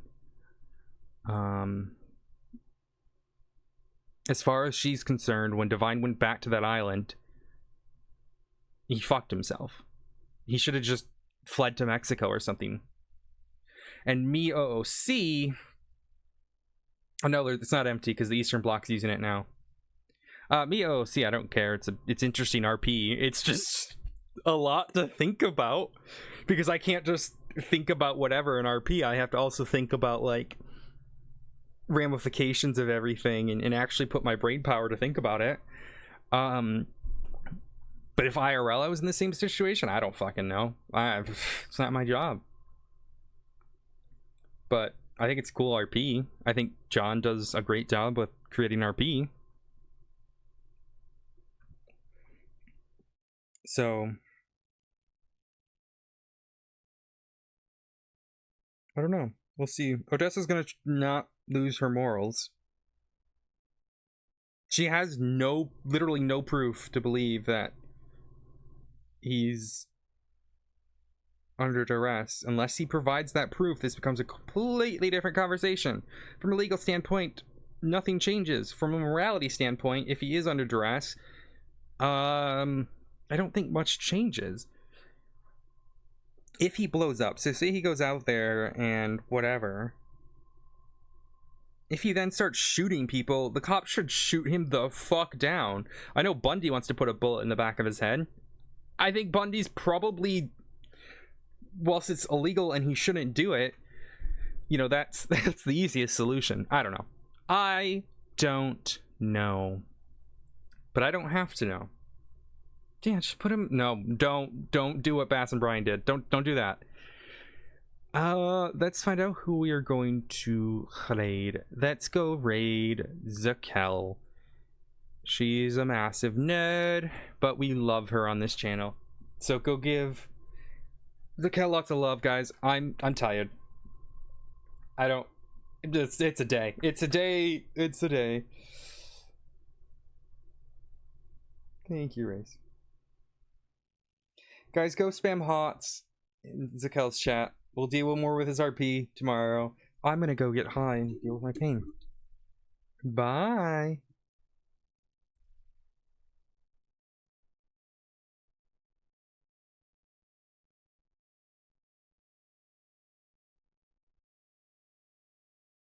As far as she's concerned, when Divine went back to that island, he fucked himself. He should have just fled to Mexico or something. And MeOOC, oh no, it's not empty because the Eastern Bloc's using it now. MeOOC, I don't care. It's interesting RP. It's just a lot to think about, because I can't just think about whatever in RP. I have to also think about, like, ramifications of everything and actually put my brain power to think about it. But if IRL I was in the same situation, I don't fucking know. It's not my job. but I think it's cool RP. I think John does a great job with creating RP. So I don't know. We'll see. Odessa's gonna not lose her morals. She has literally no proof to believe that he's under duress. Unless he provides that proof, this becomes a completely different conversation. From a legal standpoint, nothing changes. From a morality standpoint, if he is under duress, I don't think much changes. If he blows up, so say he goes out there and whatever, if he then starts shooting people, the cops should shoot him the fuck down. I know Bundy wants to put a bullet in the back of his head. I think Bundy's probably, whilst it's illegal and he shouldn't do it, you know, that's the easiest solution. I don't know. I don't know. But I don't have to know. Yeah, just put him. No, don't do what Bass and Brian did. Don't do that. Let's find out who we are going to raid. Let's go raid Zakel. She's a massive nerd, but we love her on this channel. So go give Zakel lots of love, guys. I'm tired. I don't. It's a day. It's a day. It's a day. Thank you, Race. Guys, go spam HOTS in Zakel's chat. We'll deal more with his RP tomorrow. I'm gonna go get high and deal with my pain. Bye.